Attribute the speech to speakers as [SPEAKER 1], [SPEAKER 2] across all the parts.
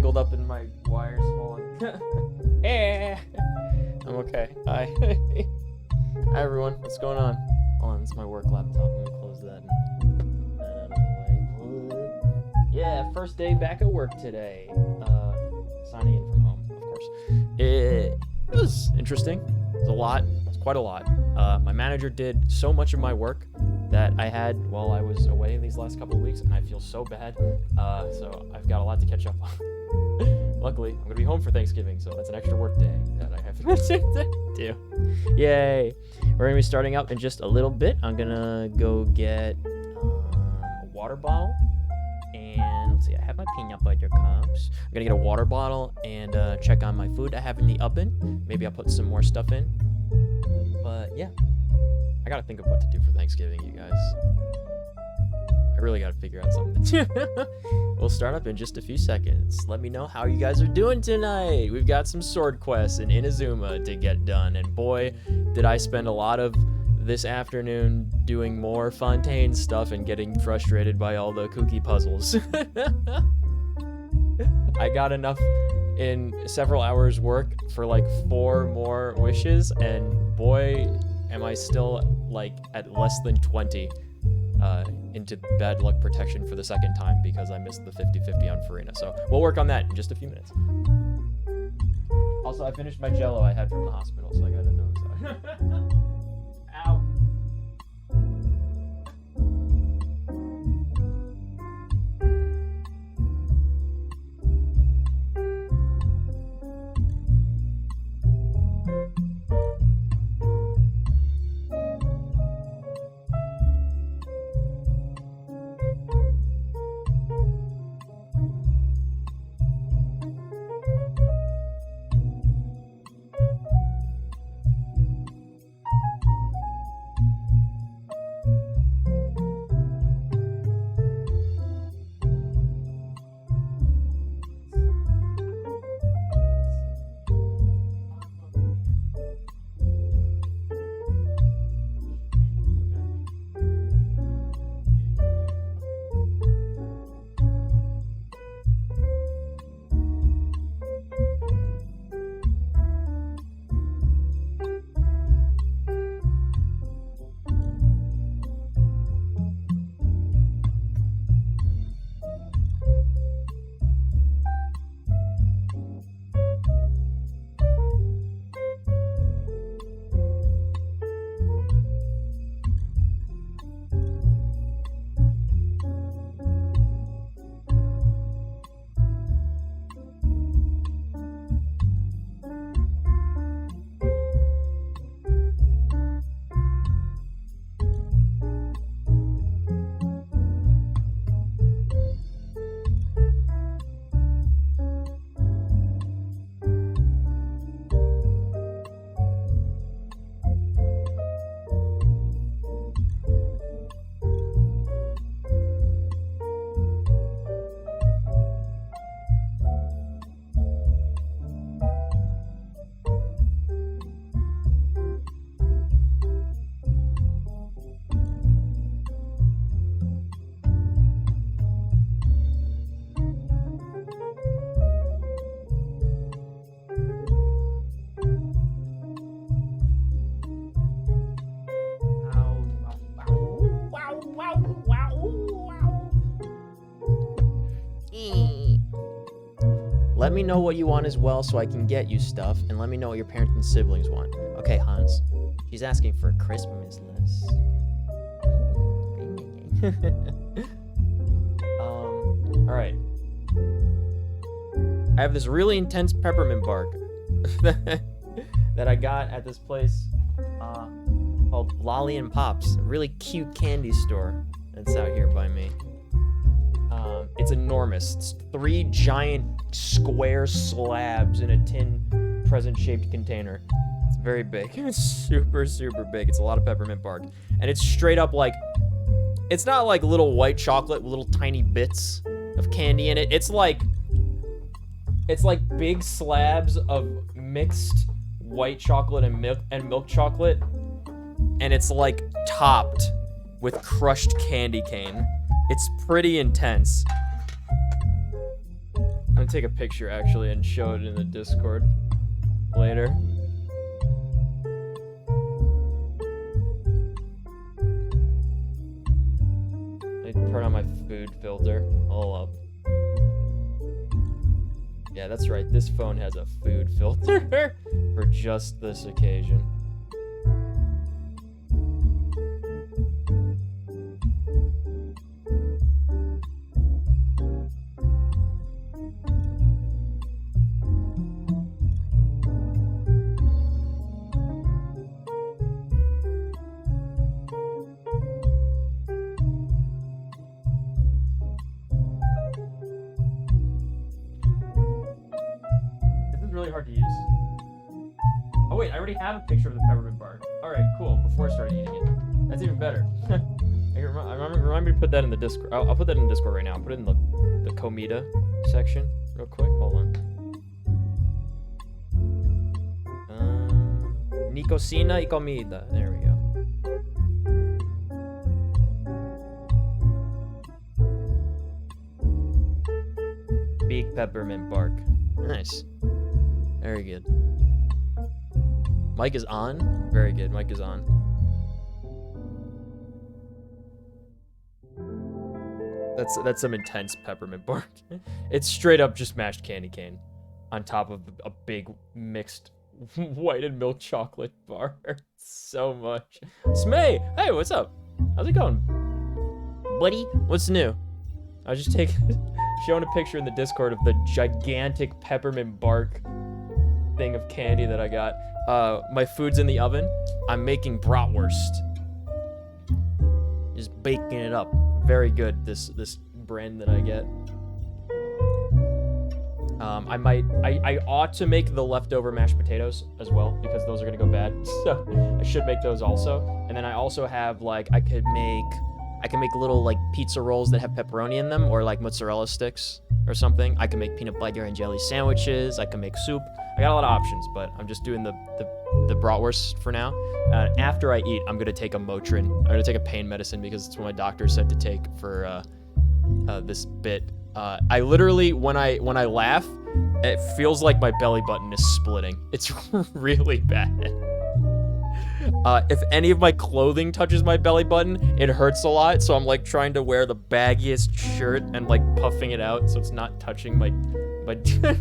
[SPEAKER 1] tangled up in my wires. Hold on. Eh. I'm okay. Hi. Hi, everyone. What's going on? Hold on, this is my work laptop. Let me close that. Yeah, first day back at work today. Signing in from home, of course. It was interesting. It was a lot. It's quite a lot. My manager did so much of my work that I had while I was away these last couple of weeks, and I feel so bad. So I've got a lot to catch up on. Luckily, I'm gonna be home for Thanksgiving, so that's an extra work day that I have to do. Yay! We're gonna be starting up in just a little bit. I'm gonna go get a water bottle, and let's see, I have my peanut butter cups. I'm gonna get a water bottle and check on my food I have in the oven. Maybe I'll put some more stuff in. But yeah, I gotta think of what to do for Thanksgiving, you guys. I really gotta figure out something. We'll start up in just a few seconds. Let me know how you guys are doing tonight. We've got some sword quests in Inazuma to get done, and boy, did I spend a lot of this afternoon doing more Fontaine stuff and getting frustrated by all the kooky puzzles. I got enough in several hours work for like 4 more wishes, and boy, am I still like at less than 20 into bad luck protection for the second time because I missed the 50-50 on Farina. So we'll work on that in just a few minutes. Also, I finished my Jell-O I had from the hospital, so I gotta know that. Ow. Let me know what you want as well so I can get you stuff, and let me know what your parents and siblings want. Okay, Hans. She's asking for a Christmas list. Alright. I have this really intense peppermint bark that I got at this place called Lolly and Pops, a really cute candy store that's out here by me. It's enormous. It's 3 giant square slabs in a tin present-shaped container. It's very big. It's super, super big. It's a lot of peppermint bark. And it's straight up like... It's not like little white chocolate with little tiny bits of candy in it. It's like big slabs of mixed white chocolate and milk chocolate. And it's like topped with crushed candy cane. It's pretty intense. And gonna take a picture actually and show it in the Discord later. I turn on my food filter. Hold up. Yeah, that's right. This phone has a food filter for just this occasion. Really hard to use. Oh wait, I already have a picture of the peppermint bark. Alright, cool, before I started eating it. That's even better. Remind me to put that in the Discord. I'll put that in the Discord right now. I'll put it in the Comida section real quick. Hold on. Ni cocina y comida. There we go. Big peppermint bark. Nice. Very good. Mic is on? Very good, mic is on. That's some intense peppermint bark. It's straight up just mashed candy cane on top of a big mixed white and milk chocolate bar. So much. Smay! Hey, what's up? How's it going? Buddy, what's new? I was just showing a picture in the Discord of the gigantic peppermint bark thing of candy that I got. My food's in the oven. I'm making bratwurst. Just baking it up. Very good, this brand that I get. I ought to make the leftover mashed potatoes as well, because those are gonna go bad. So I should make those also. And then I also have, like, I can make little, like, pizza rolls that have pepperoni in them, or like mozzarella sticks or something. I can make peanut butter and jelly sandwiches. I can make soup. I got a lot of options, but I'm just doing the bratwurst for now. After I eat, I'm gonna take a Motrin. I'm gonna take a pain medicine because it's what my doctor said to take for this bit. I literally, when I laugh, it feels like my belly button is splitting. It's really bad. If any of my clothing touches my belly button, it hurts a lot, so I'm like trying to wear the baggiest shirt and like puffing it out so it's not touching my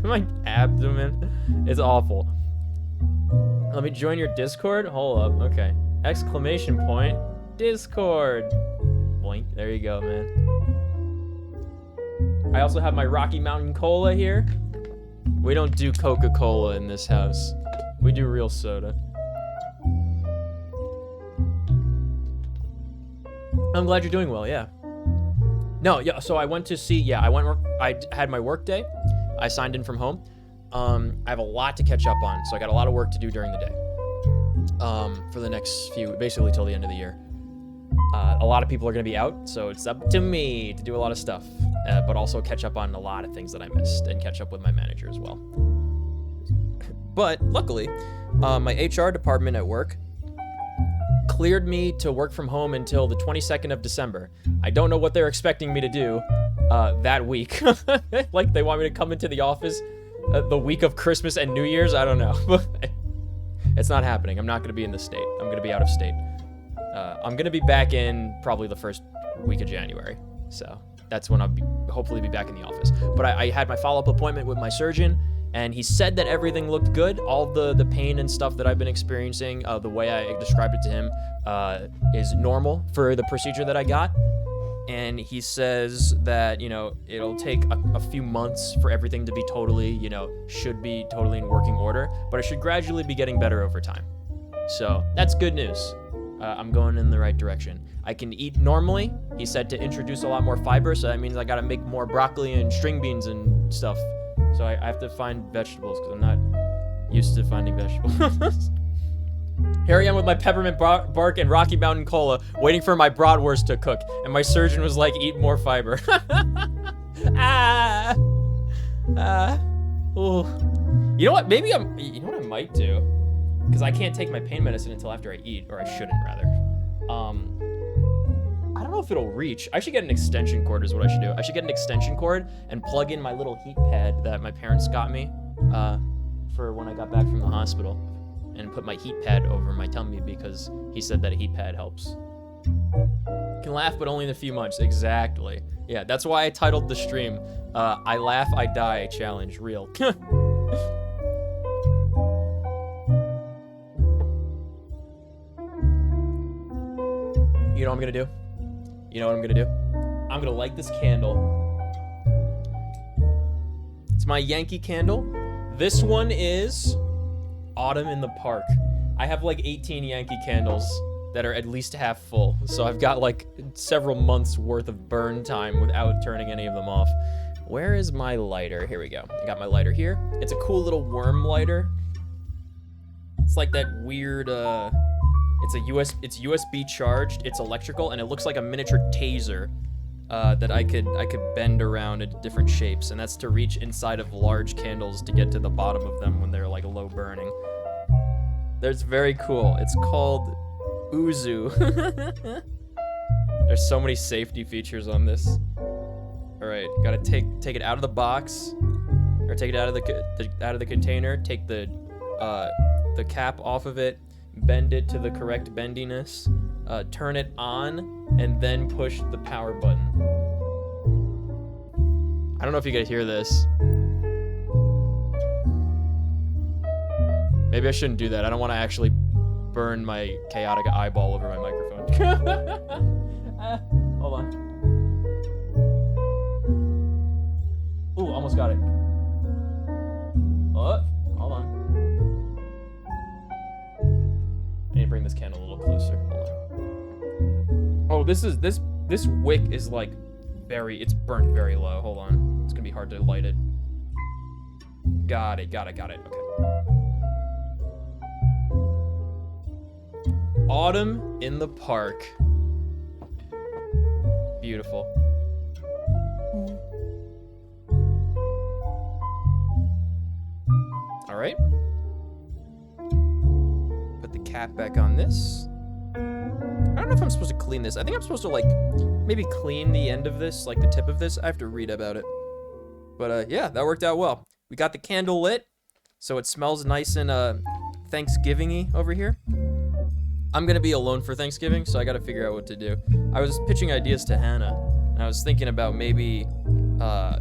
[SPEAKER 1] my abdomen. It's awful. Let me join your Discord. Hold up. Okay. Exclamation point. Discord. Boink. There you go, man. I also have my Rocky Mountain Cola here. We don't do Coca-Cola in this house. We do real soda. I'm glad you're doing well, yeah. No, yeah, so I went to see, yeah, I had my work day. I signed in from home. I have a lot to catch up on, so I got a lot of work to do during the day. For the next basically till the end of the year. A lot of people are gonna be out, so it's up to me to do a lot of stuff, but also catch up on a lot of things that I missed and catch up with my manager as well. But luckily, my HR department at work cleared me to work from home until the 22nd of December. I don't know what they're expecting me to do that week. Like they want me to come into the office the week of Christmas and New Year's? I don't know. It's not happening. I'm not going to be in the state. I'm going to be out of state. I'm going to be back in probably the first week of January. So that's when I'll hopefully be back in the office. But I had my follow-up appointment with my surgeon, and he said that everything looked good. All the pain and stuff that I've been experiencing, the way I described it to him, is normal for the procedure that I got. And he says that, you know, it'll take a few months for everything to be totally, you know, should be totally in working order, but it should gradually be getting better over time. So that's good news. I'm going in the right direction. I can eat normally. He said to introduce a lot more fiber, so that means I gotta make more broccoli and string beans and stuff. So I have to find vegetables because I'm not used to finding vegetables. Here I am with my peppermint bark and Rocky Mountain Cola, waiting for my bratwurst to cook, and my surgeon was like, eat more fiber. Ooh. You know what, you know what I might do? Because I can't take my pain medicine until after I eat, or I shouldn't rather. I don't know if it'll reach. I should get an extension cord is what I should do. I should get an extension cord and plug in my little heat pad that my parents got me for when I got back from the hospital, and put my heat pad over my tummy because he said that a heat pad helps. Can laugh, but only in a few months. Exactly. Yeah, that's why I titled the stream, I Laugh, I Die Challenge Real. You know what I'm gonna do? You know what I'm gonna do? I'm gonna light this candle. It's my Yankee candle. This one is Autumn in the Park. I have like 18 Yankee candles that are at least half full, so I've got like several months worth of burn time without turning any of them off. Where is my lighter? Here we go. I got my lighter here. It's a cool little worm lighter. It's like that weird, it's USB charged, it's electrical, and it looks like a miniature taser that I could bend around into different shapes, and that's to reach inside of large candles to get to the bottom of them when they're like low burning. That's very cool. It's called Uzu. There's so many safety features on this. All right, gotta take it out of the box, or take it out of the container. Take the cap off of it, bend it to the correct bendiness, turn it on, and then push the power button. I don't know if you guys hear this. Maybe I shouldn't do that. I don't want to actually burn my chaotic eyeball over my microphone. Hold on. Ooh, almost got it. Oh, hold on. I need to bring this candle a little closer. Hold on. Oh, this wick is like it's burnt very low. Hold on. It's gonna be hard to light it. Got it. Okay. Autumn in the Park. Beautiful. All right. Put the cap back on this. I don't know if I'm supposed to clean this. I think I'm supposed to like maybe clean the end of this, like the tip of this. I have to read about it. But yeah, that worked out well. We got the candle lit, so it smells nice and Thanksgiving-y over here. I'm gonna be alone for Thanksgiving, so I gotta figure out what to do. I was pitching ideas to Hannah, and I was thinking about maybe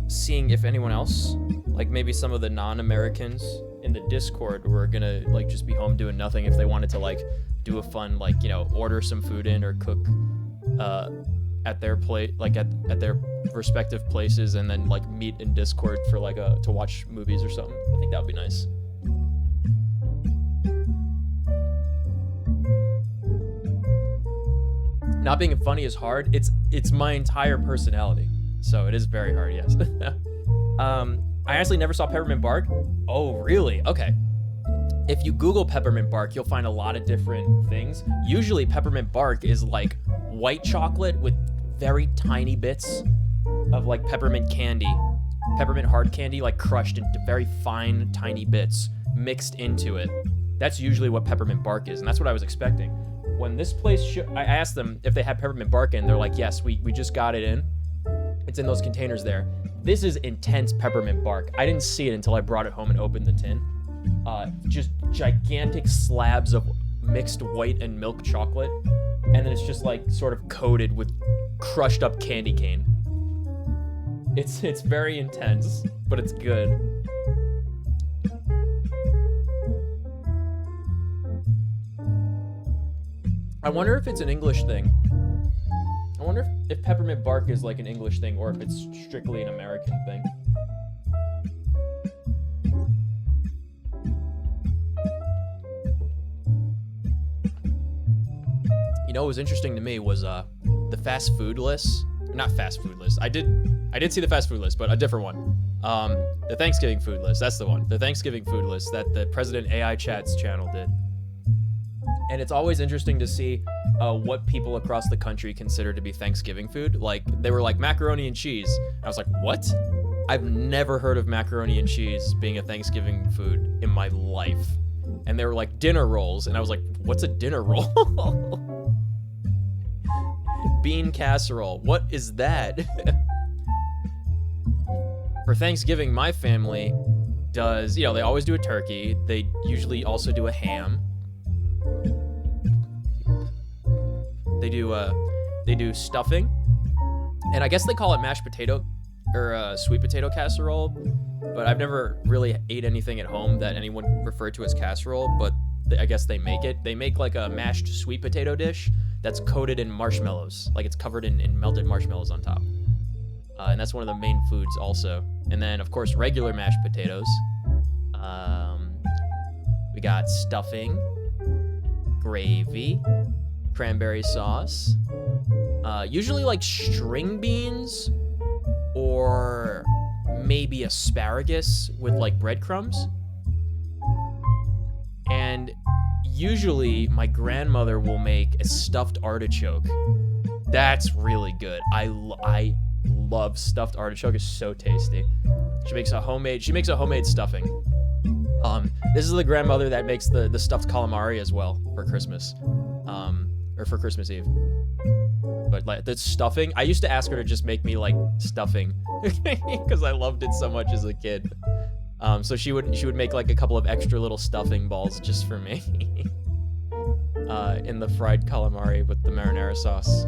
[SPEAKER 1] seeing if anyone else, like maybe some of the non-Americans in the Discord were gonna like just be home doing nothing if they wanted to like do a fun, like, you know, order some food in or cook at their plate, like at their respective places, and then like meet in Discord for like to watch movies or something. I think that would be nice. Not being funny is hard. It's my entire personality, so it is very hard. Yes. I actually never saw peppermint bark. Oh, really? Okay. If you Google peppermint bark, you'll find a lot of different things. Usually, peppermint bark is like white chocolate with very tiny bits of like peppermint candy, peppermint hard candy, like crushed into very fine, tiny bits mixed into it. That's usually what peppermint bark is, and that's what I was expecting. When this place, I asked them if they had peppermint bark in. They're like, yes, we just got it in. It's in those containers there. This is intense peppermint bark. I didn't see it until I brought it home and opened the tin. Just gigantic slabs of mixed white and milk chocolate. And then it's just like sort of coated with crushed up candy cane. It's very intense, but it's good. I wonder if it's an English thing. I wonder if peppermint bark is like an English thing or if it's strictly an American thing. You know what was interesting to me was the fast food list. Not fast food list. I did see the fast food list, but a different one. The Thanksgiving food list. That's the one. The Thanksgiving food list that the President AI Chat's channel did. And it's always interesting to see what people across the country consider to be Thanksgiving food. Like, they were like macaroni and cheese. I was like, what? I've never heard of macaroni and cheese being a Thanksgiving food in my life. And they were like dinner rolls. And I was like, what's a dinner roll? bean casserole. What is that? For Thanksgiving, my family does, you know, they always do a turkey. They usually also do a ham. They do stuffing. And I guess they call it mashed potato or sweet potato casserole, but I've never really ate anything at home that anyone referred to as casserole, but I guess they make it. They make like a mashed sweet potato dish that's coated in marshmallows. Like it's covered in melted marshmallows on top. And that's one of the main foods also. And then, of course, regular mashed potatoes. We got stuffing, gravy, cranberry sauce, usually like string beans or maybe asparagus with like breadcrumbs. And usually my grandmother will make a stuffed artichoke. That's really good. I love stuffed artichoke. It's so tasty. She makes a homemade stuffing. This is the grandmother that makes the stuffed calamari as well for Christmas. Or for Christmas Eve. But like the stuffing, I used to ask her to just make me like stuffing because I loved it so much as a kid. So she would make like a couple of extra little stuffing balls just for me. In the fried calamari with the marinara sauce.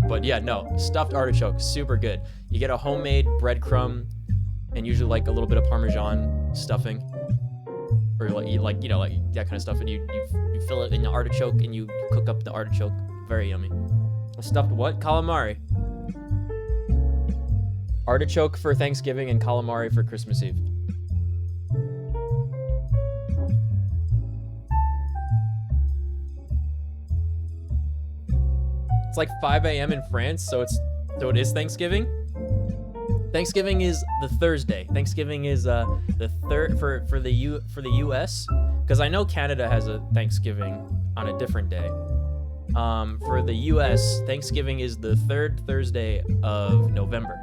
[SPEAKER 1] But yeah, no, stuffed artichoke, super good. You get a homemade breadcrumb and usually like a little bit of Parmesan stuffing, or like that kind of stuff, and you fill it in the artichoke and you cook up the artichoke. Very yummy. Stuffed what? Calamari. Artichoke for Thanksgiving and calamari for Christmas Eve. It's like 5 a.m. in France, so it is Thanksgiving. Thanksgiving is the Thursday. Thanksgiving is the third for the U.S. because I know Canada has a Thanksgiving on a different day. For the U.S., Thanksgiving is the third Thursday of November.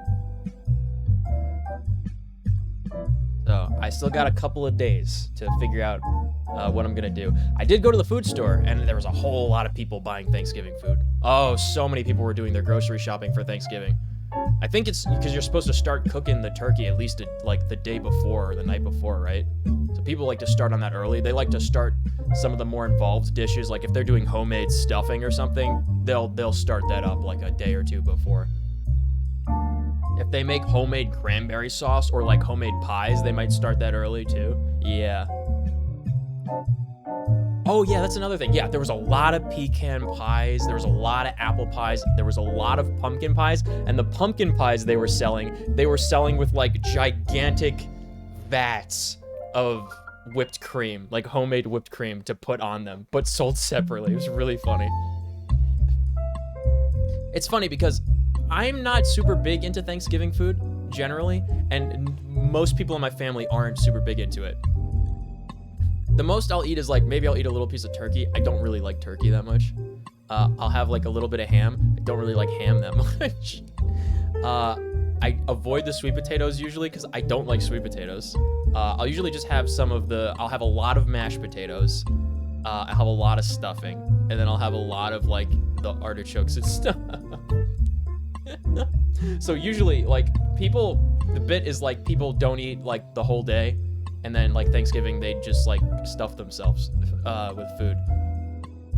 [SPEAKER 1] So I still got a couple of days to figure out what I'm gonna do. I did go to the food store, and there was a whole lot of people buying Thanksgiving food. Oh, so many people were doing their grocery shopping for Thanksgiving. I think it's because you're supposed to start cooking the turkey at least like the day before or the night before, right? So people like to start on that early. They like to start some of the more involved dishes. Like if they're doing homemade stuffing or something, they'll start that up like a day or two before. If they make homemade cranberry sauce or like homemade pies, they might start that early too. Yeah. Oh yeah, that's another thing. Yeah, there was a lot of pecan pies, there was a lot of apple pies, there was a lot of pumpkin pies, and the pumpkin pies they were selling with like gigantic vats of whipped cream, like homemade whipped cream to put on them, but sold separately. It was really funny. It's funny because I'm not super big into Thanksgiving food generally, and most people in my family aren't super big into it. The most I'll eat is like, maybe I'll eat a little piece of turkey. I don't really like turkey that much. I'll have like a little bit of ham. I don't really like ham that much. I avoid the sweet potatoes usually because I don't like sweet potatoes. I'll usually just have I'll have a lot of mashed potatoes. I'll have a lot of stuffing, and then I'll have a lot of like the artichokes and stuff. So usually like the bit is like people don't eat like the whole day. And then like Thanksgiving, they just like stuff themselves with food.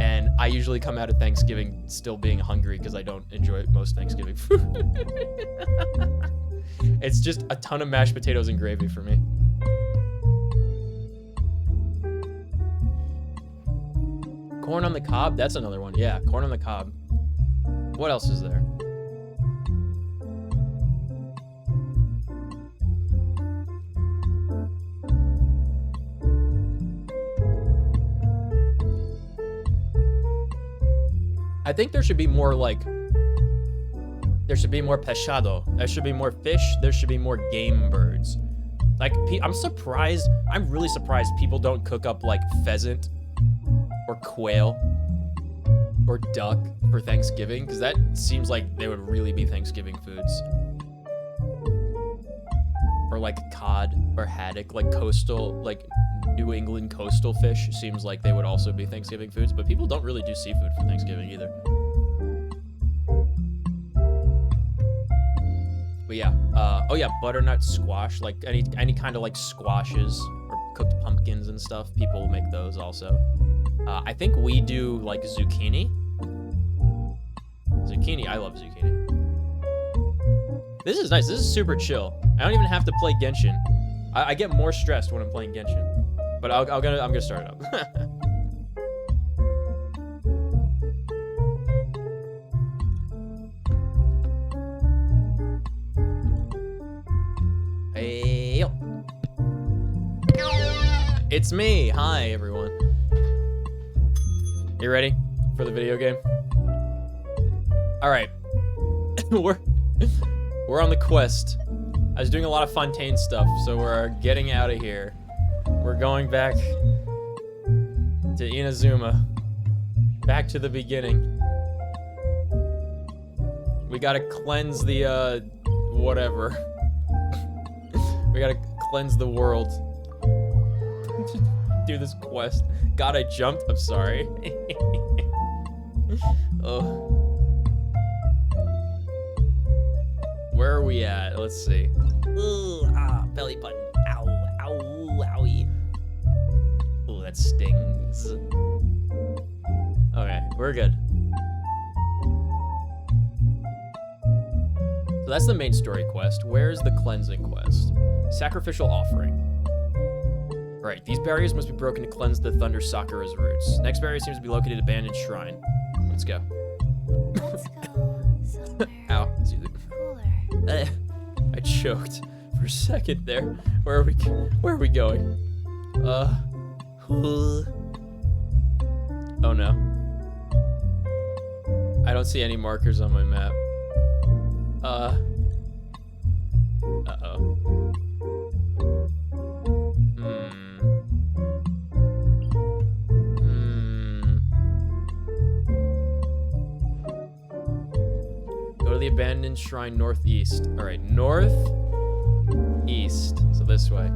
[SPEAKER 1] And I usually come out of Thanksgiving still being hungry because I don't enjoy most Thanksgiving food. It's just a ton of mashed potatoes and gravy for me. Corn on the cob, that's another one. Yeah, corn on the cob. What else is there? I think there should be more pescado. There should be more fish. There should be more game birds. Like, I'm really surprised people don't cook up like pheasant or quail or duck for Thanksgiving, because that seems like they would really be Thanksgiving foods. Or like cod or haddock, like coastal, like New England coastal fish seems like they would also be Thanksgiving foods, but people don't really do seafood for Thanksgiving either. But yeah, oh yeah, butternut squash, like any kind of like squashes or cooked pumpkins and stuff. People will make those also. I think we do like zucchini. Zucchini, I love zucchini. This is nice. This is super chill. I don't even have to play Genshin. I get more stressed when I'm playing Genshin. But I'm gonna start it up. Hey yo. It's me. Hi everyone. You ready for the video game? All right. We're on the quest. I was doing a lot of Fontaine stuff, so we're getting out of here. We're going back to Inazuma. Back to the beginning. We gotta cleanse the, whatever. We gotta cleanse the world. Do this quest. God, I jumped. I'm sorry. Oh. Where are we at? Let's see. Ooh, belly button. Ow, ow, owie. Ooh, that stings. Okay, we're good. So that's the main story quest. Where's the cleansing quest? Sacrificial offering. Right, these barriers must be broken to cleanse the Thunder Sakura's roots. Next barrier seems to be located at Abandoned Shrine. Let's go.
[SPEAKER 2] Let's go somewhere
[SPEAKER 1] Ow.
[SPEAKER 2] cooler.
[SPEAKER 1] I choked for a second there. Where are we going? Oh no. I don't see any markers on my map. Uh-oh. Go to the abandoned shrine northeast. All right, northeast. So this way.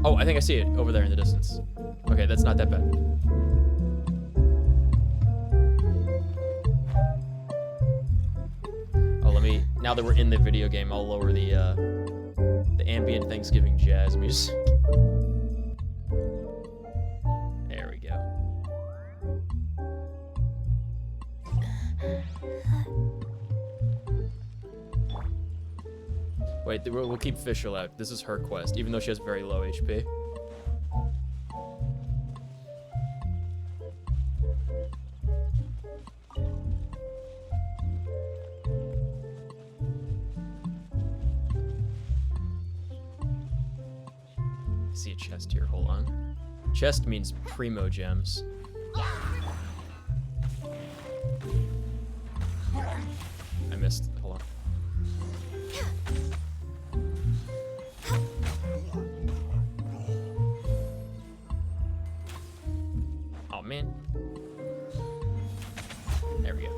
[SPEAKER 1] Oh, I think I see it over there in the distance. Okay, that's not that bad. Oh, now that we're in the video game, I'll lower the ambient Thanksgiving jazz music. There we go. Wait, we'll keep Fischl out. This is her quest, even though she has very low HP. I see a chest here, hold on. Chest means primo gems. I missed, hold on. Oh man. There we go.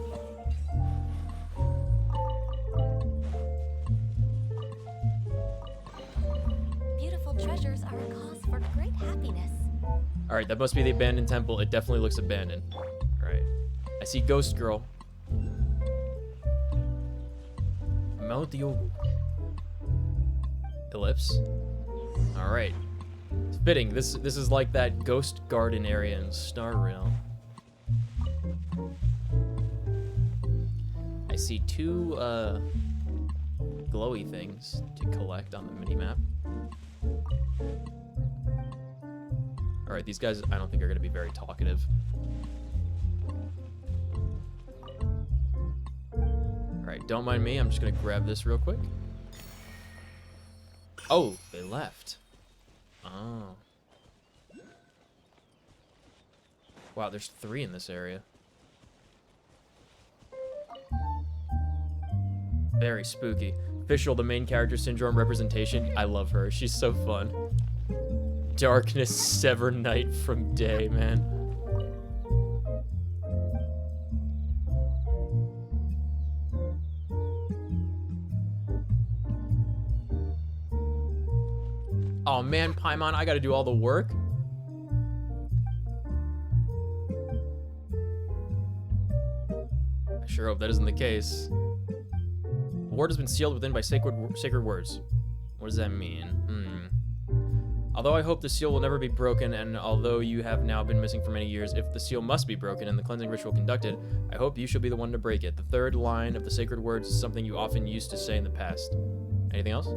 [SPEAKER 2] Beautiful treasures are a cause for great happiness.
[SPEAKER 1] Alright, that must be the abandoned temple. It definitely looks abandoned. Alright. I see Ghost Girl. Mount Diogo. Ellipse. Alright. It's fitting. This is like that ghost garden area in Star Rail. I see two glowy things to collect on the minimap. Alright, these guys I don't think are gonna be very talkative. Alright, don't mind me, I'm just gonna grab this real quick. Oh, they left. Oh. Wow, there's 3 in this area. Very spooky. Fischl, the main character syndrome representation. I love her. She's so fun. Darkness sever night from day, man. Oh man, Paimon, I gotta do all the work. I sure hope that isn't the case. ward has been sealed within by sacred words. What does that mean? Although I hope the seal will never be broken, and although you have now been missing for many years, if the seal must be broken and the cleansing ritual conducted, I hope you shall be the one to break it. The third line of the sacred words is something you often used to say in the past. Anything else?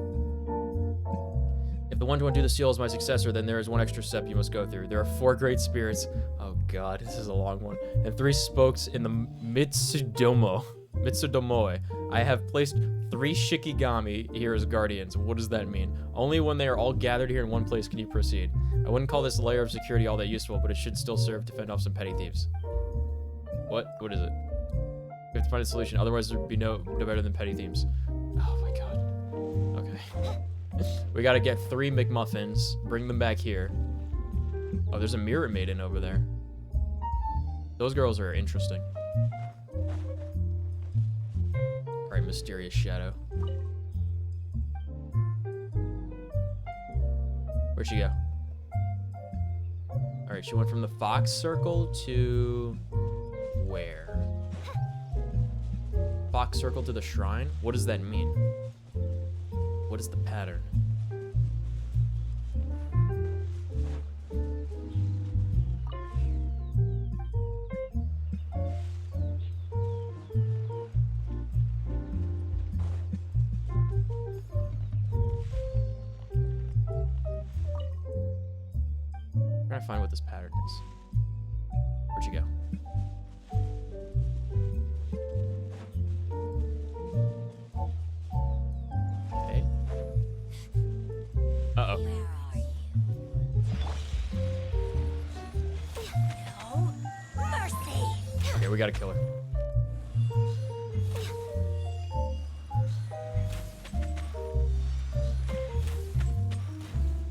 [SPEAKER 1] If the one to undo the seal is my successor, then there is one extra step you must go through. There are 4 great spirits. Oh god, this is a long one. And 3 spokes in the Mitsudomoe. I have placed 3 Shikigami here as guardians. What does that mean? Only when they are all gathered here in one place can you proceed. I wouldn't call this layer of security all that useful, but it should still serve to fend off some petty thieves. What? What is it? We have to find a solution, otherwise there'd be no better than petty thieves. Oh my god. Okay. We gotta get 3 McMuffins, bring them back here. Oh, there's a mirror maiden over there. Those girls are interesting. Alright, mysterious shadow. Where'd she go? Alright, she went from the Fox Circle to... where? Fox Circle to the shrine? What does that mean? What is the pattern? I'm trying to find what this pattern is. Where'd you go? Okay. Uh-oh.
[SPEAKER 2] Where are you? No mercy.
[SPEAKER 1] Okay, we gotta kill her.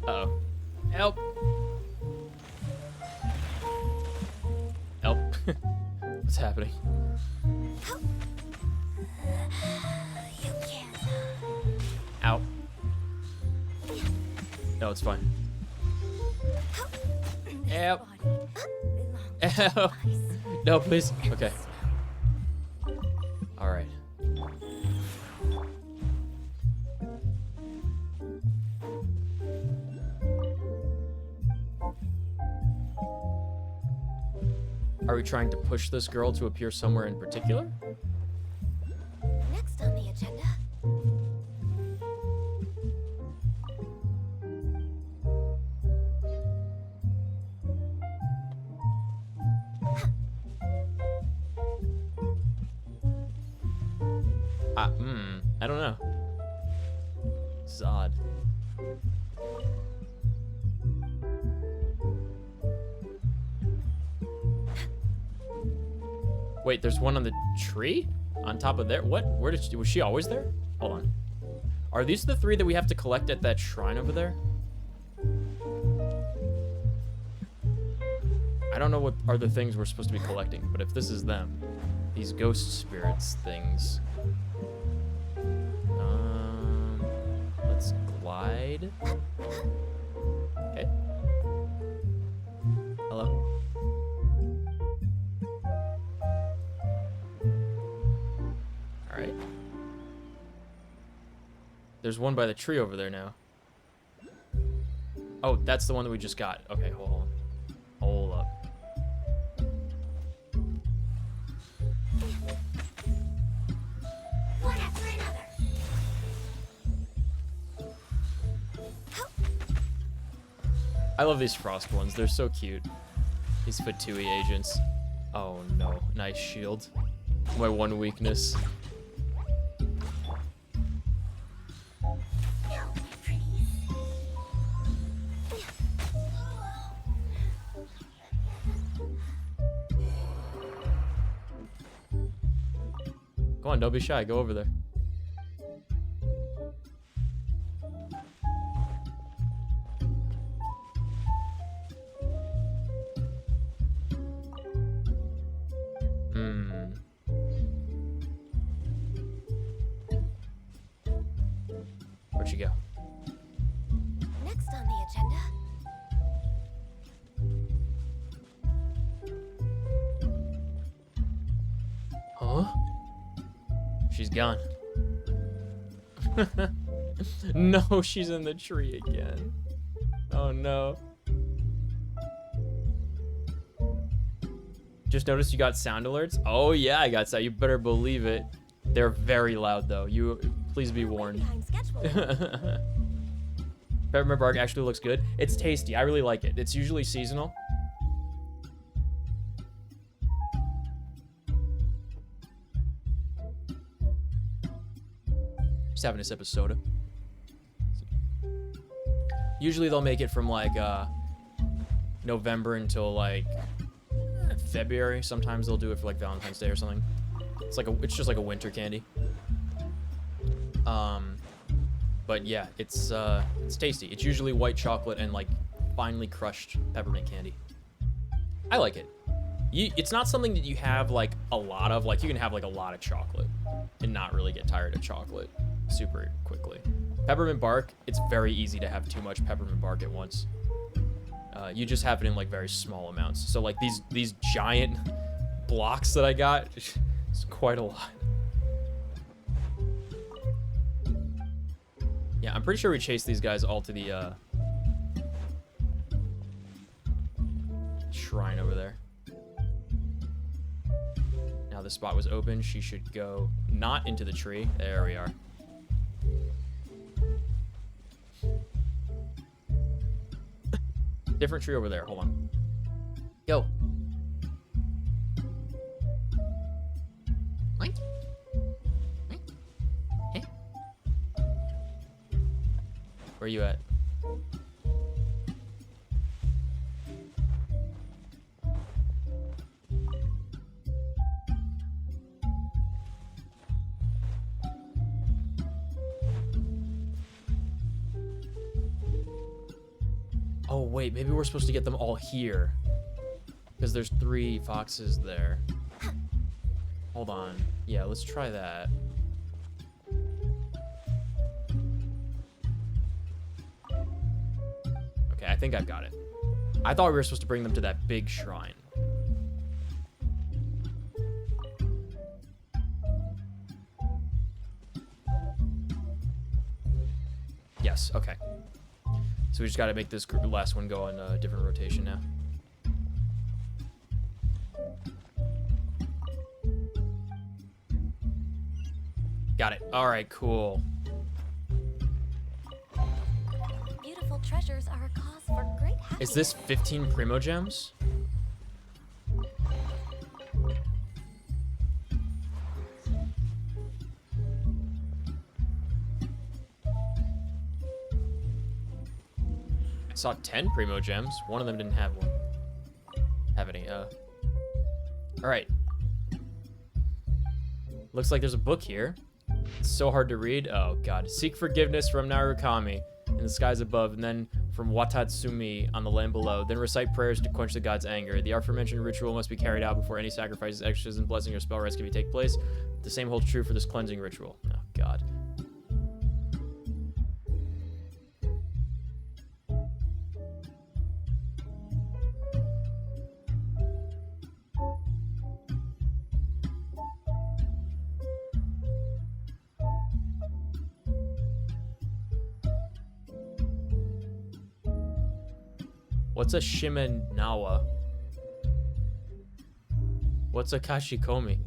[SPEAKER 1] Uh-oh. Help! Help. What's happening?
[SPEAKER 2] You can't.
[SPEAKER 1] Ow. No, it's fine. Help. Help. No, please. Okay. Alright. Are we trying to push this girl to appear somewhere in particular?
[SPEAKER 2] Next on the agenda.
[SPEAKER 1] I don't know. This is odd. Wait, there's one on the tree? On top of there? What? Where did she, was she always there? Hold on. Are these the 3 that we have to collect at that shrine over there? I don't know what are the things we're supposed to be collecting, but if this is them, these ghost spirits things. Let's glide. Okay. Hello. Alright. There's one by the tree over there now. Oh, that's the one that we just got. Okay, hold on. Hold up.
[SPEAKER 2] One after another.
[SPEAKER 1] I love these frost ones. They're so cute. These Fatui agents. Oh no. Nice shield. My one weakness.
[SPEAKER 2] No, my pretties.
[SPEAKER 1] Go on, don't be shy. Go over there. Where'd she go?
[SPEAKER 2] Next on the agenda.
[SPEAKER 1] Huh? She's gone. No, she's in the tree again. Oh no. Just noticed you got sound alerts. Oh yeah, I got sound. You better believe it. They're very loud though. You please be warned.
[SPEAKER 2] Behind schedule.
[SPEAKER 1] Peppermint bark actually looks good. It's tasty. I really like it. It's usually seasonal. Just having a sip of soda. Usually they'll make it from like November until like February. Sometimes they'll do it for like Valentine's Day or something. It's just like a winter candy. But yeah, it's tasty. It's usually white chocolate and like finely crushed peppermint candy. I like it. It's not something that you have like a lot of. Like you can have like a lot of chocolate and not really get tired of chocolate super quickly. Peppermint bark, it's very easy to have too much peppermint bark at once. You just have it in like very small amounts. So like these giant blocks that I got, it's quite a lot. Yeah, I'm pretty sure we chased these guys all to the shrine over there. Now the spot was open. She should go not into the tree. There we are. Different tree over there. Hold on. Go. What? Hey. Where are you at? Oh, wait, maybe we're supposed to get them all here. Because there's 3 foxes there. Hold on. Yeah, let's try that. Okay, I think I've got it. I thought we were supposed to bring them to that big shrine. Yes, okay. So we just got to make this last one go on a different rotation now. Got it. All right, cool.
[SPEAKER 2] Beautiful treasures are a cause for great happiness.
[SPEAKER 1] Is this 15 Primo Gems? I saw 10 Primo Gems. One of them didn't have any. All right. Looks like there's a book here. It's so hard to read. Oh god. Seek forgiveness from Narukami in the skies above, and then from Watatsumi on the land below. Then recite prayers to quench the god's anger. The aforementioned ritual must be carried out before any sacrifices, exorcisms, blessing, or spell rites can take place. The same holds true for this cleansing ritual. Oh god. What's a Shimenawa? What's a Kashikomi?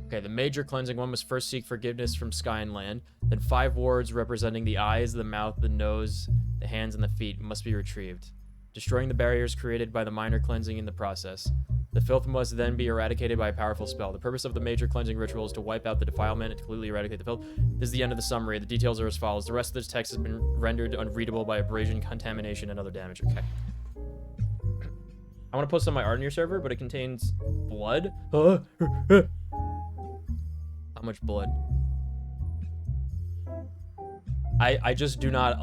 [SPEAKER 1] Okay, the major cleansing one must first seek forgiveness from sky and land. Then 5 wards representing the eyes, the mouth, the nose, the hands, and the feet must be retrieved, destroying the barriers created by the minor cleansing in the process. The filth must then be eradicated by a powerful spell. The purpose of the major cleansing ritual is to wipe out the defilement and completely eradicate the filth. This is the end of the summary. The details are as follows. The rest of this text has been rendered unreadable by abrasion, contamination, and other damage. Okay. I want to post on my art on your server, but it contains blood. How much blood? I just do not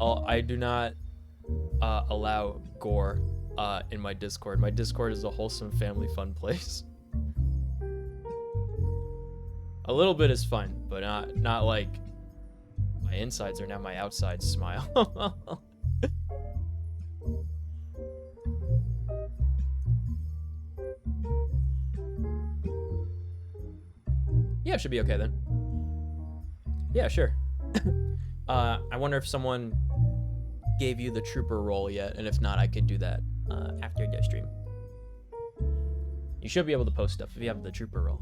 [SPEAKER 1] allow gore in my Discord. My Discord is a wholesome family fun place. A little bit is fun, but not like My insides are now my outsides smile. Yeah, it should be okay then. Yeah, sure. I wonder if someone gave you the trooper role yet, and if not, I could do that after the stream. You should be able to post stuff if you have the trooper role.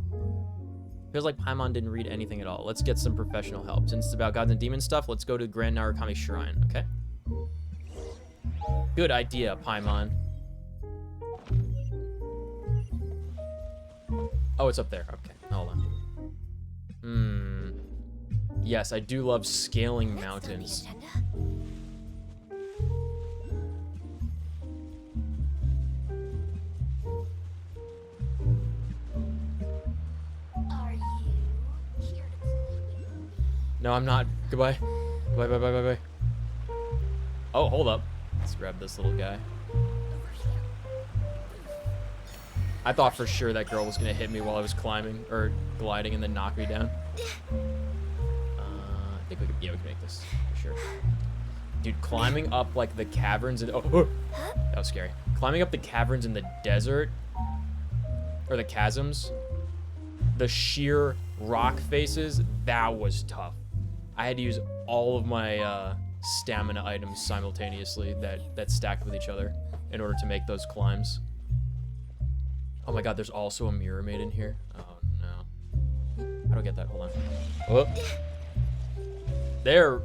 [SPEAKER 1] Feels like Paimon didn't read anything at all. Let's get some professional help. Since it's about gods and demons stuff, let's go to Grand Narukami Shrine, okay? Good idea, Paimon. Oh, it's up there. Okay, hold on. Yes, I do love scaling mountains.
[SPEAKER 2] Are you here to play?
[SPEAKER 1] No, I'm not. Goodbye. Bye, bye, bye, bye, bye. Oh, hold up. Let's grab this little guy.
[SPEAKER 2] Over here.
[SPEAKER 1] I thought for sure that girl was gonna hit me while I was climbing or gliding and then knock me down. I think we could make this for sure. Dude, climbing up like the caverns and oh, that was scary. Climbing up the caverns in the desert or the chasms, the sheer rock faces, that was tough. I had to use all of my stamina items simultaneously that stacked with each other in order to make those climbs. Oh my god, there's also a mirror maid in here. Oh no. I don't get that. Hold on. Oh. They're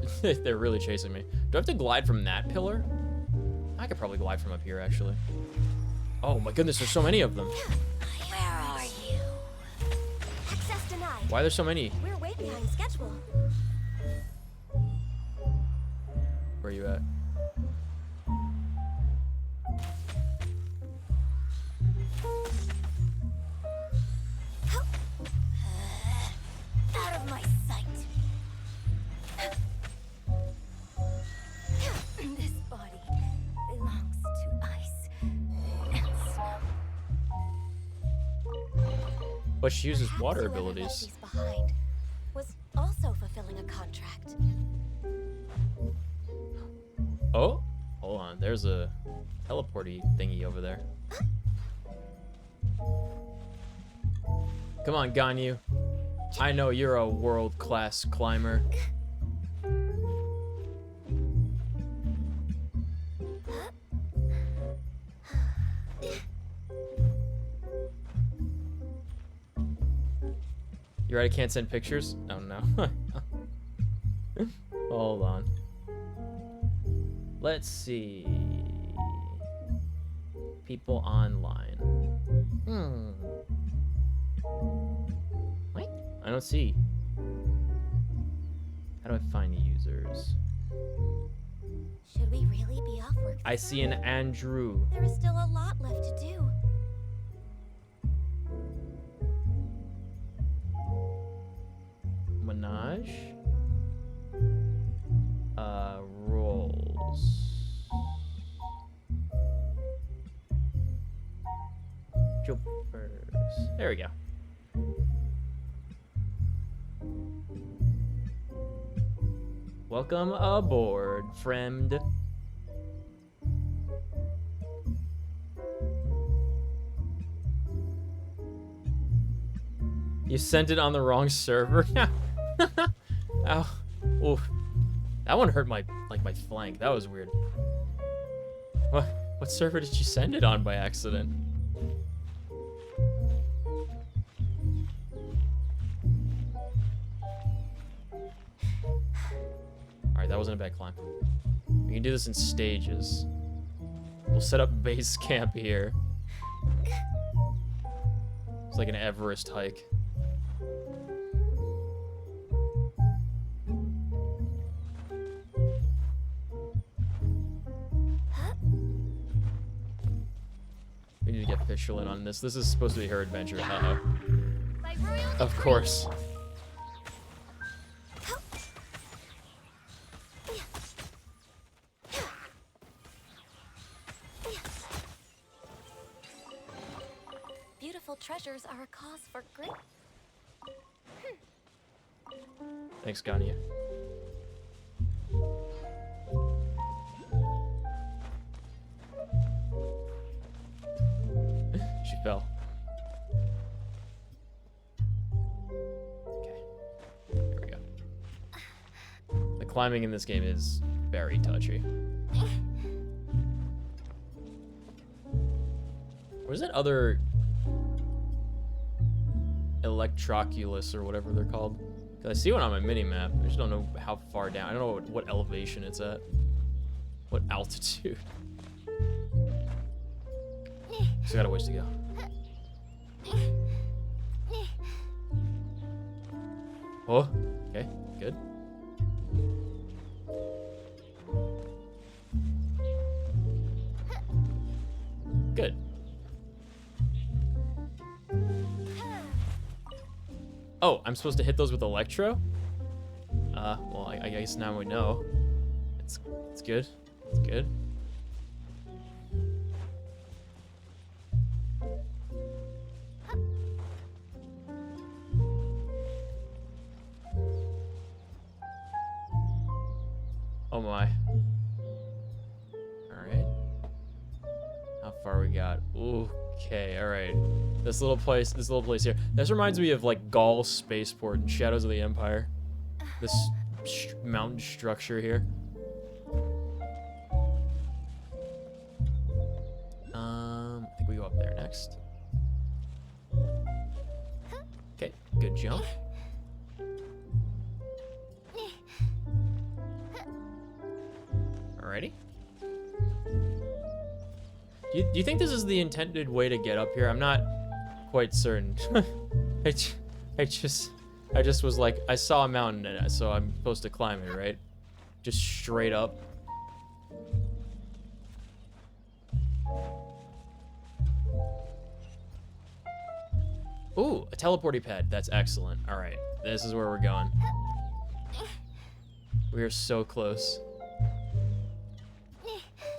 [SPEAKER 1] really chasing me. Do I have to glide from that pillar? I could probably glide from up here, actually. Oh my goodness, there's so many of them.
[SPEAKER 2] Where are you? Access denied.
[SPEAKER 1] Why are there so many?
[SPEAKER 2] We're way behind schedule.
[SPEAKER 1] Where are you at?
[SPEAKER 2] Out of my sight. This body belongs to ice and snow.
[SPEAKER 1] But she uses
[SPEAKER 2] Perhaps
[SPEAKER 1] water
[SPEAKER 2] whoever left
[SPEAKER 1] abilities.
[SPEAKER 2] these behind was also fulfilling a contract.
[SPEAKER 1] Oh, hold on. There's a teleporty thingy over there. Come on, Ganyu. I know you're a world-class climber. You're right, I can't send pictures? Oh no. Hold on. Let's see. People online. What? I don't see. How do I find users?
[SPEAKER 2] Should we really be off work?
[SPEAKER 1] I see an Andrew.
[SPEAKER 2] There is still a lot left to do.
[SPEAKER 1] Menage. Roles. Jumpers. There we go. Welcome aboard, friend. You sent it on the wrong server. Ow. Oof. That one hurt my flank. That was weird. What server did you send it on by accident? Alright, that wasn't a bad climb. We can do this in stages. We'll set up base camp here. It's like an Everest hike. We need to get Fischl in on this. This is supposed to be her adventure. Uh-oh.
[SPEAKER 2] By royal
[SPEAKER 1] Of course.
[SPEAKER 2] Beautiful treasures are a cause for great.
[SPEAKER 1] Thanks, Ganyu. climbing in this game is very touchy. Where's that other Electroculus or whatever they're called? Because I see one on my mini-map. I just don't know how far down. I don't know what elevation it's at. What altitude. Still got a ways to go. Oh, okay, good. Good. Oh, I'm supposed to hit those with Electro? Well, I guess now we know. It's good. It's good. Oh my. Alright. How far we got? Okay, alright. This little place here. This reminds me of like Gaul Spaceport and Shadows of the Empire. This mountain structure here. I think we go up there next. Okay, good jump. Alrighty. Do you think this is the intended way to get up here? I'm not quite certain. I just was like, I saw a mountain, so I'm supposed to climb it, right? Just straight up. Ooh, a teleporty pad. That's excellent. All right, this is where we're going. We are so close.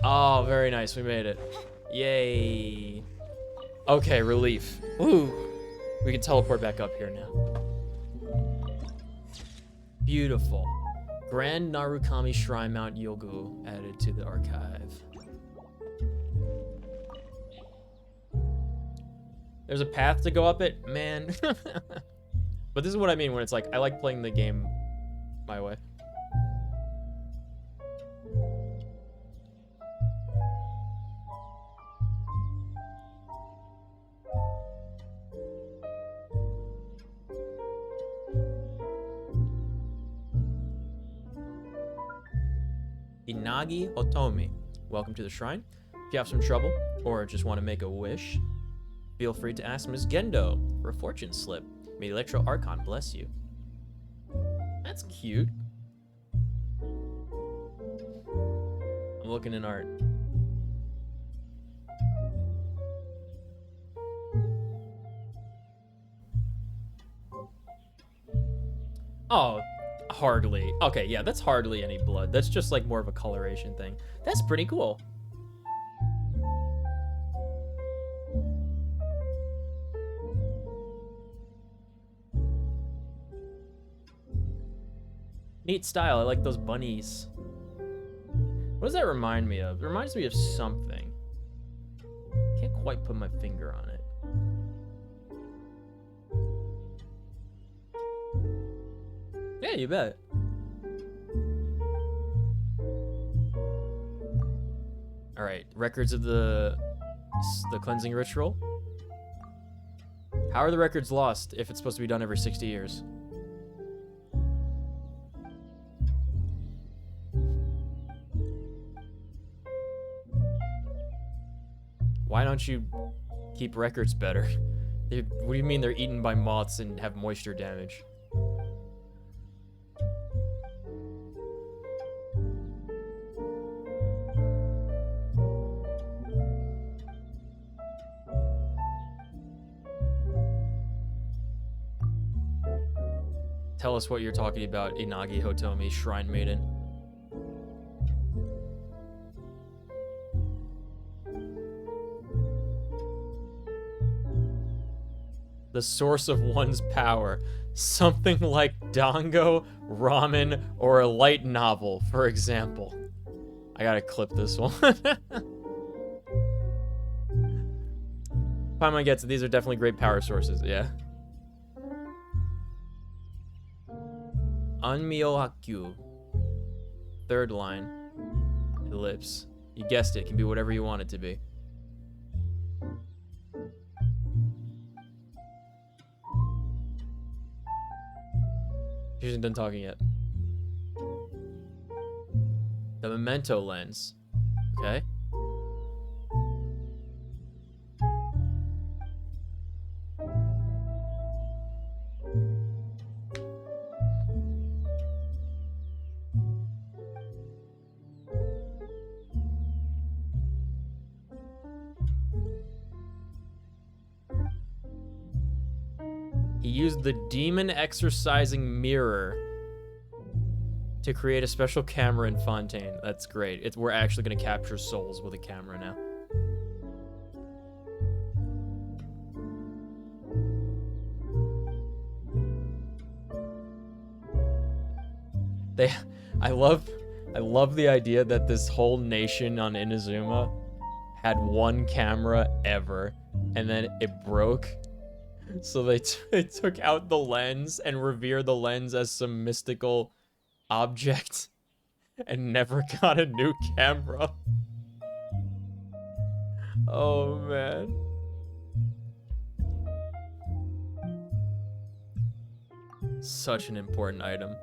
[SPEAKER 1] Oh, very nice. We made it. Yay. Okay, relief. Ooh. We can teleport back up here now. Beautiful. Grand Narukami Shrine Mount Yogu added to the archive. There's a path to go up it, man. But this is what I mean when it's like, I like playing the game my way. Inagi Otomi, welcome to the shrine. If you have some trouble or just want to make a wish, feel free to ask Ms. Gendo for a fortune slip. May the Electro Archon bless you. That's cute. I'm looking in art. Oh, hardly. Okay, yeah, that's hardly any blood. That's just like more of a coloration thing. That's pretty cool. Neat style. I like those bunnies. What does that remind me of? It reminds me of something. Can't quite put my finger on it. Yeah, you bet. All right, records of the cleansing ritual. How are the records lost if it's supposed to be done every 60 years? Why don't you keep records better? What do you mean they're eaten by moths and have moisture damage? Tell us what you're talking about, Inagi Hotomi, Shrine Maiden. The source of one's power. Something like Dango, ramen, or a light novel, for example. I gotta clip this one. Paimon gets it. These are definitely great power sources, yeah. Anmyo Hakyu. third line. Ellipse. You guessed it. It can be whatever you want it to be. She isn't done talking yet. The memento lens. Okay. He used the demon exorcising mirror to create a special camera in Fontaine. That's great. We're actually gonna capture souls with a camera now. I love the idea that this whole nation on Inazuma had one camera ever, and then it broke. So they took out the lens and revered the lens as some mystical object and never got a new camera. Oh, man. Such an important item.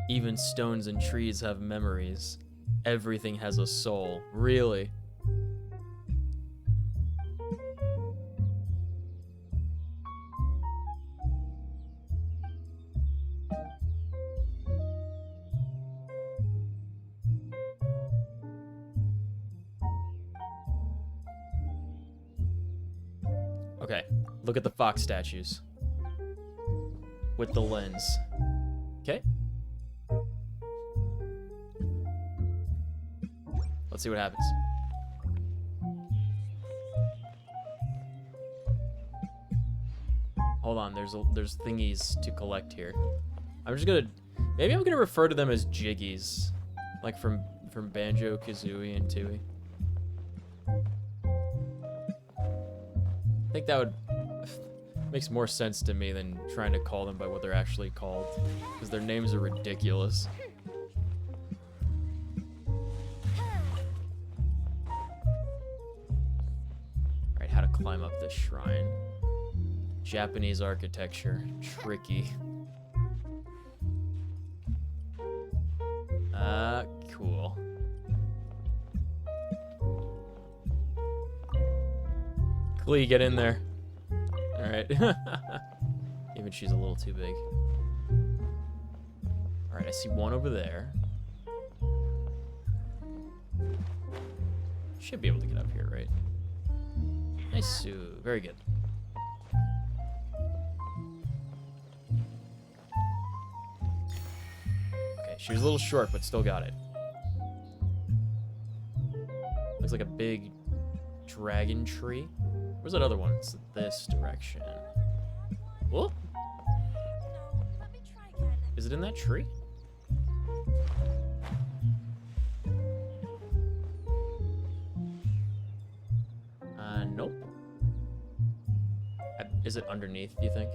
[SPEAKER 1] Even stones and trees have memories. Everything has a soul. Really? Okay, look at the fox statues. With the lens. Okay. Let's see what happens. Hold on, there's thingies to collect here. Maybe I'm gonna refer to them as jiggies. Like from Banjo, Kazooie, and Tooie. I think that would makes more sense to me than trying to call them by what they're actually called, because their names are ridiculous. Alright, how to climb up this shrine. Japanese architecture. Tricky. Cool. Glee, get in there. Alright. Even she's a little too big. Alright, I see one over there. Should be able to get up here, right? Nice. Very good. Okay, she was a little short, but still got it. Looks like a big dragon tree. Where's that other one? It's this direction. Whoa. Is it in that tree? Nope. Is it underneath, do you think?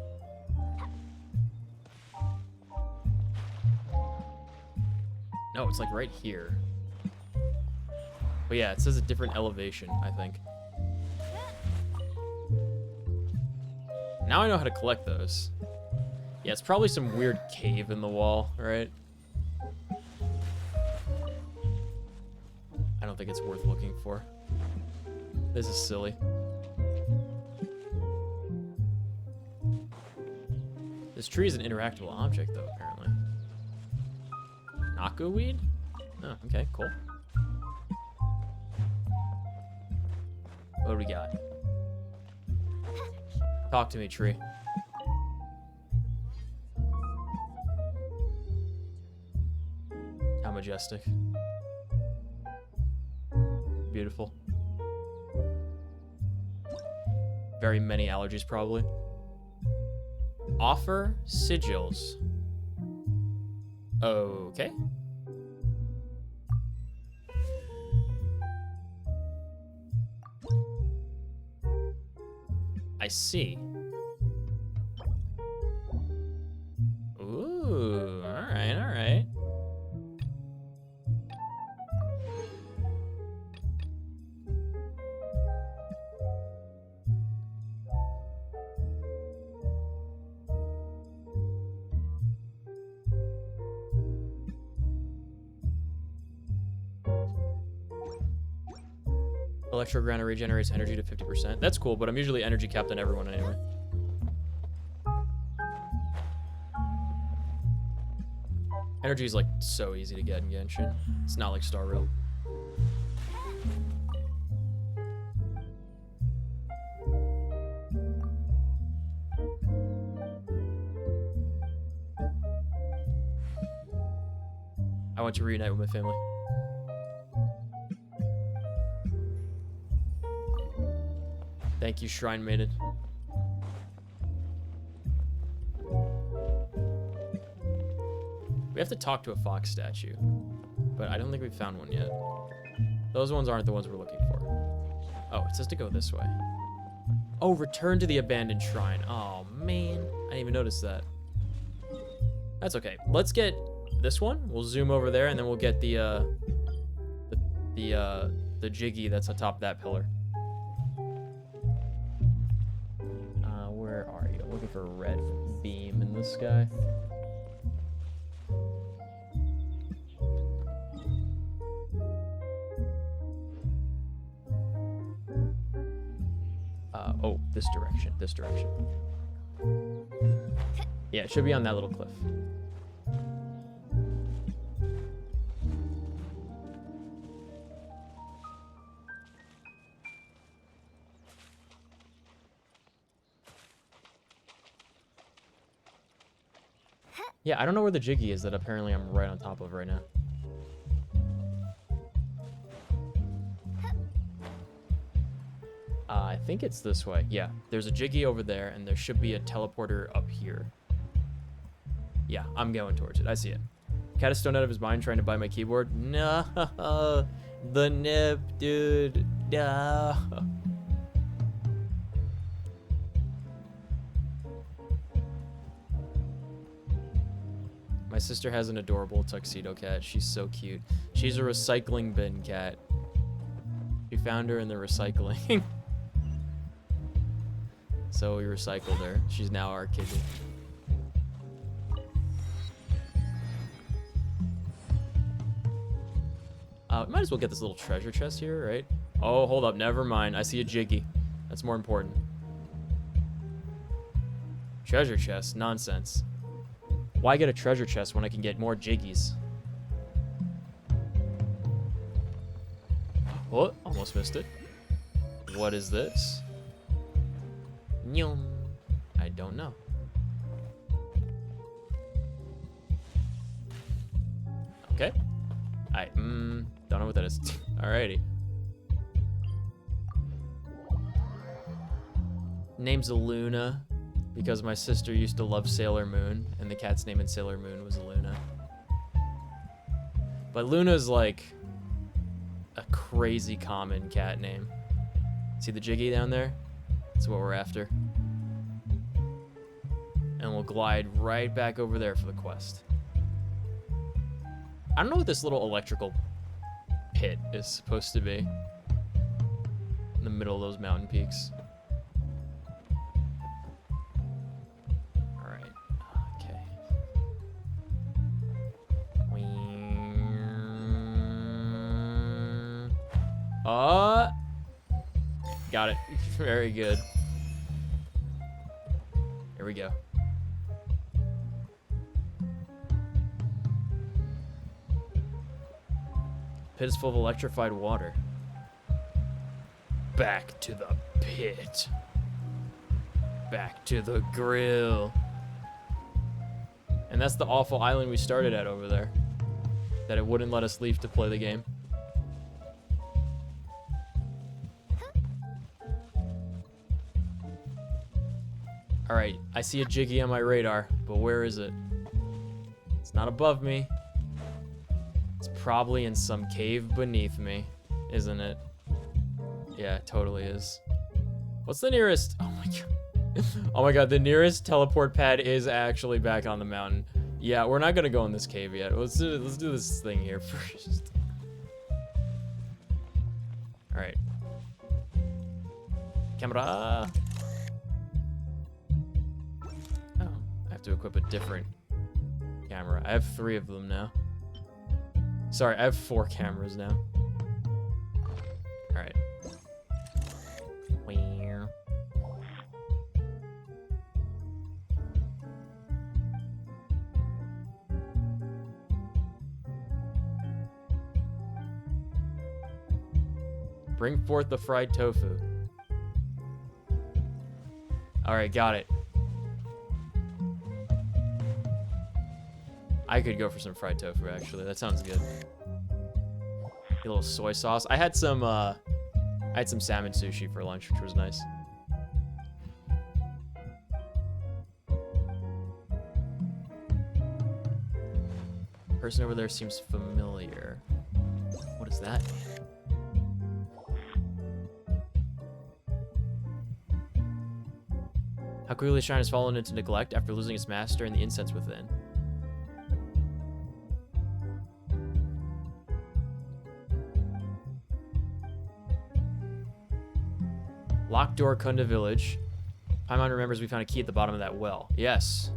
[SPEAKER 1] No, it's like right here. But yeah, it says a different elevation, I think. Now I know how to collect those. Yeah, it's probably some weird cave in the wall, right? I don't think it's worth looking for. This is silly. This tree is an interactable object, though, apparently. Knockoweed? Oh, okay, cool. What do we got? Talk to me, tree. How majestic. Beautiful. Very many allergies, probably. Offer sigils. Okay. I see. Ooh, alright, alright. Electro Granite regenerates energy to 50%. That's cool, but I'm usually energy capped on everyone anyway. Energy is like so easy to get in Genshin. It's not like Star Rail. I want to reunite with my family. Thank you, Shrine Maiden. We have to talk to a fox statue, but I don't think we've found one yet. Those ones aren't the ones we're looking for. Oh, it says to go this way. Oh, return to the abandoned shrine. Oh, man. I didn't even notice that. That's okay. Let's get this one. We'll zoom over there, and then we'll get the Jiggy that's on top of that pillar. Where are you? I'm looking for a red beam in the sky. Oh, this direction, this direction. Yeah, it should be on that little cliff. Yeah, I don't know where the Jiggy is that apparently I'm right on top of right now. I think it's this way. Yeah, there's a Jiggy over there, and there should be a teleporter up here. Yeah, I'm going towards it. I see it. Cat is stoned out of his mind trying to buy my keyboard. No, the nip, dude. No. My sister has an adorable tuxedo cat. She's so cute. She's a recycling bin cat. We found her in the recycling. So we recycled her. She's now our kitty. Might as well get this little treasure chest here, right? Oh, hold up. Never mind. I see a Jiggy. That's more important. Treasure chest? Nonsense. Why get a treasure chest when I can get more Jiggies? Oh, almost missed it. What is this? Nyum. I don't know. Okay. I don't know what that is. Alrighty. Name's Luna because my sister used to love Sailor Moon, and the cat's name in Sailor Moon was Luna. But Luna's like a crazy common cat name. See the Jiggy down there? That's what we're after. And we'll glide right back over there for the quest. I don't know what this little electrical pit is supposed to be in the middle of those mountain peaks. All right. Okay. Got it. Very good. Here we go. Pit is full of electrified water. Back to the pit. Back to the grill. And that's the awful island we started at over there. That it wouldn't let us leave to play the game. Alright, I see a Jiggy on my radar, but where is it? It's not above me. It's probably in some cave beneath me, isn't it? Yeah, it totally is. What's the nearest? Oh my god. Oh my god, the nearest teleport pad is actually back on the mountain. Yeah, we're not gonna go in this cave yet. Let's do this thing here first. Alright. Camera. Oh, I have to equip a different camera. I have 3 of them now. Sorry, I have 4 cameras now. Alright. Bring forth the fried tofu. All right, got it. I could go for some fried tofu, actually. That sounds good. A little soy sauce. I had some salmon sushi for lunch, which was nice. Person over there seems familiar. What is that? How quickly the shrine has fallen into neglect after losing its master and the incense within. Locked door, Kunda village. Paimon remembers we found a key at the bottom of that well. Yes.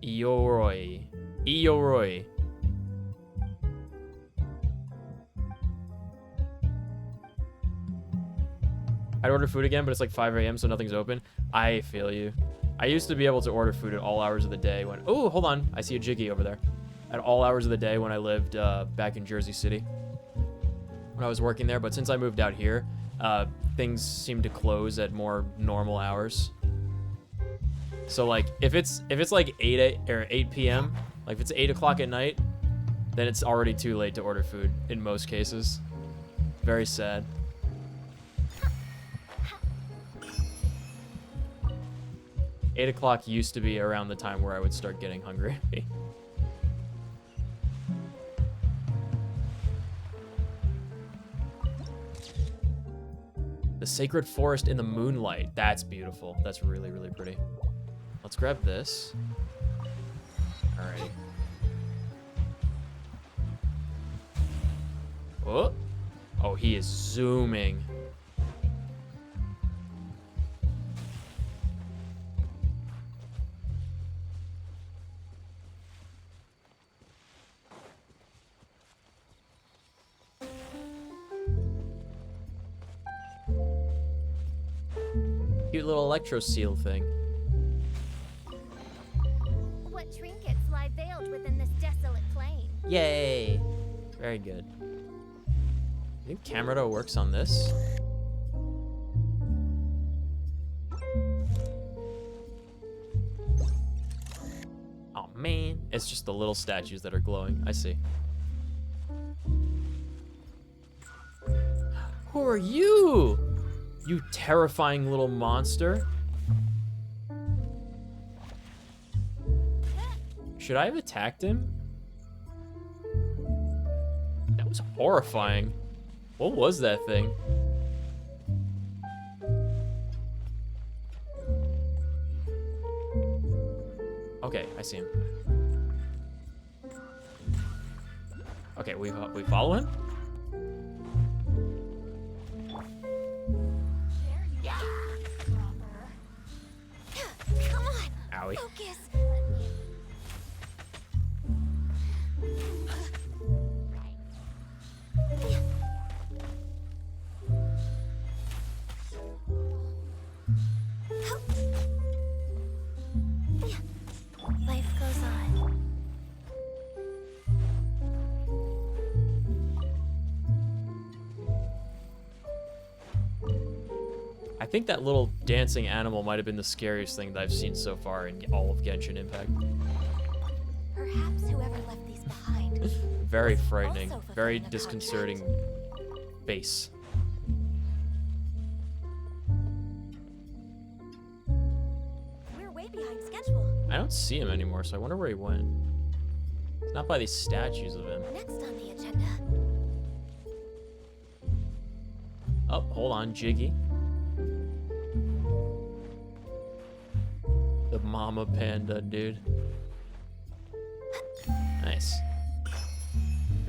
[SPEAKER 1] Ioroi. Ioroi. I'd order food again, but it's like 5 a.m., so nothing's open. I feel you. I used to be able to order food at all hours of the day when... Oh, hold on. I see a Jiggy over there. At all hours of the day when I lived back in Jersey City. When I was working there. But since I moved out here, things seem to close at more normal hours. So, like, if it's like 8 p.m., like if it's 8 o'clock at night, then it's already too late to order food in most cases. Very sad. 8 o'clock used to be around the time where I would start getting hungry. The sacred forest in the moonlight. That's beautiful. That's really, really pretty. Let's grab this. Alrighty. Oh. Oh, he is zooming. Cute little electro seal thing.
[SPEAKER 2] What trinkets lie veiled within this desolate plain?
[SPEAKER 1] Yay! Very good. I think Camerado works on this. Oh man, it's just the little statues that are glowing. I see. Who are you? You terrifying little monster. Should I have attacked him? That was horrifying. What was that thing? Okay, I see him. Okay, we follow him?
[SPEAKER 2] Come on.
[SPEAKER 1] Owie.
[SPEAKER 2] Focus. Life goes on.
[SPEAKER 1] I think that little dancing animal might have been the scariest thing that I've seen so far in all of Genshin Impact.
[SPEAKER 2] Perhaps whoever left these behind.
[SPEAKER 1] Very frightening,
[SPEAKER 2] Also
[SPEAKER 1] very
[SPEAKER 2] fulfilling a
[SPEAKER 1] disconcerting face.
[SPEAKER 2] We're way behind schedule.
[SPEAKER 1] I don't see him anymore, so I wonder where he went. It's not by these statues of him.
[SPEAKER 2] Next on the agenda.
[SPEAKER 1] Oh, hold on, Jiggy. The mama panda, dude. Nice.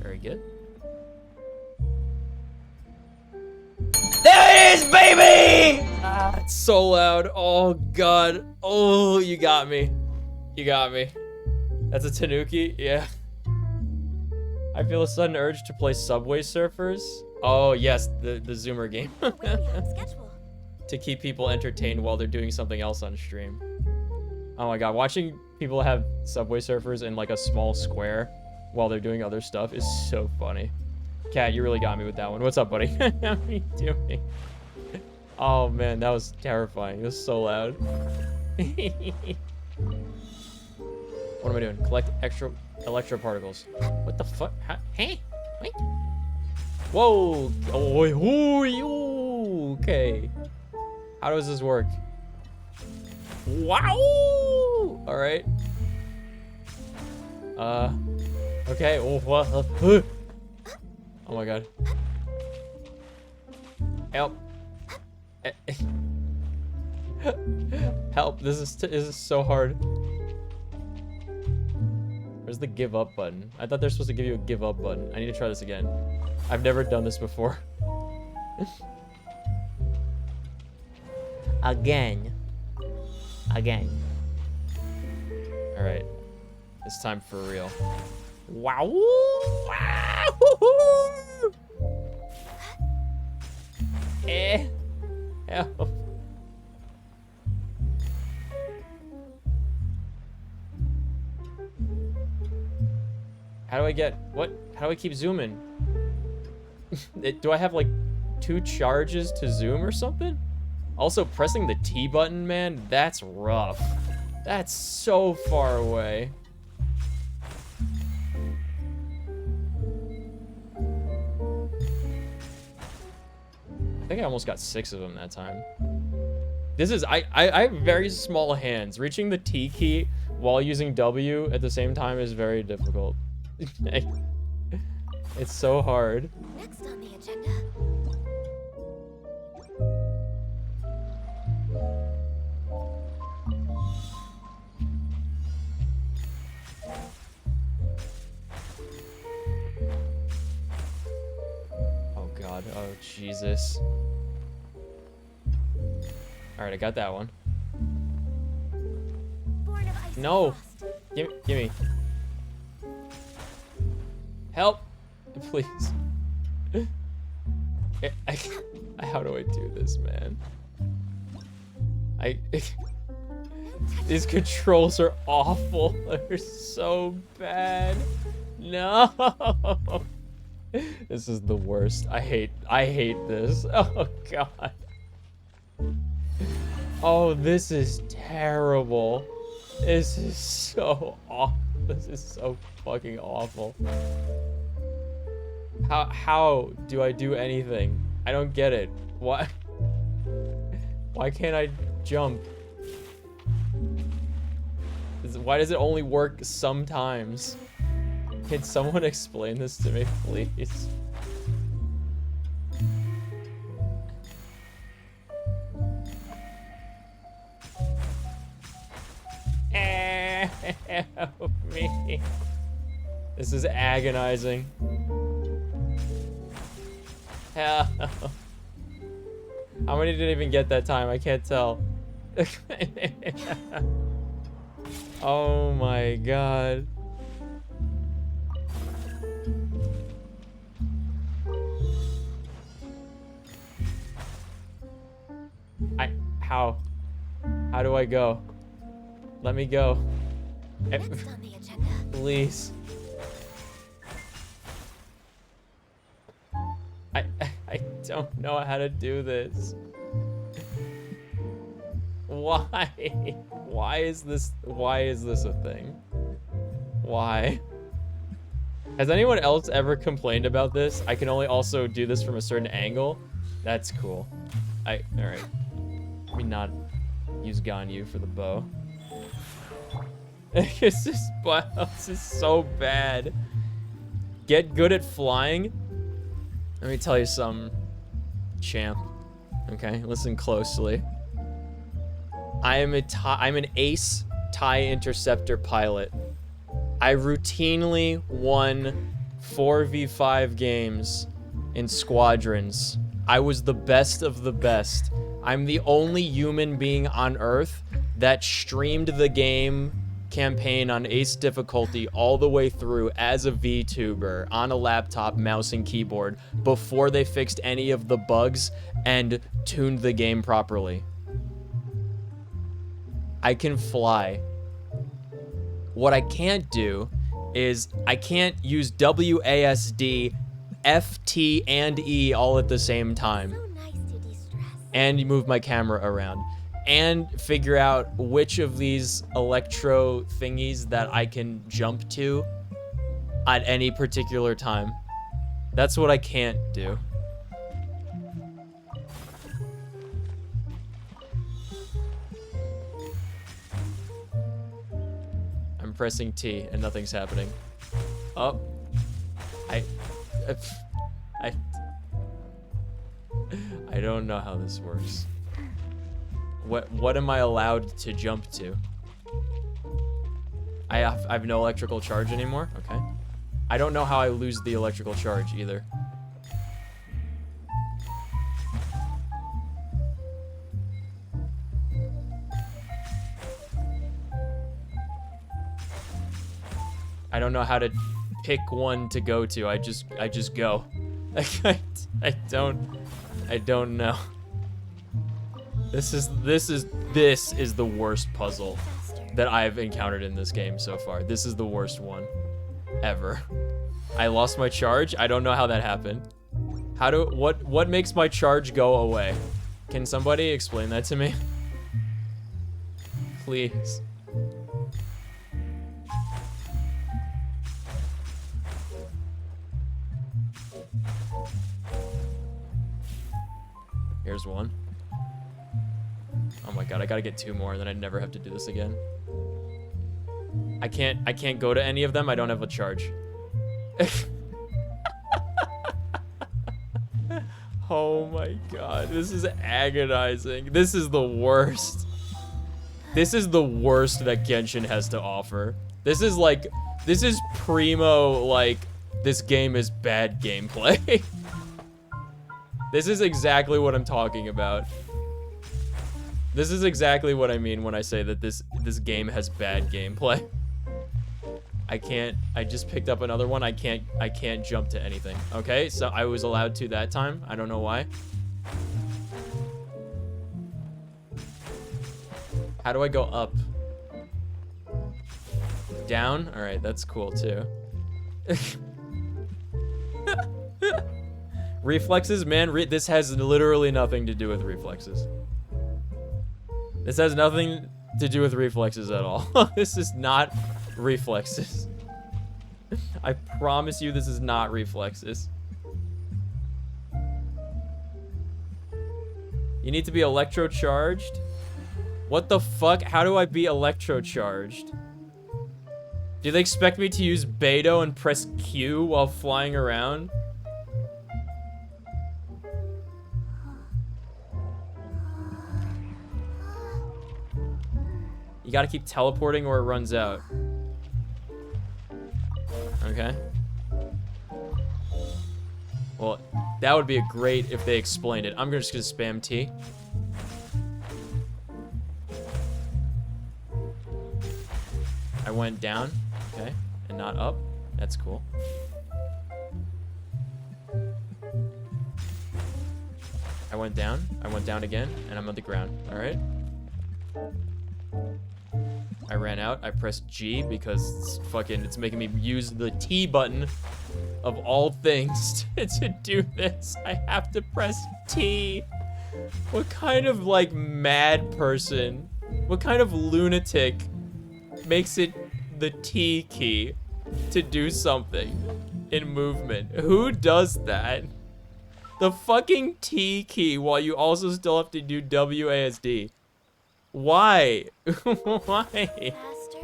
[SPEAKER 1] Very good. There it is, baby! Ah, it's so loud. Oh, God. Oh, you got me. You got me. That's a Tanuki? Yeah. I feel a sudden urge to play Subway Surfers. Oh, yes, the Zoomer game.
[SPEAKER 2] We're way behind schedule.
[SPEAKER 1] To keep people entertained while they're doing something else on stream. Oh my god, watching people have Subway Surfers in like a small square while they're doing other stuff is so funny. Cat, you really got me with that one. What's up, buddy? How are you doing? Oh man, that was terrifying. It was so loud. What am I doing? Collect extra electroparticles. What the fuck? Hey? Wait. Whoa! Oh, okay. How does this work? Wow! All right. Okay. Oh my god. Help! Help! This is so hard. Where's the give up button? I thought they're supposed to give you a give up button. I need to try this again. I've never done this before. Again. All right. It's time for real. Wow. Help. How do I get, what? How do I keep zooming? Do I have like 2 charges to zoom or something? Also, pressing the T button, man, that's rough. That's so far away. I think I almost got 6 of them that time. This is, I have very small hands. Reaching the T key while using W at the same time is very difficult. It's so hard.
[SPEAKER 2] Next on the agenda.
[SPEAKER 1] Oh god, oh Jesus. Alright, I got that one.
[SPEAKER 2] Born of ice
[SPEAKER 1] No!
[SPEAKER 2] and frost.
[SPEAKER 1] Give me. Help! Please. How do I do this, man? These controls are awful. They're so bad. No! This is the worst. I hate this. Oh god. Oh, this is terrible. This is so awful. This is so fucking awful. How do I do anything? I don't get it. Why can't I jump? Why does it only work sometimes? Can someone explain this to me, please? Help me. This is agonizing. Help. How many did I even get that time? I can't tell. Oh my god. How do I go? Let me go.
[SPEAKER 2] Next on the agenda.
[SPEAKER 1] Please. I don't know how to do this. Why? Why is this a thing? Why? Has anyone else ever complained about this? I can only also do this from a certain angle. That's cool. All right. Let me not use Ganyu for the bow. This is so bad. Get good at flying. Let me tell you something, champ. Okay, listen closely. I'm an ace TIE interceptor pilot. I routinely won 4v5 games in squadrons. I was the best of the best. I'm the only human being on Earth that streamed the game campaign on ace difficulty all the way through as a VTuber on a laptop, mouse and keyboard before they fixed any of the bugs and tuned the game properly. I can fly. What I can't do is I can't use WASD, FT, and E all at the same time.
[SPEAKER 2] So nice to de-stress.
[SPEAKER 1] And move my camera around. And figure out which of these electro thingies that I can jump to at any particular time. That's what I can't do. I'm pressing T and nothing's happening. Oh. I don't know how this works. What am I allowed to jump to? I have no electrical charge anymore? Okay. I don't know how I lose the electrical charge either. I don't know how to pick one to go to. I just go. I don't know. This is the worst puzzle that I've encountered in this game so far. This is the worst one ever. I lost my charge. I don't know how that happened. What makes my charge go away? Can somebody explain that to me? Please. Here's one. Oh my god, I gotta get 2 more, then I'd never have to do this again. I can't go to any of them. I don't have a charge. Oh my god, this is agonizing. This is the worst. This is the worst that Genshin has to offer. This is primo, like, this game is bad gameplay. This is exactly what I'm talking about. This is exactly what I mean when I say that this game has bad gameplay. I just picked up another one. I can't jump to anything. Okay, so I was allowed to that time. I don't know why. How do I go up? Down? All right, that's cool too. Reflexes, man, this has literally nothing to do with reflexes. This has nothing to do with reflexes at all. This is not reflexes. I promise you this is not reflexes. You need to be electrocharged? What the fuck? How do I be electrocharged? Do they expect me to use Beto and press Q while flying around? You gotta keep teleporting or it runs out. Okay. Well, that would be great if they explained it. I'm just gonna spam T. I went down, okay, and not up. That's cool. I went down again, and I'm on the ground, all right? I ran out, I pressed G because it's making me use the T button of all things to do this. I have to press T. What kind of, like, mad person, what kind of lunatic makes it the T key to do something in movement? Who does that? The fucking T key while you also still have to do WASD. Why? Why?
[SPEAKER 2] Faster?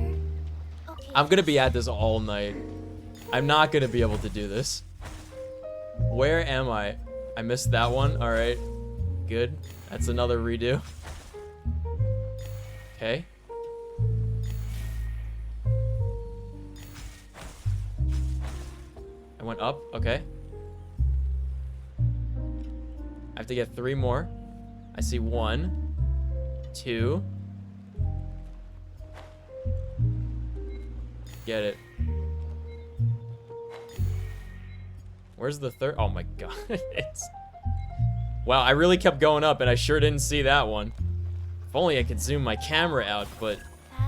[SPEAKER 2] Okay.
[SPEAKER 1] I'm gonna be at this all night. I'm not gonna be able to do this. Where am I? I missed that one. All right. Good. That's another redo. Okay. I went up. Okay. I have to get 3 more. I see 1, 2. Get it. Where's the 3rd? Oh my god. Wow, I really kept going up and I sure didn't see that one. If only I could zoom my camera out, but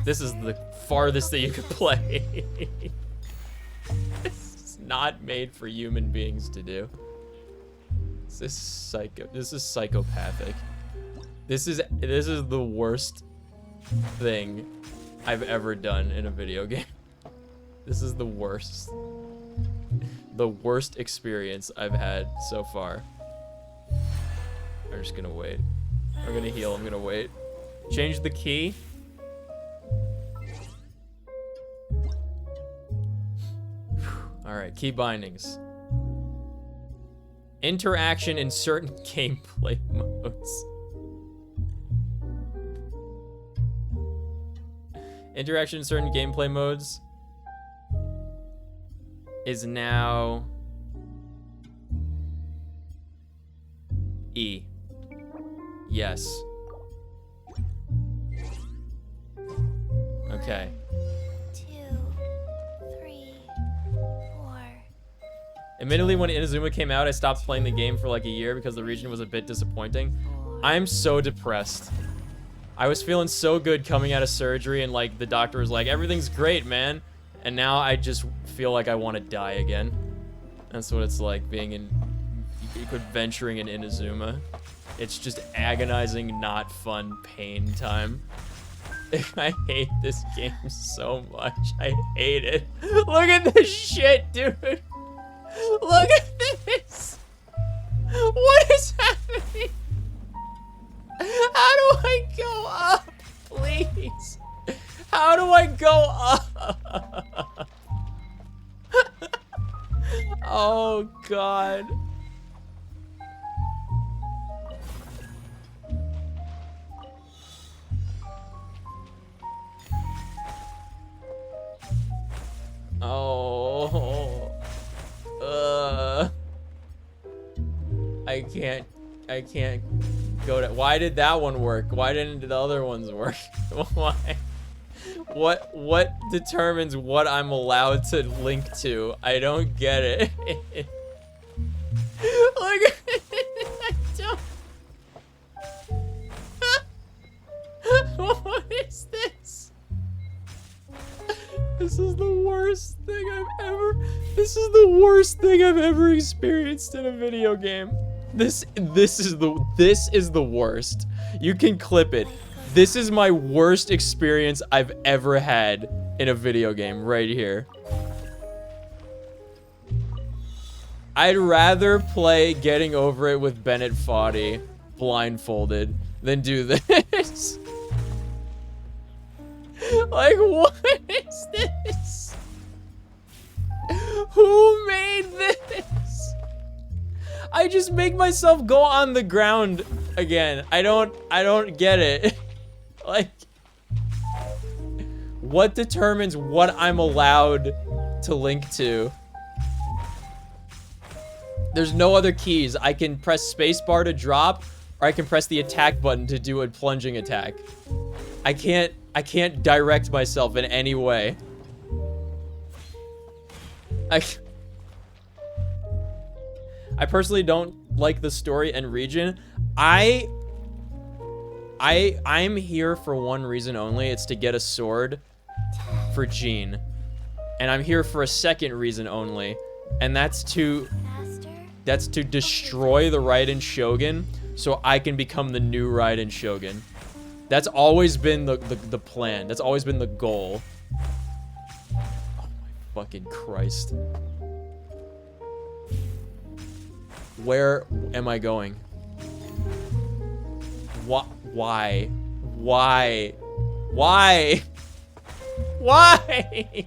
[SPEAKER 1] This is the farthest that you could play. It's not made for human beings to do. This is psycho. This is psychopathic. This is the worst thing I've ever done in a video game. This is the worst. The worst experience I've had so far. I'm just gonna wait. I'm gonna heal. I'm gonna wait. Change the key. Alright, key bindings. Interaction in certain gameplay modes. Interaction in certain gameplay modes is now E. Yes. Okay.
[SPEAKER 2] 2, 3, 4.
[SPEAKER 1] Admittedly, when Inazuma came out, I stopped playing the game for like a year because the region was a bit disappointing. I'm so depressed. I was feeling so good coming out of surgery, and like the doctor was like, everything's great, man. And now I just feel like I want to die again. That's what it's like being in, adventuring in Inazuma. It's just agonizing, not fun pain time. I hate this game so much. I hate it. Look at this shit, dude. Look at this. What is happening? How do I go up, please? How do I go up? Oh, God. Oh. I can't go to. Why did that one work? Why didn't the other ones work? Why? What determines what I'm allowed to link to? I don't get it. Look at it. I don't. What is this? This is the worst thing I've ever. This is the worst thing I've ever experienced in a video game. This is the worst. You can clip it. This is my worst experience I've ever had in a video game right here. I'd rather play Getting Over It with Bennett Foddy blindfolded than do this. Like, what is this? Who made this? I just make myself go on the ground again. I don't get it. Like, what determines what I'm allowed to link to? There's no other keys. I can press spacebar to drop, or I can press the attack button to do a plunging attack. I can't direct myself in any way. I personally don't like the story and region. I'm here for one reason only. It's to get a sword for Jean. And I'm here for a second reason only. And that's to destroy the Raiden Shogun so I can become the new Raiden Shogun. That's always been the plan. That's always been the goal. Oh my fucking Christ. Where am I going? Why? Why? Why? Why?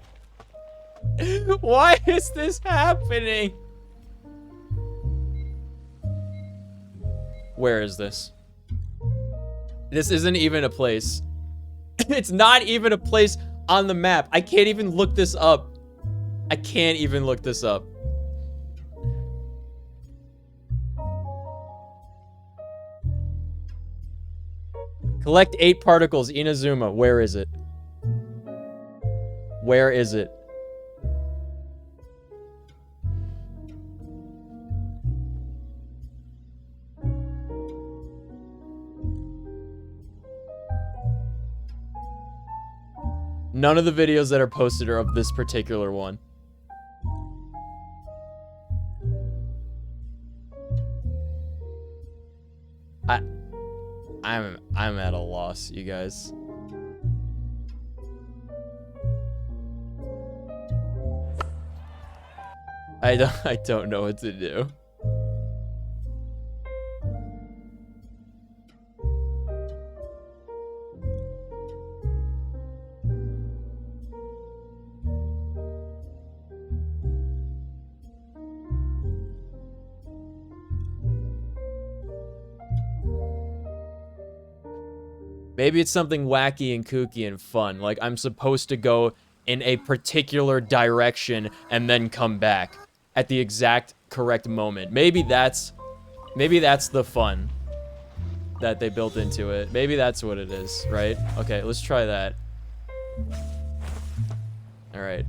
[SPEAKER 1] Why is this happening? Where is this? This isn't even a place. It's not even a place on the map. I can't even look this up. I can't even look this up. Collect 8 particles, Inazuma. Where is it? Where is it? None of the videos that are posted are of this particular one. I'm at a loss, you guys. I don't know what to do. Maybe it's something wacky and kooky and fun. Like, I'm supposed to go in a particular direction and then come back at the exact correct moment. Maybe that's the fun that they built into it. Maybe that's what it is, right? Okay, let's try that. All right.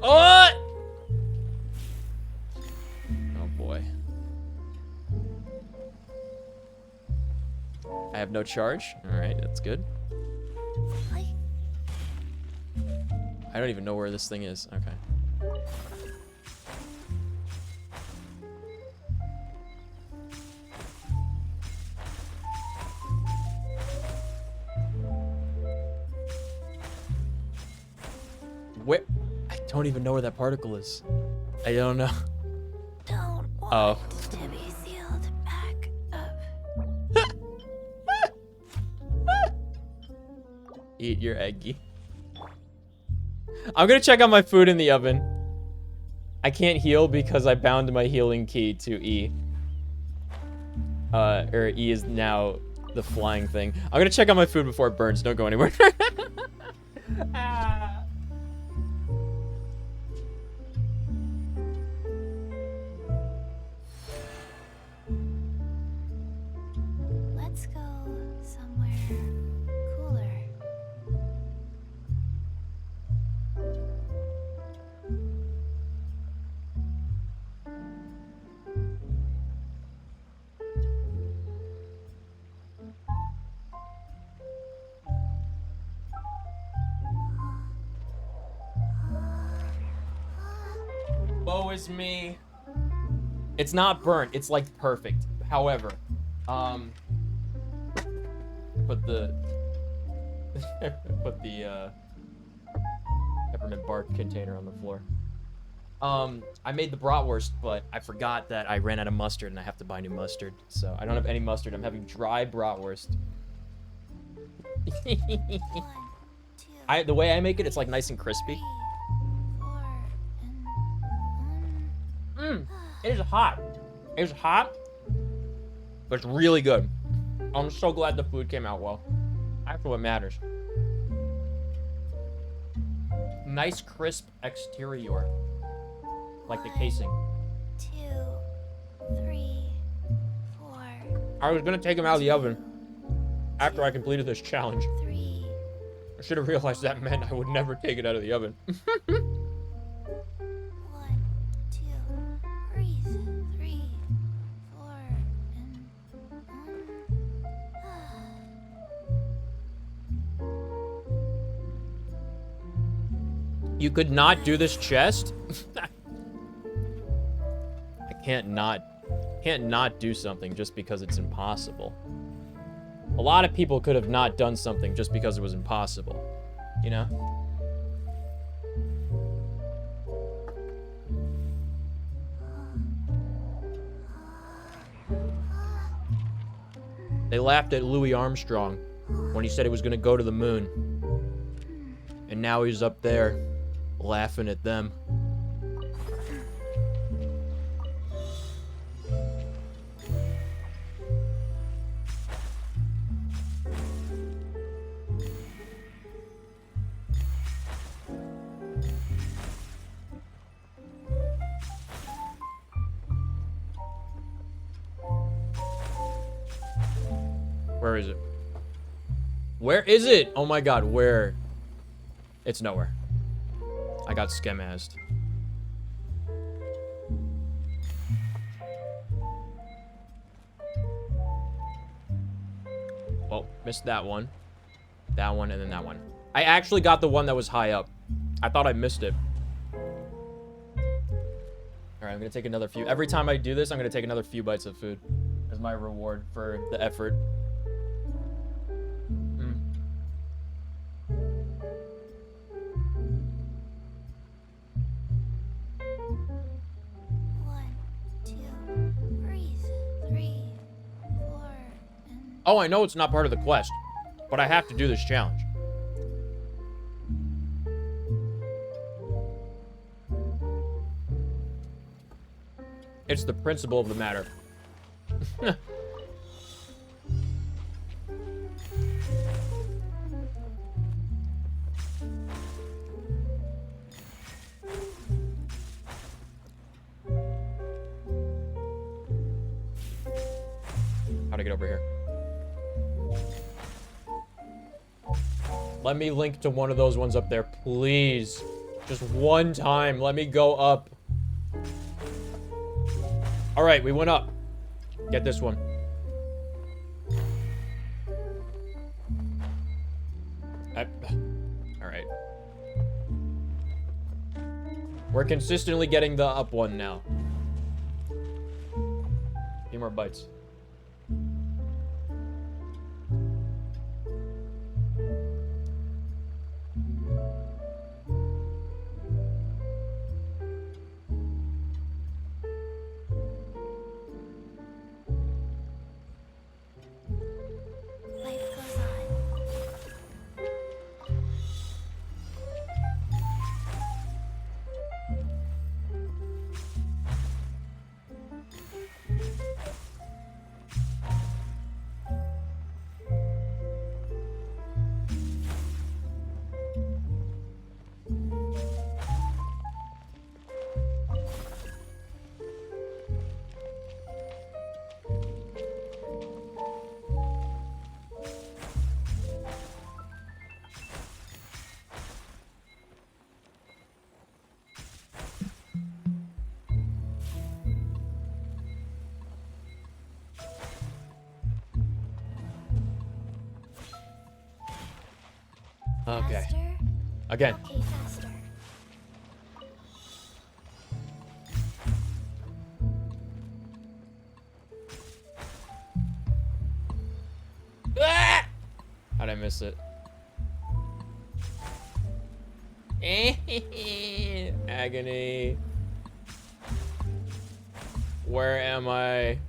[SPEAKER 1] Oh! Oh boy. I have no charge. All right, that's good. I don't even know where this thing is. Okay. Where? I don't even know where that particle is. I don't know.
[SPEAKER 2] Don't want to be sealed back up.
[SPEAKER 1] Eat your eggie. I'm gonna check out my food in the oven. I can't heal because I bound my healing key to E. Or E is now the flying thing. I'm gonna check out my food before it burns. Don't go anywhere. Ah.
[SPEAKER 2] Let's go somewhere cooler.
[SPEAKER 1] Woe is me. It's not burnt. It's like perfect. However, put the peppermint bark container on the floor. I made the bratwurst, but I forgot that I ran out of mustard and I have to buy new mustard. So I don't have any mustard. I'm having dry bratwurst.
[SPEAKER 2] 1, 2,
[SPEAKER 1] The way I make it, it's like nice and
[SPEAKER 2] 3,
[SPEAKER 1] crispy.
[SPEAKER 2] 4, and 1.
[SPEAKER 1] It is hot. It's hot, but it's really good. I'm so glad the food came out well. That's what matters. Nice crisp exterior, like the casing.
[SPEAKER 2] 2, 3, 4.
[SPEAKER 1] I was gonna take them out of the oven after I completed this challenge.
[SPEAKER 2] 3.
[SPEAKER 1] I should have realized that meant I would never take it out of the oven.
[SPEAKER 2] 1, 2, breathe. 3, 4, and 1.
[SPEAKER 1] You could not do this chest? I can't not do something just because it's impossible. A lot of people could have not done something just because it was impossible, you know? They laughed at Louis Armstrong when he said he was gonna go to the moon. And now he's up there laughing at them. Where is it? Where is it? Oh my god, where? It's nowhere. I got skemazed. Well, missed that one. That one, and then that one. I actually got the one that was high up. I thought I missed it. Alright, I'm gonna take another few. Every time I do this, I'm gonna take another few bites of food as my reward for the effort.
[SPEAKER 2] One, two, breathe. 3, 4, and...
[SPEAKER 1] Oh, I know it's not part of the quest, but I have to do this challenge. It's the principle of the matter. How to get over here? Let me link to one of those ones up there, please. Just one time. Let me go up. All right, we went up. Get this one. All right. We're consistently getting the up one now. A few more bites.
[SPEAKER 2] Life goes on.
[SPEAKER 1] Okay.
[SPEAKER 2] Faster?
[SPEAKER 1] Again.
[SPEAKER 2] Okay, faster.
[SPEAKER 1] Ah! How'd I miss it? Agony. Where am I?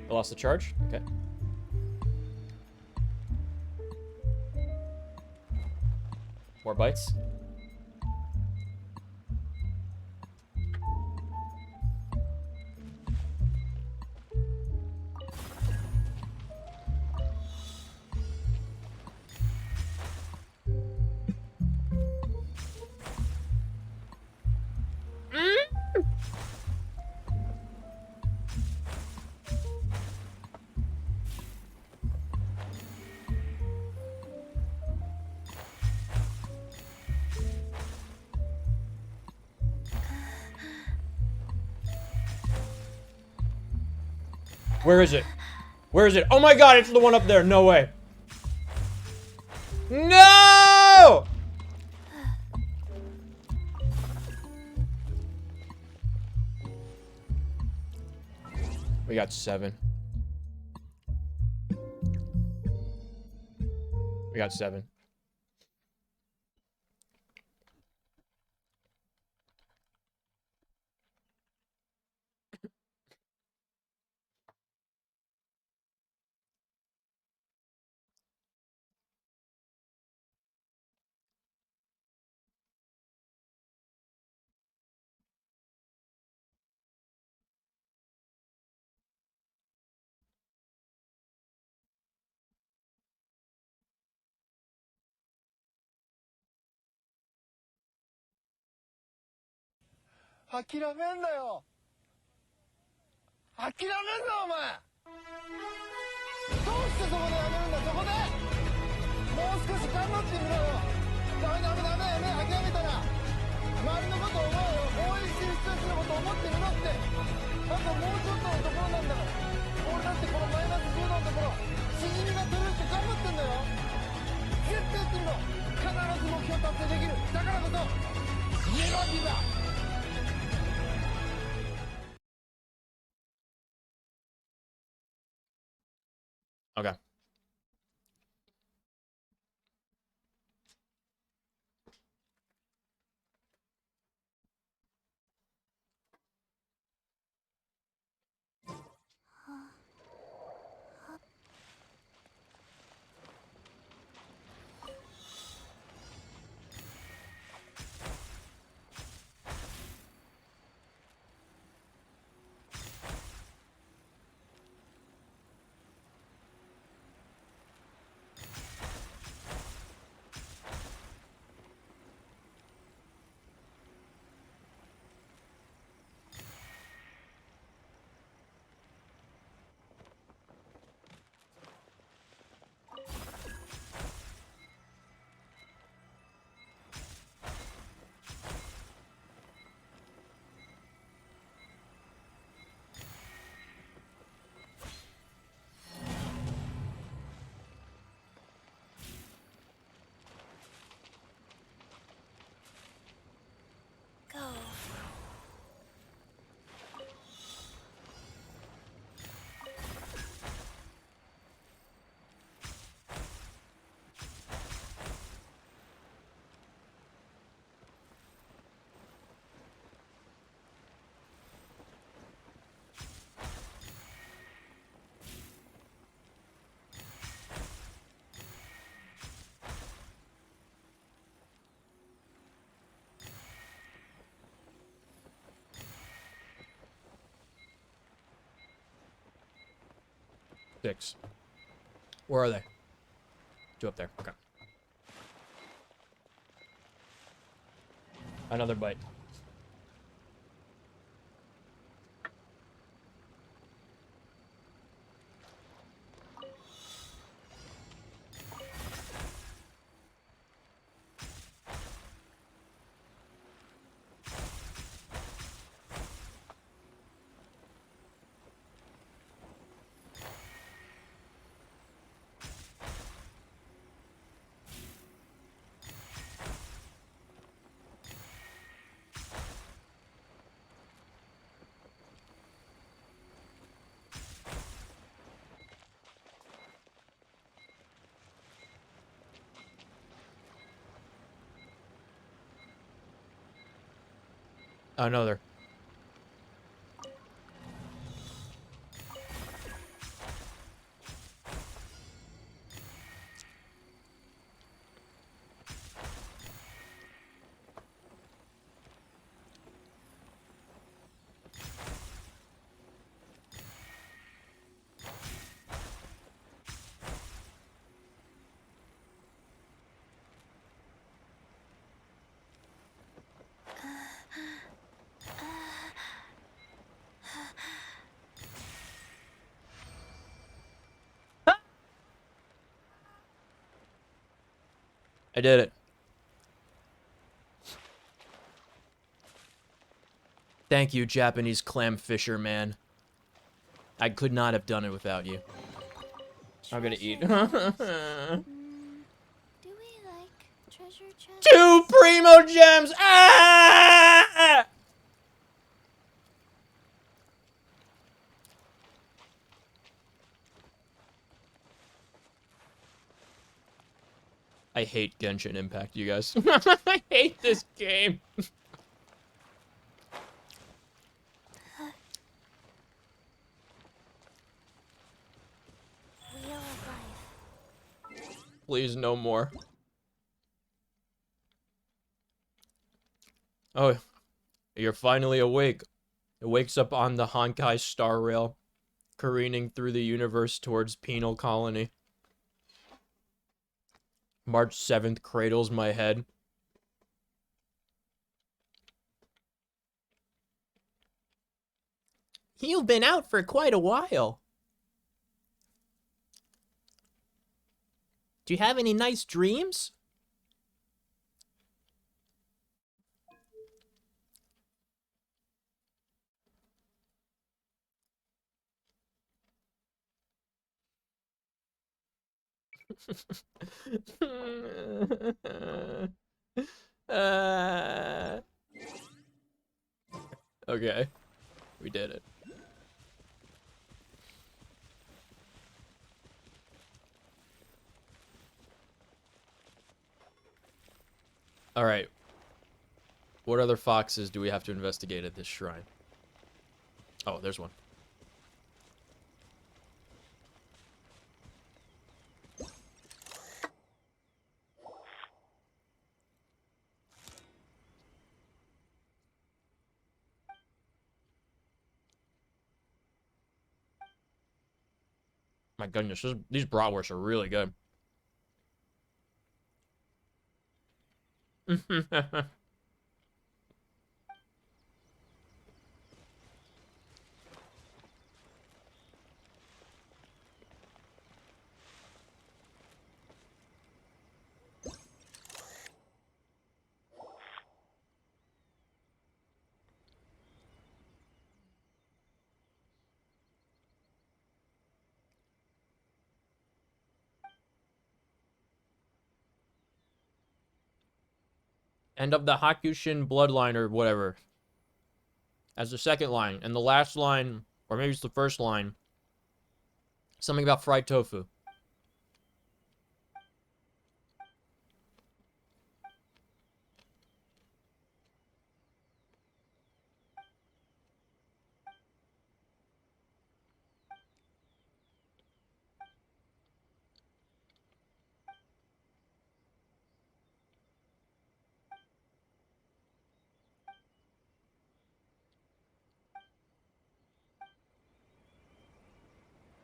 [SPEAKER 1] I lost the charge? Okay. More bites? Where is it? Where is it? Oh my god, it's the one up there. No way. No! We got 7. We got 7.
[SPEAKER 3] 諦めんなよ。諦めんなお前。どうしてそこでやめるんだ。そこでもう少し頑張ってみろよ。ダメやめ諦めたら周りのこと思うよ。応援してる人たちのこと思ってみろって。あともう達成できる。だからこそメロディーだ。
[SPEAKER 1] Okay.
[SPEAKER 2] Go.
[SPEAKER 1] 6. Where are they? 2 up there. Okay. Another bite. Another. I did it. Thank you, Japanese clam fisher man. I could not have done it without you. I'm gonna eat.
[SPEAKER 2] Do we like treasure chests?
[SPEAKER 1] 2 primo gems! Ah! I hate Genshin Impact, you guys. I hate this game.
[SPEAKER 2] Wheel of life.
[SPEAKER 1] Please, no more. Oh, you're finally awake. It wakes up on the Honkai Star Rail, careening through the universe towards Penal Colony. March 7th cradles my head. You've been out for quite a while. Do you have any nice dreams? Okay. We did it. Alright. What other foxes do we have to investigate at this shrine? Oh, there's one. My goodness, these bratwursts are really good. End of the Hakushin bloodline or whatever. As the second line. And the last line, or maybe it's the first line, something about fried tofu.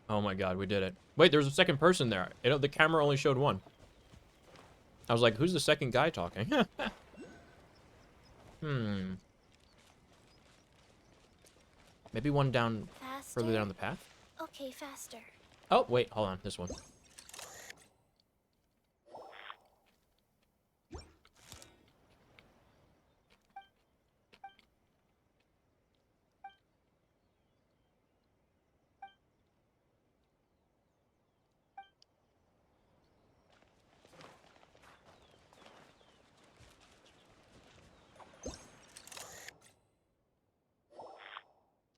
[SPEAKER 1] Oh my god, we did it. Wait, there's a second person there. The camera only showed one. I was like, who's the second guy talking? Hmm. Maybe one down further down the path?
[SPEAKER 2] Okay, faster.
[SPEAKER 1] Oh, wait, hold on. This one.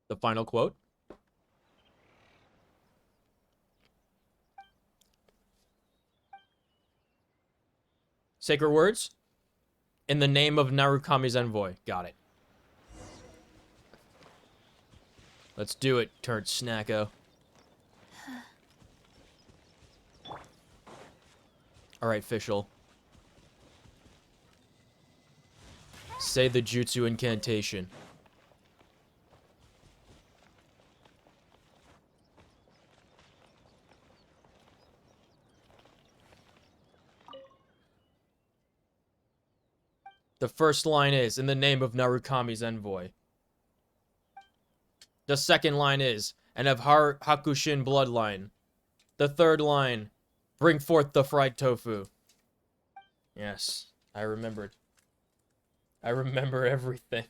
[SPEAKER 1] The final quote. Sacred words. In the name of Narukami's envoy. Got it. Let's do it, turd snacko. Alright, Fischl. Say the jutsu incantation. The first line is, in the name of Narukami's envoy. The second line is, and of Hakushin bloodline. The third line, bring forth the fried tofu. Yes, I remembered. I remember everything.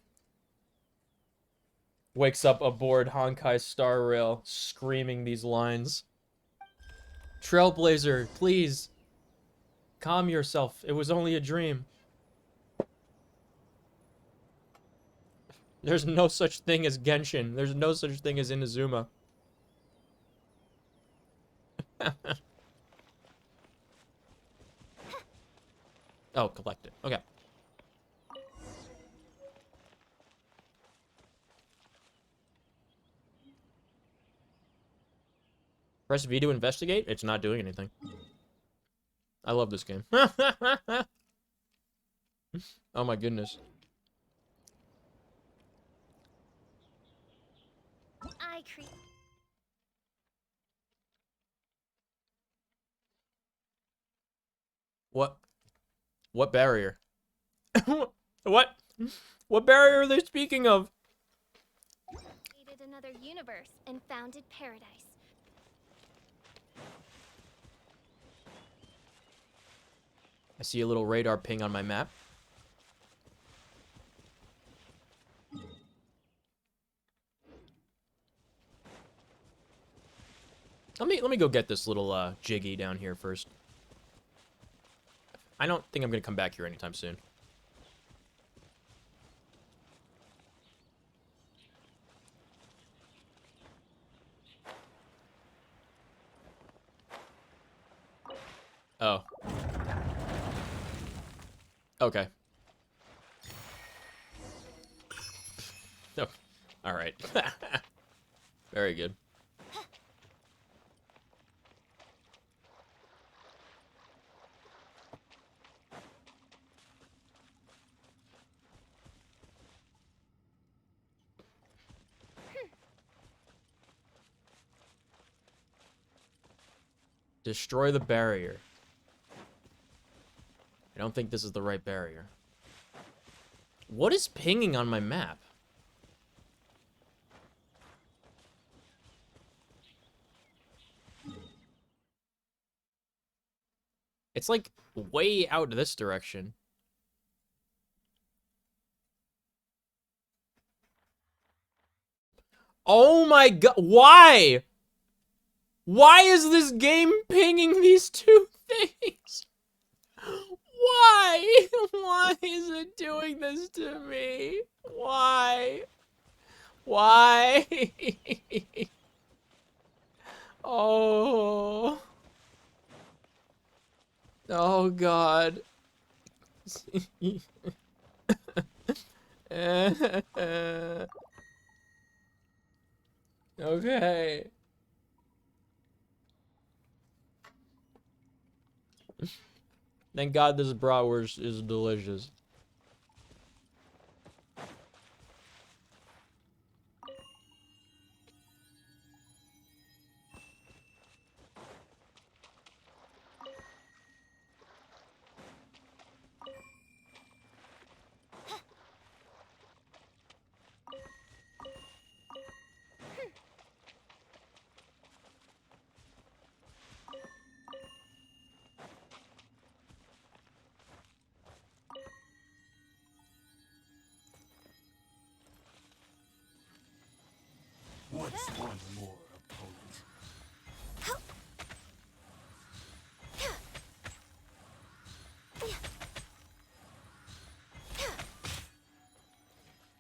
[SPEAKER 1] Wakes up aboard Honkai Star Rail, screaming these lines. Trailblazer, please. Calm yourself. It was only a dream. There's no such thing as Genshin. There's no such thing as Inazuma. Oh, collect it. Okay. Press V to investigate? It's not doing anything. I love this game. Oh my goodness.
[SPEAKER 2] I creep.
[SPEAKER 1] What? What barrier? What? What barrier are they speaking of?
[SPEAKER 2] Created another universe and founded paradise.
[SPEAKER 1] I see a little radar ping on my map. Let me go get this little Jiggy down here first. I don't think I'm gonna come back here anytime soon. Okay. Oh, all right. Very good. Destroy the barrier. I don't think this is the right barrier. What is pinging on my map? It's like way out this direction. Oh my god, why? Why is this game pinging these two things? Why? Why is it doing this to me? Why? Why? Oh. Oh god. Okay. Thank God this bratwurst is delicious.
[SPEAKER 3] What's one more opponent?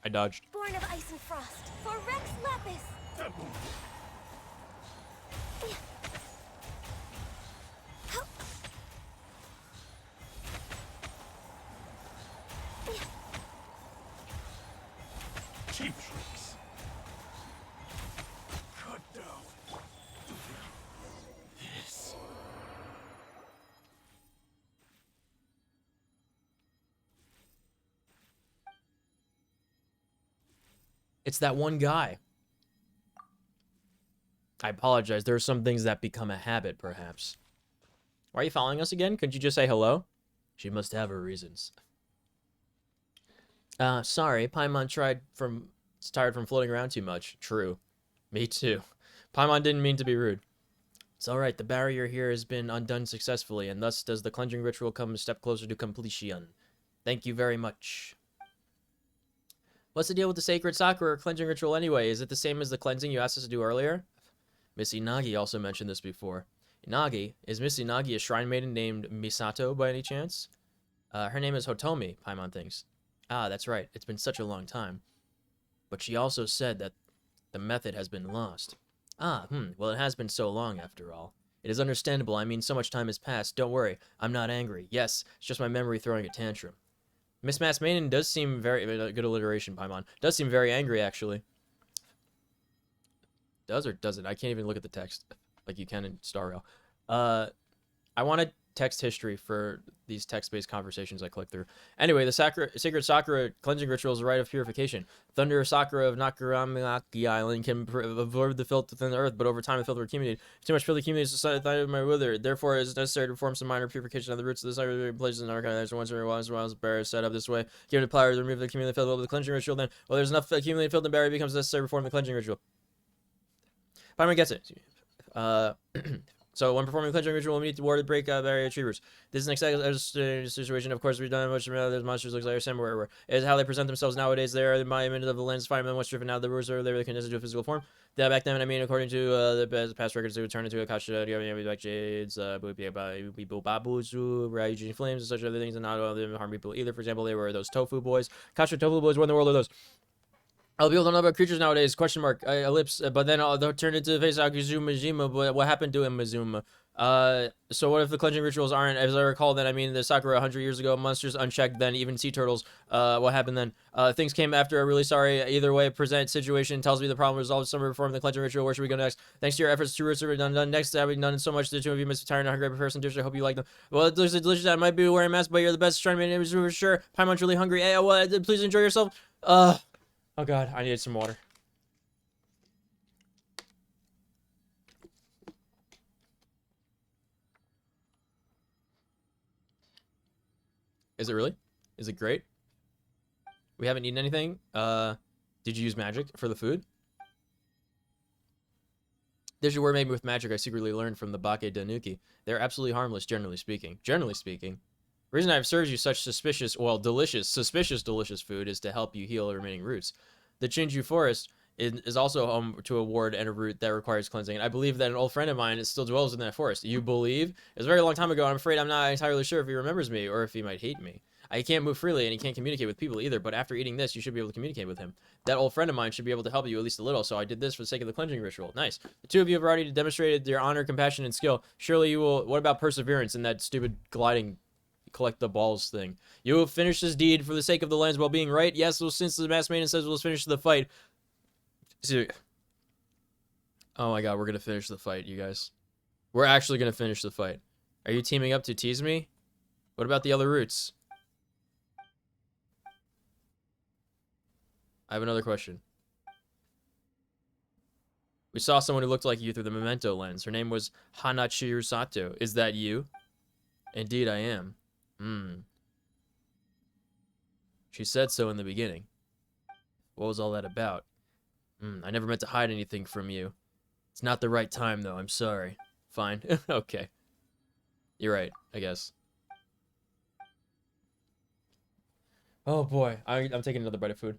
[SPEAKER 1] I dodged.
[SPEAKER 2] Born of ice and frost, for Rex Lapis.
[SPEAKER 3] Cheap tricks. Cut down. This.
[SPEAKER 1] It's that one guy. I apologize. There are some things that become a habit, perhaps. Why are you following us again? Couldn't you just say hello? She must have her reasons. Sorry. Paimon is tired from floating around too much. True. Me too. Paimon didn't mean to be rude. It's alright. The barrier here has been undone successfully, and thus does the cleansing ritual come a step closer to completion. Thank you very much. What's the deal with the sacred sakura or cleansing ritual anyway? Is it the same as the cleansing you asked us to do earlier? Miss Inagi also mentioned this before. Is Miss Inagi a shrine maiden named Misato by any chance? Her name is Hotomi, Paimon thinks. Ah, that's right. It's been such a long time. But she also said that the method has been lost. Well, it has been so long after all. It is understandable. I mean, so much time has passed. Don't worry. I'm not angry. Yes, it's just my memory throwing a tantrum. Miss Mass Maiden does seem very... Good alliteration, Paimon. Does seem very angry, actually. Does or doesn't? I can't even look at the text like you can in Star Rail. I wanted text history for these text-based conversations I click through. Anyway, the sacred sakura cleansing ritual is a rite of purification. Thunder sakura of Nakaramaki Island can absorb the filth within the earth, but over time the filth will accumulate. If too much filth accumulates, society might wither. Therefore, it is necessary to perform some minor purification of the roots of the sakura places in our country. There's once in a while, barrier set up this way. Give it a plier to remove the accumulated filth of the cleansing ritual. Then, well, there's enough accumulated filth in the barrier, it becomes necessary to perform the cleansing ritual. Paimon gets it. So when performing the cleansing ritual, we need to ward the break barrier achievers. This is an exciting situation. Of course, we've done much from other monsters looks like somewhere. It is how they present themselves nowadays. They are the monument of the lens firemen once driven out of the roots, or they were condensed into a physical form. Yeah, back then, I mean, according to the past records, they would turn into a kasha, black jades, babuzu, raging flames, and such other things, and not all of them harm people either. For example, they were those tofu boys. Kasha tofu boys. What in the world are those? All people don't know about creatures nowadays. Question mark. Ellipse. But then they'll turn into the face Akuzuma Jima. But what happened to him, Mizuma? So what if the cleansing rituals aren't, as I recall, then I mean the Sakura 100 years ago, monsters unchecked, then even sea turtles. What happened then? Things came after a really sorry either way present situation tells me the problem resolved. Summer perform the cleansing ritual. Where should we go next? Thanks to your efforts, two roots have been done. Next, having done so much, the two of you must be tired and hungry person dish. I hope you like them. Well, there's a delicious. I might be wearing a mask, but you're the best. Trying to make it for sure. Paimon's really hungry. Hey, well, please enjoy yourself. Oh god, I needed some water. Is it really? Is it great? We haven't eaten anything. Did you use magic for the food? Dishes were made with magic I secretly learned from the Bake Danuki. They're absolutely harmless, generally speaking. Generally speaking. The reason I've served you such suspicious delicious food is to help you heal the remaining roots. The Chinju Forest is also home to a ward and a root that requires cleansing. And I believe that an old friend of mine still dwells in that forest. You believe? It was a very long time ago, and I'm afraid I'm not entirely sure if he remembers me or if he might hate me. I can't move freely, and he can't communicate with people either, but after eating this, you should be able to communicate with him. That old friend of mine should be able to help you at least a little, so I did this for the sake of the cleansing ritual. Nice. The two of you have already demonstrated your honor, compassion, and skill. Surely you will... What about perseverance and that stupid gliding... collect the balls thing? You will finish this deed for the sake of the land's well-being, right? Yes, well, since the masked maiden says we'll finish the fight. Oh my god, we're gonna finish the fight, you guys. We're actually gonna finish the fight. Are you teaming up to tease me? What about the other roots? I have another question. We saw someone who looked like you through the memento lens. Her name was Hanachiru Sato. Is that you? Indeed, I am. She said so in the beginning. What was all that about? I never meant to hide anything from you. It's not the right time, though. I'm sorry. Fine. Okay. You're right, I guess. Oh, boy. I'm taking another bite of food.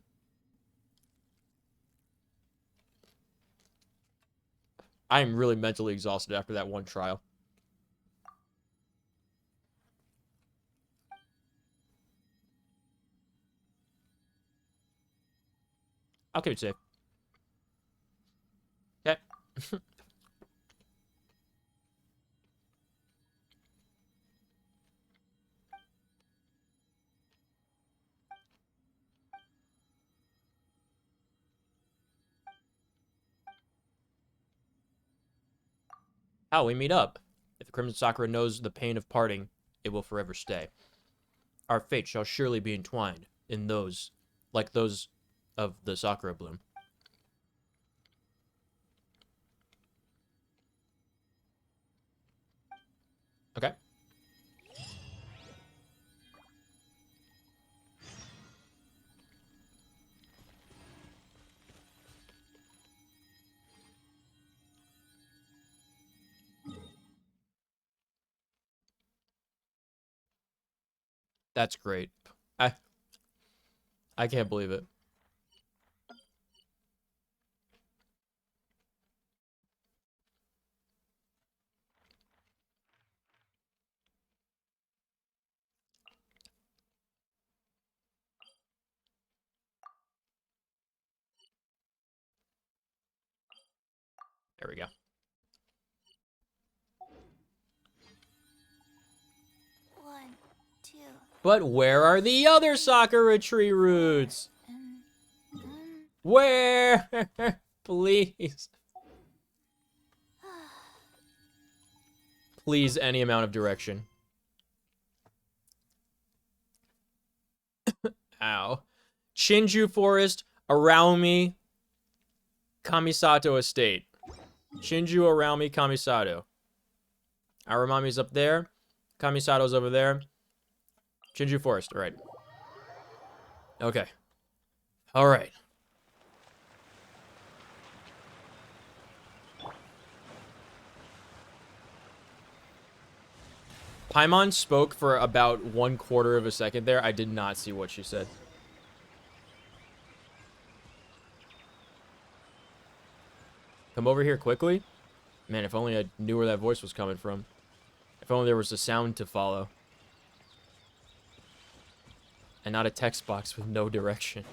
[SPEAKER 1] I'm really mentally exhausted after that one trial. I'll keep it safe. Okay. How we meet up. If the Crimson Sakura knows the pain of parting, it will forever stay. Our fate shall surely be entwined in those, like those of the Sakura bloom. Okay. That's great. I can't believe it. There we go.
[SPEAKER 2] One, two.
[SPEAKER 1] But where are the other Sakura tree roots? Where? Please. Please, any amount of direction. Ow. Chinju Forest, Araumi, Kamisato Estate. Shinju, Araumi, Kamisato. Aramami's up there. Kamisato's over there. Chinju Forest, alright. Okay. Alright. Paimon spoke for about 1/4 of a second there. I did not see what she said. Come over here quickly? Man, if only I knew where that voice was coming from. If only there was a sound to follow. And not a text box with no direction.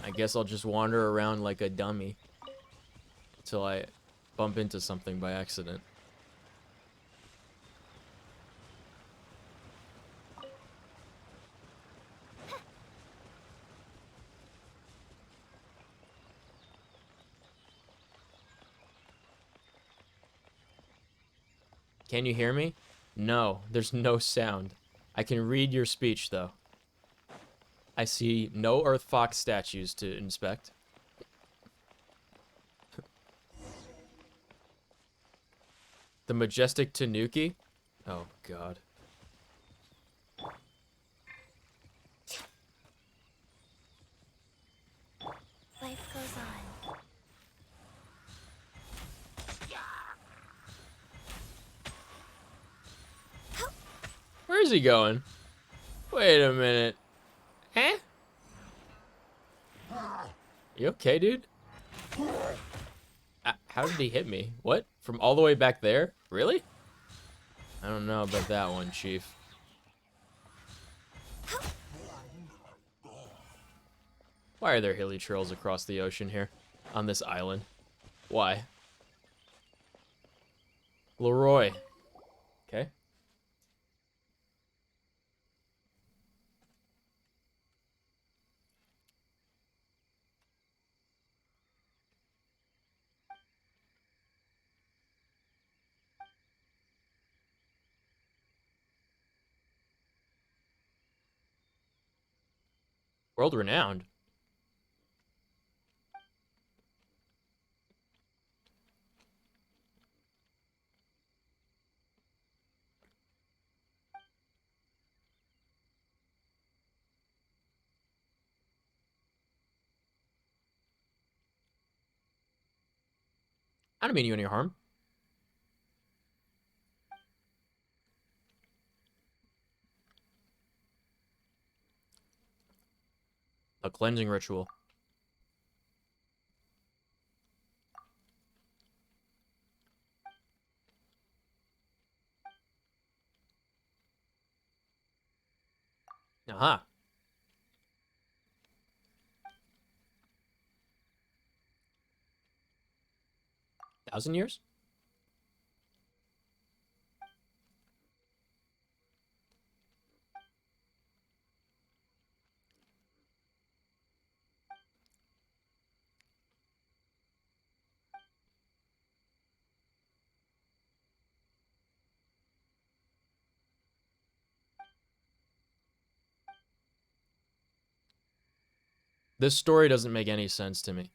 [SPEAKER 1] I guess I'll just wander around like a dummy until I bump into something by accident. Can you hear me? No, there's no sound. I can read your speech, though. I see no Earth Fox statues to inspect. The majestic Tanuki? Oh, God.
[SPEAKER 2] Life goes on.
[SPEAKER 1] Where is he going? Wait a minute. Huh? You okay, dude? How did he hit me? What? From all the way back there? Really? I don't know about that one, Chief. Why are there hilly trails across the ocean here? On this island? Why? Leroy. Okay. World renowned. I don't mean you any harm. A cleansing ritual. Aha. 1,000 years? This story doesn't make any sense to me.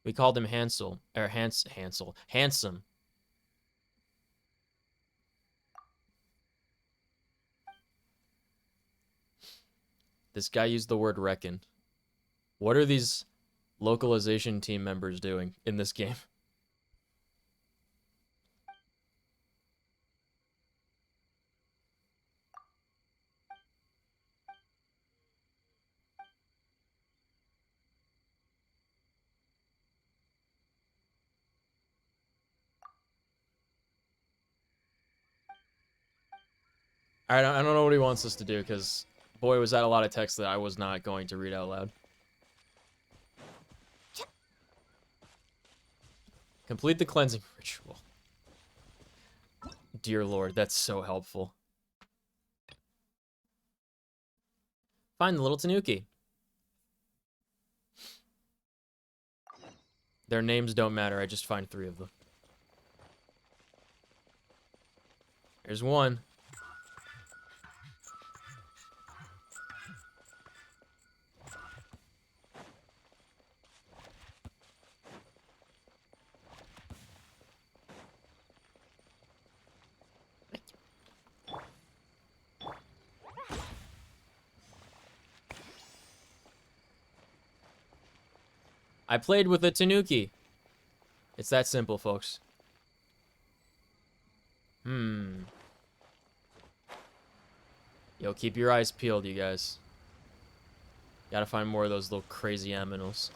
[SPEAKER 1] We called him Hansel, or Handsome. This guy used the word reckon. What are these localization team members doing in this game? I don't know what he wants us to do, because, boy, was that a lot of text that I was not going to read out loud. Complete the cleansing ritual. Dear Lord, that's so helpful. Find the little Tanuki. Their names don't matter, I just find 3 of them. There's one. I played with a Tanuki. It's that simple, folks. Yo, keep your eyes peeled, you guys. Gotta find more of those little crazy aminals.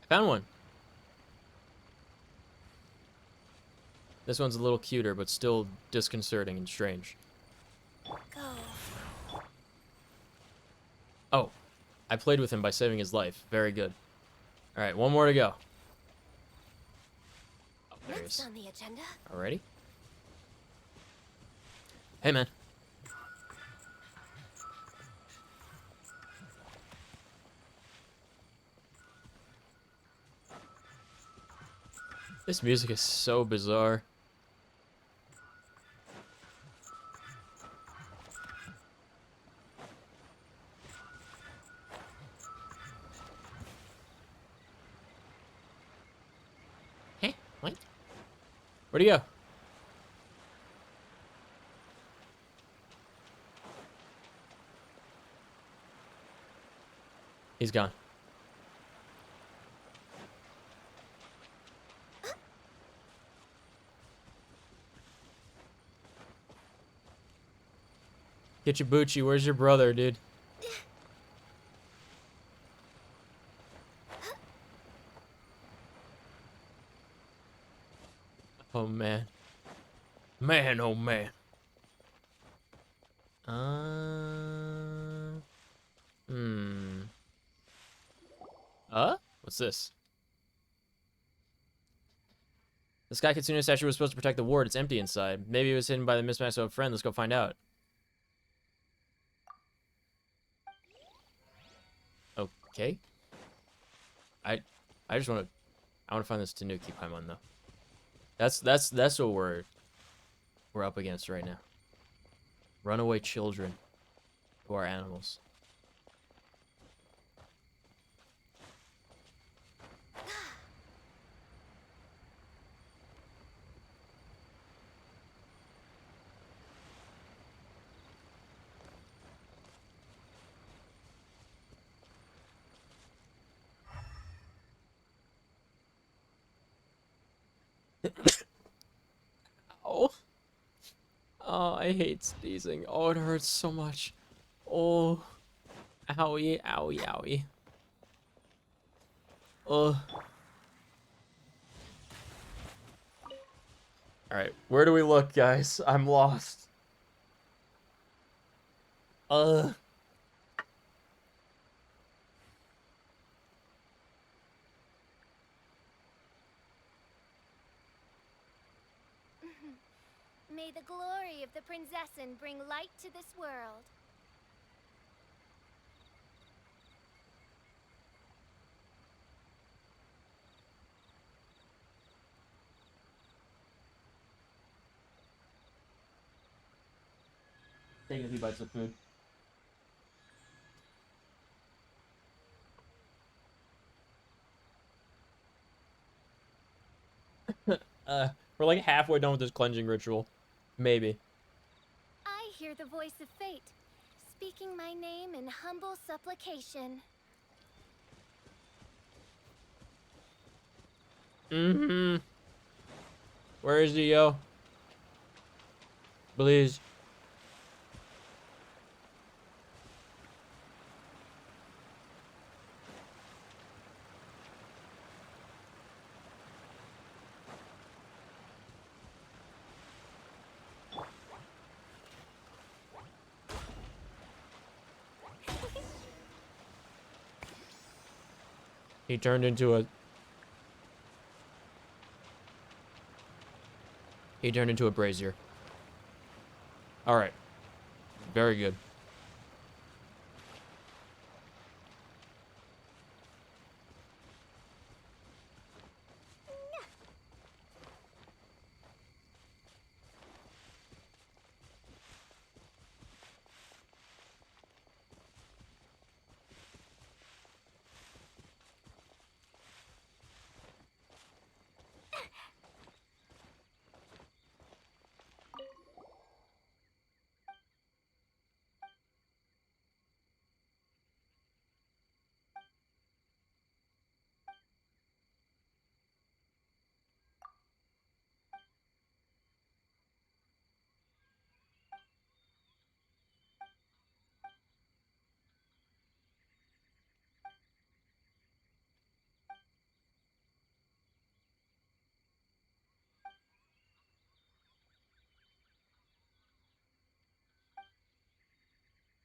[SPEAKER 1] Found one. This one's a little cuter, but still disconcerting and strange.
[SPEAKER 2] Go.
[SPEAKER 1] Oh, I played with him by saving his life. Very good. All right, one more to go. Oh, there he
[SPEAKER 2] Next
[SPEAKER 1] is.
[SPEAKER 2] on the agenda.
[SPEAKER 1] Already? Hey, man. This music is so bizarre. Hey, what? Where'd he go? He's gone. Get your Bucci, where's your brother, dude? Oh, man. Man, oh, man. What's this? The Sky Kitsune statue was supposed to protect the ward. It's empty inside. Maybe it was hidden by the mismatch of a friend. Let's go find out. Okay. I just want to. I want to find this Tanuki Paimon though. That's what we're up against right now. Runaway children who are animals. Oh. Oh, I hate sneezing. Oh, it hurts so much. Oh. Owie, owie, owie. Ugh. Alright, where do we look, guys? I'm lost.
[SPEAKER 2] May the glory of the Prinzessin bring light to this world.
[SPEAKER 1] Take a few bites of food. We're like halfway done with this cleansing ritual. Maybe.
[SPEAKER 2] I hear the voice of fate, speaking my name in humble supplication.
[SPEAKER 1] Mm-hmm. Where is he, yo? Please. He turned into a... He turned into a brazier. Alright. Very good.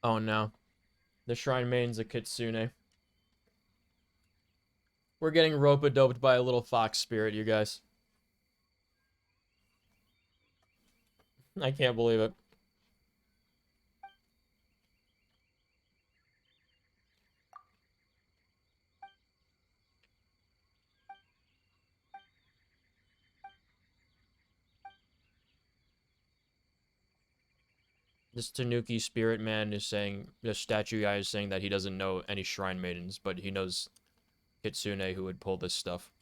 [SPEAKER 1] Oh no. The Shrine Maiden's a Kitsune. We're getting rope-a-doped by a little fox spirit, you guys. I can't believe it. This Tanuki spirit man is saying, the statue guy is saying that he doesn't know any Shrine Maidens, but he knows Kitsune who would pull this stuff.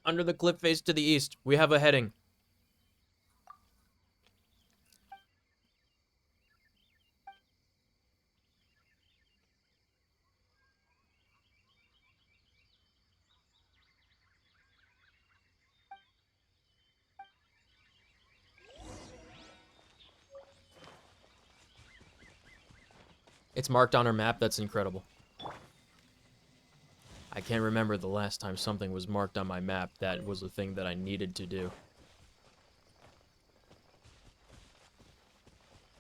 [SPEAKER 1] Under the cliff face to the east, we have a heading. It's marked on our map. That's incredible. I can't remember the last time something was marked on my map that was a thing that I needed to do.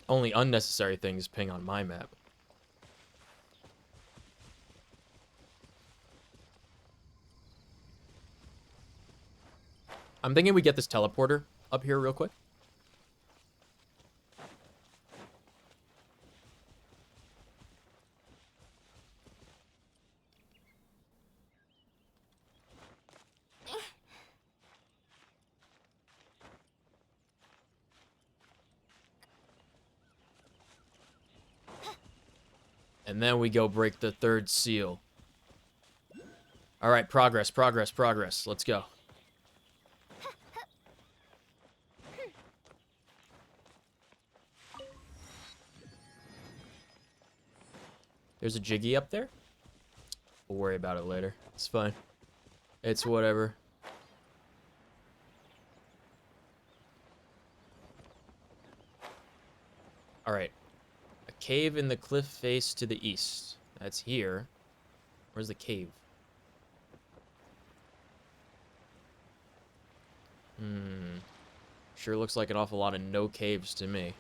[SPEAKER 1] Only unnecessary things ping on my map. I'm thinking we get this teleporter up here real quick. And then we go break the third seal. All right, progress, progress, progress. Let's go. There's a Jiggy up there. We'll worry about it later. It's fine. It's whatever. All right. A cave in the cliff face to the east. That's here. Where's the cave? Sure looks like an awful lot of no caves to me.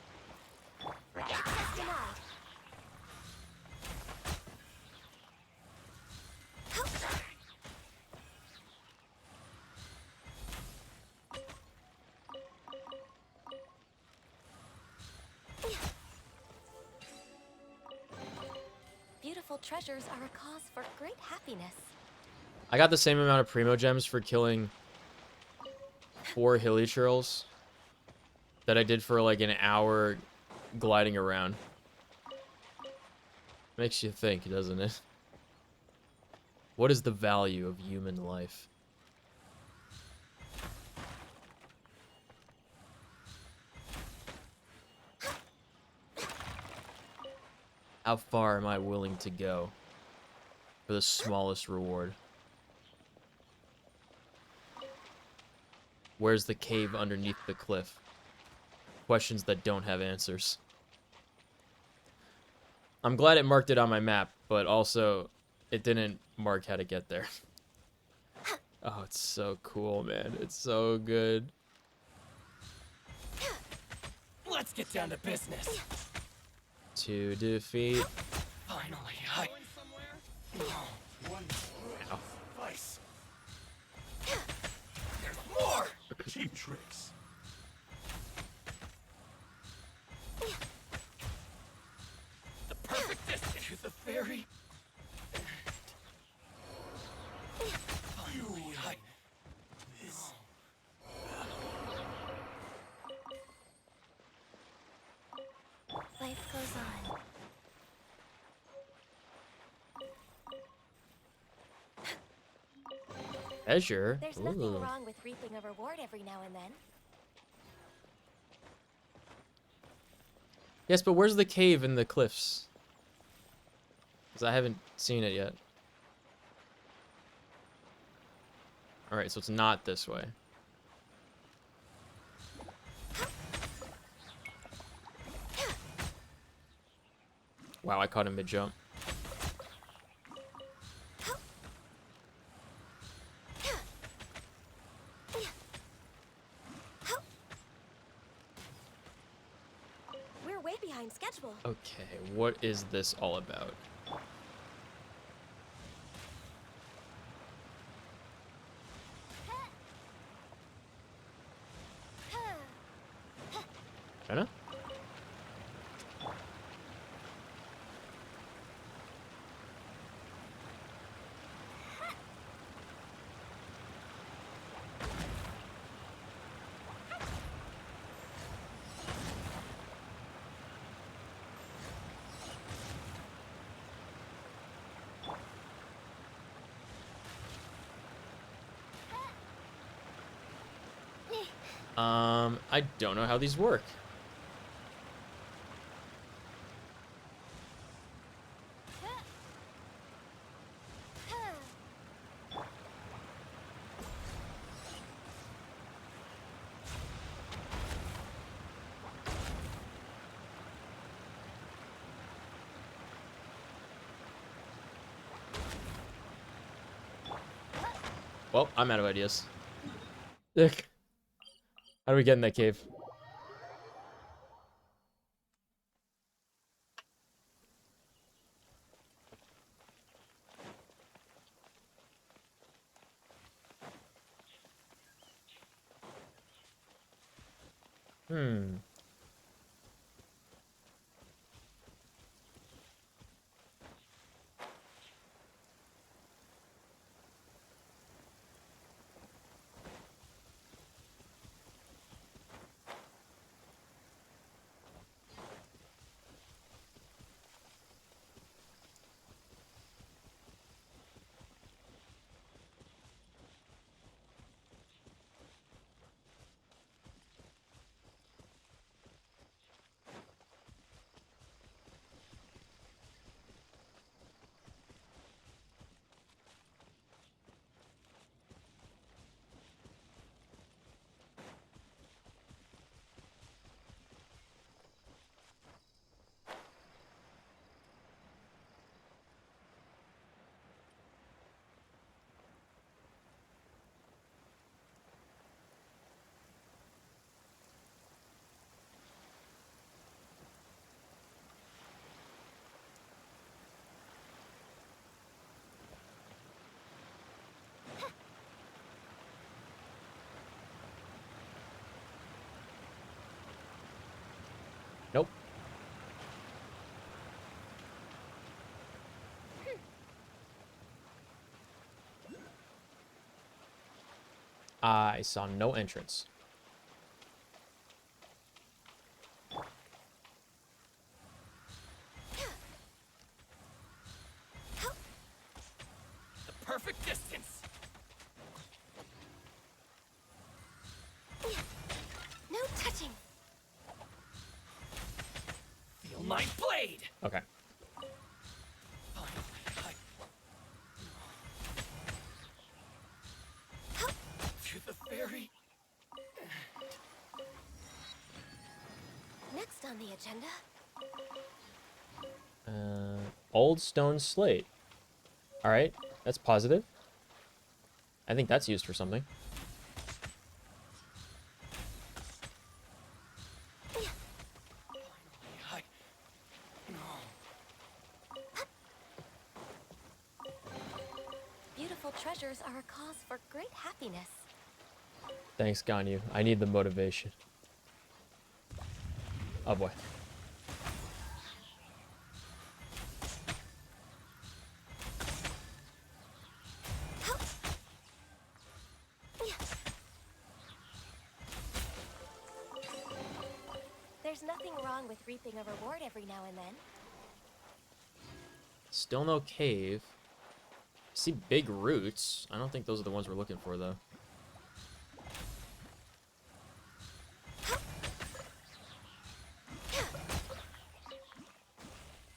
[SPEAKER 2] Beautiful treasures are a cause for great happiness.
[SPEAKER 1] I got the same amount of Primo Gems for killing 4 hilly churls that I did for like an hour gliding around. Makes you think, doesn't it? What is the value of human life? How far am I willing to go for the smallest reward? Where's the cave underneath the cliff? Questions that don't have answers. I'm glad it marked it on my map, but also it didn't mark how to get there. Oh, it's so cool, man. It's so good.
[SPEAKER 4] Let's get down to business.
[SPEAKER 1] To defeat.
[SPEAKER 4] Finally, one suffice. There's more. Cheap tricks. The perfect distance to the very. Finally, this.
[SPEAKER 2] Life goes on.
[SPEAKER 1] Treasure?
[SPEAKER 2] There's
[SPEAKER 1] Ooh.
[SPEAKER 2] nothing wrong with reaping a reward every now and then.
[SPEAKER 1] Yes, but where's the cave in the cliffs? Because I haven't seen it yet. Alright, so it's not this way. Wow, I caught him mid-jump.
[SPEAKER 2] We're way behind schedule.
[SPEAKER 1] Okay, what is this all about? Jenna? I don't know how these work. Well, I'm out of ideas. Dick. How do we get in that cave? Hmm. Nope. I saw no entrance.
[SPEAKER 4] The perfect distance.
[SPEAKER 2] No touching.
[SPEAKER 4] Feel my blade.
[SPEAKER 1] Okay.
[SPEAKER 4] To the fairy.
[SPEAKER 2] Next on the agenda.
[SPEAKER 1] Old stone slate. All right, that's positive. I think that's used for something.
[SPEAKER 2] Beautiful treasures are a cause for great happiness.
[SPEAKER 1] Thanks, Ganyu. I need the motivation. Oh boy.
[SPEAKER 2] There's nothing wrong with reaping a reward every now and then.
[SPEAKER 1] Still no cave. See big roots. I don't think those are the ones we're looking for, though.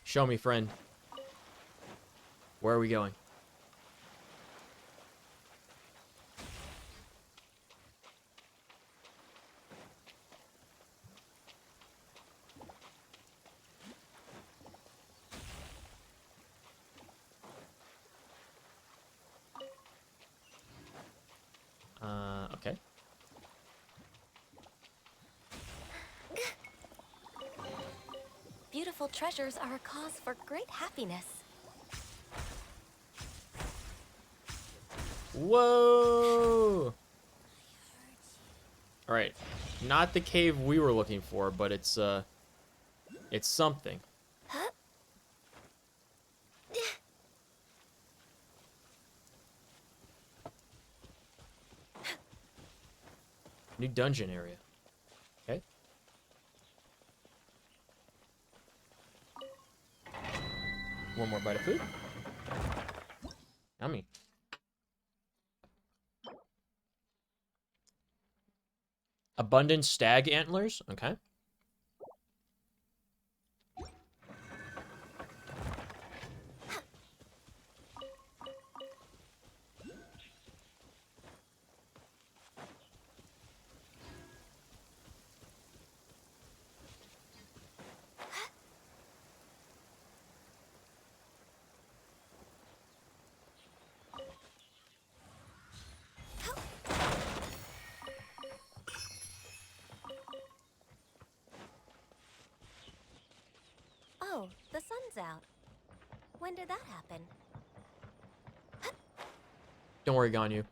[SPEAKER 1] Show me, friend. Where are we going? Okay.
[SPEAKER 2] Beautiful treasures are a cause for great happiness.
[SPEAKER 1] Whoa! Alright. Not the cave we were looking for, but it's something. New dungeon area. Okay. One more bite of food. Yummy. Abundant stag antlers. Okay.
[SPEAKER 2] Oh, the sun's out. When did that happen?
[SPEAKER 1] Don't worry, Ganyu.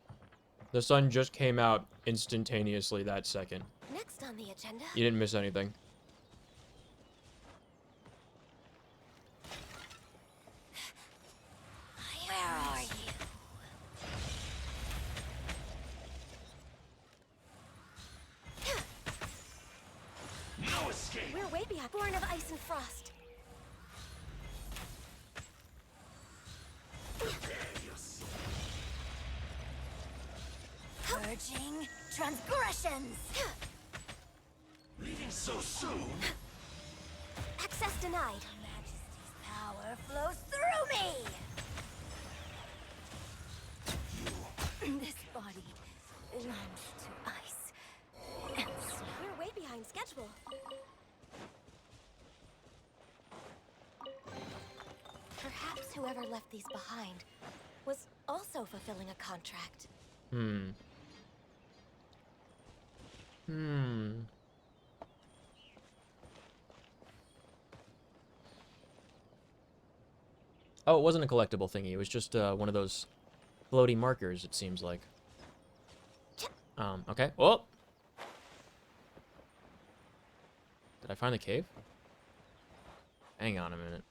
[SPEAKER 1] The sun just came out instantaneously that second.
[SPEAKER 2] Next on the agenda.
[SPEAKER 1] You didn't miss anything.
[SPEAKER 2] Where are you?
[SPEAKER 4] No escape.
[SPEAKER 2] We're way behind. Born of ice and frost. Purging transgressions.
[SPEAKER 4] Leaving so soon.
[SPEAKER 2] Access denied. Majesty's power flows through me. This body belongs to ice and snow. We're way behind schedule. Perhaps whoever left these behind was also fulfilling a contract.
[SPEAKER 1] Oh, it wasn't a collectible thingy. It was just one of those floaty markers, it seems like. Okay. Oh! Did I find the cave? Hang on a minute.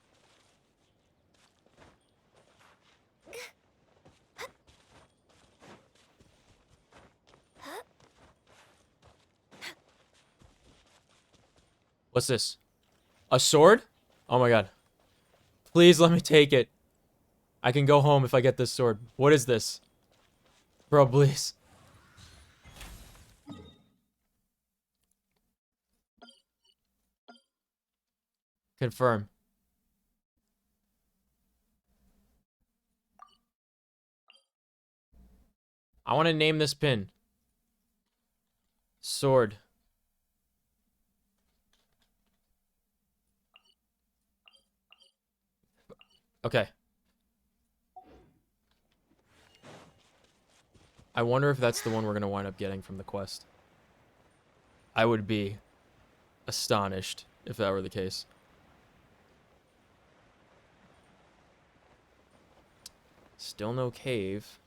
[SPEAKER 1] What's this? A sword? Oh my god. Please let me take it. I can go home if I get this sword. What is this? Bro, please. Confirm. I want to name this pin. Sword. Okay. I wonder if that's the one we're going to wind up getting from the quest. I would be astonished if that were the case. Still no cave.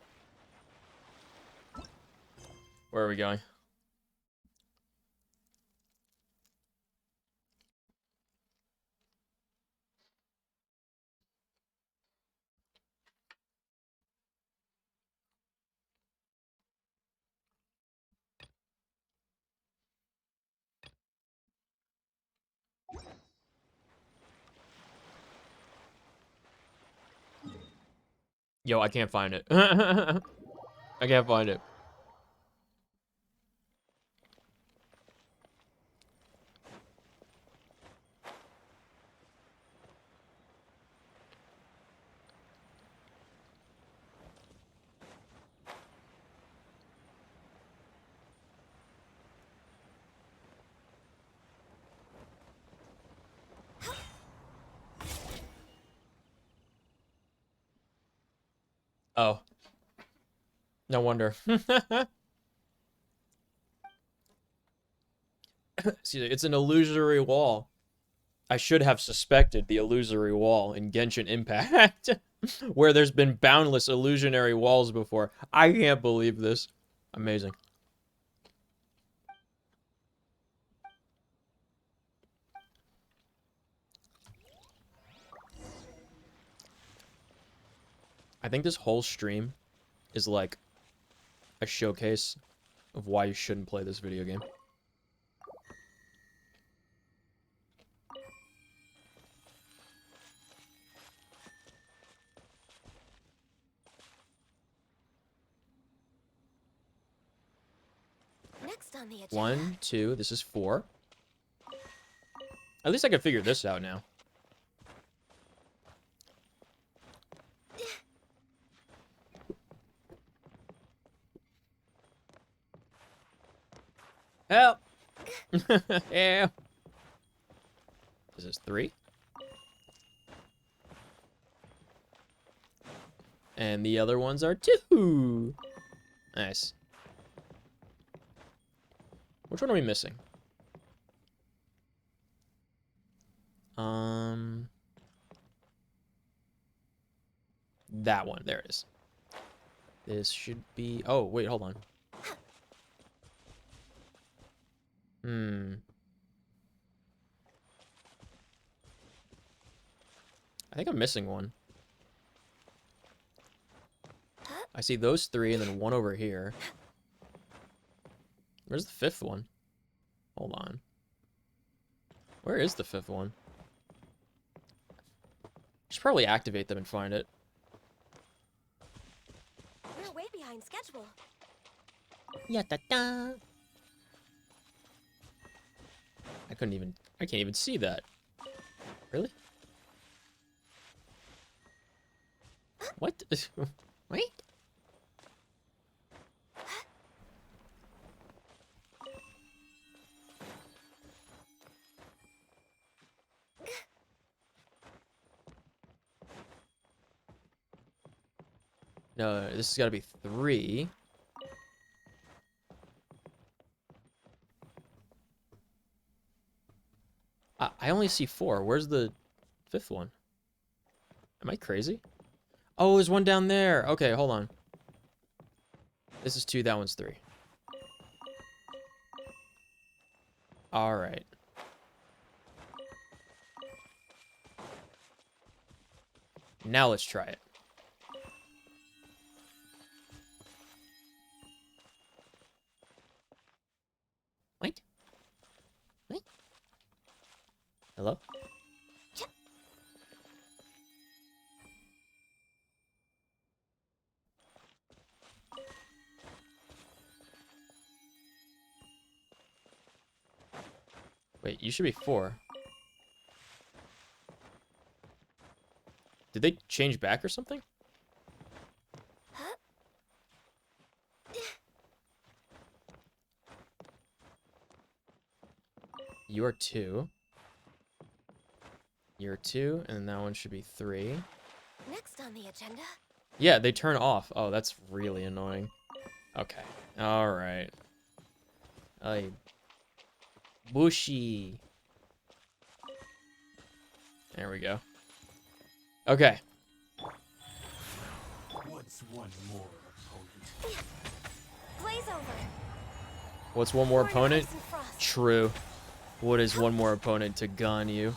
[SPEAKER 1] Where are we going? Yo, I can't find it. I can't find it. Oh. No wonder. See, it's an illusory wall. I should have suspected the illusory wall in Genshin Impact, where there's been boundless illusionary walls before. I can't believe this. Amazing. I think this whole stream is like a showcase of why you shouldn't play this video game.
[SPEAKER 2] Next on the agenda.
[SPEAKER 1] 1, 2, this is 4. At least I can figure this out now. Help! Yeah. This is 3. And the other ones are 2. Nice. Which one are we missing? That one. There it is. This should be... Oh, wait, hold on. I think I'm missing one. I see those 3 and then one over here. Where's the 5th one? Hold on. Where is the 5th one? Should probably activate them and find it.
[SPEAKER 2] We're way behind schedule.
[SPEAKER 1] Ya-da-da. I can't even see that. Really? What? Wait. No, this has got to be 3. I only see 4. Where's the 5th one? Am I crazy? Oh, there's one down there. Okay, hold on. This is 2, that one's 3. All right. Now let's try it. Wait. Wait. Hello? Wait, you should be 4. Did they change back or something? You're 2. You're 2, and that one should be 3.
[SPEAKER 2] Next on the agenda.
[SPEAKER 1] Yeah, they turn off. Oh, that's really annoying. Okay. Alright. Bushy. There we go. Okay.
[SPEAKER 4] What's one more opponent?
[SPEAKER 2] Blaze over.
[SPEAKER 1] What's one more
[SPEAKER 2] Burn
[SPEAKER 1] opponent?
[SPEAKER 2] ice and frost.
[SPEAKER 1] True. What is one more opponent to Ganyu?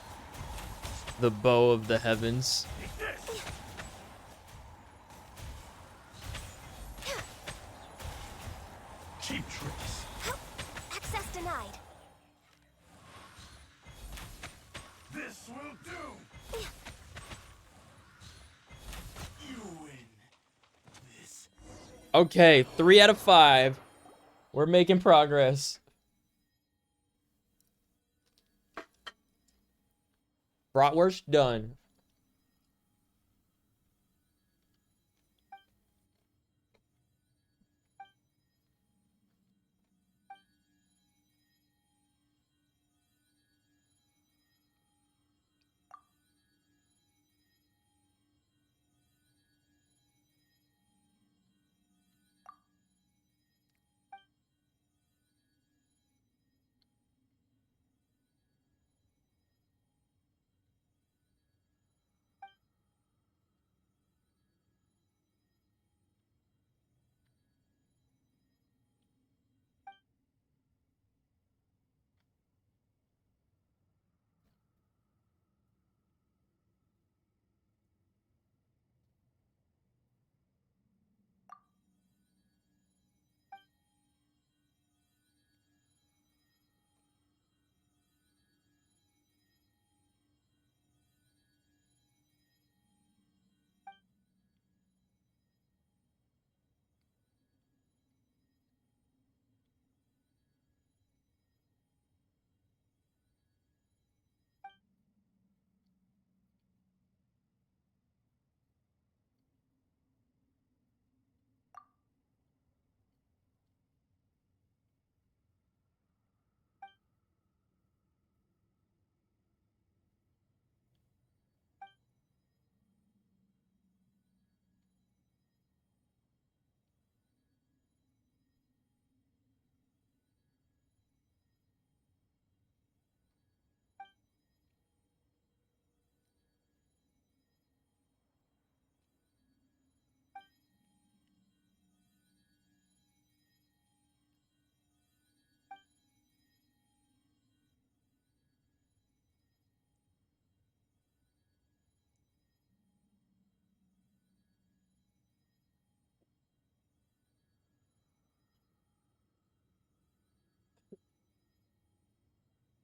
[SPEAKER 1] The bow of the heavens.
[SPEAKER 4] Take this! Cheap tricks.
[SPEAKER 2] Access denied.
[SPEAKER 4] This will do! You win.
[SPEAKER 1] Okay, 3 out of 5. We're making progress. Bratwurst done.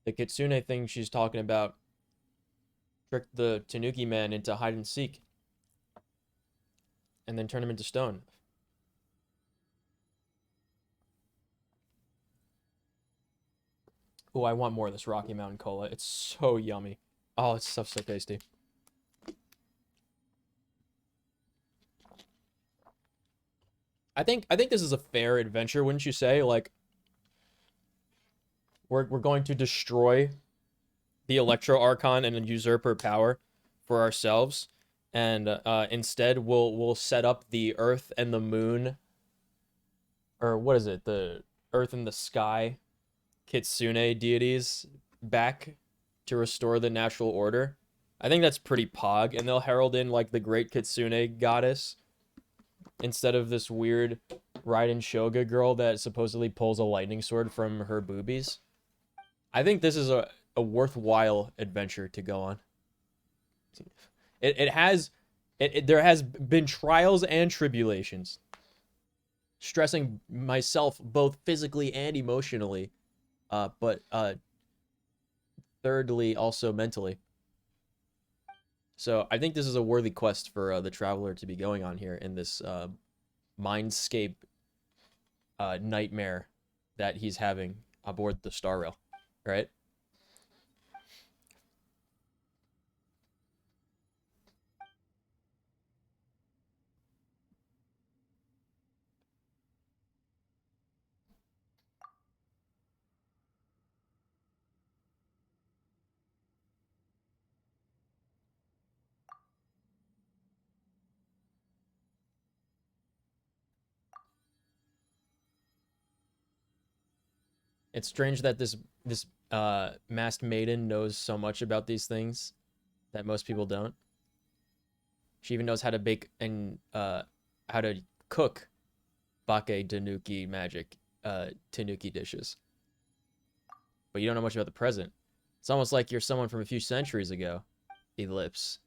[SPEAKER 1] The Kitsune thing she's talking about tricked the Tanuki man into hide and seek and then turn him into stone. Oh, I want more of this Rocky Mountain Cola. It's so yummy. Oh, it's so tasty. I think this is a fair adventure, wouldn't you say? Like we're going to destroy the Electro Archon and usurp her power for ourselves, and instead we'll set up the Earth and the Moon, or what is it? The Earth and the Sky Kitsune deities back to restore the natural order. I think that's pretty pog, and they'll herald in like the Great Kitsune Goddess instead of this weird Raiden Shoga girl that supposedly pulls a lightning sword from her boobies. I think this is a worthwhile adventure to go on. There has been trials and tribulations, stressing myself both physically and emotionally, but thirdly also mentally. So I think this is a worthy quest for the traveler to be going on here in this mindscape nightmare that he's having aboard the Star Rail, right? It's strange that this masked maiden knows so much about these things that most people don't. She even knows how to bake and how to cook bake tanuki magic tanuki dishes. But you don't know much about the present. It's almost like you're someone from a few centuries ago. Ellipse.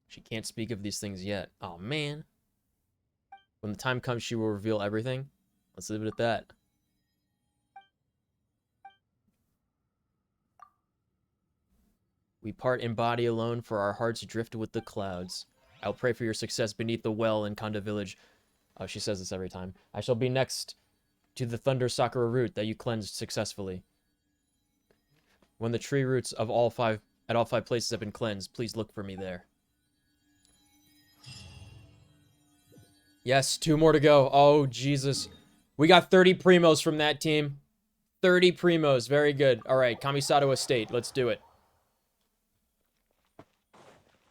[SPEAKER 1] She can't speak of these things yet. Oh man. When the time comes, she will reveal everything. Let's leave it at that. We part in body alone, for our hearts drift with the clouds. I'll pray for your success beneath the well in Kanda village. Oh, she says this every time. I shall be next to the thunder sakura root that you cleansed successfully. When the tree roots of all five places have been cleansed, please look for me there. Yes, 2 more to go. Oh, Jesus. We got 30 primos from that team. 30 primos. Very good. All right, Kamisato Estate. Let's do it.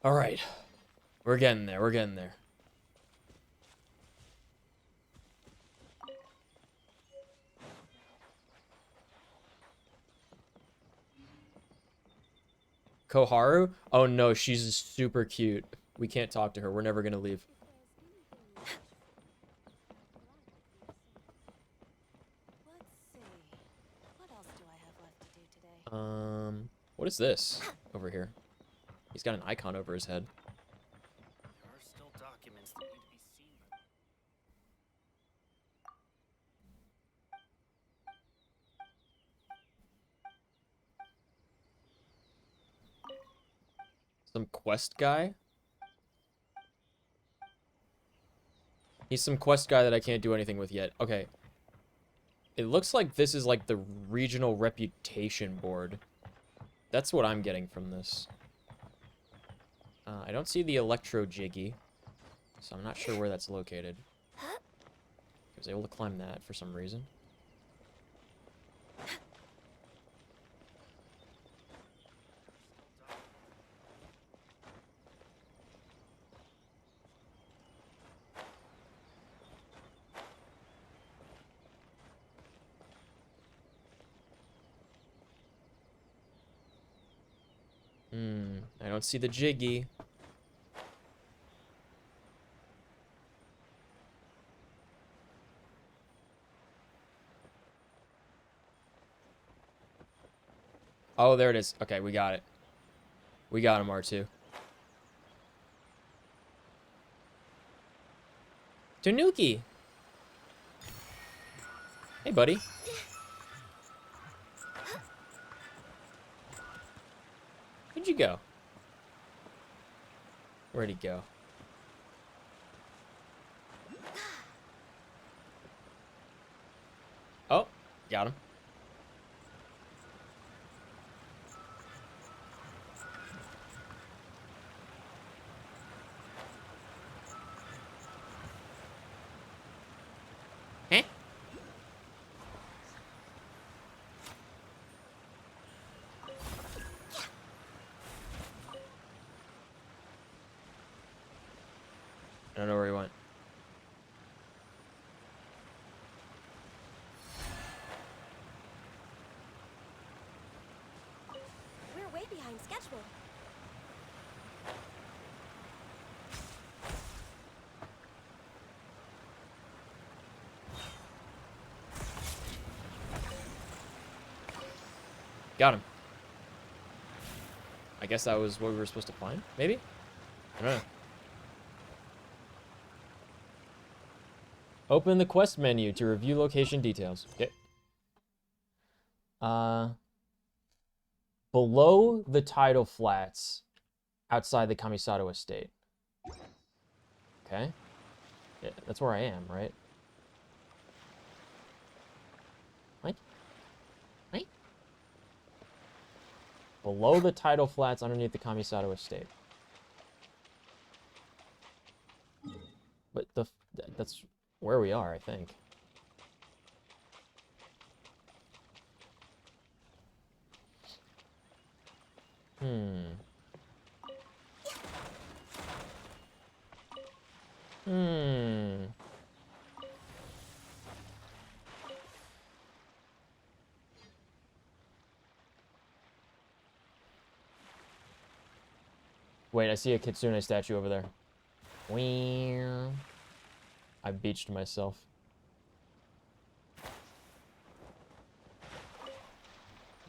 [SPEAKER 1] All right. We're getting there. We're getting there. Koharu? Oh no, she's super cute. We can't talk to her. We're never gonna leave. What is this over here? He's got an icon over his head.
[SPEAKER 4] There are still documents that need to be seen.
[SPEAKER 1] Some quest guy? He's some quest guy that I can't do anything with yet. Okay. It looks like this is like the regional reputation board. That's what I'm getting from this. I don't see the Electro Jiggy, so I'm not sure where that's located. I was able to climb that for some reason. I don't see the Jiggy. Oh, there it is. Okay, we got it. We got him, R2. Tanuki! Hey, buddy. Where'd you go? Where'd he go? Oh, got him. Eh? I don't know where he went.
[SPEAKER 2] We're way behind schedule.
[SPEAKER 1] Got him. I guess that was what we were supposed to find, maybe? I don't know. Open the quest menu to review location details. Okay. Below the tidal flats, outside the Kamisato estate. Okay. Yeah, that's where I am, right? Right? Right? Below the tidal flats, underneath the Kamisato estate. But that's where we are, I think. Wait, I see a Kitsune statue over there. Wee. I beached myself.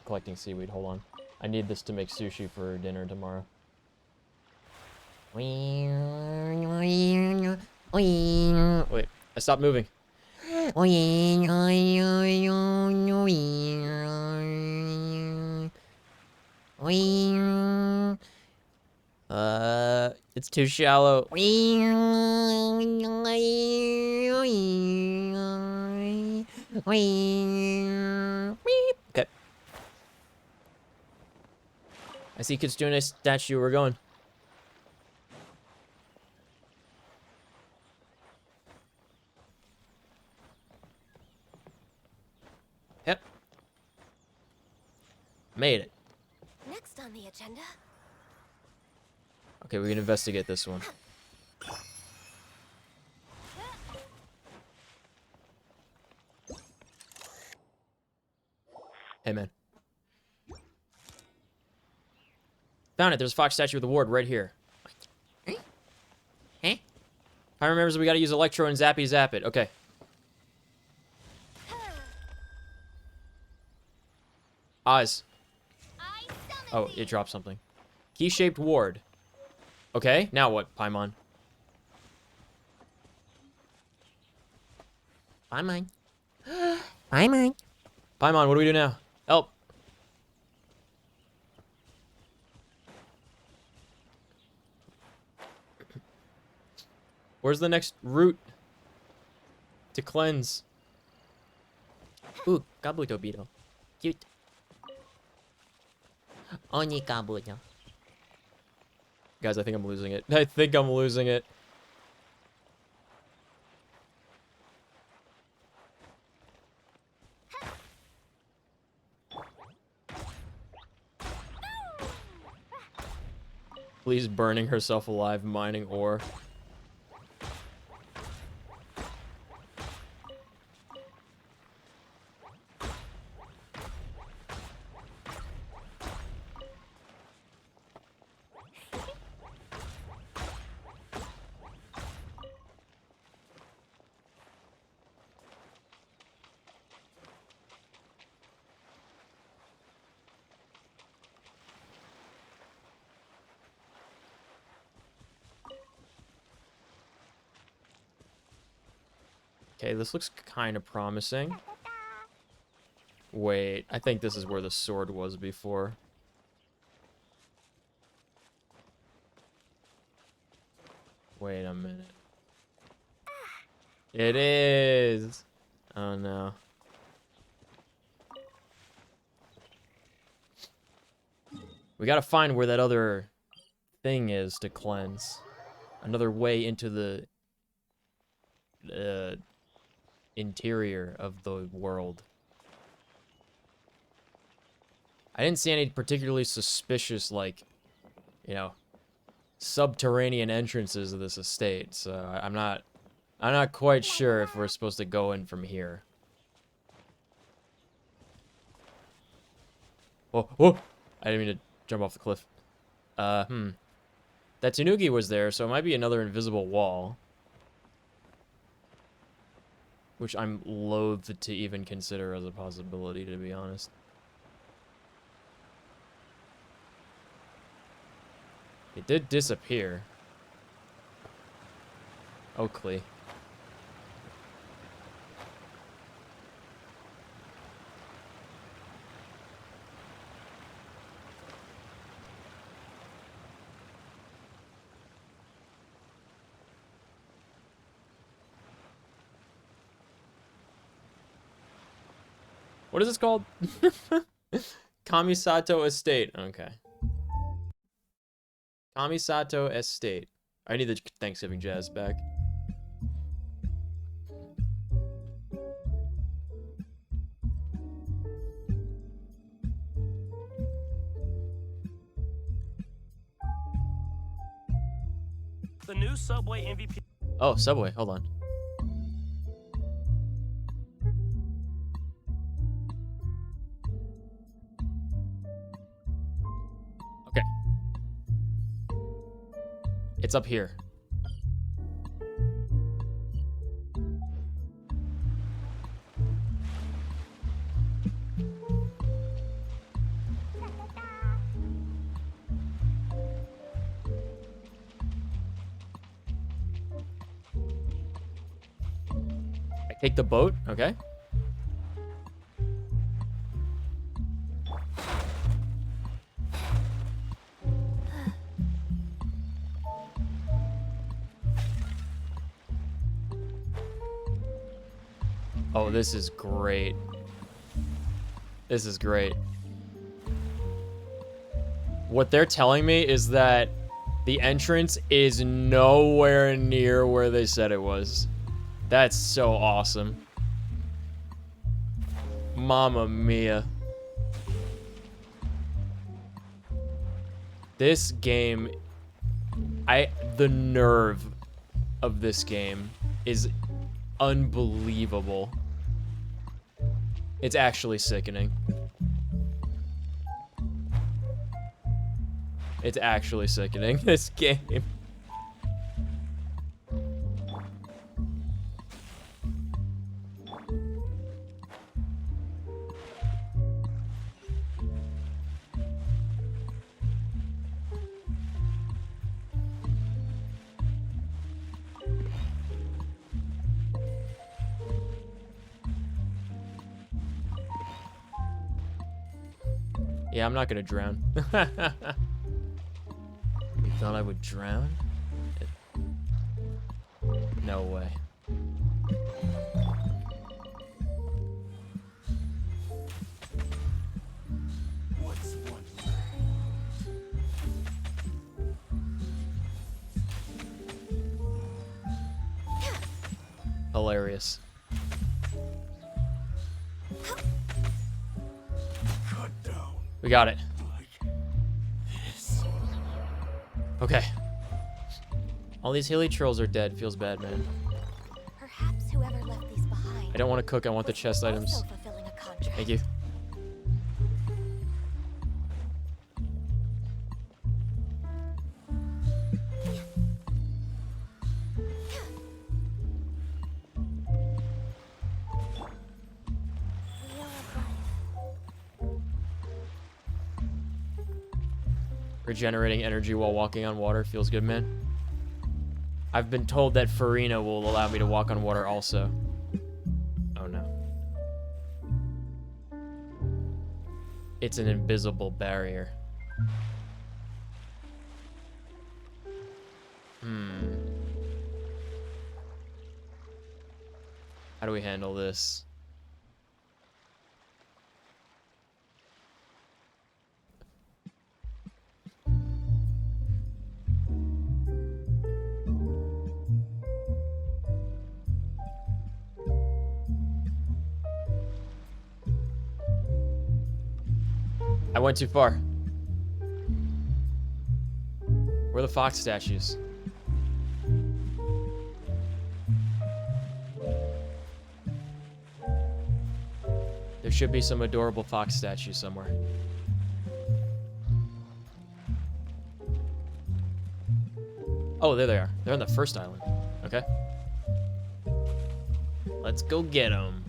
[SPEAKER 1] Collecting seaweed, hold on. I need this to make sushi for dinner tomorrow. Wait, I stopped moving. It's too shallow. Okay. I see Kitsune statue. We're going. Yep. Made it.
[SPEAKER 2] Next on the agenda.
[SPEAKER 1] Okay, we can investigate this one. Hey, man. Found it. There's a fox statue with a ward right here. Huh? If I remember, we gotta use Electro and Zappy Zap it. Okay. Oz. Oh, it dropped something. Key-shaped ward. Okay, now what, Paimon? Paimon. Paimon. Paimon, what do we do now? Help. Where's the next route to cleanse? Ooh, Kabuto Beetle. Cute. Oni Kabuto. Guys, I think I'm losing it. I think I'm losing it. Please burning herself alive, mining ore. Okay, this looks kind of promising. Wait, I think this is where the sword was before. Wait a minute. It is! Oh no. We gotta find where that other thing is to cleanse. Another way into the interior of the world. I didn't see any particularly suspicious, like, you know, subterranean entrances of this estate, so I'm not quite sure if we're supposed to go in from here. Oh, oh! I didn't mean to jump off the cliff. That Tanuki was there, so it might be another invisible wall. Which I'm loath to even consider as a possibility, to be honest. It did disappear. Oakley. What is this called? Kamisato Estate. Okay. Kamisato Estate. I need the Thanksgiving jazz back.
[SPEAKER 5] The new Subway MVP.
[SPEAKER 1] Oh, Subway. Hold on. Okay. It's up here. Take the boat, okay. Oh, this is great. This is great. What they're telling me is that the entrance is nowhere near where they said it was. That's so awesome. Mamma mia. This game, the nerve of this game is unbelievable. It's actually sickening. It's actually sickening, this game. Yeah, I'm not gonna drown. You thought I would drown? No way.
[SPEAKER 4] What's one
[SPEAKER 1] Hilarious.
[SPEAKER 4] cut down
[SPEAKER 1] We got it.
[SPEAKER 4] like this?
[SPEAKER 1] Okay. All these hilly trolls are dead. Feels bad, man.
[SPEAKER 2] Perhaps whoever left these behind.
[SPEAKER 1] I don't want to cook. I want the
[SPEAKER 2] was
[SPEAKER 1] chest
[SPEAKER 2] also
[SPEAKER 1] items.
[SPEAKER 2] fulfilling a contract.
[SPEAKER 1] Thank you.
[SPEAKER 2] Wheel of life.
[SPEAKER 1] Regenerating energy while walking on water feels good, man. I've been told that Farina will allow me to walk on water also. Oh no. It's an invisible barrier. How do we handle this? I went too far. Where are the fox statues? There should be some adorable fox statues somewhere. Oh, there they are. They're on the first island. Okay. Let's go get them.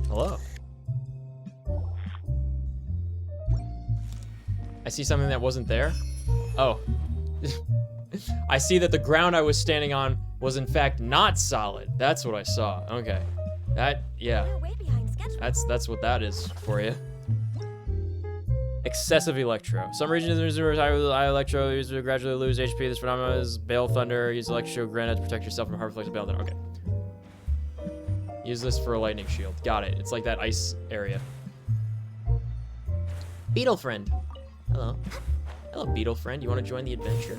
[SPEAKER 1] Hello. I see something that wasn't there. Oh. I see that the ground I was standing on was in fact not solid. That's what I saw. Okay. That, yeah.
[SPEAKER 2] We're way behind schedule.
[SPEAKER 1] That's what that is for you. Excessive electro. Some regions of high electro users gradually lose HP. This phenomenon is Bale Thunder. Use electro granite to protect yourself from hard flex Bale Thunder. Okay. Use this for a lightning shield. Got it. It's like that ice area. Beetle friend. Hello. Hello, Beetle friend. You want to join the adventure?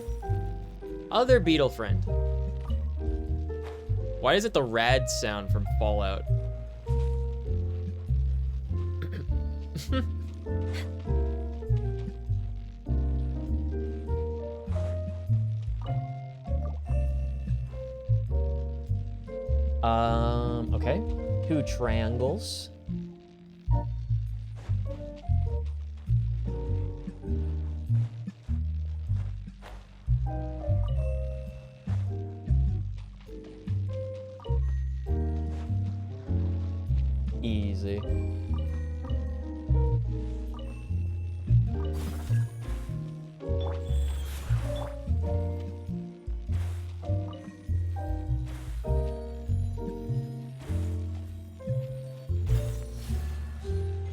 [SPEAKER 1] Other Beetle friend. Why is it the rad sound from Fallout? Okay. 2 triangles. Easy.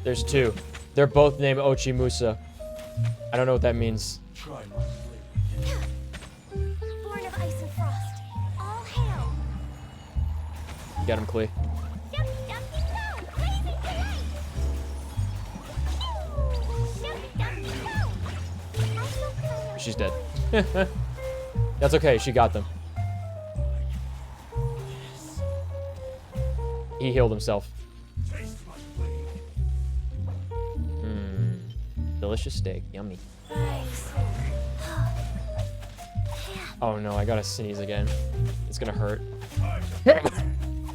[SPEAKER 1] There's two. They're both named Ochimusa. I don't know what that means.
[SPEAKER 4] Try my blade.
[SPEAKER 2] Born of ice and frost. All hail.
[SPEAKER 1] You got him, Klee.
[SPEAKER 2] Jumpy, jumpy, go! Blazing delight! Jumpy, jumpy, go! I feel kind of...
[SPEAKER 1] She's dead. That's okay. She got them. He healed himself.
[SPEAKER 4] Taste my blade.
[SPEAKER 1] Delicious steak. Yummy.
[SPEAKER 2] Nice.
[SPEAKER 1] Oh no, I gotta sneeze again. It's gonna hurt.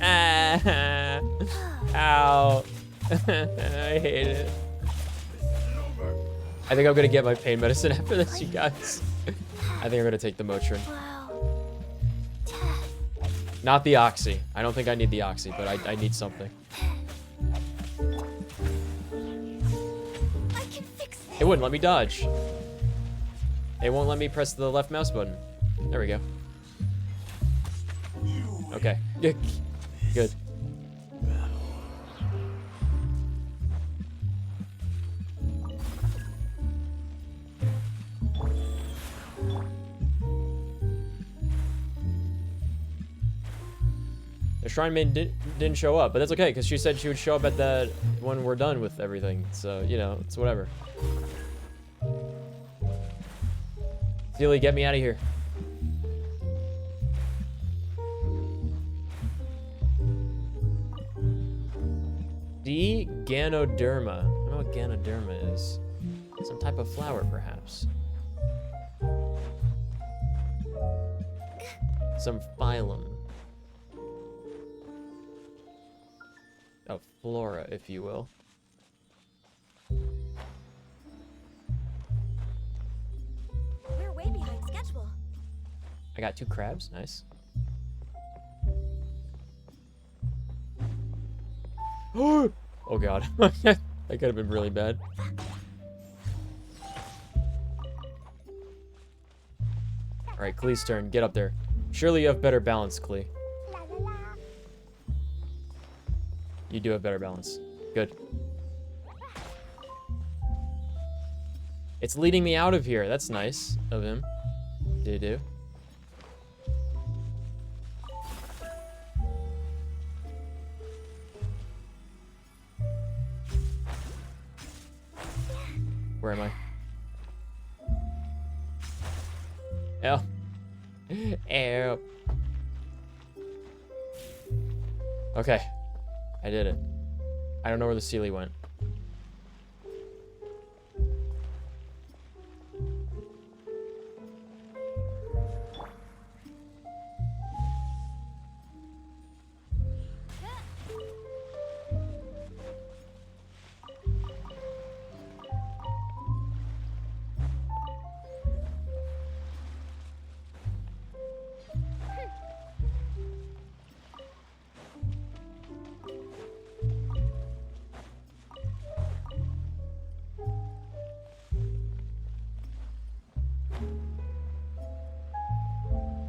[SPEAKER 1] Ah, ow. I hate it. I think I'm gonna get my pain medicine after this, you guys. I think I'm gonna take the Motrin.
[SPEAKER 2] Wow.
[SPEAKER 1] Not the Oxy. I don't think I need the Oxy, but I need something.
[SPEAKER 2] I can fix this.
[SPEAKER 1] It wouldn't let me dodge. It won't let me press the left mouse button. There we go. Okay. Good. The Shrine Maiden didn't show up, but that's okay, because she said she would show up at that when we're done with everything. So, you know, it's whatever. Sealy, get me out of here. D. Ganoderma. I don't know what Ganoderma is. Some type of flower, perhaps. Some phylum. Of flora, if you will.
[SPEAKER 2] We're way behind schedule.
[SPEAKER 1] I got 2 crabs. Nice. Oh god. That could have been really bad. Alright, Klee's turn. Get up there. Surely you have better balance, Klee.
[SPEAKER 2] La la la.
[SPEAKER 1] You do have better balance. Good. It's leading me out of here. That's nice of him to do. Where am I? L. L. Okay. I did it. I don't know where the Sealy went.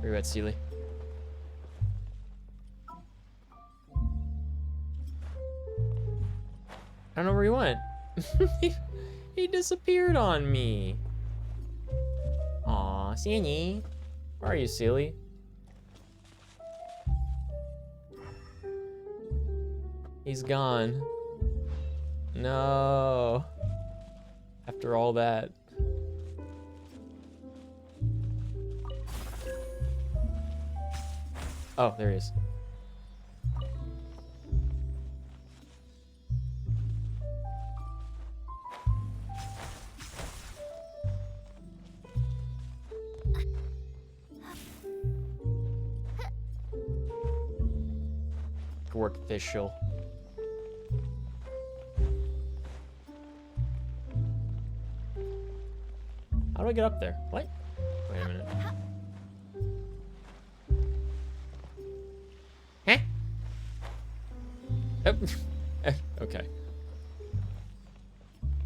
[SPEAKER 1] Where you at, Sealy? I don't know where he went. He disappeared on me. Aw, Sealy. Where are you, Sealy? He's gone. No. After all that. Oh, there he is. Good work, official. How do I get up there? What? Wait a minute. Huh? Oh. Okay.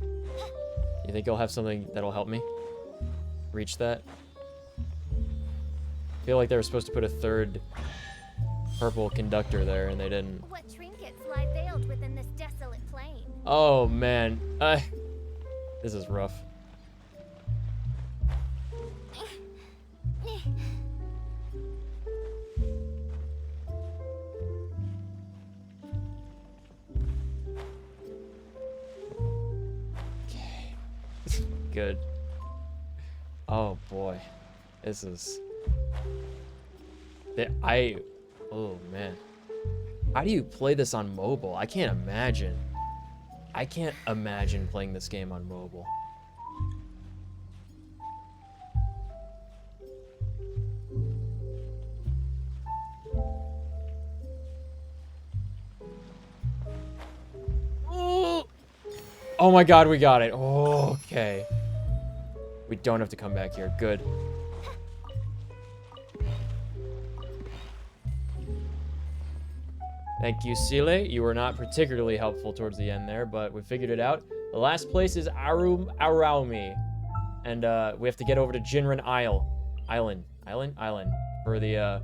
[SPEAKER 1] You think you'll have something that'll help me reach that? I feel like they were supposed to put a third purple conductor there, and they didn't.
[SPEAKER 2] What trinkets lie veiled within this desolate plain?
[SPEAKER 1] Oh, man. This is rough. Okay. Good. Oh, boy. This is... Oh, man. How do you play this on mobile? I can't imagine. I can't imagine playing this game on mobile. Oh my god, we got it. Oh, okay. We don't have to come back here. Good. Thank you, Sile. You were not particularly helpful towards the end there, but we figured it out. The last place is Araumi. And we have to get over to Jinran Island for the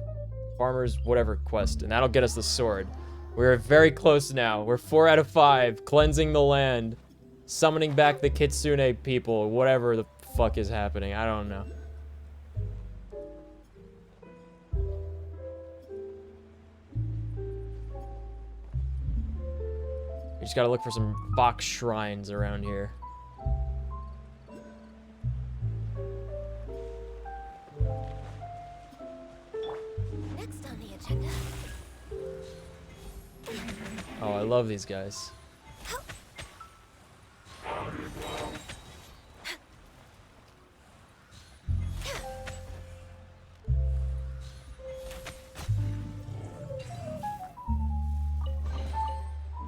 [SPEAKER 1] farmer's whatever quest. And that'll get us the sword. We're very close now. We're 4 out of 5. Cleansing the land. Summoning back the Kitsune people. Whatever the fuck is happening. I don't know. We just gotta look for some fox shrines around here.
[SPEAKER 2] Next on the agenda.
[SPEAKER 1] Oh, I love these guys.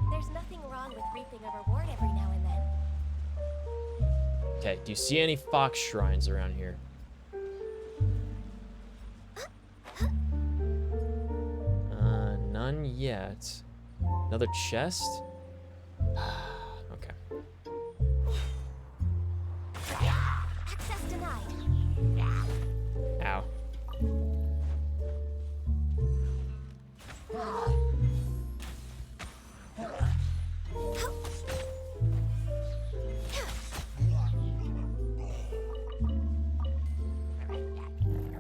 [SPEAKER 2] There's nothing wrong with reaping a reward every now and then.
[SPEAKER 1] Okay, do you see any fox shrines around here? None yet. Another chest? Okay.
[SPEAKER 2] Access denied.
[SPEAKER 1] Ow.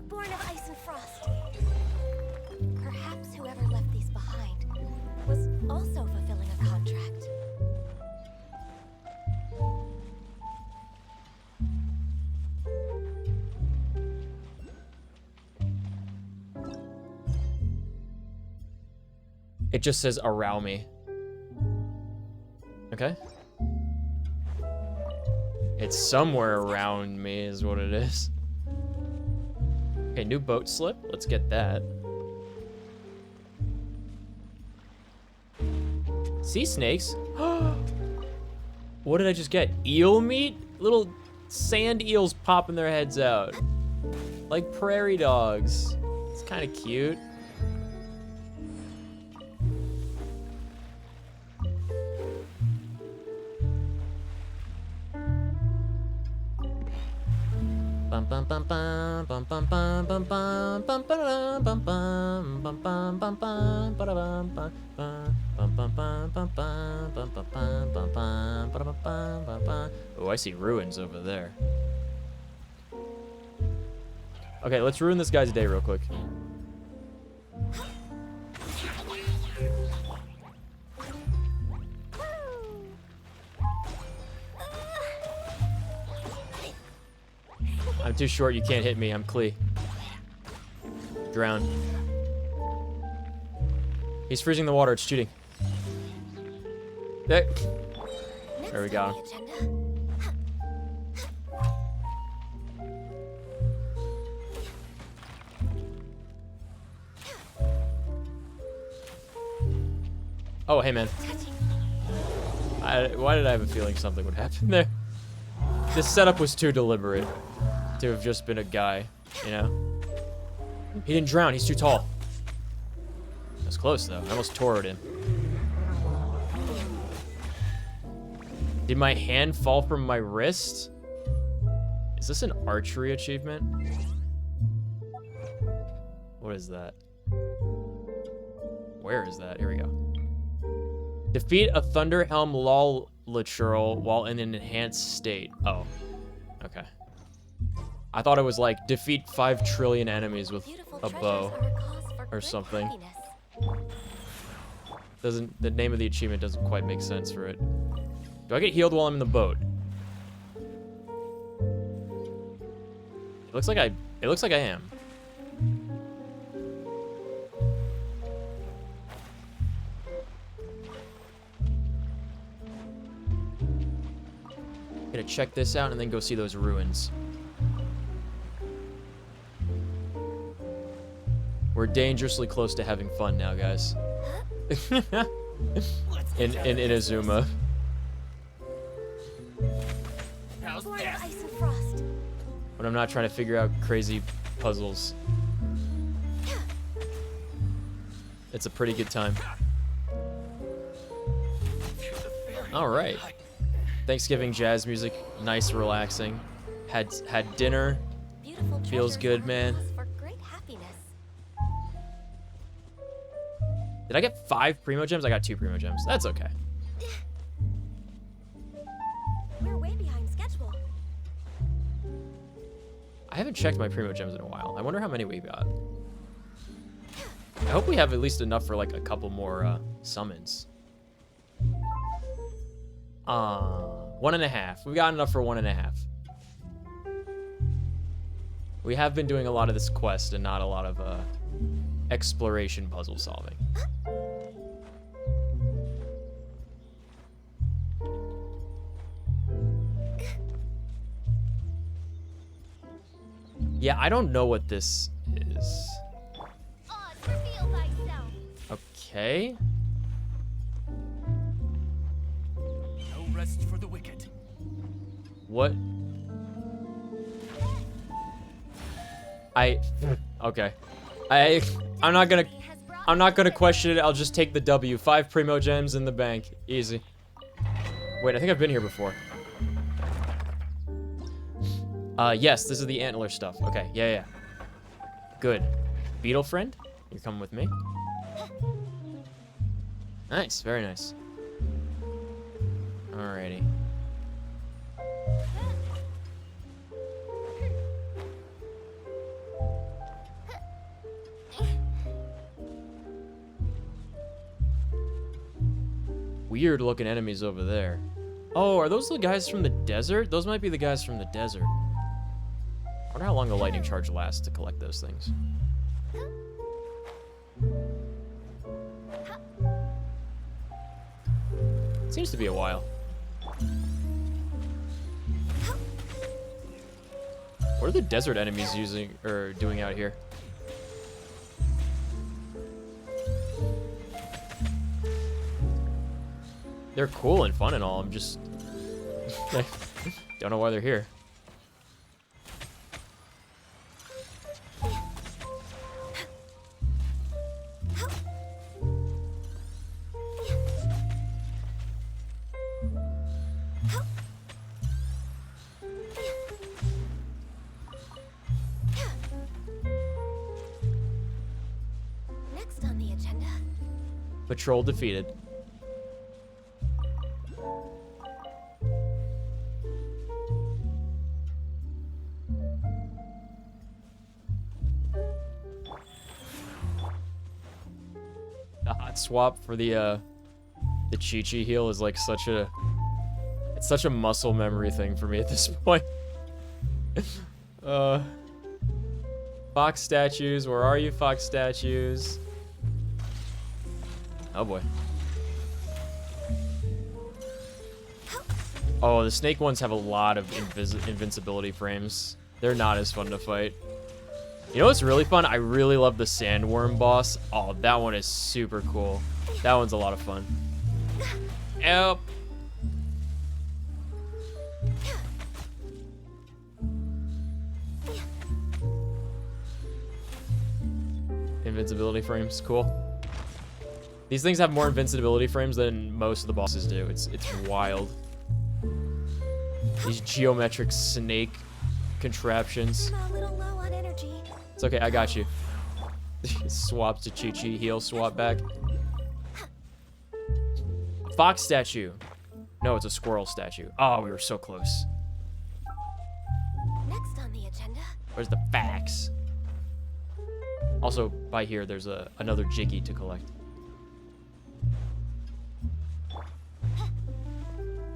[SPEAKER 2] Born of ice and frost. Perhaps whoever left these behind was also fulfilling a contract.
[SPEAKER 1] It just says around me. Okay. It's somewhere around me is what it is. Okay, new boat slip. Let's get that. Sea snakes? What did I just get? Eel meat? Little sand eels popping their heads out. Like prairie dogs. It's kind of cute. Bum bum bum bum bum bum bum bum bum bum bum bum bum bum bum bum bum bum bum bum. Oh, I see ruins over there. Okay, let's ruin this guy's day real quick. I'm too short, you can't hit me, I'm Klee. Drown. He's freezing the water, it's cheating. There we go. Oh, hey man. Why did I have a feeling something would happen there? This setup was too deliberate to have just been a guy, you know? He didn't drown, he's too tall. That's close though, I almost tore it in. Did my hand fall from my wrist? Is this an archery achievement? What is that? Where is that? Here we go. Defeat a Thunderhelm Lawlachurl while in an enhanced state. Oh, okay. I thought it was like defeat 5 trillion enemies with a bow or something. The name of the achievement doesn't quite make sense for it. Do I get healed while I'm in the boat? It looks like I am. Gonna check this out and then go see those ruins. We're dangerously close to having fun now, guys. in Inazuma.
[SPEAKER 4] How's
[SPEAKER 2] Born of
[SPEAKER 4] this?
[SPEAKER 2] ice and frost.
[SPEAKER 1] When I'm not trying to figure out crazy puzzles. It's a pretty good time. All right. Thanksgiving jazz music, nice, relaxing. Had dinner.
[SPEAKER 2] Beautiful
[SPEAKER 1] Feels
[SPEAKER 2] treasures
[SPEAKER 1] good,
[SPEAKER 2] are a
[SPEAKER 1] man.
[SPEAKER 2] cause for great happiness.
[SPEAKER 1] Did I get 5 Primo Gems? I got 2 Primo Gems. That's okay.
[SPEAKER 2] We're way behind schedule.
[SPEAKER 1] I haven't checked my Primo Gems in a while. I wonder how many we got. I hope we have at least enough for like a couple more summons. 1.5. We've got enough for 1.5. We have been doing a lot of this quest and not a lot of exploration puzzle solving. Yeah, I don't know what this is.
[SPEAKER 2] Oz, reveal thyself.
[SPEAKER 1] Okay.
[SPEAKER 4] No rest for the wicked.
[SPEAKER 1] What? Okay. I'm not gonna question it. I'll just take the W. 5 Primo Gems in the bank. Easy. Wait, I think I've been here before. Yes, this is the antler stuff. Okay, yeah. Good. Beetle friend, you're coming with me. Nice, very nice. Alrighty. Weird looking enemies over there. Oh, are those the guys from the desert? Those might be the guys from the desert. I wonder how long the lightning charge lasts to collect those things. Seems to be a while. What are the desert enemies using or doing out here? They're cool and fun and all. I'm just don't know why they're here.
[SPEAKER 2] Next on the agenda.
[SPEAKER 1] Patrol defeated. The hot swap for the Chi-Chi heal is like such a muscle memory thing for me at this point. Fox statues, where are you, fox statues? Oh boy. Oh, the snake ones have a lot of invincibility frames. They're not as fun to fight. You know what's really fun? I really love the sandworm boss. Oh, that one is super cool. That one's a lot of fun. Help! Invincibility frames, cool. These things have more invincibility frames than most of the bosses do. It's wild. These geometric snake contraptions.
[SPEAKER 2] I'm a little low on energy.
[SPEAKER 1] It's okay, I got you. Swap to Chi-Chi, heal, swap back. Fox statue. No, it's a squirrel statue. Oh, we were so close.
[SPEAKER 2] Next on the agenda.
[SPEAKER 1] Where's the fax? Also, by here, there's another Jiggy to collect.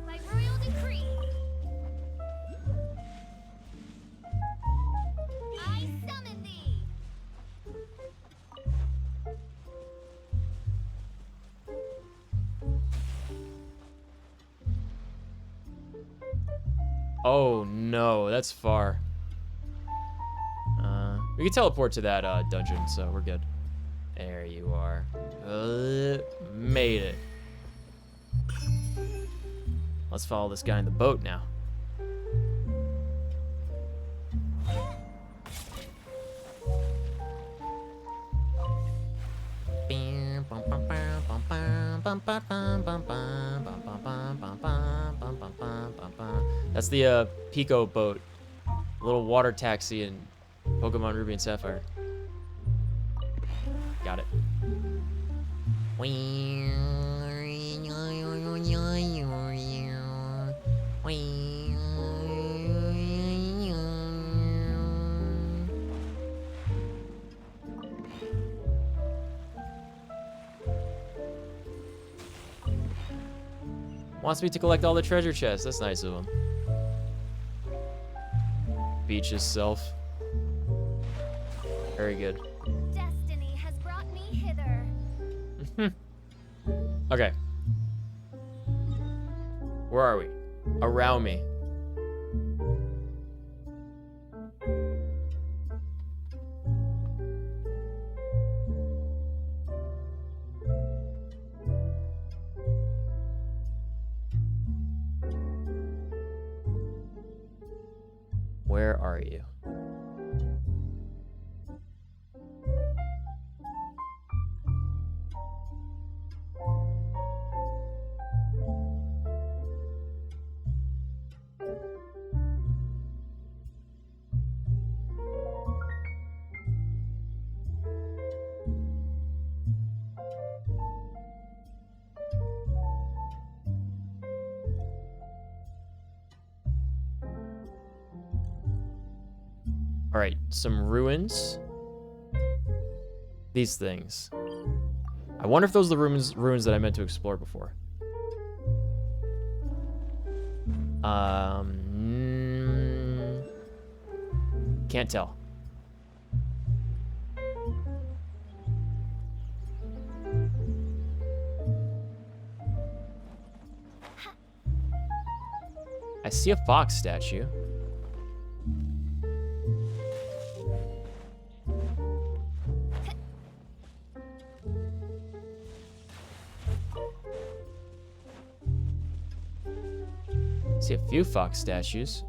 [SPEAKER 2] By royal decree. I summon thee.
[SPEAKER 1] Oh no, that's far. We can teleport to that dungeon, so we're good. There you are. Made it. Let's follow this guy in the boat now. That's the Pico boat. Little water taxi in Pokemon Ruby and Sapphire. Got it. Wants me to collect all the treasure chests. That's nice of him. Beach self. Very good.
[SPEAKER 2] Destiny has brought me hither.
[SPEAKER 1] Okay. Where are we? Around me. Where are you? All right, some ruins. These things. I wonder if those are the ruins that I meant to explore before. Can't tell. I see a fox statue. See a few fox statues.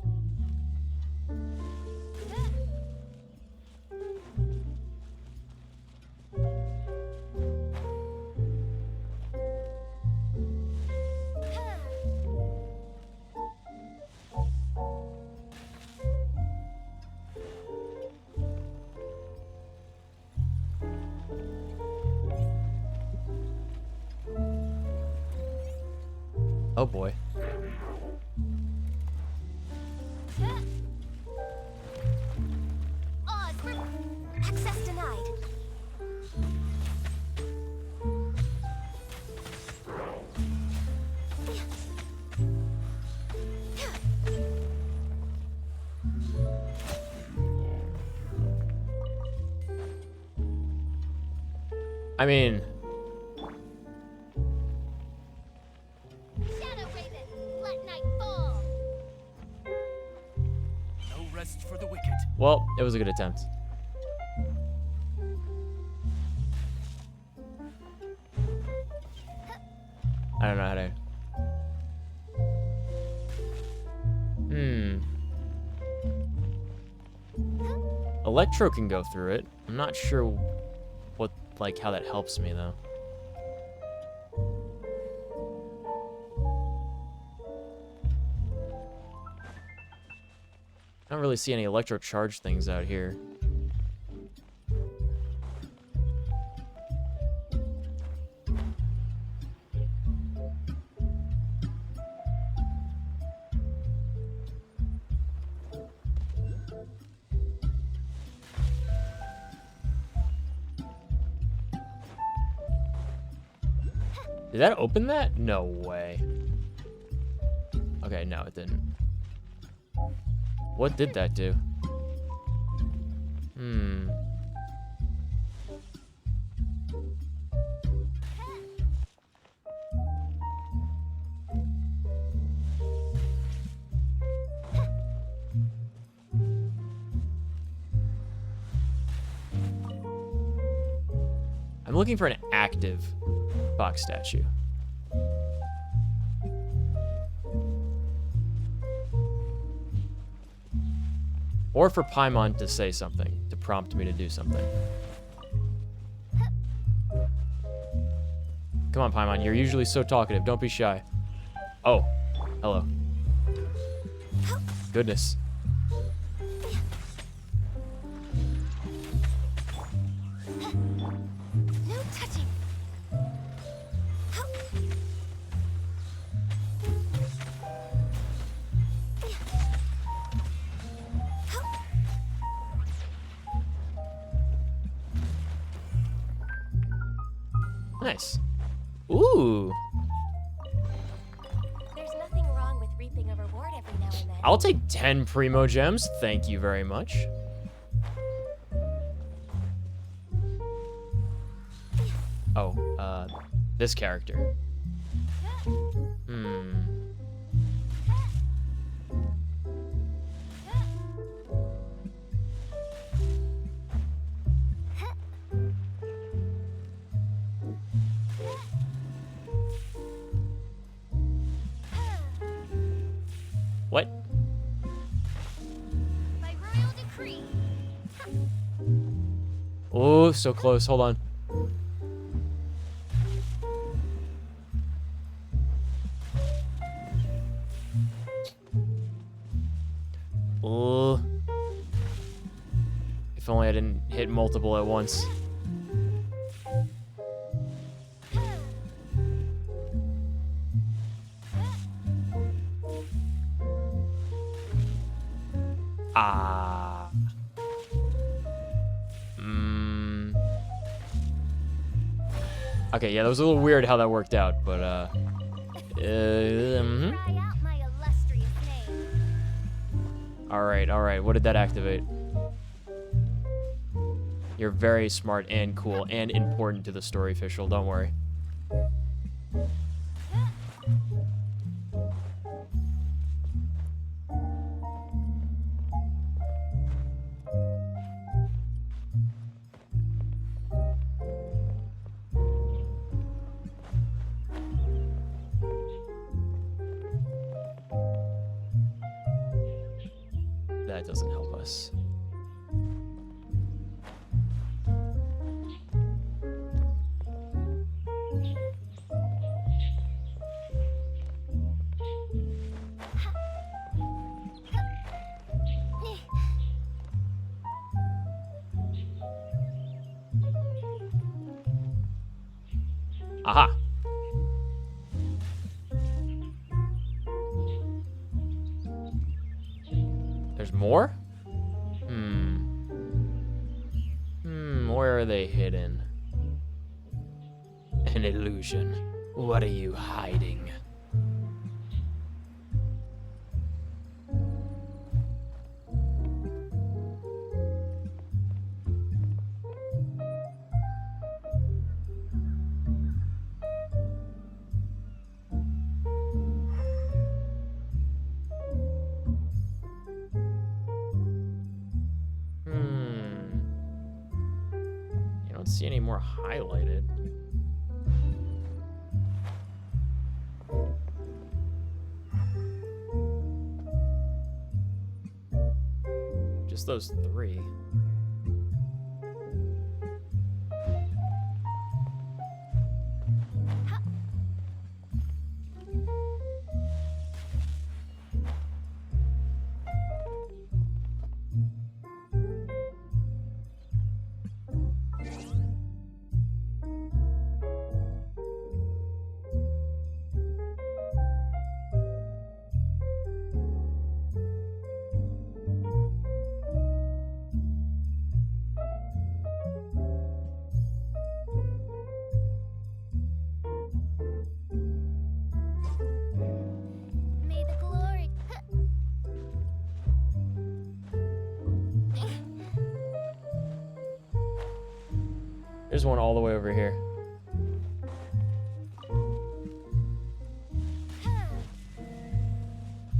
[SPEAKER 1] Oh boy.
[SPEAKER 2] Access denied.
[SPEAKER 1] I mean,
[SPEAKER 2] Shadow Raven, let night fall.
[SPEAKER 4] No rest for the wicked.
[SPEAKER 1] well, it was a good attempt. I don't know how to. Electro can go through it. I'm not sure what, like, how that helps me though. I don't really see any electro charge things out here. Did that open that? No way. Okay, no, it didn't. What did that do? Hmm. I'm looking for an active box statue. Or for Paimon to say something, to prompt me to do something. Come on, Paimon, you're usually so talkative. Don't be shy. Oh, hello. Goodness.
[SPEAKER 2] No touching.
[SPEAKER 1] Nice. Ooh.
[SPEAKER 2] There's nothing wrong with reaping a reward every now and then.
[SPEAKER 1] I'll take 10 Primo Gems. Thank you very much. Oh, this character. Hmm. What?
[SPEAKER 2] By royal decree.
[SPEAKER 1] Oh, so close. Hold on. Oh. If only I didn't hit multiple at once. Ah. Okay, yeah, that was a little weird how that worked out, but
[SPEAKER 2] Cry out my illustrious name.
[SPEAKER 1] all right. What did that activate? You're very smart and cool and important to the story, official. Don't worry. That doesn't help us. Aha. There's more? Where are they hidden? An illusion. What are you hiding? See any more highlighted. Just those three. There's one all the way over here.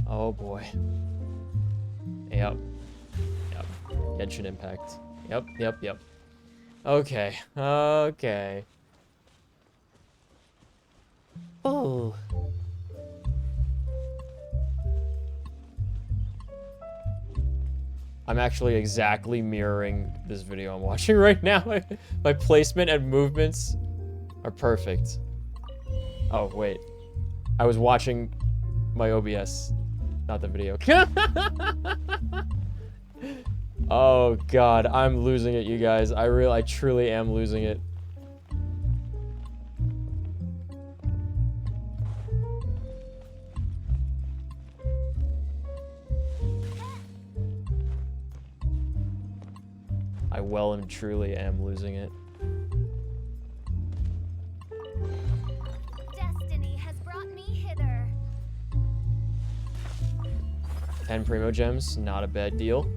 [SPEAKER 1] Oh boy. Yep. Yep. Genshin Impact. Yep. Okay. Okay. Oh. I'm actually exactly mirroring this video I'm watching right now. My placement and movements are perfect. Oh, wait. I was watching my OBS, not the video. Oh, God. I'm losing it, you guys. I truly am losing it. I well and truly am losing it.
[SPEAKER 2] Destiny has brought me hither.
[SPEAKER 1] 10 Primo Gems, not a bad deal.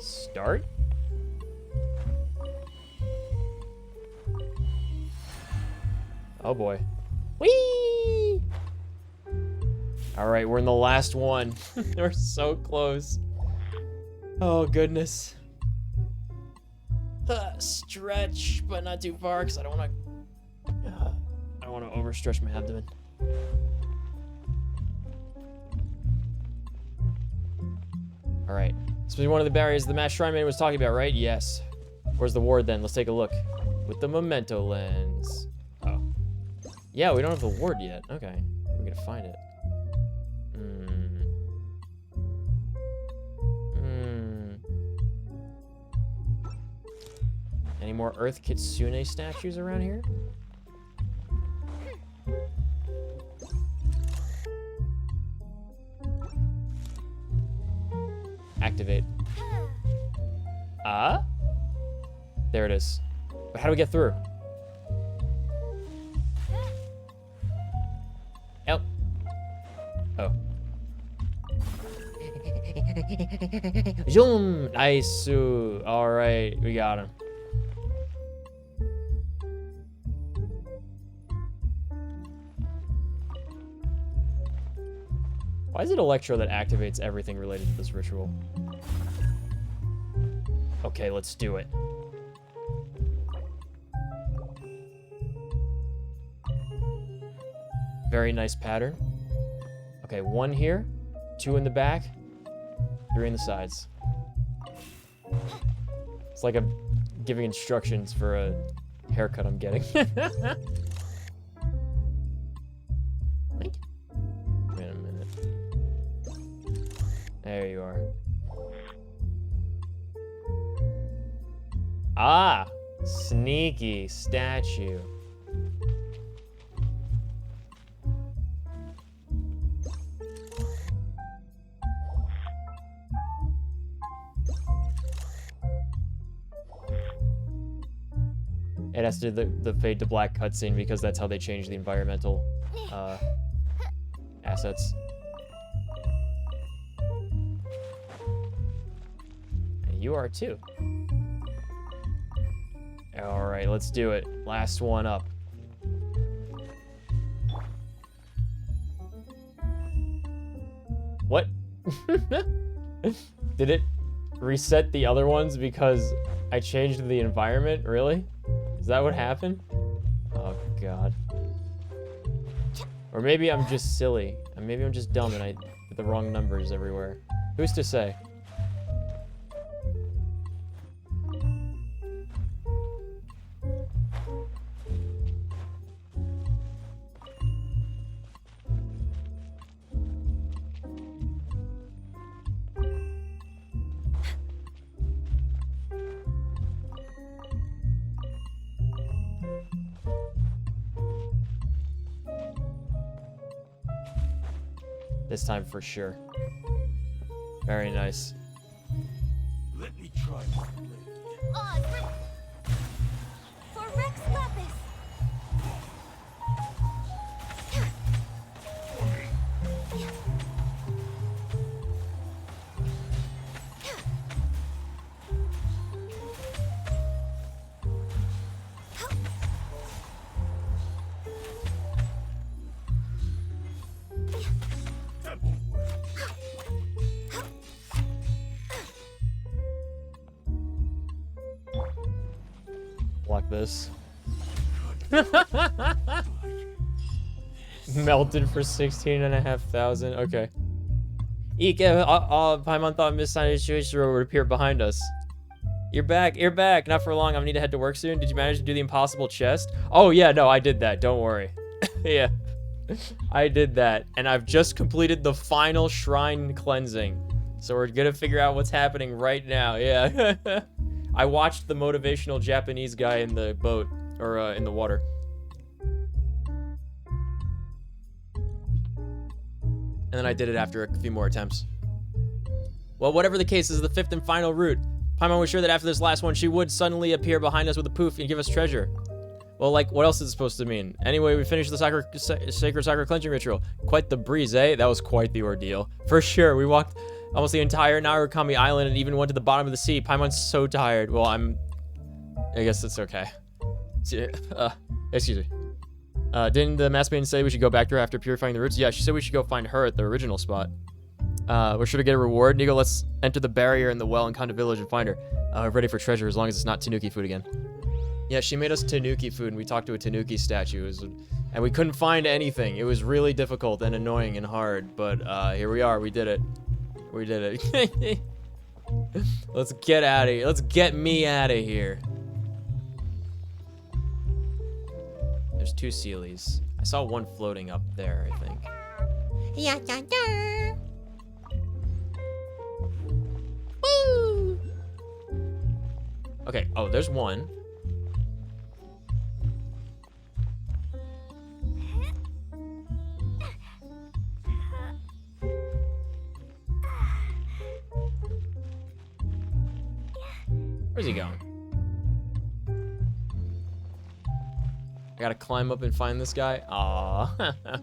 [SPEAKER 1] Start? Oh boy. Whee! Alright, we're in the last one. We're so close. Oh goodness. Stretch, but not too far, because I don't want to overstretch my abdomen. Alright. This was one of the barriers the Masked Shrine Man was talking about, right? Yes. Where's the ward then? Let's take a look. With the memento lens. Oh. Yeah, we don't have the ward yet. Okay. We're gonna find it. Any more Earth Kitsune statues around here? Activate. There it is. But how do we get through? Oh. Oh. Zoom! Nice. Alright, we got him. Why is it Electro that activates everything related to this ritual? Okay, let's do it. Very nice pattern. Okay, 1 here, 2 in the back, 3 in the sides. It's like I'm giving instructions for a haircut I'm getting. Wait a minute. There you are. Ah! Sneaky statue. It has to do the fade to black cutscene because that's how they change the environmental assets. And you are too. All right, let's do it. Last one up. What? Did it reset the other ones because I changed the environment? Really? Is that what happened? Oh, God. Or maybe I'm just silly. And maybe I'm just dumb and I put the wrong numbers everywhere. Who's to say? This time for sure. Very nice.
[SPEAKER 4] Let me try my blade.
[SPEAKER 2] Oz, for Rex Lapis.
[SPEAKER 1] Like this. Melted for 16,500. Okay. Eek, Paimon thought Miss Shuichiro would appear behind us. You're back, you're back. Not for long, I'm gonna need to head to work soon. Did you manage to do the impossible chest? Oh yeah, no, I did that, don't worry. Yeah, I did that. And I've just completed the final shrine cleansing. So we're gonna figure out what's happening right now, yeah. I watched the motivational Japanese guy in the boat, or in the water. And then I did it after a few more attempts. Well, whatever the case, this is the 5th and final route. Paimon was sure that after this last one, she would suddenly appear behind us with a poof and give us treasure. Well, like, what else is it supposed to mean? Anyway, we finished the sacred sacred cleansing ritual. Quite the breeze, eh? That was quite the ordeal. For sure, we walked almost the entire Narukami Island and even went to the bottom of the sea. Paimon's so tired. Well, I guess it's okay. Excuse me. Didn't the masked maiden say we should go back to her after purifying the roots? Yeah, she said we should go find her at the original spot. We're sure to get a reward. Nico, let's enter the barrier in the well in Kanda Village and find her. We're ready for treasure as long as it's not Tanuki food again. Yeah, she made us Tanuki food and we talked to a Tanuki statue. And we couldn't find anything. It was really difficult and annoying and hard, but here we are. We did it. We did it. Let's get out of here. Let's get me out of here. There's 2 Sealies. I saw one floating up there, I think.
[SPEAKER 6] Yeah, yeah, yeah.
[SPEAKER 1] Woo! Okay, oh, there's one. Where's he going? I gotta climb up and find this guy? Aww.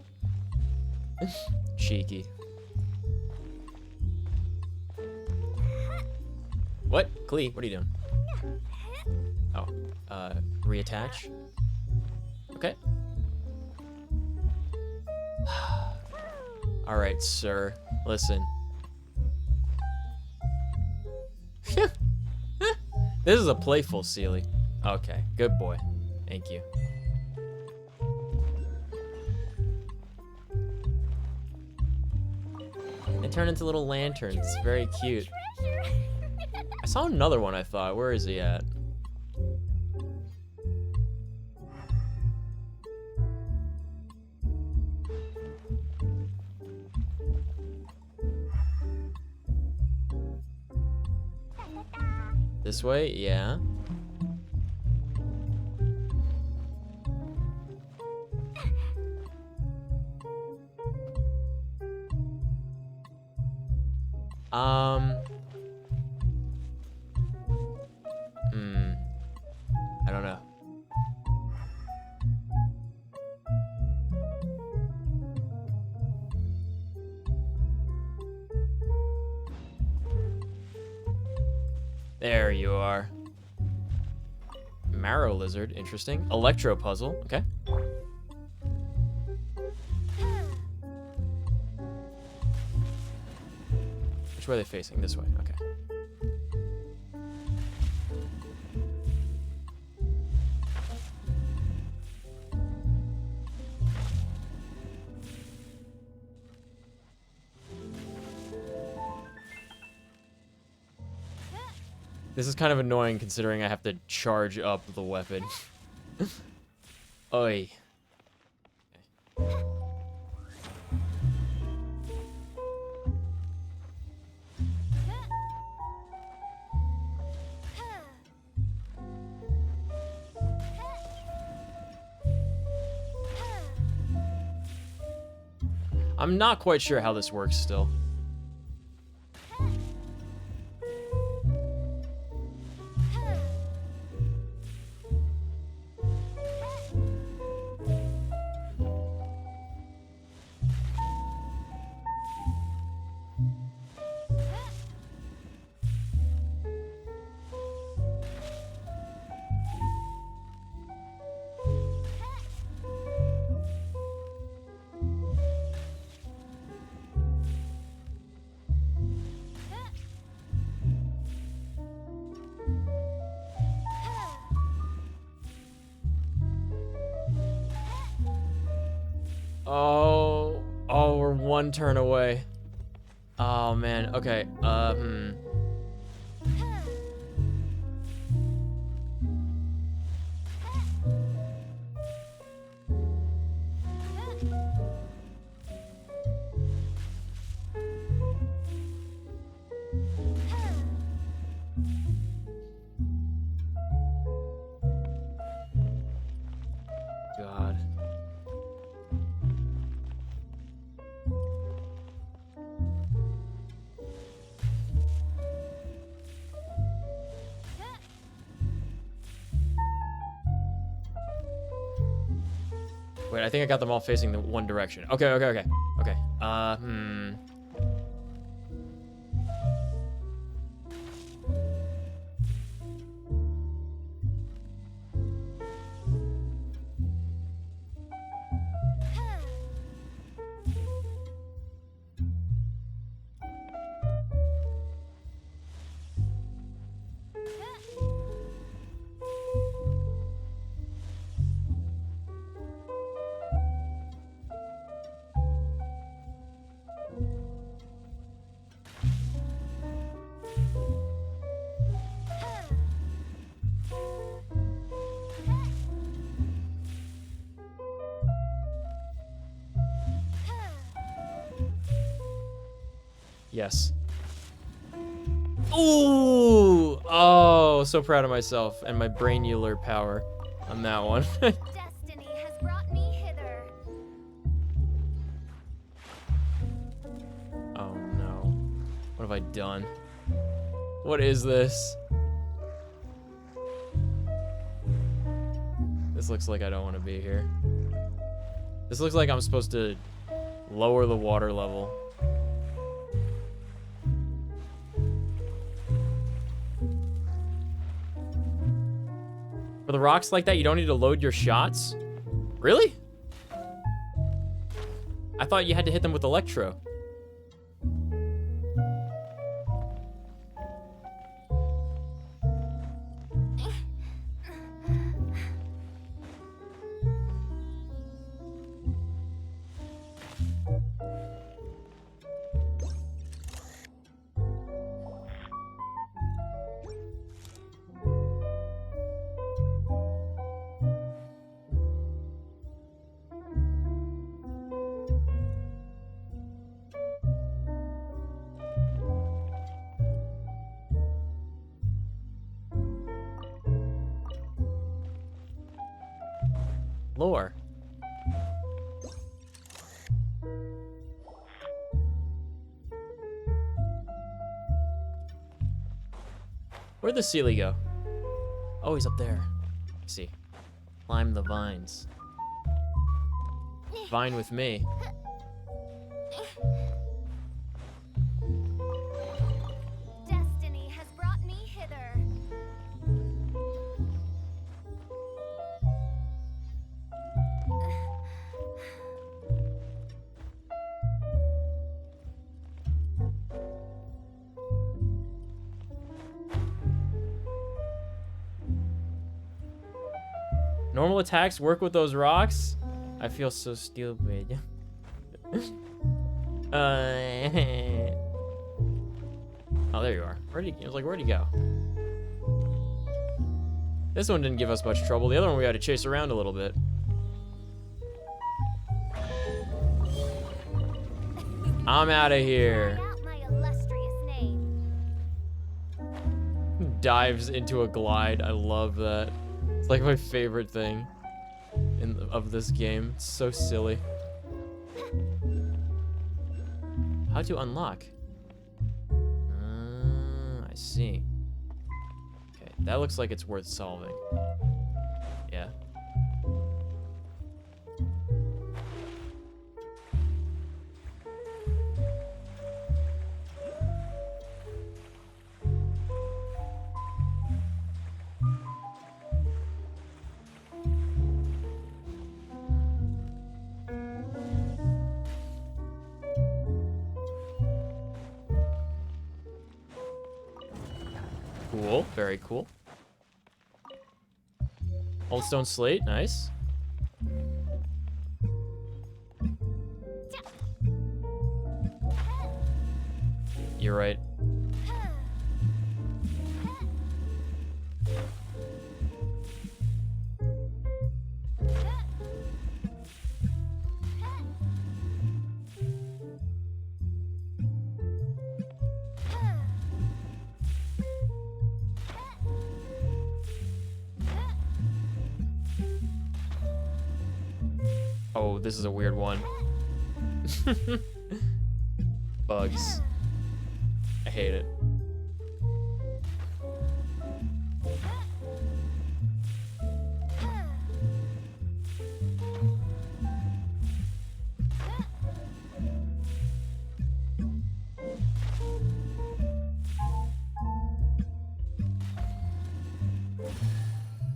[SPEAKER 1] Cheeky. What? Klee, what are you doing? Oh, reattach? Okay. Alright, sir. Listen. This is a playful Sealy. Okay, good boy. Thank you. They turn into little lanterns. It's very cute. I saw another one, I thought. Where is he at? This way? Yeah. I don't know. There you are. Marrow lizard, interesting. Electro puzzle, okay. Which way are they facing? This way, okay. This is kind of annoying considering I have to charge up the weapon. Oi. Okay. I'm not quite sure how this works still. Oh, we're one turn away. Oh man. Okay. God. Wait, I think I got them all facing the one direction. Okay. Yes. Ooh! Oh, so proud of myself and my brainular power on that one.
[SPEAKER 2] Destiny has brought me hither.
[SPEAKER 1] Oh no. What have I done? What is this? This looks like I don't want to be here. This looks like I'm supposed to lower the water level. For the rocks like that, you don't need to load your shots? Really? I thought you had to hit them with electro. Lore. Where'd the Sealy go? Oh, he's up there. I see. Climb the vines. Vine with me.
[SPEAKER 2] Destiny has brought me hither.
[SPEAKER 1] Normal attacks work with those rocks? I feel so stupid. Oh, there you are. Where'd he go? This one didn't give us much trouble. The other one we had to chase around a little bit. I'm out of here.
[SPEAKER 2] Find out my illustrious name.
[SPEAKER 1] Dives into a glide. I love that. It's like my favorite thing of this game. It's so silly. How to unlock? I see. Okay, that looks like it's worth solving. Yeah. Cool, very cool. Old stone slate, nice. You're right. Oh, this is a weird one. Bugs. I hate it.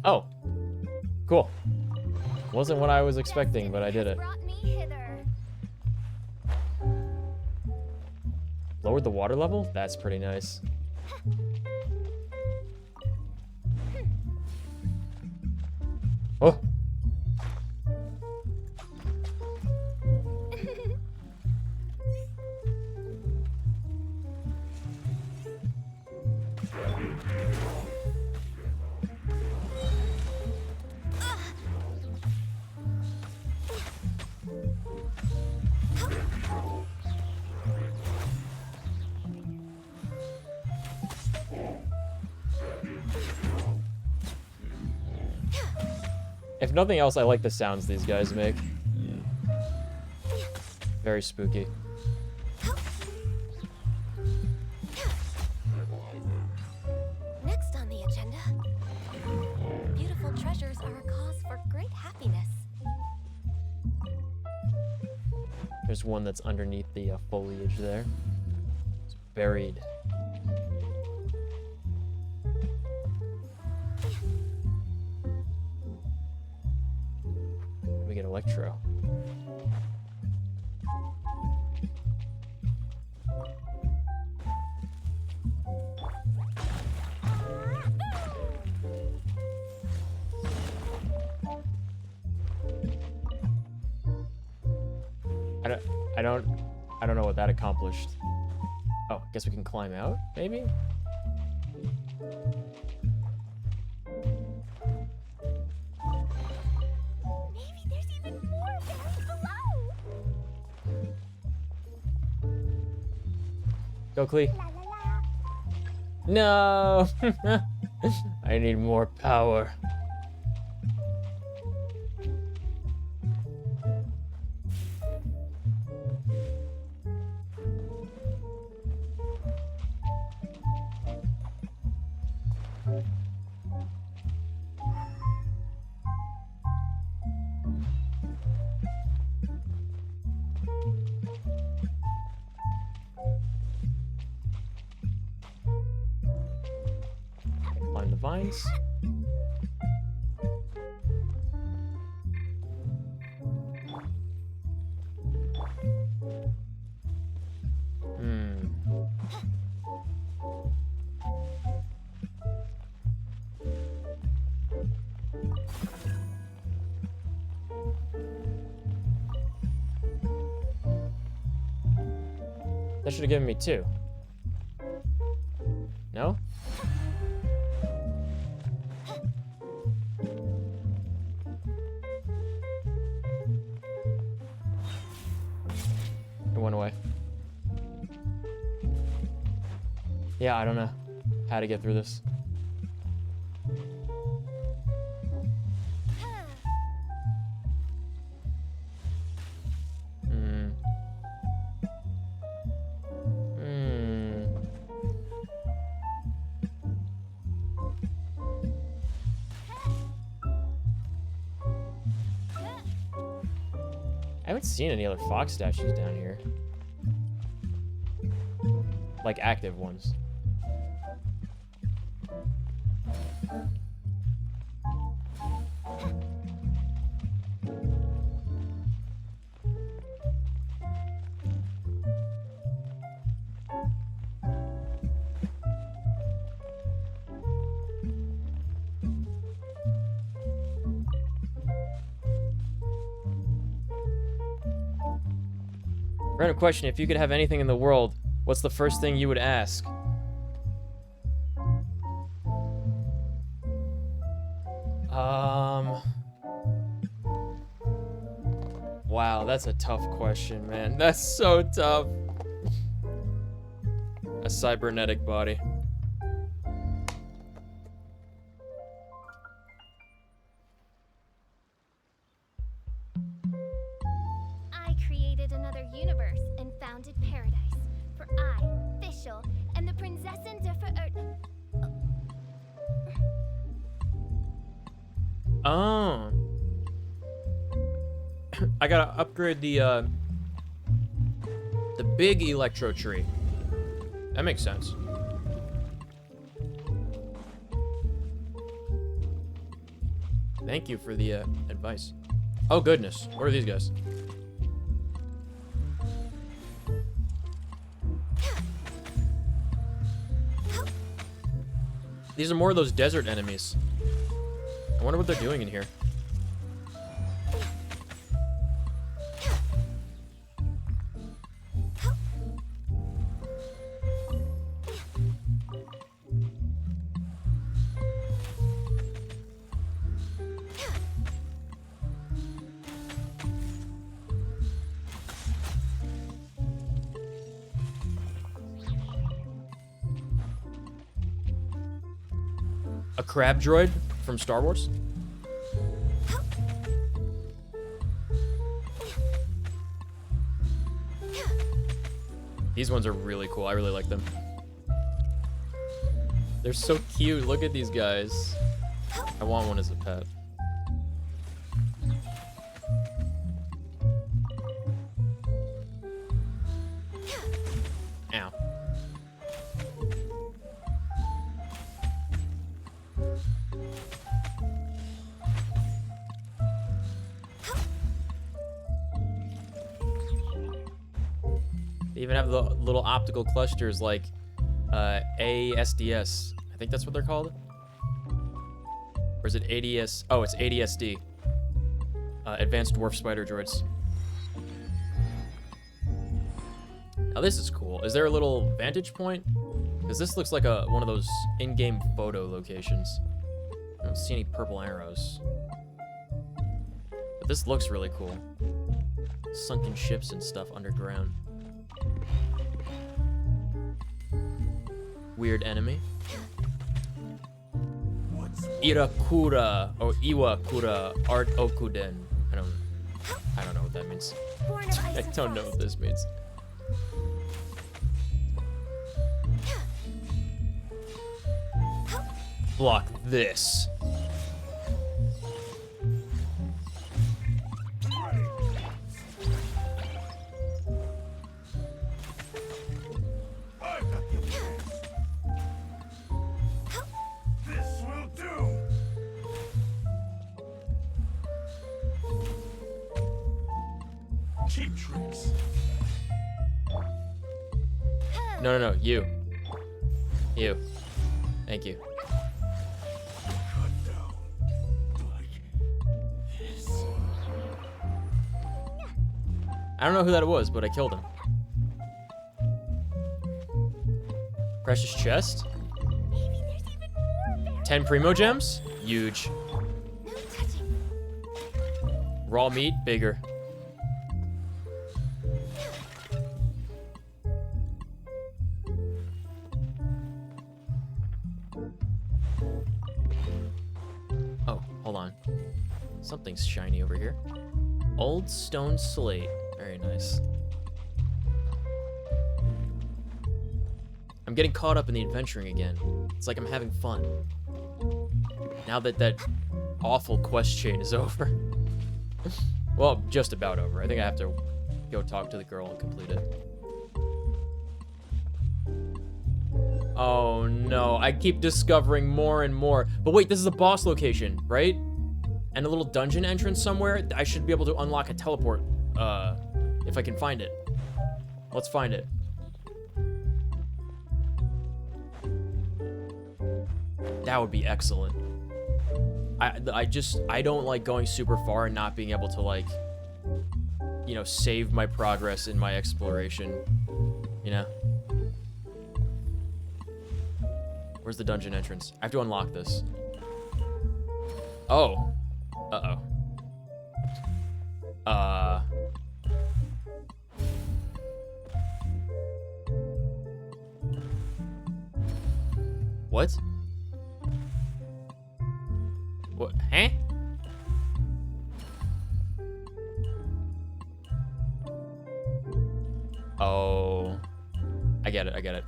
[SPEAKER 1] Oh, cool. Wasn't what I was expecting, but I did it.
[SPEAKER 2] Brought me hither.
[SPEAKER 1] Lowered the water level? That's pretty nice. Oh. If nothing else, I like the sounds these guys make. Very spooky.
[SPEAKER 2] Next on the agenda, beautiful treasures are a cause for great happiness.
[SPEAKER 1] There's one that's underneath the foliage there. It's buried. We get Electro. I don't know what that accomplished. Oh, guess we can climb out, maybe?
[SPEAKER 2] Maybe there's even more buried below.
[SPEAKER 1] Go, Klee. No! I need more power. Climb the vines. That should have given me 2. No? It went away. Yeah, I don't know how to get through this. I haven't seen any other fox statues down here. Like active ones. Random question, if you could have anything in the world, what's the first thing you would ask? Wow, that's a tough question, man. That's so tough. A cybernetic body.
[SPEAKER 2] I created another universe and founded paradise. For I, Fischl, and the Prinzessin der
[SPEAKER 1] Oh. I gotta upgrade the big electro tree. That makes sense. Thank you for the advice. Oh goodness, what are these guys? These are more of those desert enemies. I wonder what they're doing in here. A crab droid from Star Wars? These ones are really cool. I really like them. They're so cute. Look at these guys. I want one as a pet. Ow. They even have the little optical clusters like ASDS. I think that's what they're called. Or is it ADS? Oh, it's ADSD. Advanced Dwarf Spider Droids. Now this is cool. Is there a little vantage point? Because this looks like one of those in-game photo locations. I don't see any purple arrows. But this looks really cool. Sunken ships and stuff underground. Weird enemy. Irakura or Iwakura Art Okuden. I don't know what that means. I don't know what this means. Block this.
[SPEAKER 4] Cheap tricks.
[SPEAKER 1] No, you. You. Thank you.
[SPEAKER 4] Cut down like this.
[SPEAKER 1] I don't know who that was, but I killed him. Precious chest?
[SPEAKER 2] Maybe there's even more
[SPEAKER 1] 10 primo gems? Huge.
[SPEAKER 2] No touching.
[SPEAKER 1] Raw meat? Bigger. Oh, hold on. Something's shiny over here. Old stone slate. Very nice. I'm getting caught up in the adventuring again. It's like I'm having fun. Now that that awful quest chain is over. Well, just about over. I think I have to go talk to the girl and complete it. Oh no, I keep discovering more and more. But wait, this is a boss location, right? And a little dungeon entrance somewhere. I should be able to unlock a teleport, if I can find it. Let's find it. That would be excellent. I don't like going super far and not being able to, like, you know, save my progress in my exploration, you know? Where's the dungeon entrance? I have to unlock this. Oh. Uh-oh. What? What? Huh? Oh. I get it, I get it.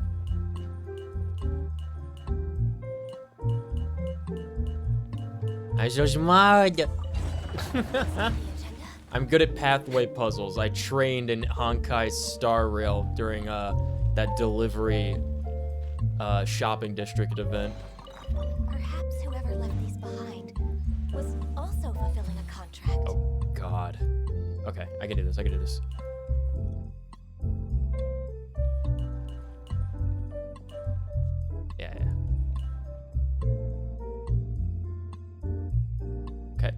[SPEAKER 1] I'm so smart. I'm good at pathway puzzles. I trained in Honkai Star Rail during that delivery shopping district event.
[SPEAKER 2] Perhaps whoever left these behind was also fulfilling a contract.
[SPEAKER 1] Oh God. Okay, I can do this. I can do this. Yeah. Okay.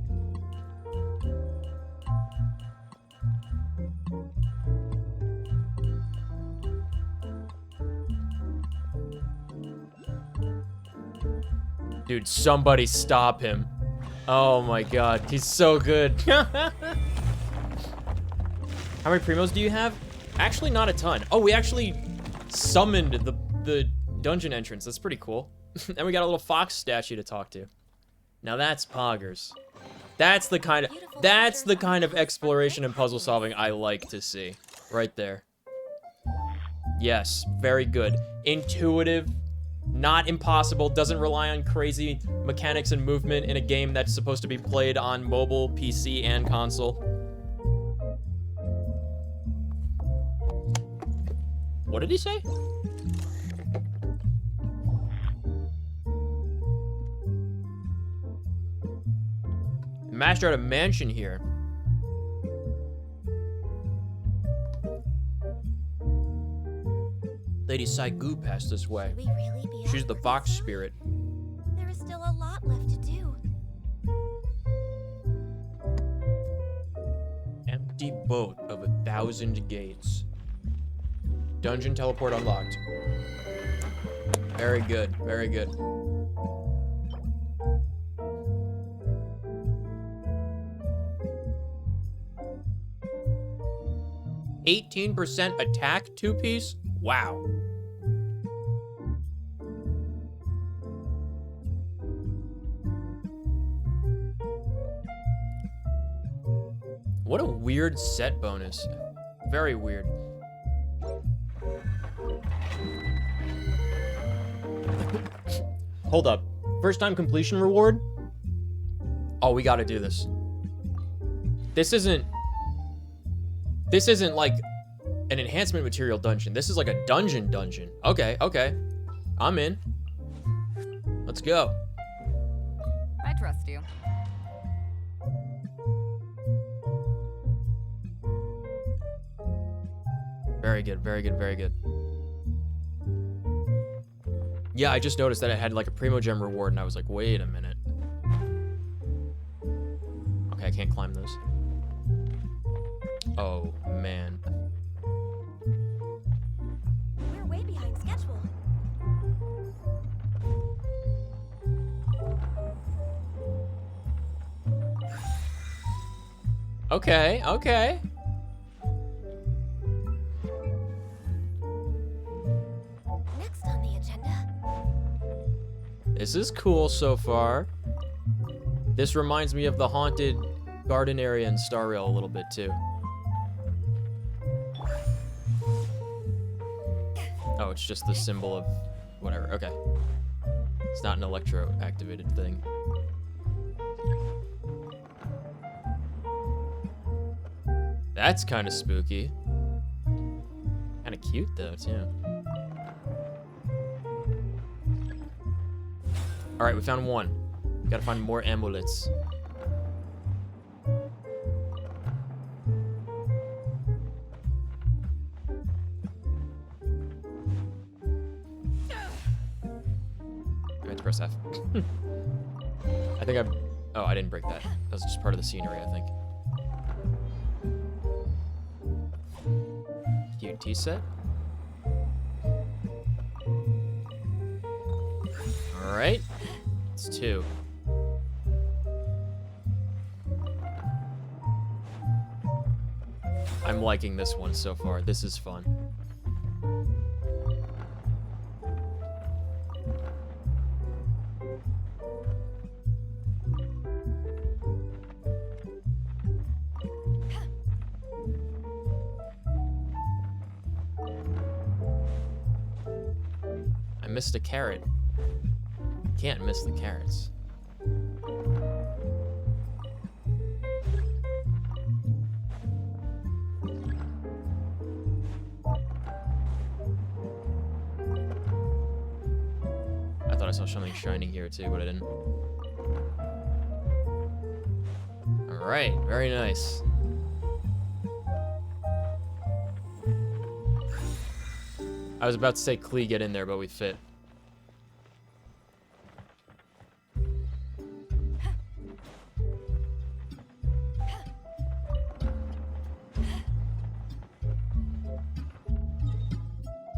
[SPEAKER 1] Dude, somebody stop him. Oh my God, he's so good. How many primos do you have? Actually, not a ton. Oh, we actually summoned the dungeon entrance. That's pretty cool. And we got a little fox statue to talk to. Now that's poggers. That's the kind of exploration and puzzle solving I like to see. Right there. Yes, very good. Intuitive, not impossible, doesn't rely on crazy mechanics and movement in a game that's supposed to be played on mobile, PC, and console. What did he say? Master at a mansion here. Lady Saigu passed this way.
[SPEAKER 2] Should we really be
[SPEAKER 1] She's
[SPEAKER 2] off
[SPEAKER 1] the
[SPEAKER 2] for
[SPEAKER 1] fox
[SPEAKER 2] this?
[SPEAKER 1] spirit.
[SPEAKER 2] There is still a lot left to do.
[SPEAKER 1] Empty boat of 1,000 gates. Dungeon teleport unlocked. Very good, very good. %, attack 2-piece? Wow. What a weird set bonus. Very weird. Hold up. First time completion reward? Oh, we gotta do this. This isn't like an enhancement material dungeon. This is like a dungeon. Okay, okay. I'm in. Let's go.
[SPEAKER 7] I trust you.
[SPEAKER 1] Very good, very good, very good. Yeah, I just noticed that it had like a Primo Gem reward, and I was like, wait a minute. Okay, I can't climb those. Oh, man.
[SPEAKER 2] We're way behind schedule.
[SPEAKER 1] Okay, okay.
[SPEAKER 2] Next on the agenda.
[SPEAKER 1] This is cool so far. This reminds me of the haunted garden area in Star Rail a little bit too. Oh, it's just the symbol of whatever. Okay. It's not an electro-activated thing. That's kind of spooky. Kind of cute though, too. All right, we found one. Gotta find more amulets. I meant to press F. I think oh, I didn't break that. That was just part of the scenery, I think. QT set. All right, it's 2. I'm liking this one so far. This is fun. I missed a carrot. Can't miss the carrots. I thought I saw something shiny here too, but I didn't. All right, very nice. I was about to say Klee get in there, but we fit.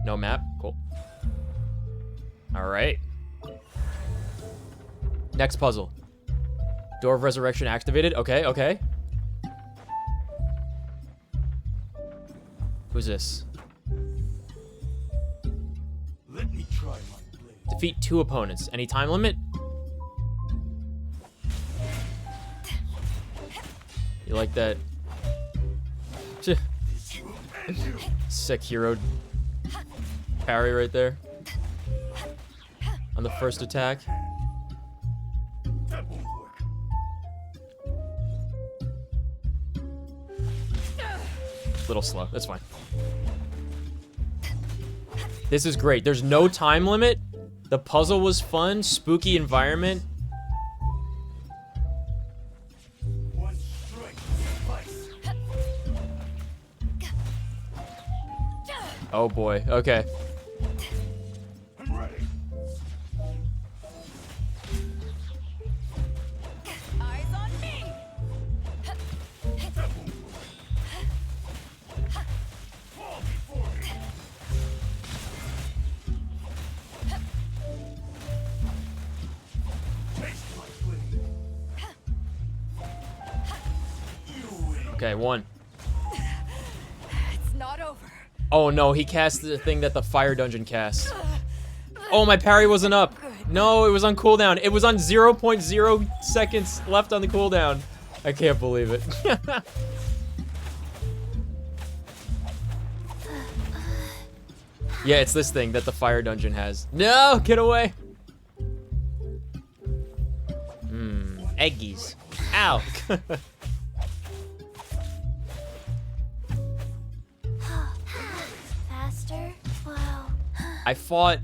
[SPEAKER 1] No map? Cool. All right. Next puzzle. Door of Resurrection activated. Okay, okay. Who's this?
[SPEAKER 4] Let me try my blade.
[SPEAKER 1] Defeat 2 opponents. Any time limit? You like that? Sick hero parry right there. On the first attack.
[SPEAKER 4] That won't work.
[SPEAKER 1] Little slow. That's fine. This is great. There's no time limit. The puzzle was fun. Spooky environment.
[SPEAKER 4] One strike will suffice.
[SPEAKER 1] Oh boy. Okay.
[SPEAKER 4] I'm ready.
[SPEAKER 7] Eyes on me.
[SPEAKER 4] That won't work. Fall before me. Taste my blade. You win.
[SPEAKER 1] Okay, 1.
[SPEAKER 7] It's not over.
[SPEAKER 1] Oh no, he cast the thing that the fire dungeon casts. Oh, my parry wasn't up. No, it was on cooldown. It was on 0.0 seconds left on the cooldown. I can't believe it. Yeah, it's this thing that the fire dungeon has. No, get away. Eggies. Ow.
[SPEAKER 2] Faster? Wow.
[SPEAKER 1] I fought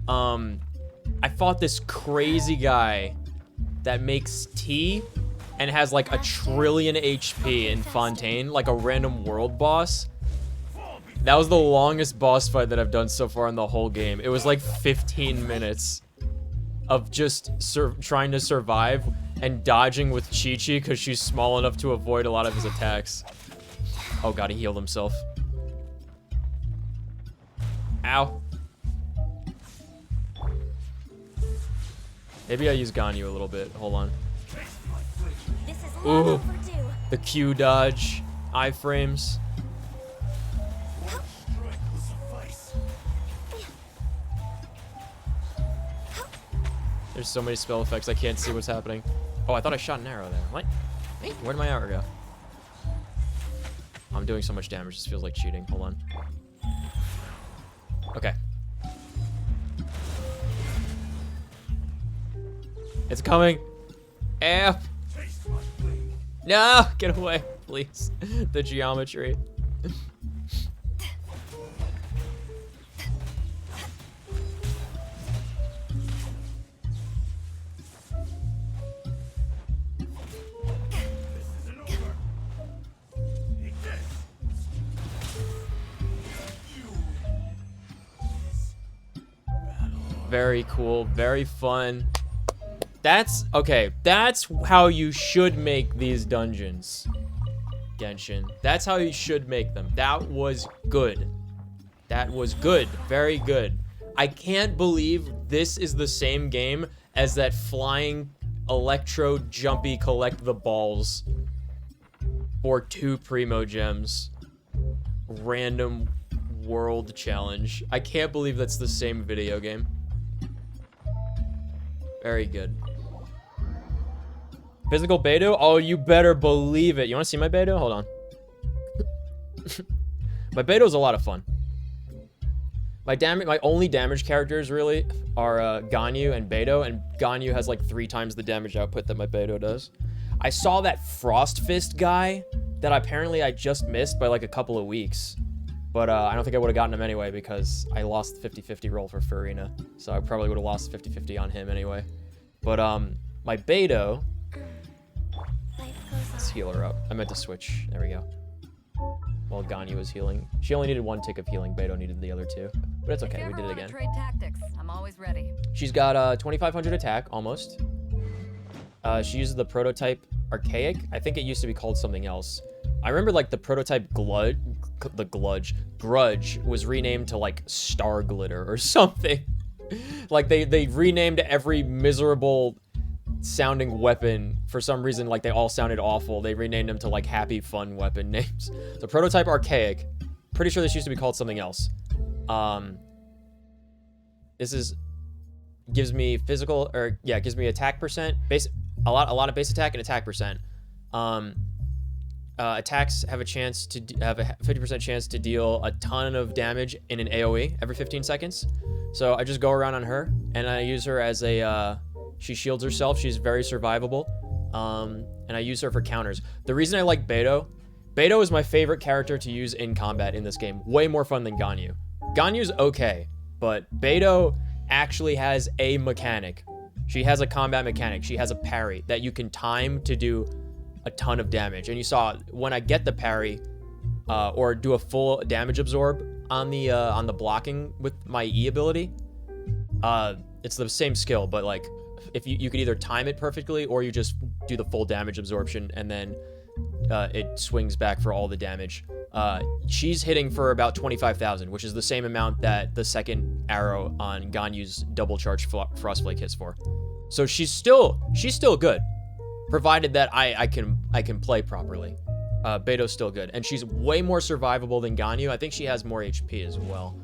[SPEAKER 1] this crazy guy that makes tea and has like a trillion HP in Fontaine, like a random world boss. That was the longest boss fight that I've done so far in the whole game. It was like 15 minutes of just trying to survive and dodging with Chi-Chi because she's small enough to avoid a lot of his attacks. Oh god, he healed himself. Ow. Maybe I use Ganyu a little bit. Hold on.
[SPEAKER 2] This is long
[SPEAKER 1] Ooh.
[SPEAKER 2] overdue.
[SPEAKER 1] The Q dodge, iframes.
[SPEAKER 4] One strike will suffice.
[SPEAKER 1] There's so many spell effects, I can't see what's happening. Oh, I thought I shot an arrow there. What? Hey, where'd my arrow go? I'm doing so much damage, this feels like cheating. Hold on. Okay. It's coming. F.
[SPEAKER 4] Taste my blade.
[SPEAKER 1] No, get away, please. The geometry. very cool, very fun. That's okay. That's how you should make these dungeons, Genshin. That's how you should make them. That was good. That was good. Very good. I can't believe this is the same game as that flying electro jumpy collect the balls for 2 Primo Gems random world challenge. I can't believe that's the same video game. Very good. Physical Beto? Oh, you better believe it. You want to see my Beto? Hold on. My Beto's a lot of fun. My only damage characters really are Ganyu and Beto, and Ganyu has like 3 times the damage output that my Beto does. I saw that Frost Fist guy that apparently I just missed by like a couple of weeks. But I don't think I would have gotten him anyway because I lost the 50-50 roll for Farina. So I probably would have lost 50-50 on him anyway. But my Beto... Let's heal her up. I meant to switch. There we go. While Ganyu was healing. She only needed 1 tick of healing. Beto needed the other 2. But it's okay. We did it again.
[SPEAKER 7] Trade tactics, I'm always ready.
[SPEAKER 1] She's got 2,500 attack, almost. She uses the prototype Archaic. I think it used to be called something else. I remember like the prototype Grudge was renamed to like Star Glitter or something. Like they renamed every miserable sounding weapon for some reason. Like they all sounded awful. They renamed them to like happy fun weapon names. The prototype Archaic. Pretty sure this used to be called something else. This gives me physical, or yeah, gives me attack percent, a lot of base attack and attack percent. Attacks have a chance to have a 50% chance to deal a ton of damage in an AoE every 15 seconds. So I just go around on her and I use her as a she shields herself. She's very survivable. And I use her for counters. The reason I like Beto is my favorite character to use in combat in this game. Way more fun than Ganyu. Ganyu's okay, but Beto actually has a mechanic. She has a combat mechanic. She has a parry that you can time to do a ton of damage. And you saw when I get the parry or do a full damage absorb on the blocking with my E ability, it's the same skill, but like if you could either time it perfectly or you just do the full damage absorption and then it swings back for all the damage. She's hitting for about 25,000, which is the same amount that the second arrow on Ganyu's double charge Frostflake hits for. So she's still good, provided that I can play properly. Beto's still good, and she's way more survivable than Ganyu. I think she has more HP as well.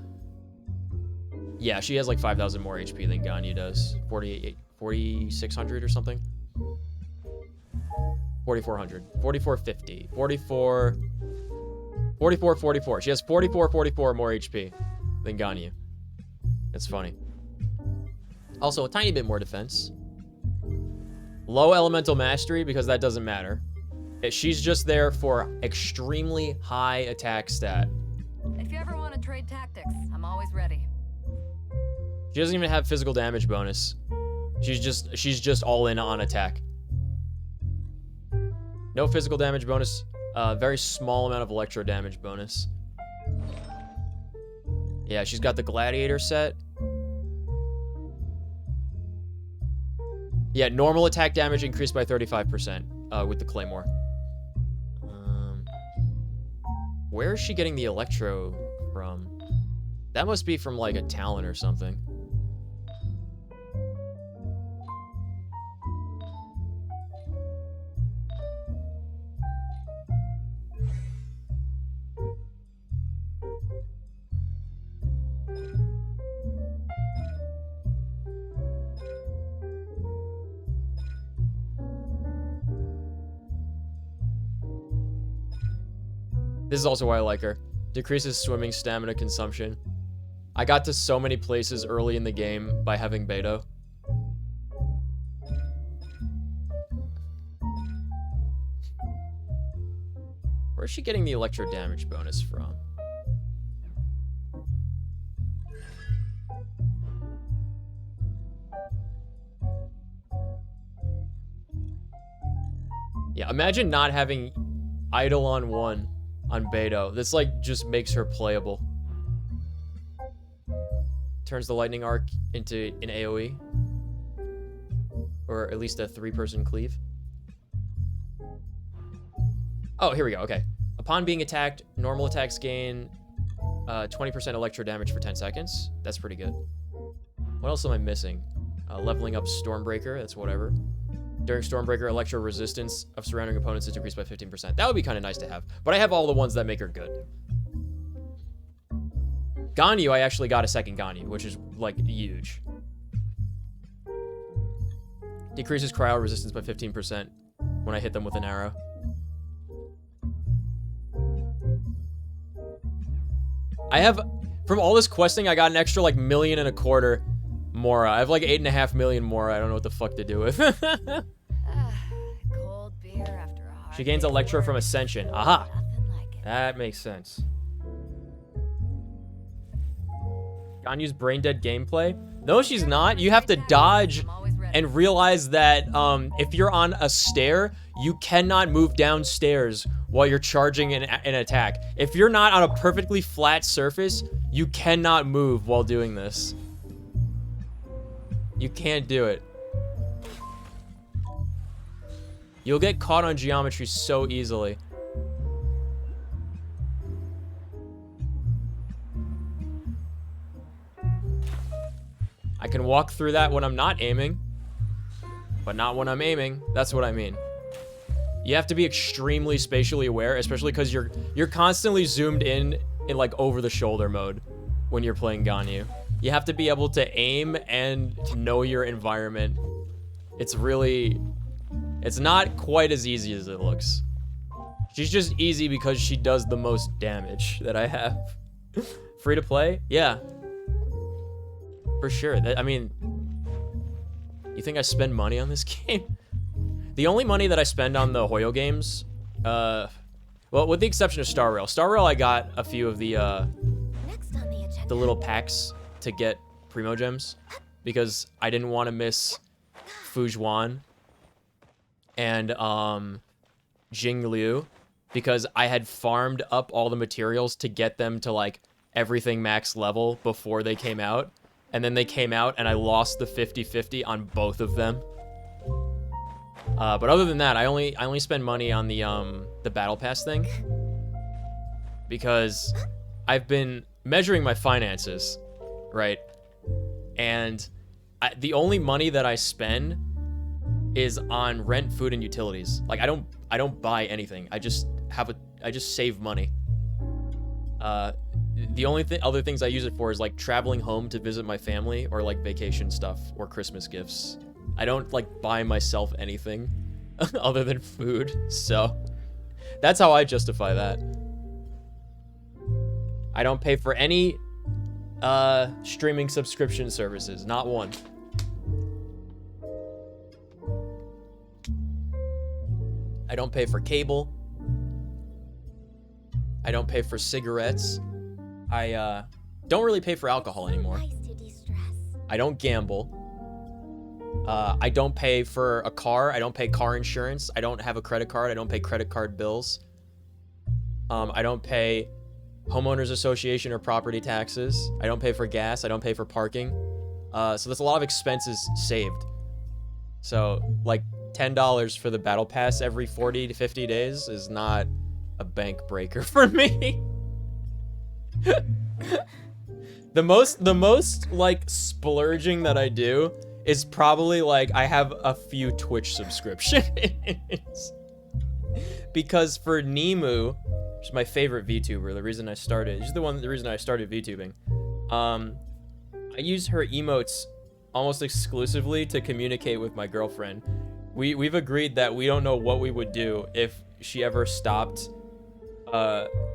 [SPEAKER 1] Yeah, she has like 5,000 more HP than Ganyu does. 4,600 or something. 4,400, 4,450, 44. She has 44 more HP than Ganyu. It's funny. Also, a tiny bit more defense. Low elemental mastery, because that doesn't matter. She's just there for extremely high attack stat.
[SPEAKER 7] If you ever want to trade tactics, I'm always ready.
[SPEAKER 1] She doesn't even have physical damage bonus. She's just all in on attack. No physical damage bonus. Very small amount of electro damage bonus. Yeah, she's got the gladiator set. Yeah, normal attack damage increased by 35% with the claymore. Where is she getting the electro from? That must be from like a talent or something. This is also why I like her. Decreases swimming stamina consumption. I got to so many places early in the game by having Beto. Where's she getting the electro damage bonus from? Yeah, imagine not having Eidolon 1 on Beto. This like just makes her playable. turns the lightning arc into an AoE. Or at least a 3-person cleave. Oh, here we go. Okay. Upon being attacked, normal attacks gain 20% electro damage for 10 seconds. That's pretty good. What else am I missing? Leveling up Stormbreaker. That's whatever. During Stormbreaker, electro resistance of surrounding opponents is decreased by 15%. That would be kind of nice to have. But I have all the ones that make her good. Ganyu, I actually got a second Ganyu, which is, like, huge. Decreases cryo resistance by 15% when I hit them with an arrow. I have, from all this questing, I got an extra, like, 1.25 million Mora. I have, like, 8.5 million Mora. I don't know what the fuck to do with.
[SPEAKER 7] Cold beer after a hard
[SPEAKER 1] She gains
[SPEAKER 7] day's
[SPEAKER 1] Electro
[SPEAKER 7] work.
[SPEAKER 1] from Ascension. Aha!
[SPEAKER 7] Nothing like it.
[SPEAKER 1] That makes sense. Ganyu's brain dead gameplay. No, she's not. You have to dodge
[SPEAKER 7] I'm always ready.
[SPEAKER 1] and realize that if you're on a stair, you cannot move downstairs while you're charging an attack. If you're not on a perfectly flat surface, you cannot move while doing this. You can't do it. You'll get caught on geometry so easily. I can walk through that when I'm not aiming, but not when I'm aiming. That's what I mean. You have to be extremely spatially aware, especially because you're constantly zoomed in like over the shoulder mode when you're playing Ganyu. You have to be able to aim and to know your environment. It's not quite as easy as it looks. She's just easy because she does the most damage that I have. Free to play? Yeah. For sure. I mean, you think I spend money on this game? The only money that I spend on the Hoyo games, well, with the exception of Star Rail. Star Rail, I got a few of the
[SPEAKER 2] Next on the agenda.
[SPEAKER 1] little packs to get Primo Gems because I didn't want to miss Fujuan and Jingliu because I had farmed up all the materials to get them to like everything max level before they came out. And then they came out and I lost the 50-50 on both of them. But other than that, I only spend money on the battle pass thing because I've been measuring my finances, right? And the only money that I spend is on rent, food, and utilities. Like I don't buy anything. I just save money. The only other things I use it for is like traveling home to visit my family or like vacation stuff or Christmas gifts. I don't like buy myself anything other than food. So that's how I justify that. I don't pay for any streaming subscription services, not one. I don't pay for cable. I don't pay for cigarettes. I don't really pay for alcohol anymore.
[SPEAKER 2] Nice to de-stress.
[SPEAKER 1] I don't gamble. I don't pay for a car. I don't pay car insurance. I don't have a credit card. I don't pay credit card bills. I don't pay homeowners association or property taxes. I don't pay for gas. I don't pay for parking. So there's a lot of expenses saved. So like $10 for the battle pass every 40 to 50 days is not a bank breaker for me. The most like splurging that I do is probably like I have a few Twitch subscriptions. Because for Nemu, which is my favorite VTuber, the reason I started VTubing. I use her emotes almost exclusively to communicate with my girlfriend. We've agreed that we don't know what we would do if she ever stopped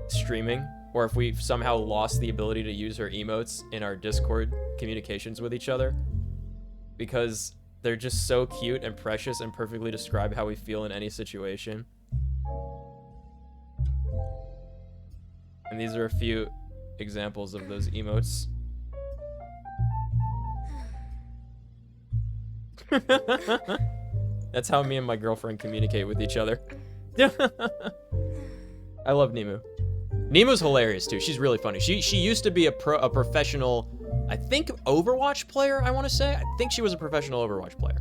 [SPEAKER 1] streaming, or if we somehow lost the ability to use her emotes in our Discord communications with each other, because they're just so cute and precious and perfectly describe how we feel in any situation. And these are a few examples of those emotes. That's how me and my girlfriend communicate with each other. I love Nemu. Nemu's hilarious too. She's really funny. She used to be a professional I think Overwatch player, I want to say. I think she was a professional Overwatch player.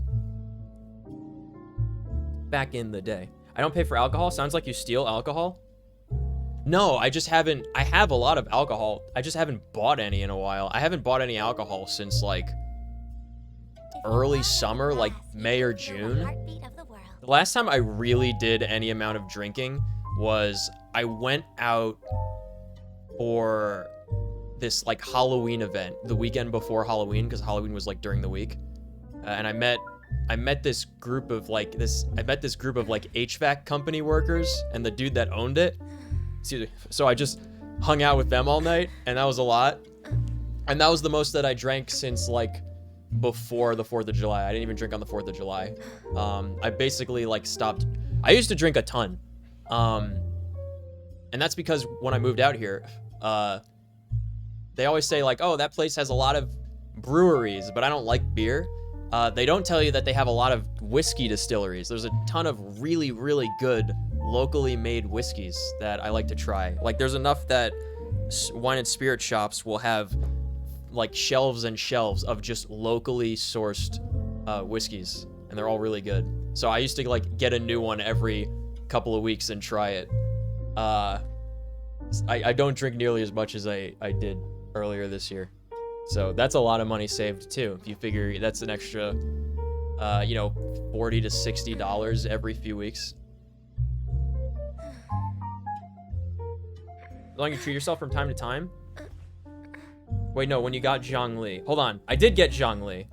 [SPEAKER 1] Back in the day. I don't pay for alcohol. Sounds like you steal alcohol. No, I just haven't. I have a lot of alcohol. I just haven't bought any in a while. I haven't bought any alcohol since like early summer, like May or June. The last time I really did any amount of drinking was I went out for this like Halloween event the weekend before Halloween, because Halloween was like during the week, and I met this group of like HVAC company workers and the dude that owned it. So I just hung out with them all night, and that was a lot. And that was the most that I drank since like before the 4th of July. I didn't even drink on the 4th of July. I basically like stopped. I used to drink a ton. And that's because when I moved out here, they always say like, oh, that place has a lot of breweries, but I don't like beer. They don't tell you that they have a lot of whiskey distilleries. There's a ton of really, really good locally made whiskeys that I like to try. Like there's enough that wine and spirit shops will have like shelves and shelves of just locally sourced whiskeys, and they're all really good. So I used to like get a new one every couple of weeks and try it. I don't drink nearly as much as I did earlier this year. So that's a lot of money saved too. If you figure that's an extra, $40 to $60 every few weeks. As long as you treat yourself from time to time. Wait, no, when you got Zhongli. Hold on, I did get Zhongli.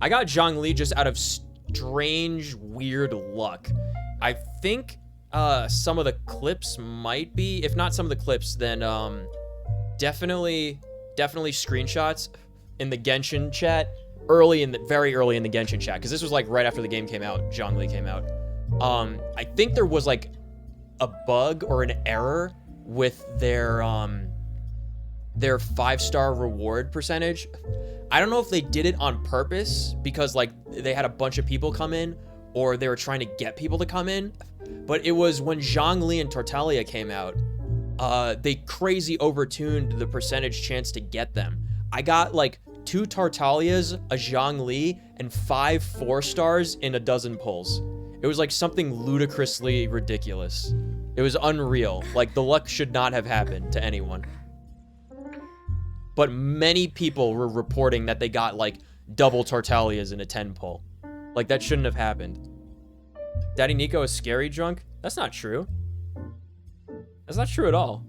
[SPEAKER 1] I got Zhongli just out of strange, weird luck. I think some of the clips might be, if not some of the clips, then definitely screenshots in the Genshin chat, very early in the Genshin chat, because this was like right after the game came out, Zhongli came out. I think there was like a bug or an error with their 5-star reward percentage. I don't know if they did it on purpose because like they had a bunch of people come in, or they were trying to get people to come in, but it was when Zhongli and Tartaglia came out, they crazy overtuned the percentage chance to get them. I got like 2 Tartaglias, a Zhongli, and 5 4-stars in a dozen pulls. It was like something ludicrously ridiculous. It was unreal. Like the luck should not have happened to anyone. But many people were reporting that they got like double Tartaglias in a 10 pull. Like that shouldn't have happened. Daddy Nico is scary drunk? That's not true. That's not true at all.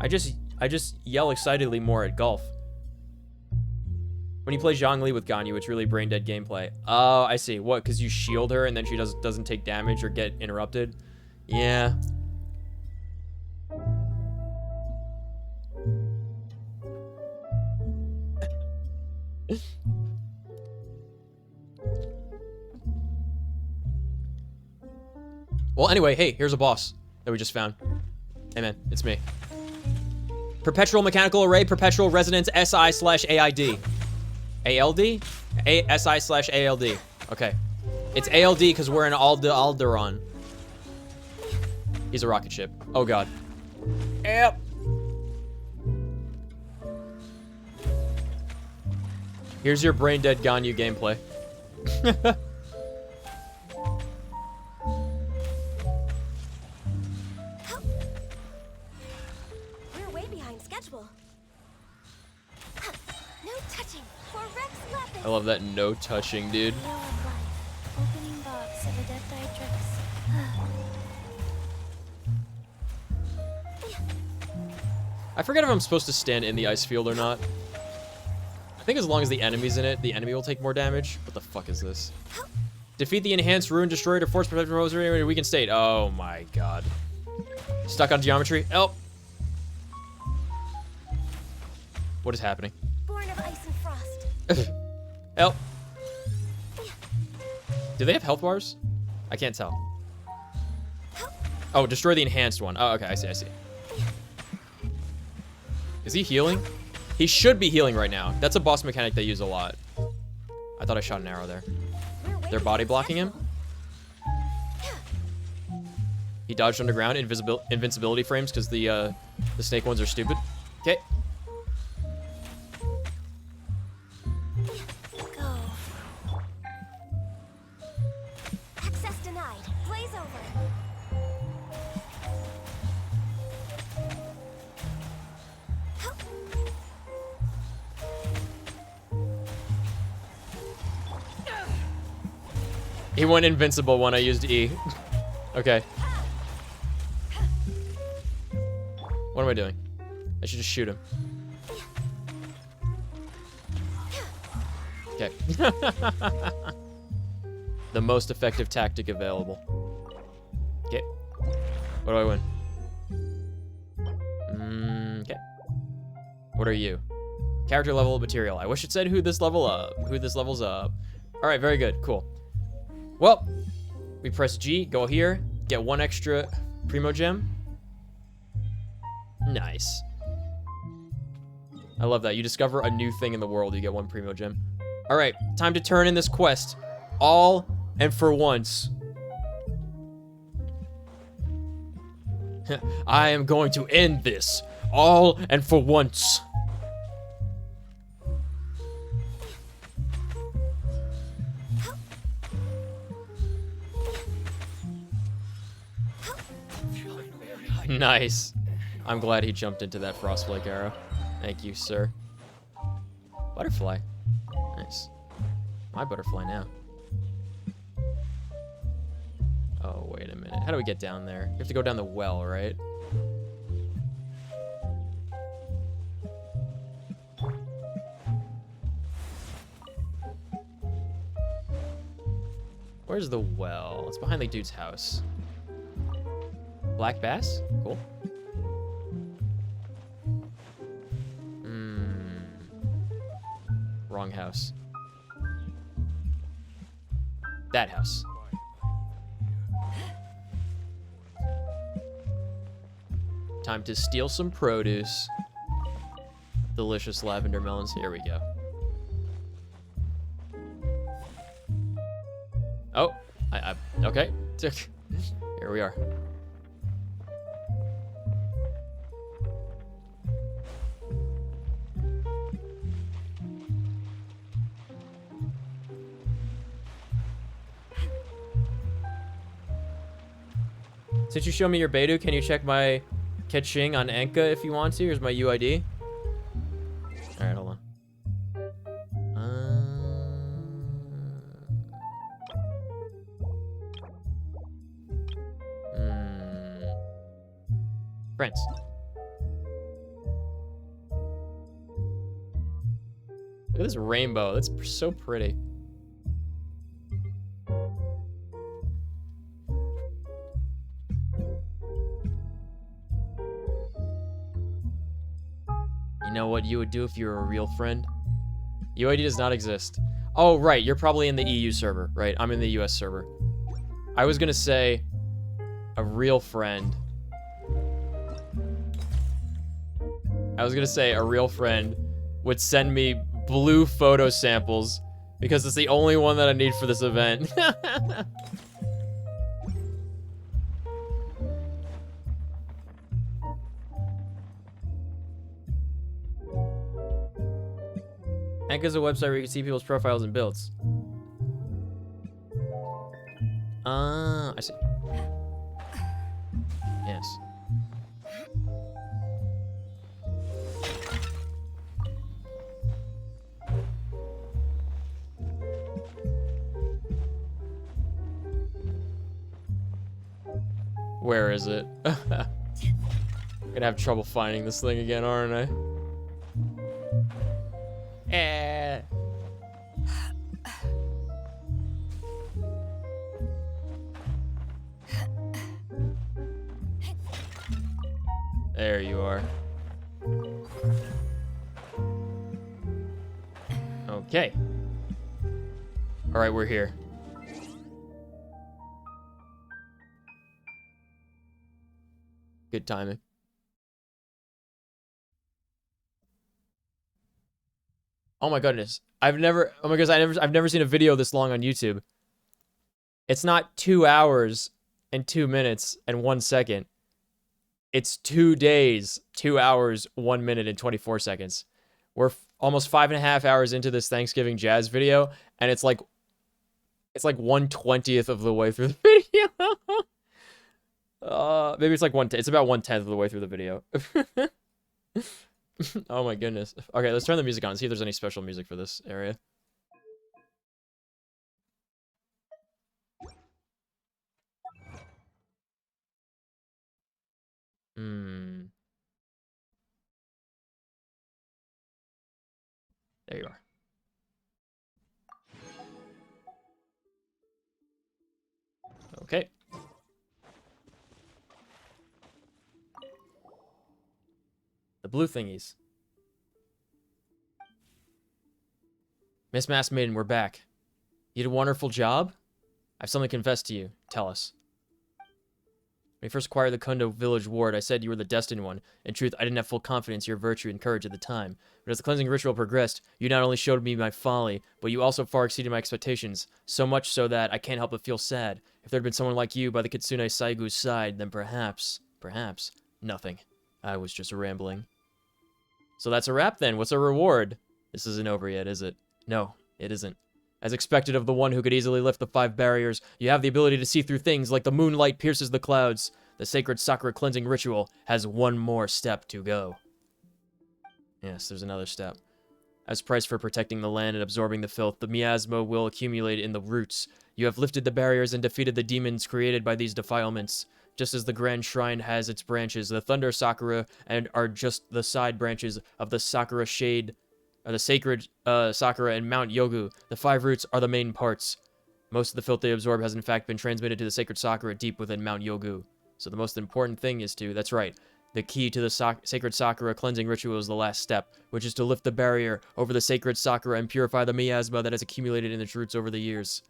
[SPEAKER 1] I just yell excitedly more at golf. When you play Zhongli with Ganyu, it's really brain dead gameplay. Oh, I see. What? Because you shield her and then she doesn't take damage or get interrupted? Yeah. Well, anyway, hey, here's a boss that we just found. Hey man, it's me. Perpetual Mechanical Array, Perpetual Resonance SI/AID. ALD? SI/ALD. Okay. It's ALD because we're in Alderaan. He's a rocket ship. Oh god. Yep. Here's your brain dead Ganyu gameplay.
[SPEAKER 2] We're way behind schedule. No touching for Rex weapon.
[SPEAKER 1] I love that no touching, dude.
[SPEAKER 2] Wheel of Life. Opening box of Adeptitrix.
[SPEAKER 1] I forget if I'm supposed to stand in the ice field or not. I think as long as the enemy's in it, the enemy will take more damage. What the fuck is this? Defeat the enhanced ruin destroyer to force protective rosary in a weakened state. Oh my god. Stuck on geometry. Help. What is happening?
[SPEAKER 2] Born of ice and frost.
[SPEAKER 1] Help. Do they have health bars? I can't tell. Oh, destroy the enhanced one. Oh, okay, I see. Is he healing? He should be healing right now. That's a boss mechanic they use a lot. I thought I shot an arrow there. They're body blocking him. He dodged underground. Invincibility frames because the snake ones are stupid. Okay.
[SPEAKER 2] side. Blaze over.
[SPEAKER 1] He went invincible when I used E. Okay. What am I doing? I should just shoot him. Okay. The most effective tactic available. Okay. What do I win? Okay. What are you? Character level material. I wish it said who this level's up. All right, very good. Cool. Well, we press G, go here, get 1 extra Primo Gem. Nice. I love that. You discover a new thing in the world, you get 1 Primo Gem. All right, time to turn in this quest. All and for once. I am going to end this. All and for once. Nice. I'm glad he jumped into that Frostflake arrow. Thank you, sir. Butterfly. Nice. My butterfly now. Oh, wait a minute. How do we get down there? We have to go down the well, right? Where's the well? It's behind the dude's house. Black bass? Cool. Wrong house. That house. Time to steal some produce. Delicious lavender melons. Here we go. Oh, okay. Here we are. Since you show me your Beidou, can you check my Ketching on Enka if you want to? Here's my UID. Alright, hold on. Friends. Look at this rainbow. That's so pretty. You know what you would do if you were a real friend? UID does not exist. Oh, right. You're probably in the EU server, right? I'm in the US server. I was gonna say a real friend. I was gonna say a real friend would send me blue photo samples because it's the only one that I need for this event. Enka's a website where you can see people's profiles and builds. I see. Yes. Where is it? I'm gonna have trouble finding this thing again, aren't I? There you are. Okay. All right, we're here. Good timing. Oh my goodness. I've never seen a video this long on YouTube. It's not 2 hours and 2 minutes and 1 second. It's 2 days, 2 hours, 1 minute and 24 seconds. We're almost 5.5 hours into this Thanksgiving jazz video, and it's like It's like 1/20th of the way through the video. Maybe it's like it's about 1/10 of the way through the video. Oh my goodness. Okay, let's turn the music on and see if there's any special music for this area. There you are. Okay. The blue thingies. Miss Masked Maiden, we're back. You did a wonderful job? I have something to confess to you. Tell us. When I first acquired the Kondo village ward, I said you were the destined one. In truth, I didn't have full confidence in your virtue and courage at the time. But as the cleansing ritual progressed, you not only showed me my folly, but you also far exceeded my expectations. So much so that I can't help but feel sad. If there had been someone like you by the Kitsune Saigu's side, then perhaps, nothing. I was just rambling. So that's a wrap then. What's our reward? This isn't over yet, is it? No, it isn't. As expected of the one who could easily lift the 5 barriers, you have the ability to see through things like the moonlight pierces the clouds. The sacred Sakura cleansing ritual has one more step to go. Yes, there's another step. As price for protecting the land and absorbing the filth, the miasma will accumulate in the roots. You have lifted the barriers and defeated the demons created by these defilements. Just as the Grand Shrine has its branches, the Thunder Sakura and are just the side branches of the Sakura Shade, or the sacred Sakura and Mount Yogu. The 5 roots are the main parts. Most of the filth they absorb has in fact been transmitted to the sacred Sakura deep within Mount Yogu. So the most important thing is to, that's right, the key to the sacred Sakura cleansing ritual is the last step, which is to lift the barrier over the sacred Sakura and purify the miasma that has accumulated in its roots over the years.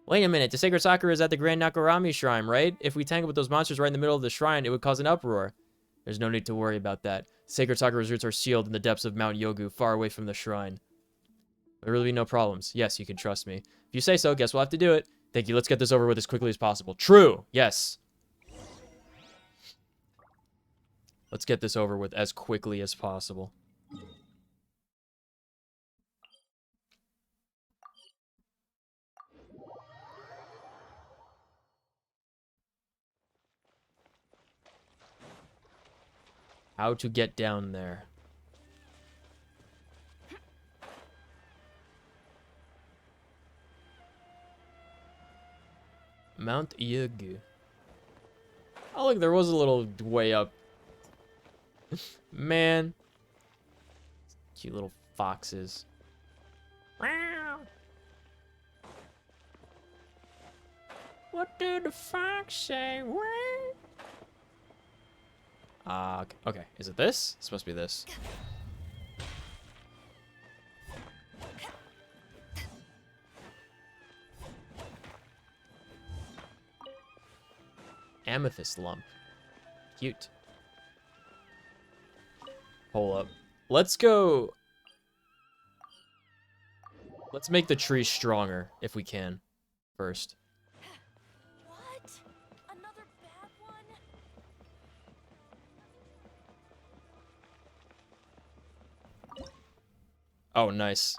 [SPEAKER 1] Wait a minute, the sacred Sakura is at the Grand Nakorami Shrine, right? If we tangle with those monsters right in the middle of the shrine, it would cause an uproar. There's no need to worry about that. Sacred Sakura's roots are sealed in the depths of Mount Yogu, far away from the shrine. There will really be no problems. Yes, you can trust me. If you say so, guess we'll have to do it. Thank you, let's get this over with as quickly as possible. True! Yes. Let's get this over with as quickly as possible. How to get down there. Mount Yogu. Oh, look, there was a little way up. Man. Cute little foxes. What did the fox say? Okay. Is it this? It's supposed to be this. Amethyst lump. Cute. Hold up. Let's go. Let's make the tree stronger if we can first.
[SPEAKER 2] What? Another bad one?
[SPEAKER 1] Oh, nice.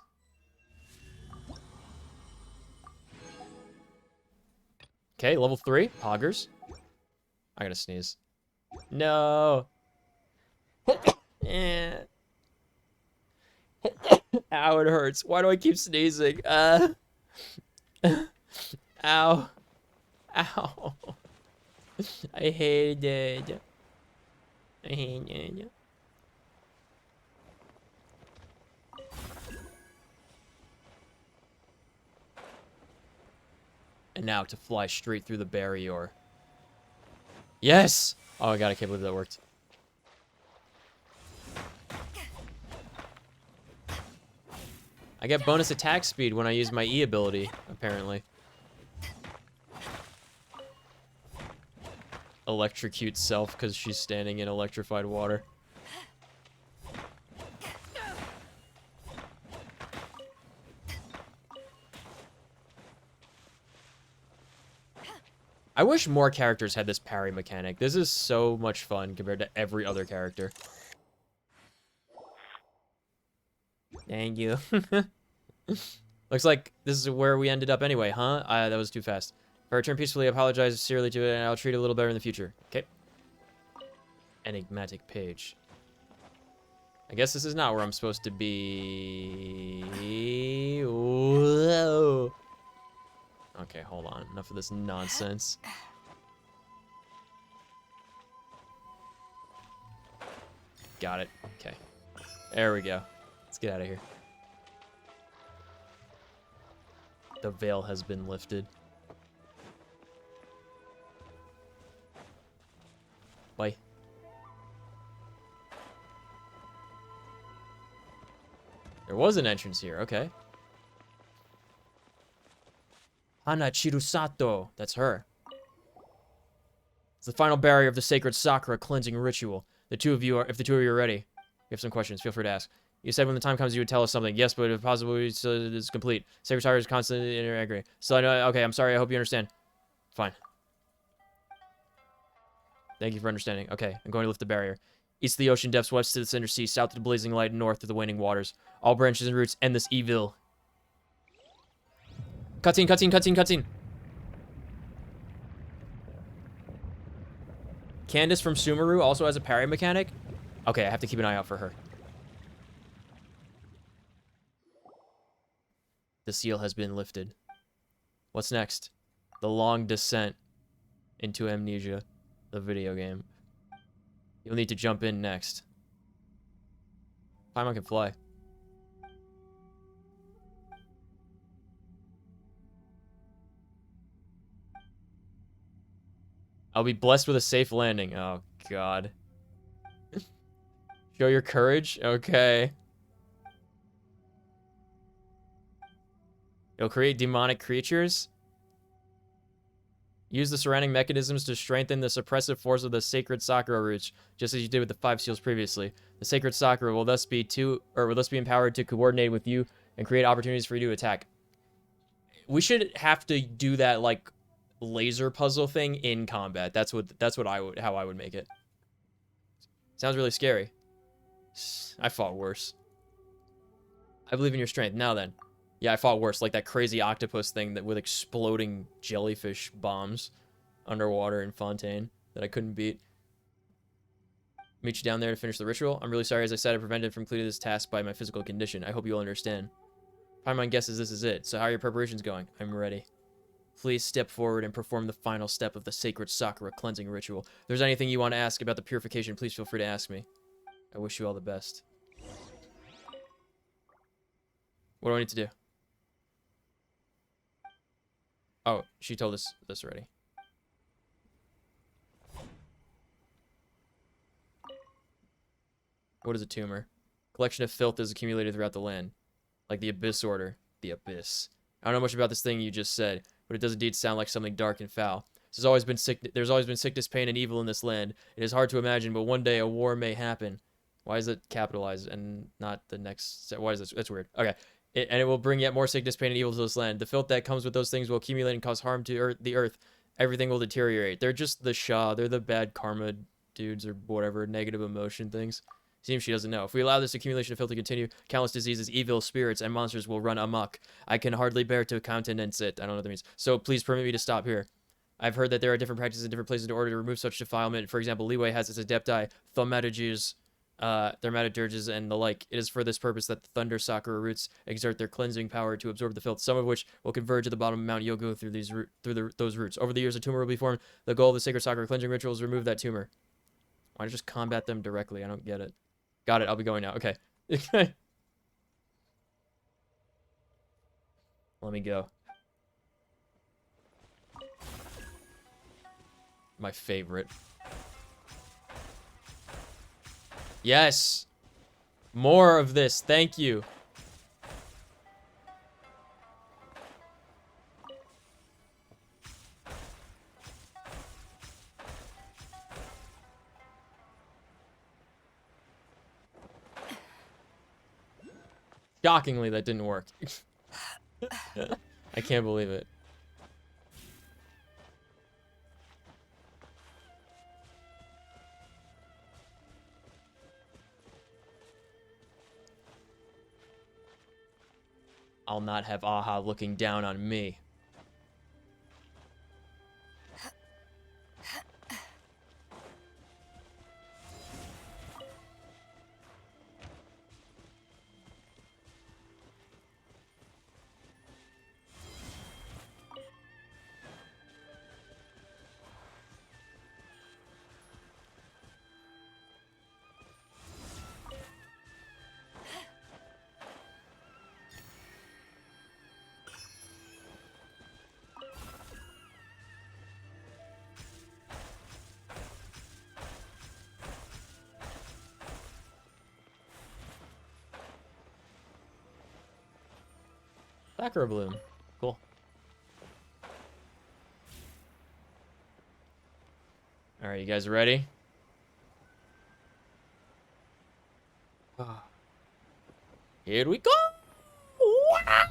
[SPEAKER 1] Okay, level 3. Poggers. I gotta sneeze. No. Ow, it hurts. Why do I keep sneezing? Ow. Ow. I hate it. I hate it. And now to fly straight through the barrier. Yes! Oh my god, I can't believe that worked. I get bonus attack speed when I use my E ability, apparently. Electrocute self because she's standing in electrified water. I wish more characters had this parry mechanic. This is so much fun compared to every other character. Thank you. Looks like this is where we ended up anyway, huh? That was too fast. If I return peacefully, I apologize sincerely to it, and I'll treat it a little better in the future. Okay. Enigmatic page. I guess this is not where I'm supposed to be. Whoa. Okay, hold on. Enough of this nonsense. Got it. Okay. There we go. Let's get out of here. The veil has been lifted. Bye. There was an entrance here. Okay. Hana Chirusato. That's her. It's the final barrier of the sacred Sakura cleansing ritual. If the two of you are ready, you have some questions. Feel free to ask. You said when the time comes you would tell us something. Yes, but if possible, it is complete. Sacred Sakura is constantly interacting. So I know. Okay, I'm sorry. I hope you understand. Fine. Thank you for understanding. Okay, I'm going to lift the barrier. East of the ocean depths, west to the cinder sea, south to the blazing light, north to the waning waters. All branches and roots end this evil. Cutscene, cutscene, cutscene, cutscene. Candace from Sumeru also has a parry mechanic? Okay, I have to keep an eye out for her. The seal has been lifted. What's next? The long descent into amnesia, the video game. You'll need to jump in next. Paimon can fly. I'll be blessed with a safe landing. Oh, God. Show your courage? Okay. It'll create demonic creatures. Use the surrounding mechanisms to strengthen the suppressive force of the sacred Sakura roots, just as you did with the 5 seals previously. The sacred Sakura will thus be empowered to coordinate with you and create opportunities for you to attack. We should have to do that like laser puzzle thing in combat. That's how I would make it. Sounds really scary. I fought worse. I believe in your strength. Now then. Yeah, I fought worse, like that crazy octopus thing that with exploding jellyfish bombs underwater in Fontaine that I couldn't beat. Meet you down there to finish the ritual. I'm really sorry, as I said, I prevented from completing this task by my physical condition. I hope you'll understand. Paimon guesses this is it. So how are your preparations going? I'm ready. Please step forward and perform the final step of the sacred Sakura cleansing ritual. If there's anything you want to ask about the purification, please feel free to ask me. I wish you all the best. What do I need to do? Oh, she told us this already. What is a tumor? Collection of filth is accumulated throughout the land. Like the Abyss Order. The Abyss. I don't know much about this thing you just said, but it does indeed sound like something dark and foul. There's always been sickness, pain, and evil in this land. It is hard to imagine, but one day a war may happen. Why is it capitalized and not the next... Why is this? That's weird. Okay. And it will bring yet more sickness, pain, and evil to this land. The filth that comes with those things will accumulate and cause harm to the earth. Everything will deteriorate. They're just the Shah. They're the bad karma dudes or whatever, negative emotion things. Seems she doesn't know. If we allow this accumulation of filth to continue, countless diseases, evil spirits, and monsters will run amok. I can hardly bear to countenance it. I don't know what that means. So please permit me to stop here. I've heard that there are different practices in different places in order to remove such defilement. For example, Liyue has its adepti, thaumaturges, and the like. It is for this purpose that the Thunder Sakura roots exert their cleansing power to absorb the filth, some of which will converge at the bottom of Mount Yogo through those roots. Over the years, a tumor will be formed. The goal of the sacred Sakura cleansing ritual is to remove that tumor. Why not just combat them directly? I don't get it. Got it. I'll be going now. Okay. Let me go. My favorite. Yes. More of this. Thank you. Shockingly, that didn't work. I can't believe it. I'll not have Aha looking down on me. Sakura Bloom. Cool. Alright, you guys ready? Here we go! Wow!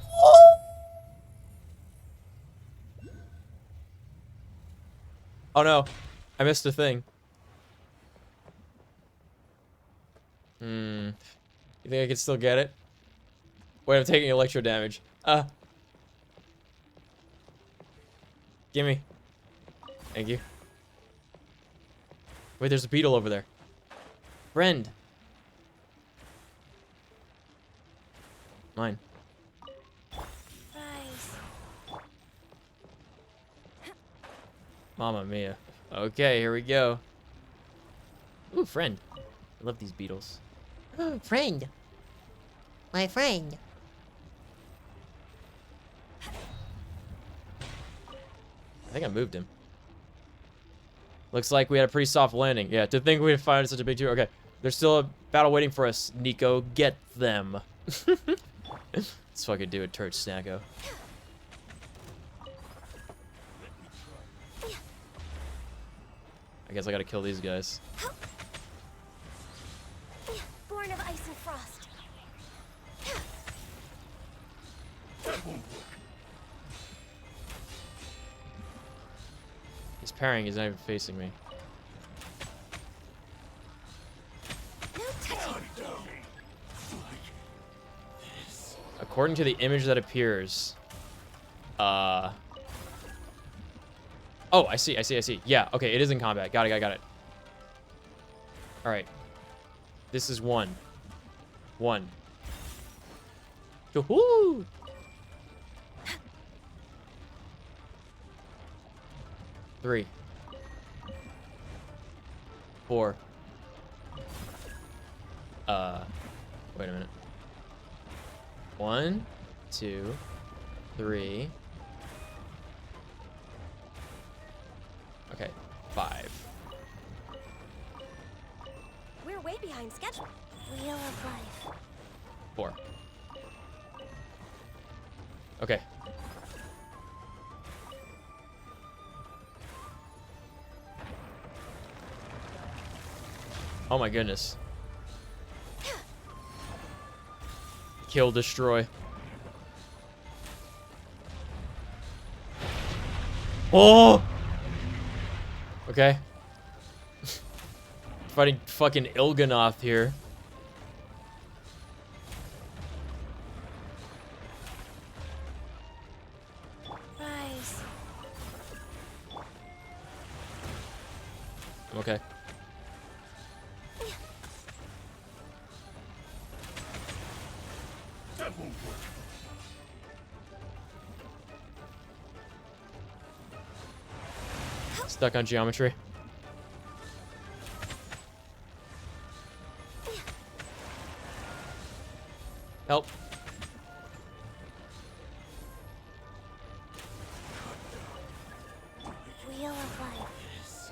[SPEAKER 1] Oh no, I missed a thing. You think I can still get it? Wait, I'm taking electro damage. Gimme. Thank you. Wait, there's a beetle over there. Friend. Mine.
[SPEAKER 2] Rise.
[SPEAKER 1] Mamma mia. Okay, here we go. Ooh, friend. I love these beetles.
[SPEAKER 6] Friend. My friend.
[SPEAKER 1] I think I moved him. Looks like we had a pretty soft landing. Yeah, to think we'd find such a big tour. Okay, there's still a battle waiting for us, Nico. Get them. Let's fucking do it, Turch Snacko. I guess I gotta kill these guys.
[SPEAKER 2] Born of ice and frost.
[SPEAKER 1] He's parrying, he's not even facing me.
[SPEAKER 2] No touching.
[SPEAKER 1] According to the image that appears, oh, I see. Yeah, okay, it is in combat. Got it. All right. This is one. Woohoo! Three. 4. Wait a minute. 1, 2, 3. Okay, 5.
[SPEAKER 2] We're way behind schedule. Wheel of life.
[SPEAKER 1] 4. Okay. Oh my goodness. Kill, destroy. Oh! Okay. Fighting fucking Il'gynoth here.
[SPEAKER 2] Rise.
[SPEAKER 1] I'm okay. Stuck on geometry. Help.
[SPEAKER 2] Wheel of life.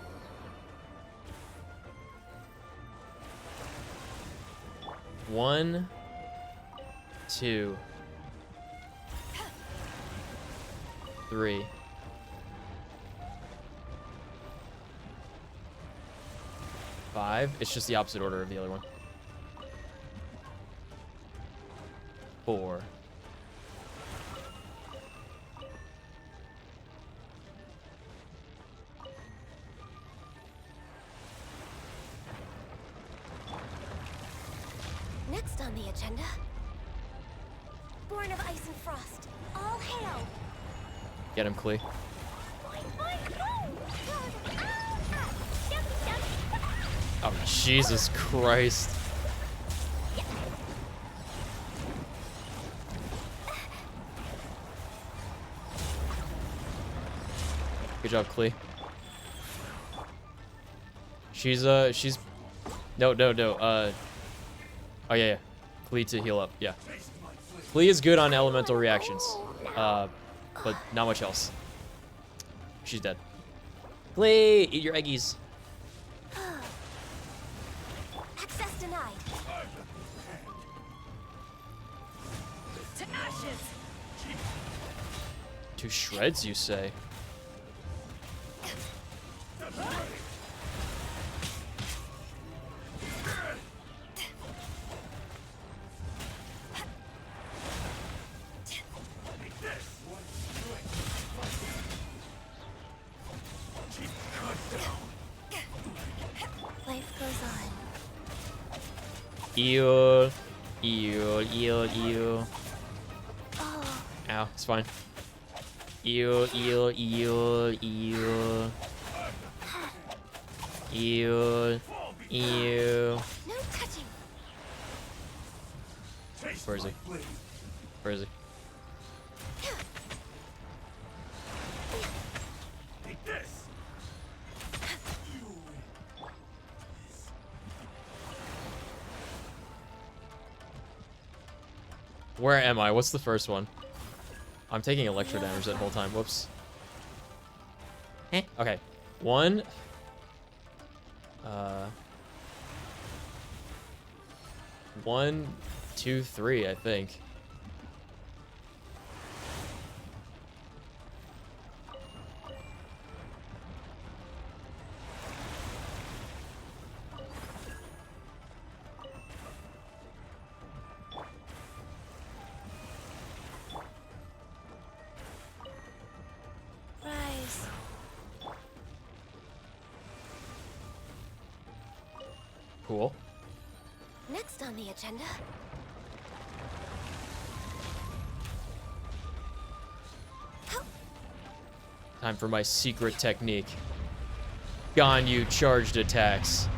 [SPEAKER 1] One, 2, 3. 5. It's just the opposite order of the other one. 4.
[SPEAKER 2] Next on the agenda. born of ice and frost. All hail.
[SPEAKER 1] Get him, Klee. Oh, Jesus Christ. Good job, Klee. She's no. Oh, yeah. Klee to heal up, yeah. Klee is good on elemental reactions, but not much else. She's dead. Klee, eat your eggies.
[SPEAKER 2] Access denied.
[SPEAKER 7] To ashes!
[SPEAKER 1] To shreds, you say?
[SPEAKER 2] Life goes on.
[SPEAKER 1] Ew.
[SPEAKER 2] Oh,
[SPEAKER 1] Ow, it's fine. Ew.
[SPEAKER 2] no touching.
[SPEAKER 1] Where is he? Where is he? Where am I? What's the first one? I'm taking electro damage that whole time. Whoops. Okay. 1. 1, 2, 3, I think.
[SPEAKER 2] Rise.
[SPEAKER 1] Cool.
[SPEAKER 2] Next on the agenda.
[SPEAKER 1] Time for my secret technique. Ganyu charged attacks.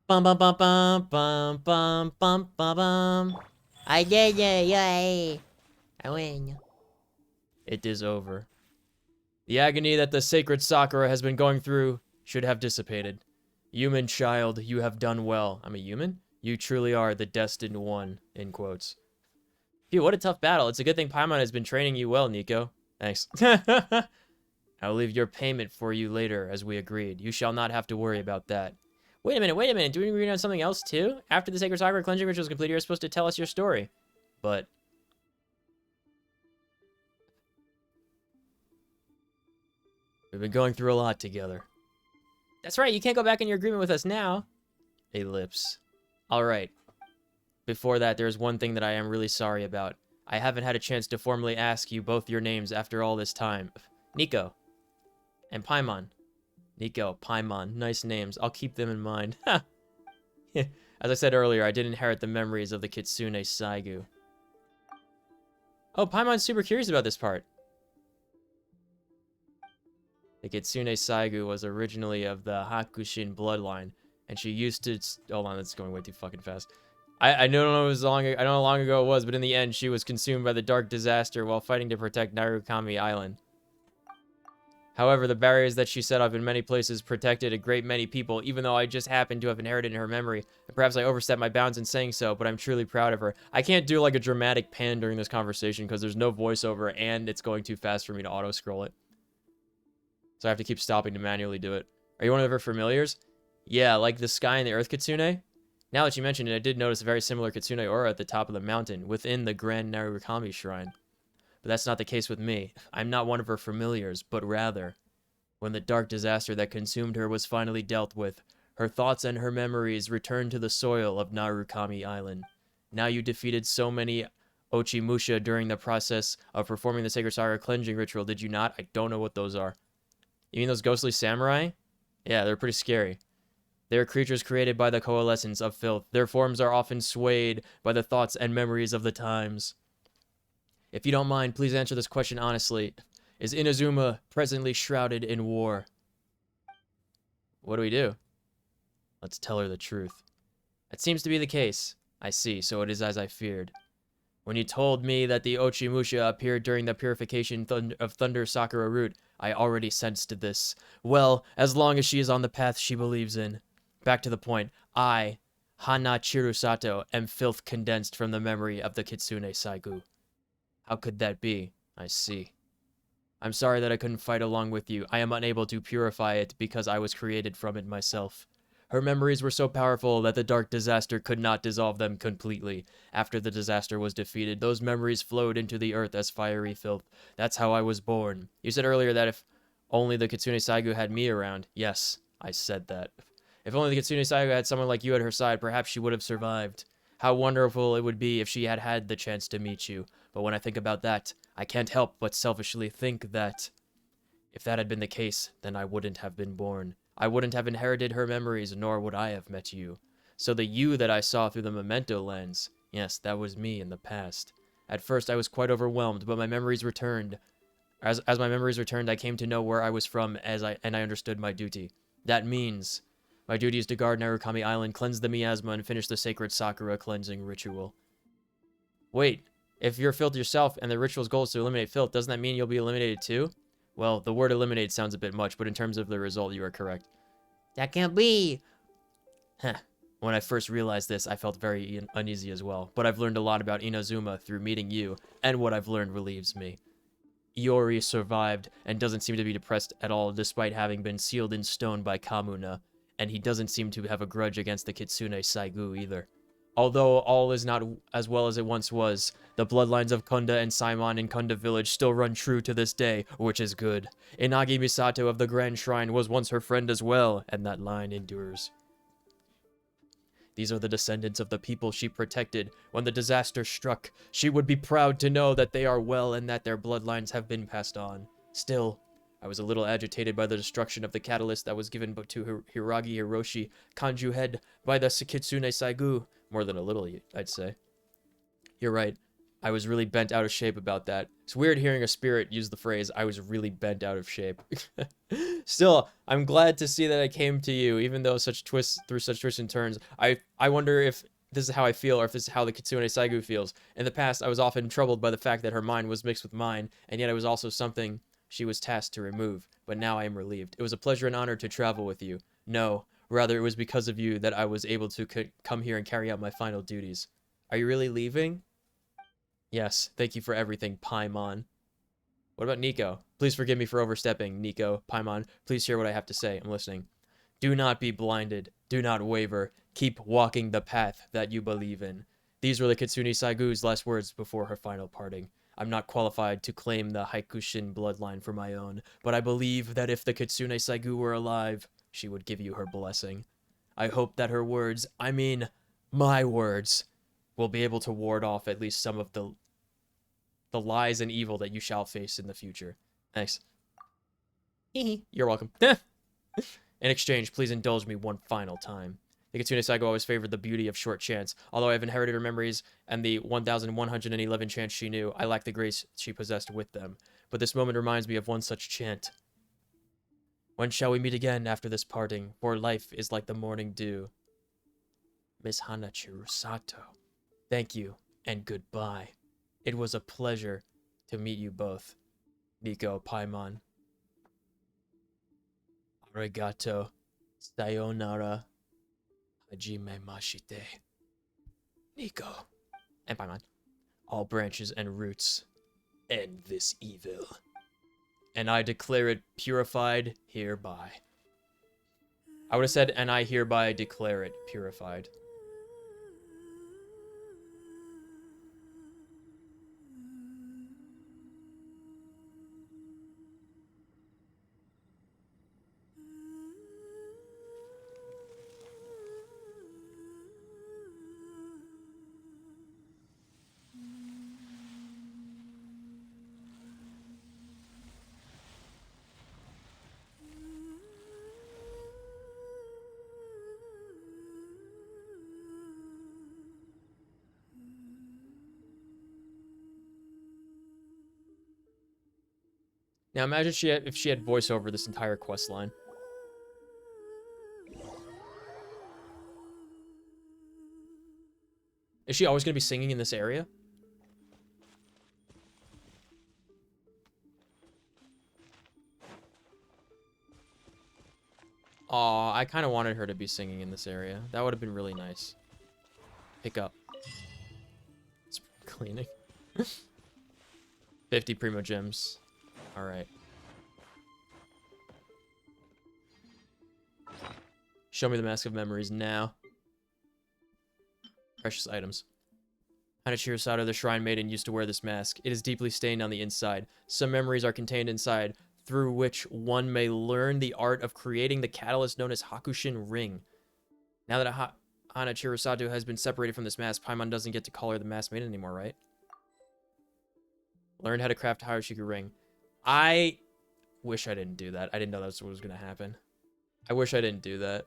[SPEAKER 6] Bum bum bum bum bum bum bum bum bum. I did it, yay! I win.
[SPEAKER 1] It is over. The agony that the sacred Sakura has been going through should have dissipated. Human child, you have done well. I'm a human? You truly are the destined one, in quotes. Phew, what a tough battle. It's a good thing Paimon has been training you well, Nico. Thanks. I'll leave your payment for you later, as we agreed. You shall not have to worry about that. Wait a minute. Do we agree on something else, too? After the Sacred Sakura cleansing ritual is completed, you're supposed to tell us your story. But... we've been going through a lot together. That's right, you can't go back in your agreement with us now. Ellipse. Alright. Before that, there's one thing that I am really sorry about. I haven't had a chance to formally ask you both your names after all this time. Nico. And Paimon. Nico, Paimon. Nice names. I'll keep them in mind. As I said earlier, I did inherit the memories of the Kitsune Saigu. Oh, Paimon's super curious about this part. The Kitsune Saigu was originally of the Hakushin bloodline, and she used to... hold on, that's going way too fucking fast. I don't know how long ago it was, but in the end, she was consumed by the Dark Disaster while fighting to protect Narukami Island. However, the barriers that she set up in many places protected a great many people, even though I just happened to have inherited her memory. And perhaps I overstepped my bounds in saying so, but I'm truly proud of her. I can't do like a dramatic pan during this conversation because there's no voiceover and it's going too fast for me to auto-scroll it. So I have to keep stopping to manually do it. Are you one of her familiars? Yeah, like the Sky and the Earth Kitsune? Now that you mention it, I did notice a very similar Kitsune aura at the top of the mountain, within the Grand Narukami Shrine. But that's not the case with me. I'm not one of her familiars, but rather, when the dark disaster that consumed her was finally dealt with, her thoughts and her memories returned to the soil of Narukami Island. Now you defeated so many Ochimusha during the process of performing the Sacred Saga cleansing ritual, did you not? I don't know what those are. You mean those ghostly samurai? Yeah, they're pretty scary. They are creatures created by the coalescence of filth. Their forms are often swayed by the thoughts and memories of the times. If you don't mind, please answer this question honestly. Is Inazuma presently shrouded in war? What do we do? Let's tell her the truth. It seems to be the case. I see, so it is as I feared. When you told me that the Ochimusha appeared during the purification of Thunder Sakura root, I already sensed this. Well, as long as she is on the path she believes in. Back to the point. I, Hana Chirusato, am filth condensed from the memory of the Kitsune Saigu. How could that be? I see. I'm sorry that I couldn't fight along with you. I am unable to purify it because I was created from it myself. Her memories were so powerful that the dark disaster could not dissolve them completely. After the disaster was defeated, those memories flowed into the earth as fiery filth. That's how I was born. You said earlier that if only the Kitsune Saigu had me around. Yes, I said that. If only the Kitsune Saigu had someone like you at her side, perhaps she would have survived. How wonderful it would be if she had had the chance to meet you. But when I think about that, I can't help but selfishly think that if that had been the case, then I wouldn't have been born. I wouldn't have inherited her memories, nor would I have met you. So the you that I saw through the memento lens, yes, that was me in the past. At first I was quite overwhelmed, but my memories returned. As my memories returned, I came to know where I was from and I understood my duty. That means my duty is to guard Narukami Island, cleanse the miasma, and finish the sacred Sakura cleansing ritual. Wait, if you're filth yourself and the ritual's goal is to eliminate filth, doesn't that mean you'll be eliminated too? Well, the word eliminate sounds a bit much, but in terms of the result, you are correct.
[SPEAKER 6] That can't be.
[SPEAKER 1] Heh. When I first realized this, I felt very uneasy as well, but I've learned a lot about Inazuma through meeting you, and what I've learned relieves me. Iori survived and doesn't seem to be depressed at all despite having been sealed in stone by Kamuna, and he doesn't seem to have a grudge against the Kitsune Saigu either. Although all is not as well as it once was, the bloodlines of Kunda and Saimon in Kunda village still run true to this day, which is good. Inagi Misato of the Grand Shrine was once her friend as well, and that line endures. These are the descendants of the people she protected. When the disaster struck, she would be proud to know that they are well and that their bloodlines have been passed on. Still, I was a little agitated by the destruction of the catalyst that was given to Hiragi Hiroshi, Kanju head, by the Kitsune Saigu. More than a little, I'd say. You're right. I was really bent out of shape about that. It's weird hearing a spirit use the phrase, I was really bent out of shape. Still, I'm glad to see that I came to you, even though through such twists and turns. I wonder if this is how I feel, or if this is how the Kitsune Saigu feels. In the past, I was often troubled by the fact that her mind was mixed with mine, and yet it was also something she was tasked to remove. But now I am relieved. It was a pleasure and honor to travel with you. No, rather it was because of you that I was able to come here and carry out my final duties. Are you really leaving? Yes, thank you for everything, Paimon. What about Nico? Please forgive me for overstepping, Nico. Paimon, please hear what I have to say. I'm listening. Do not be blinded. Do not waver. Keep walking the path that you believe in. These were the Kitsune Saigu's last words before her final parting. I'm not qualified to claim the Haikushin bloodline for my own, but I believe that if the Kitsune Saigu were alive, she would give you her blessing. I hope that her words, I mean, my words, will be able to ward off at least some of the lies and evil that you shall face in the future. Thanks. You're welcome. In exchange, please indulge me one final time. The Kitsune Saigo always favored the beauty of short chants. Although I have inherited her memories and the 1,111 chants she knew, I lack the grace she possessed with them. But this moment reminds me of one such chant. When shall we meet again after this parting? For life is like the morning dew. Miss Hana Chirusato. Thank you, and goodbye. It was a pleasure to meet you both. Nico, Paimon. Arigato. Sayonara. Hajime Mashite. Nico. And Paimon. All branches and roots. End this evil. And I declare it purified hereby. I would have said, and I hereby declare it purified. Now imagine if she had voiceover this entire quest line. Is she always going to be singing in this area? Aw, I kind of wanted her to be singing in this area. That would have been really nice. Pick up. It's cleaning. 50 Primo Gems. Alright. Show me the Mask of Memories now. Precious items. Hanachiro Sato, the Shrine Maiden, used to wear this mask. It is deeply stained on the inside. Some memories are contained inside, through which one may learn the art of creating the catalyst known as Hakushin Ring. Now that Hanachiro Sato has been separated from this mask, Paimon doesn't get to call her the Masked Maiden anymore, right? Learn how to craft Harashiku Ring. I wish I didn't do that. I didn't know that's what was going to happen. I wish I didn't do that.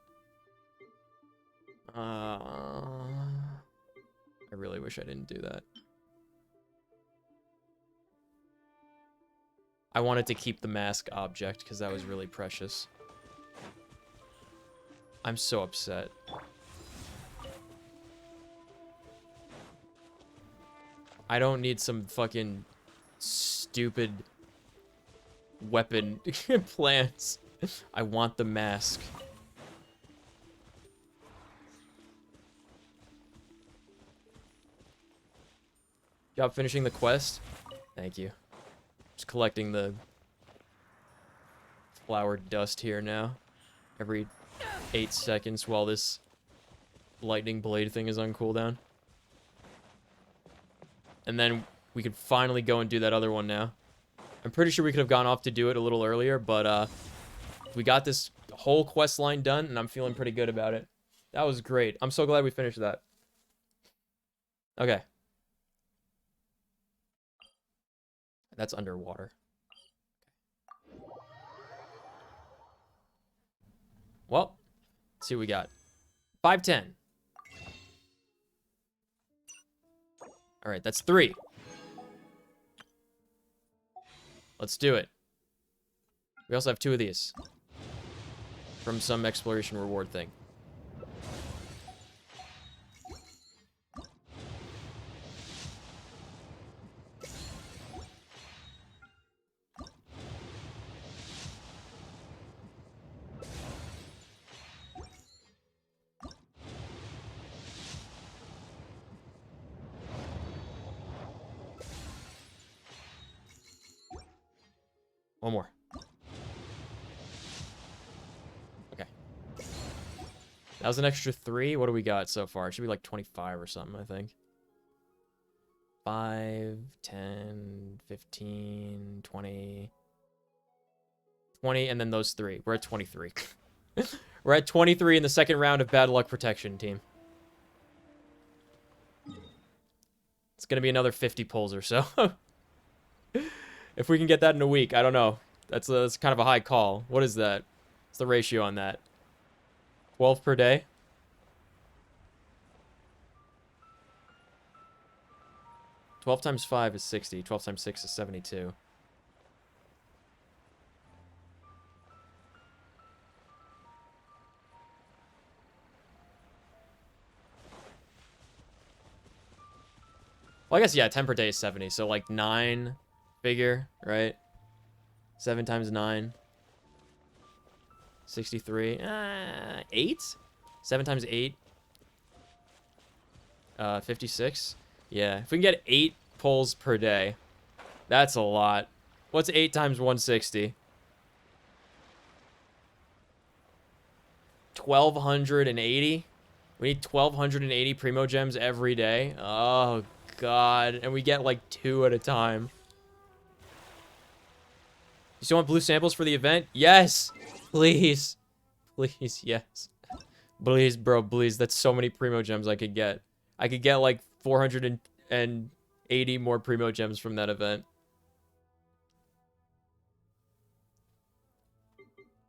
[SPEAKER 1] I really wish I didn't do that. I wanted to keep the mask object because that was really precious. I'm so upset. I don't need some fucking stupid weapon plants. I want the mask. Job finishing the quest. Thank you. Just collecting the flower dust here now. Every 8 seconds while this lightning blade thing is on cooldown. And then we could finally go and do that other one now. I'm pretty sure we could have gone off to do it a little earlier, but we got this whole quest line done, and I'm feeling pretty good about it. That was great. I'm so glad we finished that. Okay. That's underwater. Well, let's see what we got. 510. All right, that's 3. Let's do it. We also have 2 of these from some exploration reward thing. One more. Okay. That was an extra 3. What do we got so far? It should be like 25 or something, I think. 5, 10, 15, 20. 20, and then those 3. We're at 23. We're at 23 in the second round of Bad Luck Protection, team. It's going to be another 50 pulls or so. If we can get that in a week, I don't know. That's kind of a high call. What is that? What's the ratio on that? 12 per day? Twelve times 5 is 60. 12 times 6 is 72. Well, I guess, yeah, 10 per day is 70. So, like, 9... figure, right? 7 times 9. 63. 8? 7 times 8. 56. Yeah, if we can get 8 pulls per day, that's a lot. What's 8 times 160? 1,280? We need 1,280 Primo Gems every day. Oh, God. And we get, like, 2 at a time. You still want blue samples for the event? Yes! Please. Please, yes. Please, bro, please. That's so many Primo Gems I could get. I could get, like, 480 more Primo Gems from that event.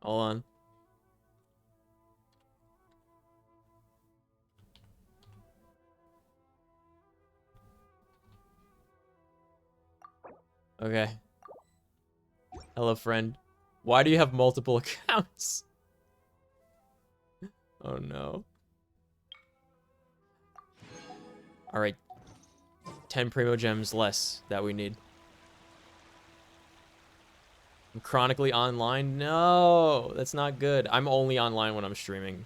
[SPEAKER 1] Hold on. Okay. Hello, friend. Why do you have multiple accounts? Oh, no. All right. 10 Primo Gems less that we need. I'm chronically online? No, that's not good. I'm only online when I'm streaming.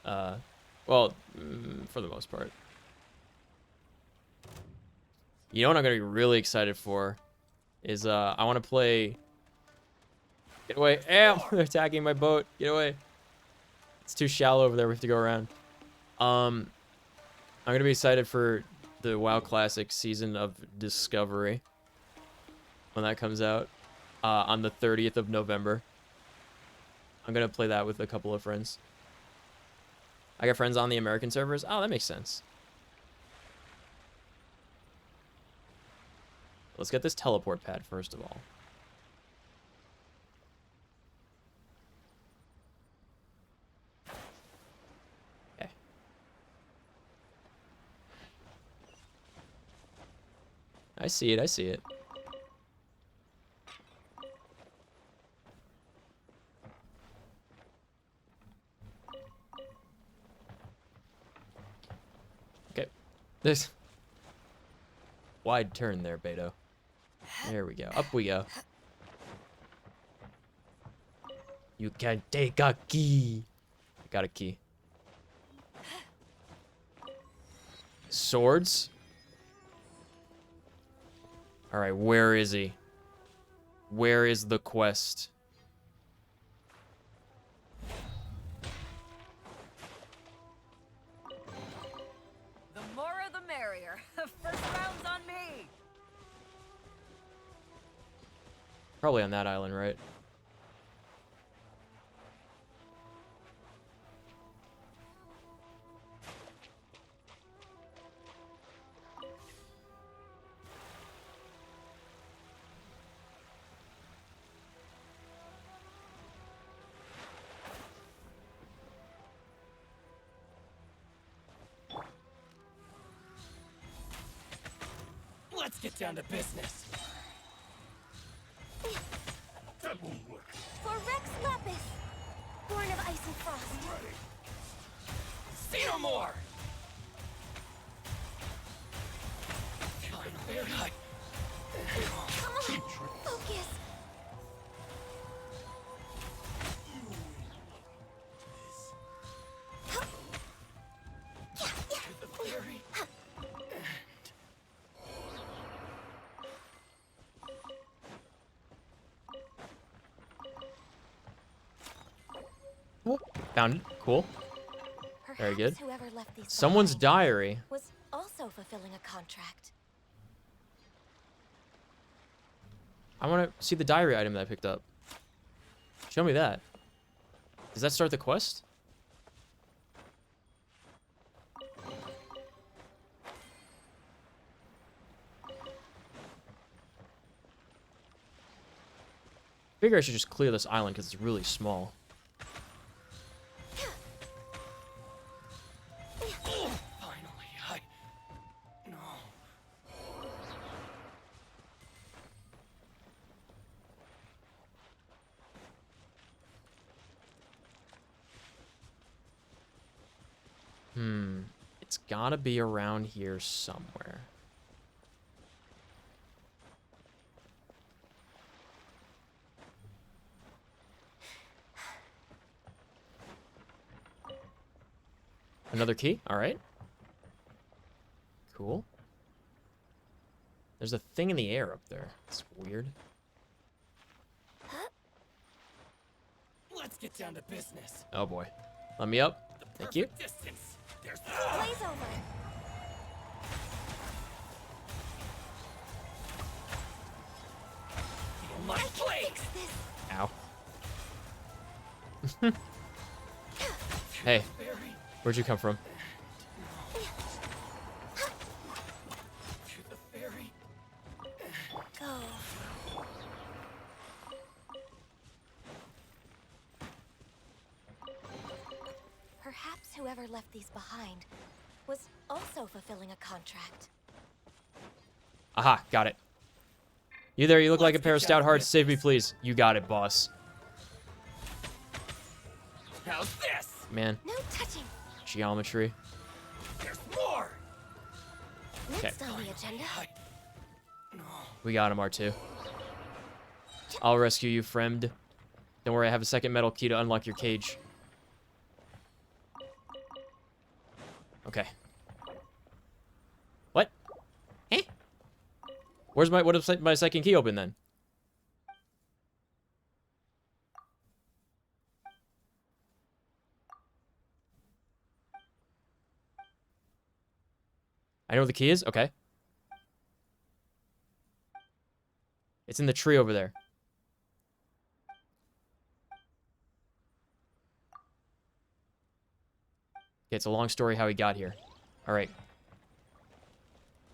[SPEAKER 1] Well, for the most part. You know what I'm going to be really excited for? Is, I want to play... Get away. Ow! They're attacking my boat. Get away. It's too shallow over there. We have to go around. I'm going to be excited for the WoW Classic Season of Discovery. When that comes out. On the 30th of November. I'm going to play that with a couple of friends. I got friends on the American servers. Oh, that makes sense. Let's get this teleport pad first of all. Okay. I see it, I see it. Okay. This wide turn there, Beto. There we go. Up we go. You can take a key. I got a key. Swords? Alright, where is he? Where is the quest?
[SPEAKER 7] The more the merrier. First round's on me.
[SPEAKER 1] Probably on that island, right?
[SPEAKER 4] Let's get down to business. That won't work.
[SPEAKER 2] For Rex Lapis, born of ice and frost.
[SPEAKER 4] See no more. Very high.
[SPEAKER 2] Come on, focus.
[SPEAKER 1] Oh, found it. Cool. Very good.
[SPEAKER 2] Perhaps whoever left these
[SPEAKER 1] Someone's
[SPEAKER 2] behind
[SPEAKER 1] diary.
[SPEAKER 2] was also fulfilling a contract.
[SPEAKER 1] I want to see the diary item that I picked up. Show me that. Does that start the quest? Figure I should just clear this island because it's really small.
[SPEAKER 4] Finally, no.
[SPEAKER 1] It's gotta be around here somewhere. Another key? Alright. Cool. There's a thing in the air up there. It's weird.
[SPEAKER 4] Let's get down to business.
[SPEAKER 1] Oh boy. Let me up. Thank you.
[SPEAKER 4] Distance. There's
[SPEAKER 2] Blaze over.
[SPEAKER 4] my blade.
[SPEAKER 2] Fix this.
[SPEAKER 1] Ow. Hey, where'd you come from?
[SPEAKER 4] To the ferry.
[SPEAKER 2] Go. Perhaps whoever left these behind was also fulfilling a contract.
[SPEAKER 1] Aha, got it. You there? You look like a pair of stout hearts. Save me, please. You got it, boss.
[SPEAKER 4] How's this?
[SPEAKER 1] Man,
[SPEAKER 2] No touching.
[SPEAKER 1] geometry.
[SPEAKER 4] There's more.
[SPEAKER 2] Next on the agenda.
[SPEAKER 1] We got him, R2. I'll rescue you, friend. Don't worry, I have a second metal key to unlock your cage. Okay. What? Eh? What is my second key open then? I know what the key is? Okay. It's in the tree over there. Okay, it's a long story how he got here. Alright.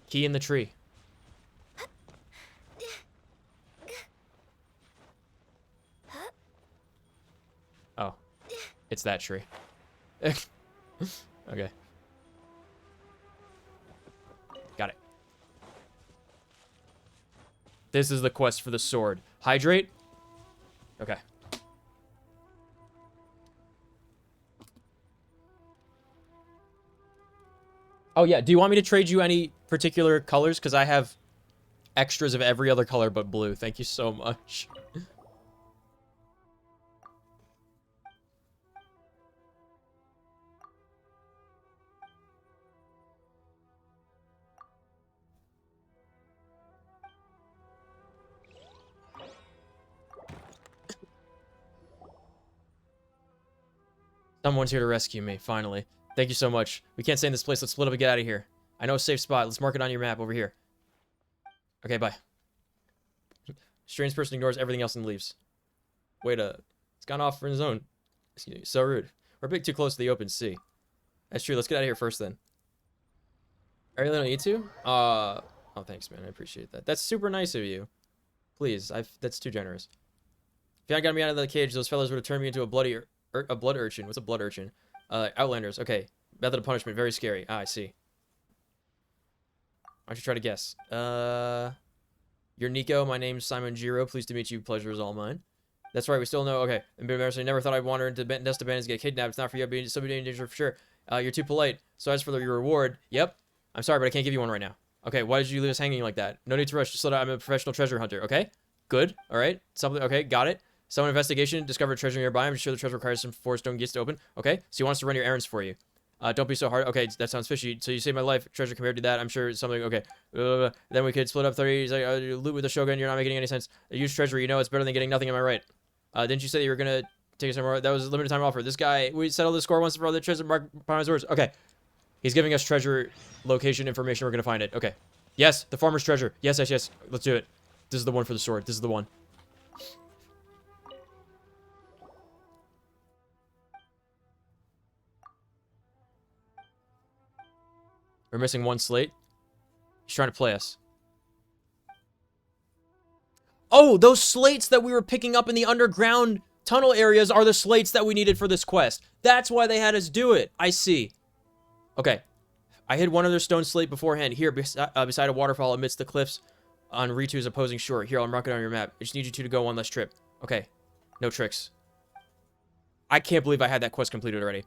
[SPEAKER 1] Key in the tree. Oh. It's that tree. Okay. Got it. This is the quest for the sword. Hydrate? Okay. Oh, yeah. Do you want me to trade you any particular colors? Because I have extras of every other color but blue. Thank you so much. Someone's here to rescue me, finally. Thank you so much. We can't stay in this place. Let's split up and get out of here. I know a safe spot. Let's mark it on your map over here. Okay, bye. Strange person ignores everything else and leaves. Wait, it's gone off for his own. Excuse me, so rude. We're a bit too close to the open sea. That's true. Let's get out of here first, then. Are you don't need to? Oh, thanks, man. I appreciate that. That's super nice of you. Please, that's too generous. If you hadn't gotten me out of the cage, those fellas would have turned me into a blood urchin. What's a blood urchin? Outlanders. Okay. Method of punishment. Very scary. Ah, I see. Why don't you try to guess? You're Nico. My name's Simon Jiro. Pleased to meet you. Pleasure is all mine. That's right. We still know. Okay. Embarrassing. Never thought I'd wander into Nest of Bandits and get kidnapped. It's not for you. I'd be in danger for sure. You're too polite. So as for your reward, yep. I'm sorry, but I can't give you one right now. Okay. Why did you leave us hanging like that? No need to rush. Just slow down. I'm a professional treasure hunter. Okay. Good. All right. Something. Okay. Got it. Some investigation, discovered treasure nearby. I'm sure the treasure requires some forest stone gates to open. Okay, so you want us to run your errands for you. Don't be so hard. Okay, that sounds fishy. So you saved my life. Treasure compared to that, I'm sure it's something. Okay, then we could split up 30. He's like, loot with the Shogun. You're not making any sense. Use treasure. You know it's better than getting nothing. Am I right? Didn't you say that you were gonna take us somewhere? That was a limited time offer. This guy, we settled the score once for all the treasure. Mark upon his words. Okay, he's giving us treasure location information. We're gonna find it. Okay, yes, the farmer's treasure. Yes, yes, yes. Let's do it. This is the one for the sword. This is the one. We're missing one slate. He's trying to play us. Oh, those slates that we were picking up in the underground tunnel areas are the slates that we needed for this quest. That's why they had us do it. I see. Okay. I hid one other stone slate beforehand. Here, beside a waterfall amidst the cliffs on Ritu's opposing shore. Here, I'll mark it on your map. I just need you two to go one less trip. Okay. No tricks. I can't believe I had that quest completed already.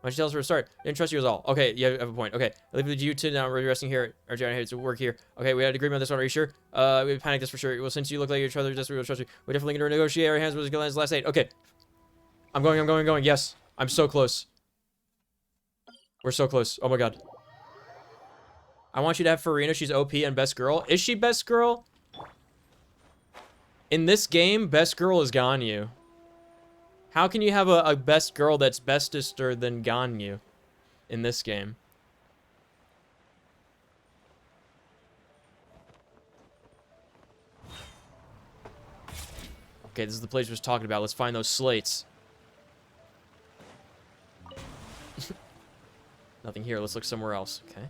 [SPEAKER 1] Why don't you tell us where to start? Didn't trust you as all. Okay, yeah, I have a point. Okay, I leave it to you two now. We're resting here. Or Johnny here to work here. Okay, we had agreement on this one. Are you sure? We panicked this for sure. Well, since you look like each other, just we will trust you. We're definitely gonna negotiate our hands with his last 8. Okay. I'm going. Yes. I'm so close. We're so close. Oh my god. I want you to have Farina. She's OP and best girl. Is she best girl? In this game, best girl is Ganyu. How can you have a best girl that's bestester than Ganyu in this game? Okay, this is the place we was talking about. Let's find those slates. Nothing here. Let's look somewhere else. Okay.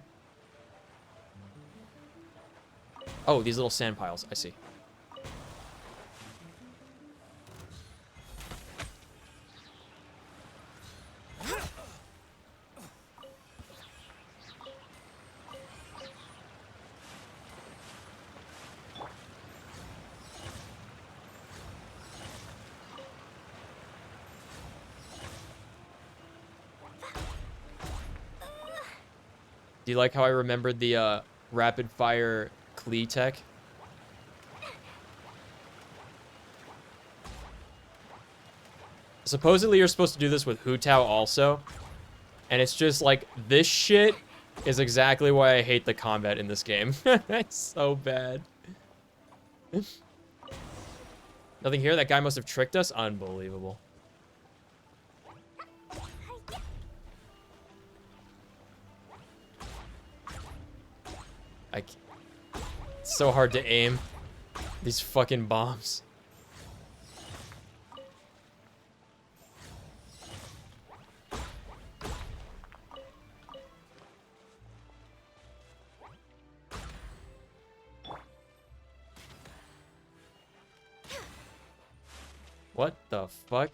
[SPEAKER 1] Oh, these little sand piles. I see. Do you like how I remembered the rapid fire Klee tech? Supposedly you're supposed to do this with Hu Tao also. And it's just like, this shit is exactly why I hate the combat in this game. It's so bad. Nothing here? That guy must have tricked us? Unbelievable. It's so hard to aim. These fucking bombs. What the fuck?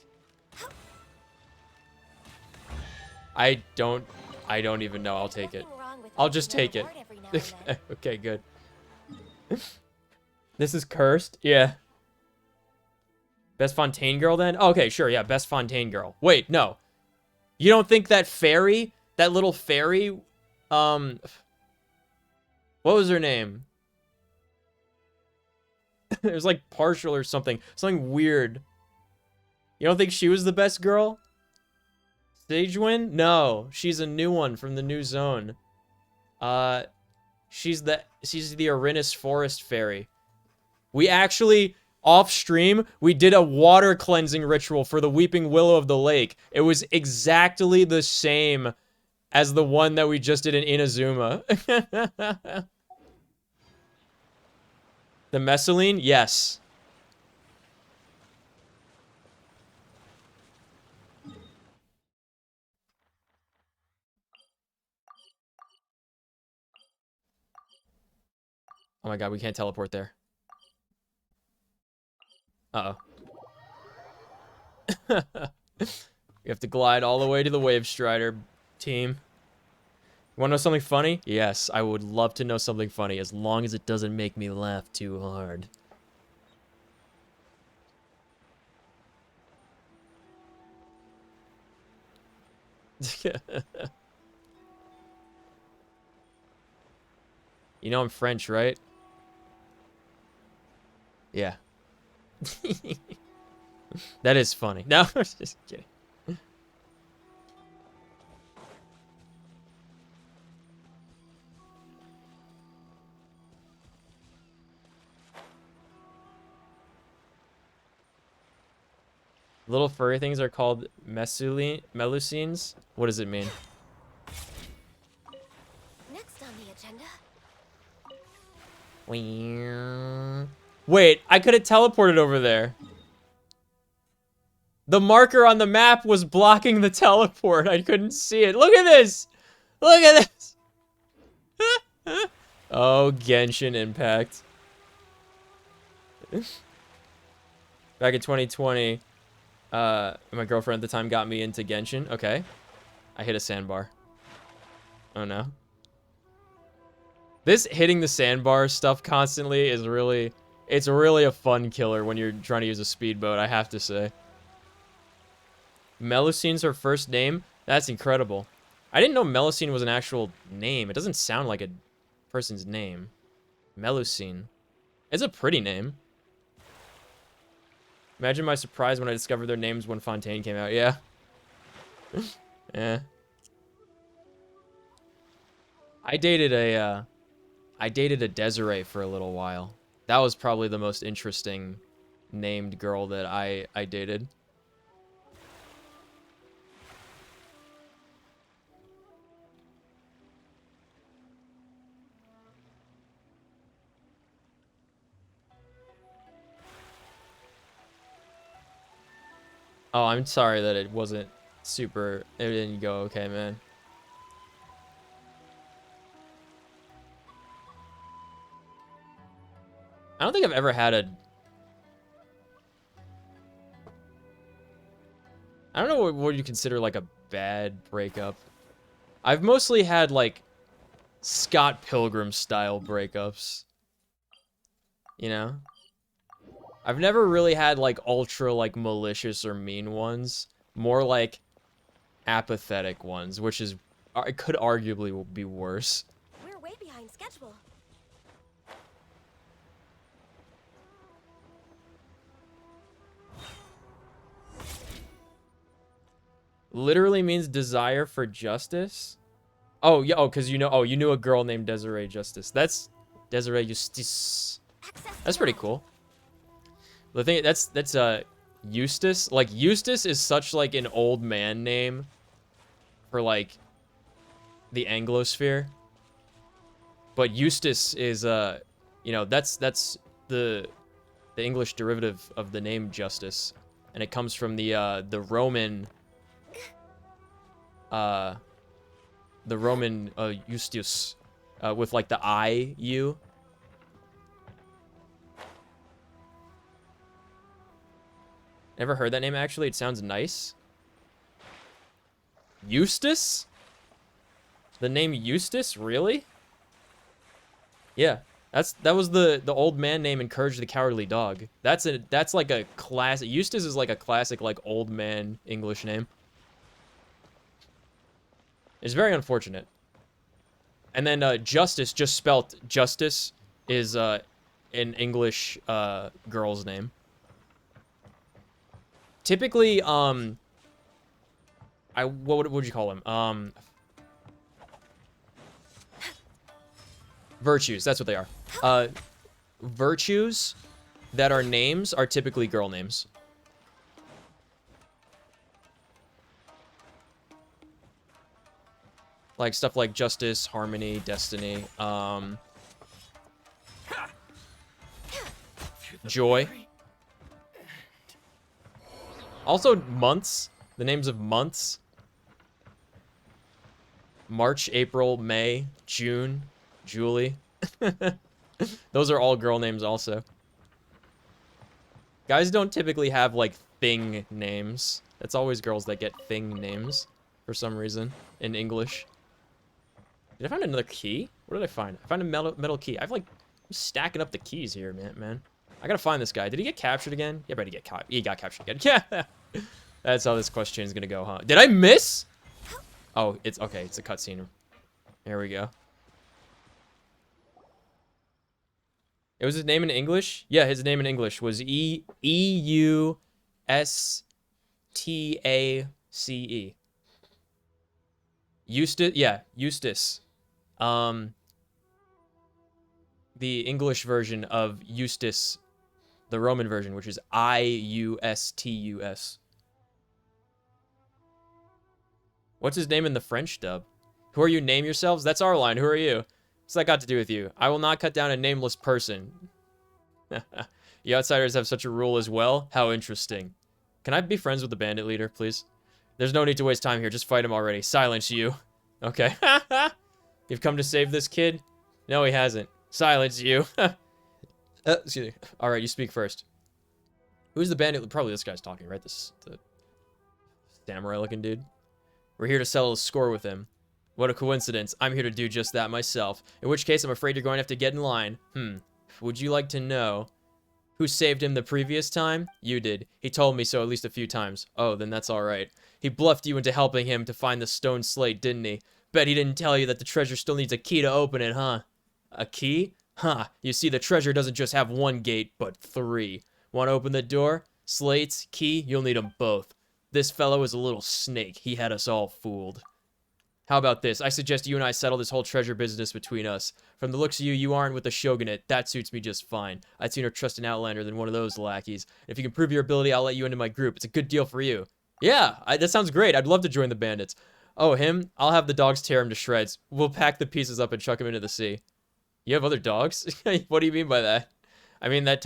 [SPEAKER 1] I don't even know. I'll take it. I'll just take it. Okay, good. This is cursed? Yeah. Best Fontaine girl then? Okay, sure, yeah, best Fontaine girl. Wait, no. You don't think that fairy, that little fairy, what was her name? It was like partial or something. Something weird. You don't think she was the best girl? Sagewin? No, she's a new one from the new zone. She's the Arinus Forest Fairy. We actually, off stream, we did a water cleansing ritual for the Weeping Willow of the Lake. It was exactly the same as the one that we just did in Inazuma. The Messaline? Yes. Oh my god, we can't teleport there. Uh-oh. We have to glide all the way to the Wave Strider team. You wanna know something funny? Yes, I would love to know something funny, as long as it doesn't make me laugh too hard. You know I'm French, right? Yeah. That is funny. No, I'm just kidding. Little furry things are called melusines. What does it mean?
[SPEAKER 2] Next on the agenda.
[SPEAKER 1] Wait, I could have teleported over there. The marker on the map was blocking the teleport. I couldn't see it. Look at this. Look at this. Oh, Genshin Impact. Back in 2020, my girlfriend at the time got me into Genshin. Okay. I hit a sandbar. Oh no. This hitting the sandbar stuff constantly is really... It's really a fun killer when you're trying to use a speedboat, I have to say. Melusine's her first name? That's incredible. I didn't know Melusine was an actual name. It doesn't sound like a person's name. Melusine. It's a pretty name. Imagine my surprise when I discovered their names when Fontaine came out. Yeah. Yeah. I dated a Desiree for a little while. That was probably the most interesting named girl that I dated. Oh, I'm sorry that it wasn't super... It didn't go okay, man. I don't think I've ever had a... I don't know what you consider, like, a bad breakup. I've mostly had, like, Scott Pilgrim-style breakups. You know? I've never really had, like, ultra, like, malicious or mean ones. More, like, apathetic ones, which is it could arguably be worse.
[SPEAKER 2] We're way behind schedule.
[SPEAKER 1] Literally means desire for justice. Oh yeah. Oh, because you know. Oh, you knew a girl named Desiree Justice. That's Desiree Justice. That's pretty cool. The thing that's Eustace. Like Eustace is such like an old man name for like the Anglosphere. But Eustace is you know, that's the English derivative of the name Justice, and it comes from the Roman Eustace with like the I-U. Never heard that name actually. It sounds nice. Eustace? The name Eustace? Really? Yeah. That was the old man name in Courage the Cowardly Dog. That's like a classic. Eustace is like a classic like old man English name. It's very unfortunate. And then Justice, just spelt Justice, is an English girl's name. Typically, what would you call him? Virtues, that's what they are. Virtues that are names are typically girl names. Like stuff like Justice, Harmony, Destiny, Joy. Also, months. The names of months. March, April, May, June, Julie. Those are all girl names also. Guys don't typically have, like, thing names. It's always girls that get thing names for some reason in English. Did I find another key? What did I find? I found a metal key. I'm stacking up the keys here, man. I gotta find this guy. Did he get captured again? Yeah, but he got captured again. Yeah. That's how this quest chain is gonna go, huh? Did I miss? Oh, it's okay. It's a cutscene. There we go. It was his name in English? Yeah, his name in English was E-U-S-T-A-C-E. Eustace, yeah, Eustace. The English version of Eustace, the Roman version, which is I-U-S-T-U-S. What's his name in the French dub? Who are you? Name yourselves? That's our line. Who are you? What's that got to do with you? I will not cut down a nameless person. You outsiders have such a rule as well? How interesting. Can I be friends with the bandit leader, please? There's no need to waste time here. Just fight him already. Silence you. Okay. You've come to save this kid? No, he hasn't. Silence you. Excuse me. All right, you speak first. Who's the bandit? Probably this guy's talking, right? The samurai-looking dude. We're here to settle a score with him. What a coincidence. I'm here to do just that myself. In which case, I'm afraid you're going to have to get in line. Would you like to know who saved him the previous time? You did. He told me so at least a few times. Oh, then that's all right. He bluffed you into helping him to find the stone slate, didn't he? Bet he didn't tell you that the treasure still needs a key to open it, huh? A key? Huh. You see, the treasure doesn't just have one gate, but 3. Want to open the door? Slates, key, you'll need them both. This fellow is a little snake. He had us all fooled. How about this? I suggest you and I settle this whole treasure business between us. From the looks of you, you aren't with the shogunate. That suits me just fine. I'd sooner trust an outlander than one of those lackeys. If you can prove your ability, I'll let you into my group. It's a good deal for you. Yeah, that sounds great. I'd love to join the bandits. Oh, him? I'll have the dogs tear him to shreds. We'll pack the pieces up and chuck him into the sea. You have other dogs? What do you mean by that? I mean, that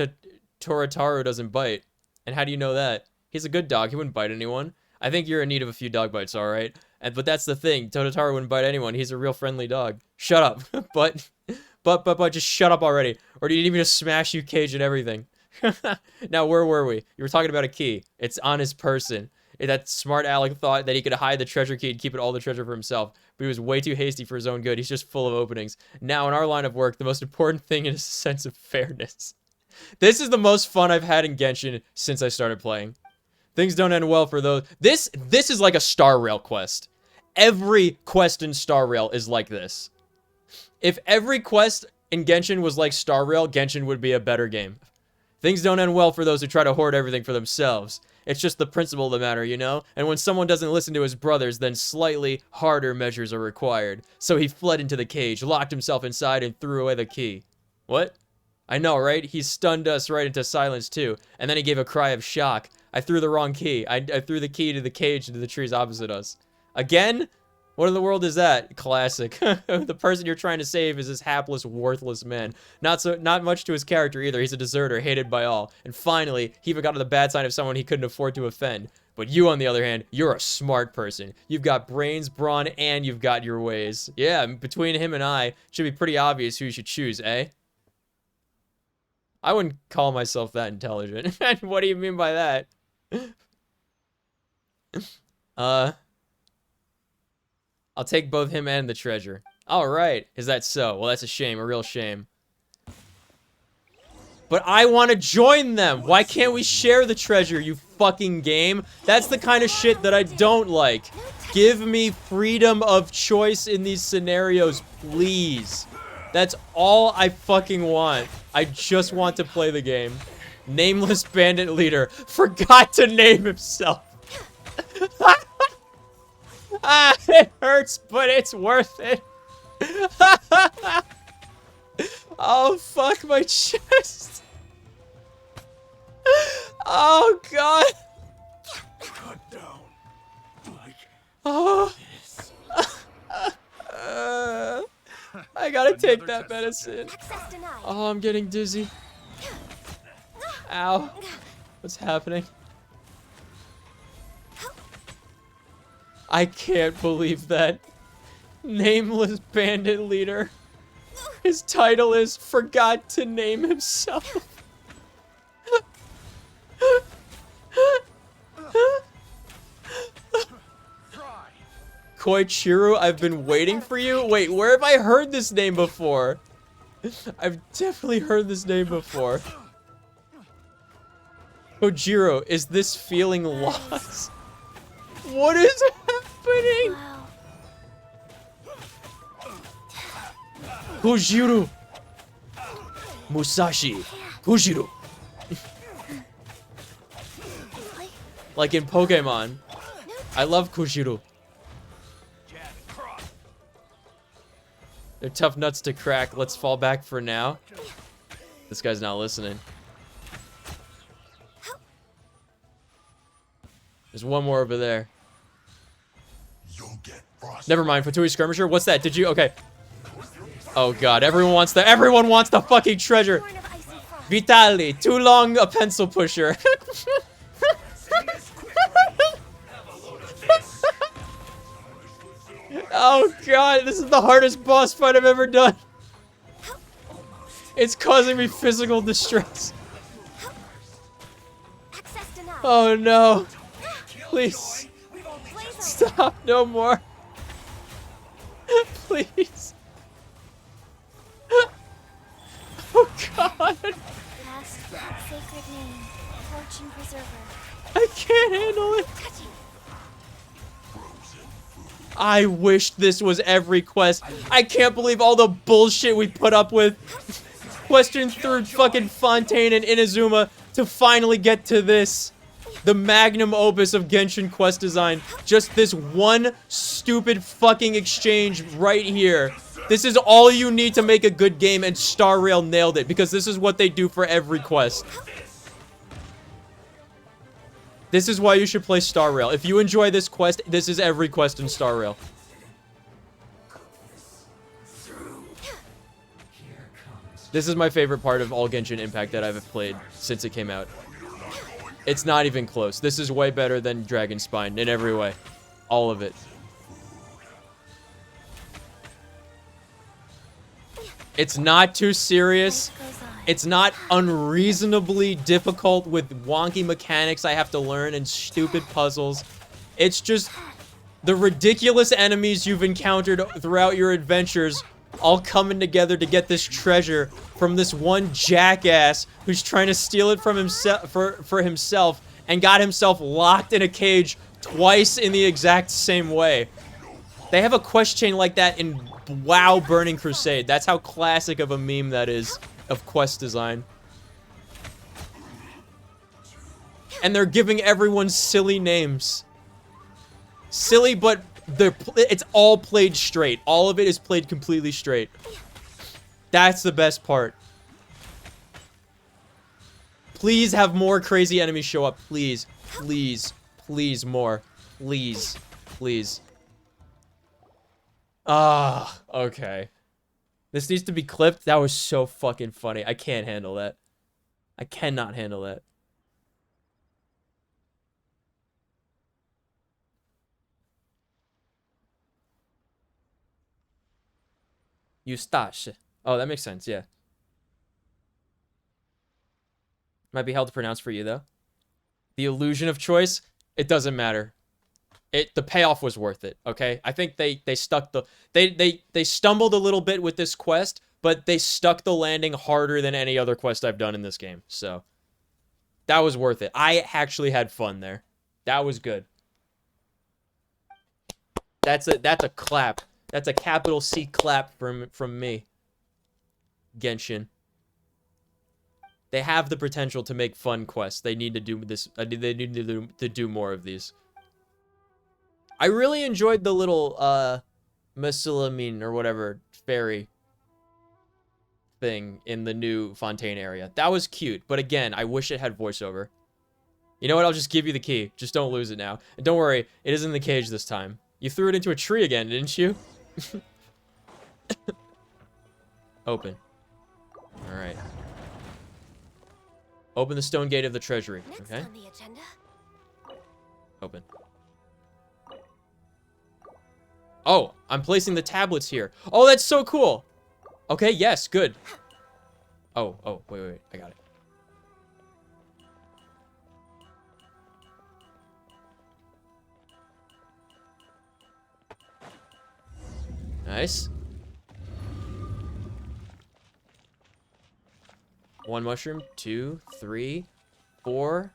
[SPEAKER 1] Torotaro doesn't bite. And how do you know that? He's a good dog. He wouldn't bite anyone. I think you're in need of a few dog bites, all right? But that's the thing. Tototaro wouldn't bite anyone. He's a real friendly dog. Shut up. but just shut up already. Or do you need me to smash you, cage, and everything? Now, where were we? You were talking about a key. It's on his person. That smart Alec thought that he could hide the treasure key and keep all the treasure for himself. But he was way too hasty for his own good. He's just full of openings. Now, in our line of work, the most important thing is a sense of fairness. This is the most fun I've had in Genshin since I started playing. Things don't end well for those. This is like a Star Rail quest. every quest in Star Rail is like this. If every quest in Genshin was like Star Rail, Genshin would be a better game. Things don't end well for those who try to hoard everything for themselves. It's just the principle of the matter, you know? And when someone doesn't listen to his brothers, then slightly harder measures are required. So he fled into the cage, locked himself inside, and threw away the key. What? I know, right? He stunned us right into silence, too. And then he gave a cry of shock. I threw the wrong key. I threw the key to the cage into the trees opposite us. Again? What in the world is that? Classic. The person you're trying to save is this hapless, worthless man. Not much to his character either. He's a deserter, hated by all. And finally, he even got on the bad side of someone he couldn't afford to offend. But you, on the other hand, you're a smart person. You've got brains, brawn, and you've got your ways. Yeah, between him and I, it should be pretty obvious who you should choose, eh? I wouldn't call myself that intelligent. What do you mean by that? I'll take both him and the treasure. Alright, is that so? Well, that's a shame, a real shame. But I want to join them! Why can't we share the treasure, you fucking game? That's the kind of shit that I don't like. Give me freedom of choice in these scenarios, please. That's all I fucking want. I just want to play the game. Nameless bandit leader forgot to name himself. It hurts, but it's worth it. Oh, fuck my chest. Oh, God.
[SPEAKER 4] Cut down. Like
[SPEAKER 1] Oh.
[SPEAKER 4] this.
[SPEAKER 1] I gotta take that medicine.
[SPEAKER 2] Access denied.
[SPEAKER 1] Oh, I'm getting dizzy. Ow. What's happening? I can't believe that. Nameless bandit leader. His title is forgot to name himself. Koichiro, I've been waiting for you. Wait, where have I heard this name before? I've definitely heard this name before. Kojiro, is this feeling lost? What is happening?
[SPEAKER 2] Wow.
[SPEAKER 1] Kojiro. Musashi. Kojiro. Like in Pokemon. I love Kojiro. They're tough nuts to crack. Let's fall back for now. This guy's not listening. There's one more over there. Never mind, Fatui Skirmisher. What's that? Did you? Okay. Oh god, everyone wants the fucking treasure.
[SPEAKER 2] Born of icy frost.
[SPEAKER 1] Vitali, too long a pencil pusher. Oh god, this is the hardest boss fight I've ever done. It's causing me physical distress.
[SPEAKER 2] Access denied.
[SPEAKER 1] Oh no. Please. Stop, no more. Please. Oh god.
[SPEAKER 2] Cast that sacred name, fortune preserver.
[SPEAKER 1] I can't handle it.
[SPEAKER 2] Touching.
[SPEAKER 1] I wish this was every quest. I can't believe all the bullshit we put up with. Questing through fucking Fontaine and Inazuma to finally get to this. The magnum opus of Genshin quest design. Just this one stupid fucking exchange right here. This is all you need to make a good game, and Star Rail nailed it, because this is what they do for every quest. This is why you should play Star Rail. If you enjoy this quest, this is every quest in Star Rail. This is my favorite part of all Genshin Impact that I've played since it came out. It's not even close. This is way better than Dragon Spine in every way. All of it. It's not too serious. It's not unreasonably difficult with wonky mechanics I have to learn and stupid puzzles. It's just the ridiculous enemies you've encountered throughout your adventures all coming together to get this treasure from this one jackass who's trying to steal it from himself for himself and got himself locked in a cage twice in the exact same way. They have a quest chain like that in WoW Burning Crusade. That's how classic of a meme that is of quest design. And they're giving everyone silly names. Silly, but it's all played straight. All of it is played completely straight. That's the best part. Please have more crazy enemies show up. Please. Please. Please more. Please. Please. Ah, okay. This needs to be clipped. That was so fucking funny. I can't handle that. I cannot handle that. Eustache. Oh, that makes sense, yeah. Might be hard to pronounce for you, though. The illusion of choice, it doesn't matter. The payoff was worth it, okay? I think they stuck the... They stumbled a little bit with this quest, but they stuck the landing harder than any other quest I've done in this game, so... That was worth it. I actually had fun there. That was good. That's a clap. That's a capital C clap from me. Genshin. They have the potential to make fun quests. They need to do this. They need to do more of these. I really enjoyed the little Masilamine or whatever fairy thing in the new Fontaine area. That was cute, but again, I wish it had voiceover. You know what? I'll just give you the key. Just don't lose it now. And don't worry, it is in the cage this time. You threw it into a tree again, didn't you? Open. Alright. Open the stone gate of the treasury.
[SPEAKER 2] Next
[SPEAKER 1] Okay?
[SPEAKER 2] on the agenda.
[SPEAKER 1] Open. Oh, I'm placing the tablets here. Oh, that's so cool. Okay, yes, good. Oh, wait. I got it. Nice. 1 mushroom, 2, 3, 4,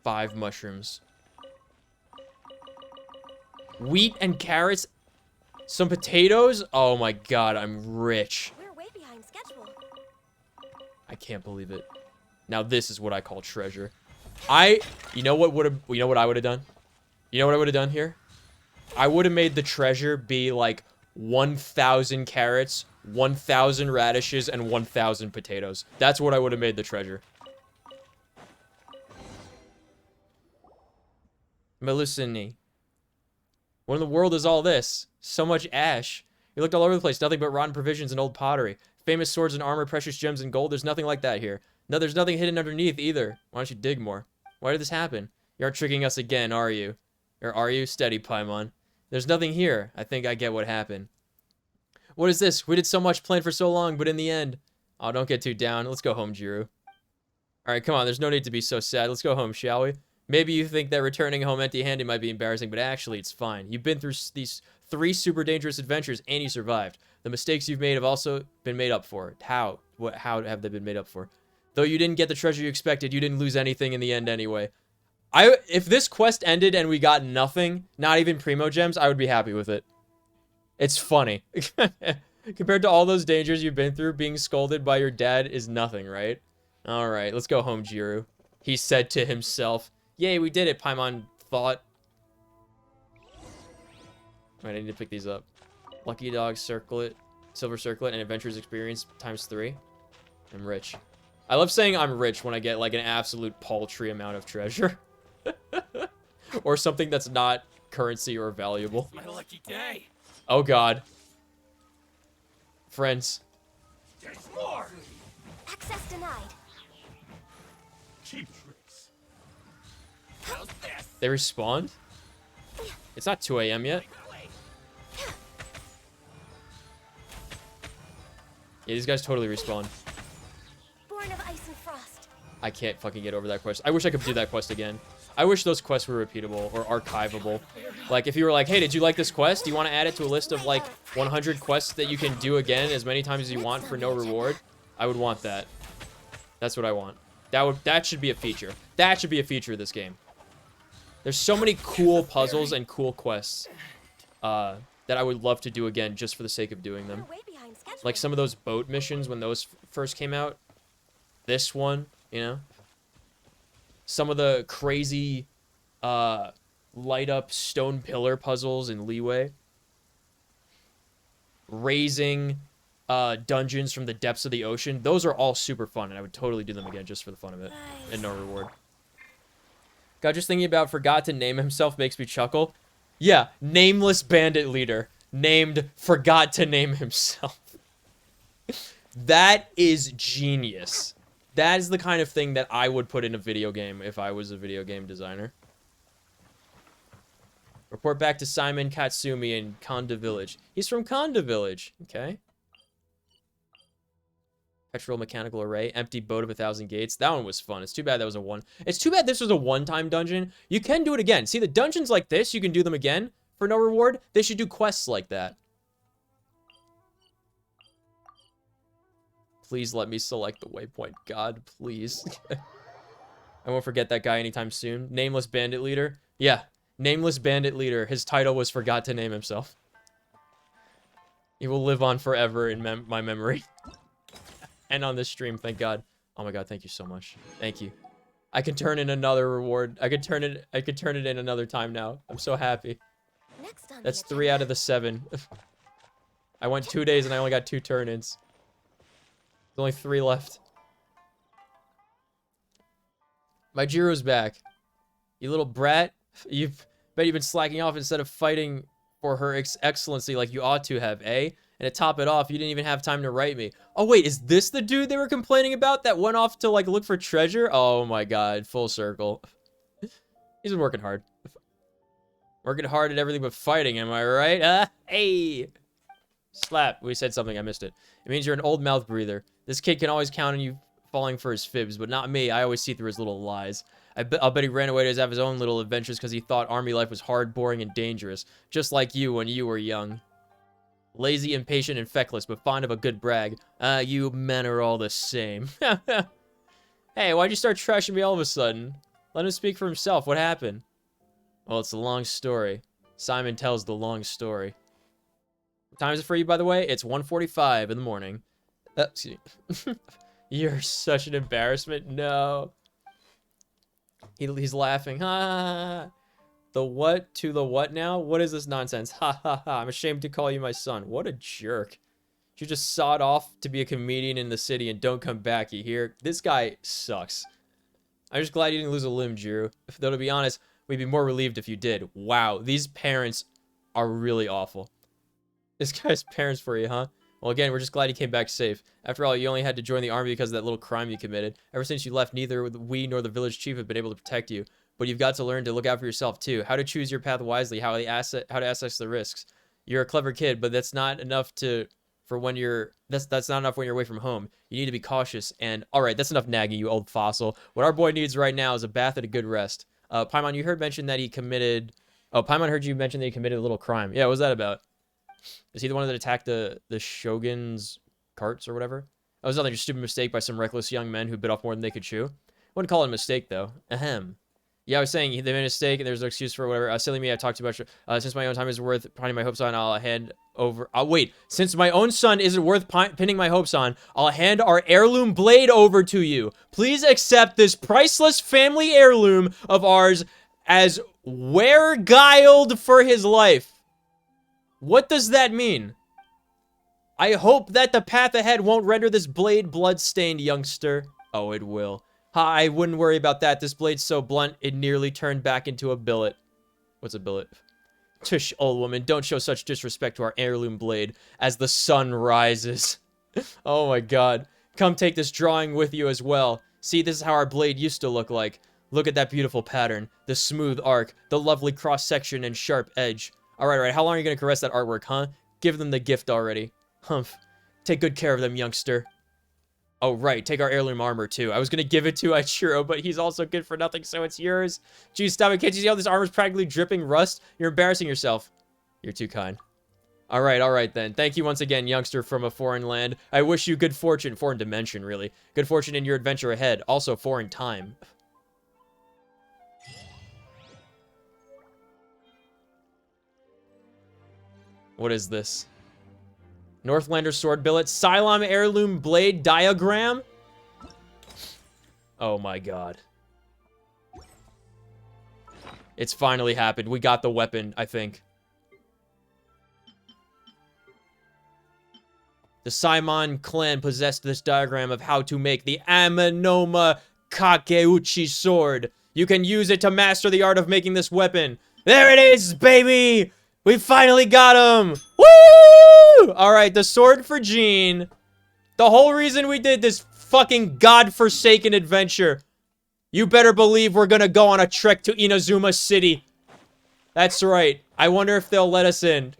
[SPEAKER 1] 5 mushrooms. Wheat and carrots, some potatoes. Oh my god, I'm rich.
[SPEAKER 2] We're way behind schedule.
[SPEAKER 1] I can't believe it. Now this is what I call treasure. You know what I would have done? You know what I would have done here? I would have made the treasure be like 1,000 carrots, 1,000 radishes, and 1,000 potatoes. That's what I would have made the treasure. Melusine. What in the world is all this? So much ash. You looked all over the place. Nothing but rotten provisions and old pottery. Famous swords and armor, precious gems and gold. There's nothing like that here. No, there's nothing hidden underneath either. Why don't you dig more? Why did this happen? You aren't tricking us again, are you? Or are you? Steady, Paimon. There's nothing here. I think I get what happened. What is this? We did so much, planned for so long, but in the end... Oh, don't get too down. Let's go home, Jiru. Alright, come on. There's no need to be so sad. Let's go home, shall we? Maybe you think that returning home empty-handed might be embarrassing, but actually it's fine. You've been through these 3 super dangerous adventures, and you survived. The mistakes you've made have also been made up for. How? How have they been made up for? Though you didn't get the treasure you expected, you didn't lose anything in the end anyway. If this quest ended and we got nothing, not even Primo Gems, I would be happy with it. It's funny. Compared to all those dangers you've been through, being scolded by your dad is nothing, right? Alright, let's go home, Jiru. He said to himself. Yay, we did it, Paimon thought. Right, I need to pick these up. Lucky Dog Circlet, Silver Circlet, and Adventures Experience ×3. I'm rich. I love saying I'm rich when I get like an absolute paltry amount of treasure. Or something that's not currency or valuable.
[SPEAKER 4] My lucky day.
[SPEAKER 1] Oh god. Friends.
[SPEAKER 4] There's more.
[SPEAKER 2] Access denied.
[SPEAKER 4] Cheap tricks. How's this?
[SPEAKER 1] They respawned? It's not 2 AM yet. Yeah, these guys totally respawn.
[SPEAKER 2] Born of ice and frost.
[SPEAKER 1] I can't fucking get over that quest. I wish I could do that quest again. I wish those quests were repeatable or archivable. Like, if you were like, hey, did you like this quest? Do you want to add it to a list of, like, 100 quests that you can do again as many times as you want for no reward? I would want that. That's what I want. That should be a feature. That should be a feature of this game. There's so many cool puzzles and cool quests that I would love to do again just for the sake of doing them.
[SPEAKER 2] We're way behind schedule.
[SPEAKER 1] Like some of those boat missions when those first came out. This one, you know? Some of the crazy light up stone pillar puzzles in Leeway. Raising dungeons from the depths of the ocean. Those are all super fun, and I would totally do them again just for the fun of it.
[SPEAKER 2] Nice.
[SPEAKER 1] And no reward. God, just thinking about forgot to name himself makes me chuckle. Yeah, nameless bandit leader. Named forgot to name himself. That is genius. That is the kind of thing that I would put in a video game if I was a video game designer. Report back to Simon Katsumi in Konda Village. He's from Konda Village. Okay. Petrol mechanical array. Empty boat of 1,000 gates. That one was fun. It's too bad that was a one. It's too bad this was a one-time dungeon. You can do it again. See, the dungeons like this, you can do them again for no reward. They should do quests like that. Please let me select the waypoint. God, please. I won't forget that guy anytime soon. Nameless bandit leader. Yeah. Nameless bandit leader. His title was forgot to name himself. He will live on forever in my memory. And on this stream, thank God. Oh my God, thank you so much. Thank you. I can turn in another reward. I could turn it in another time now. I'm so happy.
[SPEAKER 2] Next on
[SPEAKER 1] That's
[SPEAKER 2] the
[SPEAKER 1] 3 out of the 7. I went 2 days and I only got 2 turn-ins. There's only 3 left. My Jiro's back. You little brat. You've been slacking off instead of fighting for her excellency like you ought to have, eh? And to top it off, you didn't even have time to write me. Oh wait, is this the dude they were complaining about that went off to like look for treasure? Oh my God, full circle. He's been working hard. Working hard at everything but fighting, am I right? Hey! Slap. We said something, I missed it. It means you're an old mouth breather. This kid can always count on you falling for his fibs, but not me. I always see through his little lies. I'll bet he ran away to have his own little adventures because he thought army life was hard, boring, and dangerous. Just like you when you were young. Lazy, impatient, and feckless, but fond of a good brag. You men are all the same. Hey, why'd you start trashing me all of a sudden? Let him speak for himself. What happened? Well, it's a long story. Simon tells the long story. What time is it for you, by the way? It's 1:45 in the morning. Excuse me. You're such an embarrassment. No. He's laughing. Ha! The what to the what now? What is this nonsense? Ha ha ha. I'm ashamed to call you my son. What a jerk. You just sawed off to be a comedian in the city and don't come back, you hear? This guy sucks. I'm just glad you didn't lose a limb, Jiru. Though to be honest, we'd be more relieved if you did. Wow, these parents are really awful. This guy's parents for you, huh? Well, again, we're just glad you came back safe. After all, you only had to join the army because of that little crime you committed. Ever since you left, neither we nor the village chief have been able to protect you. But you've got to learn to look out for yourself, too. How to choose your path wisely, how to assess the risks. You're a clever kid, but that's not enough when you're away from home. You need to be cautious and... Alright, that's enough nagging, you old fossil. What our boy needs right now is a bath and a good rest. Paimon, you heard mention that he committed... Oh, Paimon heard you mention that he committed a little crime. Yeah, what was that about? Is he the one that attacked the shogun's carts or whatever? That was nothing, just a stupid mistake by some reckless young men who bit off more than they could chew. Wouldn't call it a mistake, though. Ahem. Yeah, I was saying they made a mistake and there's no excuse for whatever. Silly me, I talked too much. Since my own time isn't worth pinning my hopes on, I'll hand over... wait. Since my own son isn't worth pinning my hopes on, I'll hand our heirloom blade over to you. Please accept this priceless family heirloom of ours as wereguiled for his life. What does that mean? I hope that the path ahead won't render this blade blood-stained, youngster. Oh, it will. I wouldn't worry about that. This blade's so blunt, it nearly turned back into a billet. What's a billet? Tush, old woman, don't show such disrespect to our heirloom blade as the sun rises. Oh my God. Come take this drawing with you as well. See, this is how our blade used to look like. Look at that beautiful pattern, the smooth arc, the lovely cross-section and sharp edge. Alright, how long are you going to caress that artwork, huh? Give them the gift already. Humph. Take good care of them, youngster. Oh, right. Take our heirloom armor, too. I was going to give it to Ichiro, but he's also good for nothing, so it's yours. Geez, stop it. Can't you see how this armor's practically dripping rust? You're embarrassing yourself. You're too kind. Alright then. Thank you once again, youngster from a foreign land. I wish you good fortune. Foreign dimension, really. Good fortune in your adventure ahead. Also, foreign time. What is this? Northlander sword billet. Cylon heirloom blade diagram? Oh my god. It's finally happened. We got the weapon, I think. The Simon clan possessed this diagram of how to make the Amenoma Kakeuchi sword. You can use it to master the art of making this weapon. There it is, baby! We finally got him! Woo! Alright, the sword for Jean. The whole reason we did this fucking godforsaken adventure. You better believe we're gonna go on a trek to Inazuma City. That's right. I wonder if they'll let us in.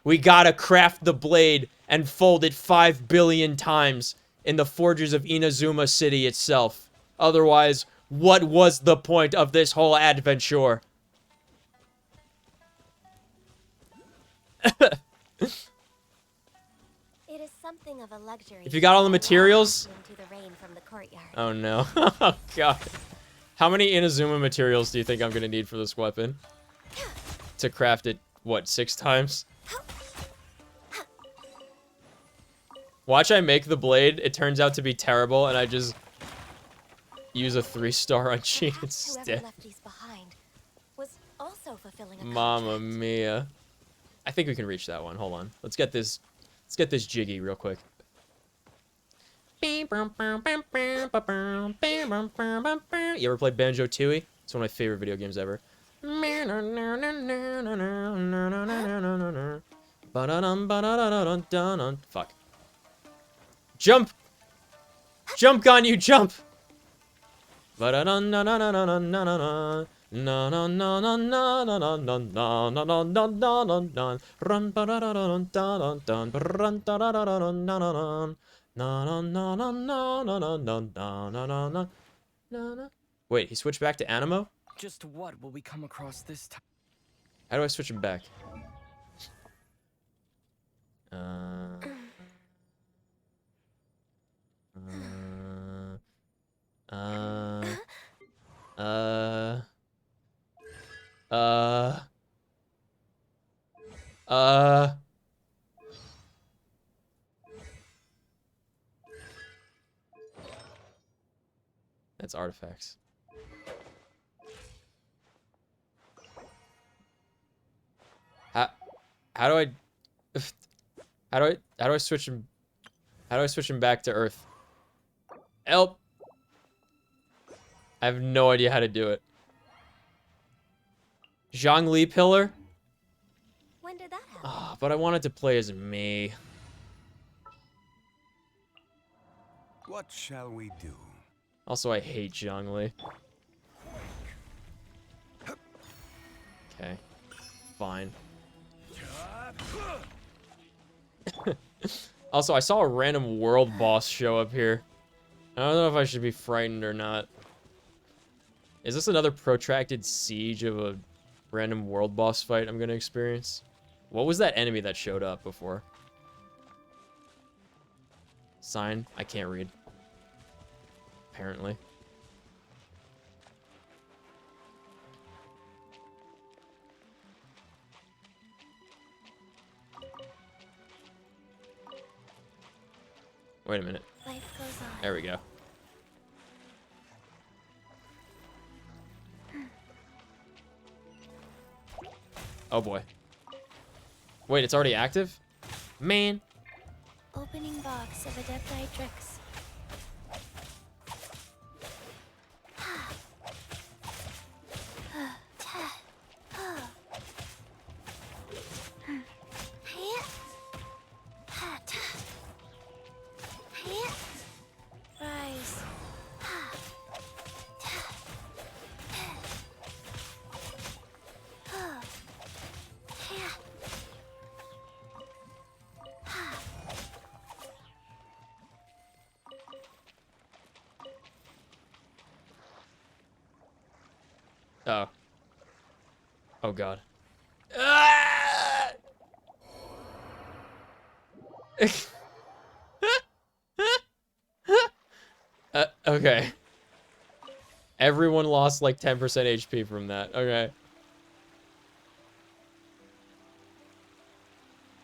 [SPEAKER 1] We gotta craft the blade and fold it 5 billion times in the forges of Inazuma City itself. Otherwise, what was the point of this whole adventure?
[SPEAKER 2] It is something of a luxury.
[SPEAKER 1] If you got all the materials...
[SPEAKER 2] Into the rain from the courtyard.
[SPEAKER 1] Oh no. Oh god. How many Inazuma materials do you think I'm gonna need for this weapon? To craft it, what, 6 times? Watch I make the blade, it turns out to be terrible, and I just use a 3-star on Jean instead.
[SPEAKER 2] Whoever left these behind was also fulfilling a
[SPEAKER 1] Mamma
[SPEAKER 2] contract.
[SPEAKER 1] mia. I think we can reach that one. Hold on. Let's get this jiggy real quick. You ever played Banjo-Tooie? It's one of my favorite video games ever. Fuck. Jump! Jump, Ganyu, jump! Wait, he switched back to Animo?
[SPEAKER 8] Just what will we come across this time?
[SPEAKER 1] How do I switch him back? That's artifacts. How do I switch him? How do I switch him back to Earth? Help! I have no idea how to do it. Zhongli pillar?
[SPEAKER 2] When did that happen?
[SPEAKER 1] Ah, but I wanted to play as me.
[SPEAKER 9] What shall we do?
[SPEAKER 1] Also, I hate Zhongli. Okay. Fine. Also, I saw a random world boss show up here. I don't know if I should be frightened or not. Is this another protracted siege of a random world boss fight I'm gonna experience? What was that enemy that showed up before? Sign? I can't read. Apparently. Wait a minute.
[SPEAKER 2] Life goes on.
[SPEAKER 1] There we go. Oh boy. Wait, it's already active? Man.
[SPEAKER 2] Opening box of Adepti Tricks. Rise.
[SPEAKER 1] Oh. Oh god. Ah! Okay. Everyone lost like 10% HP from that. Okay.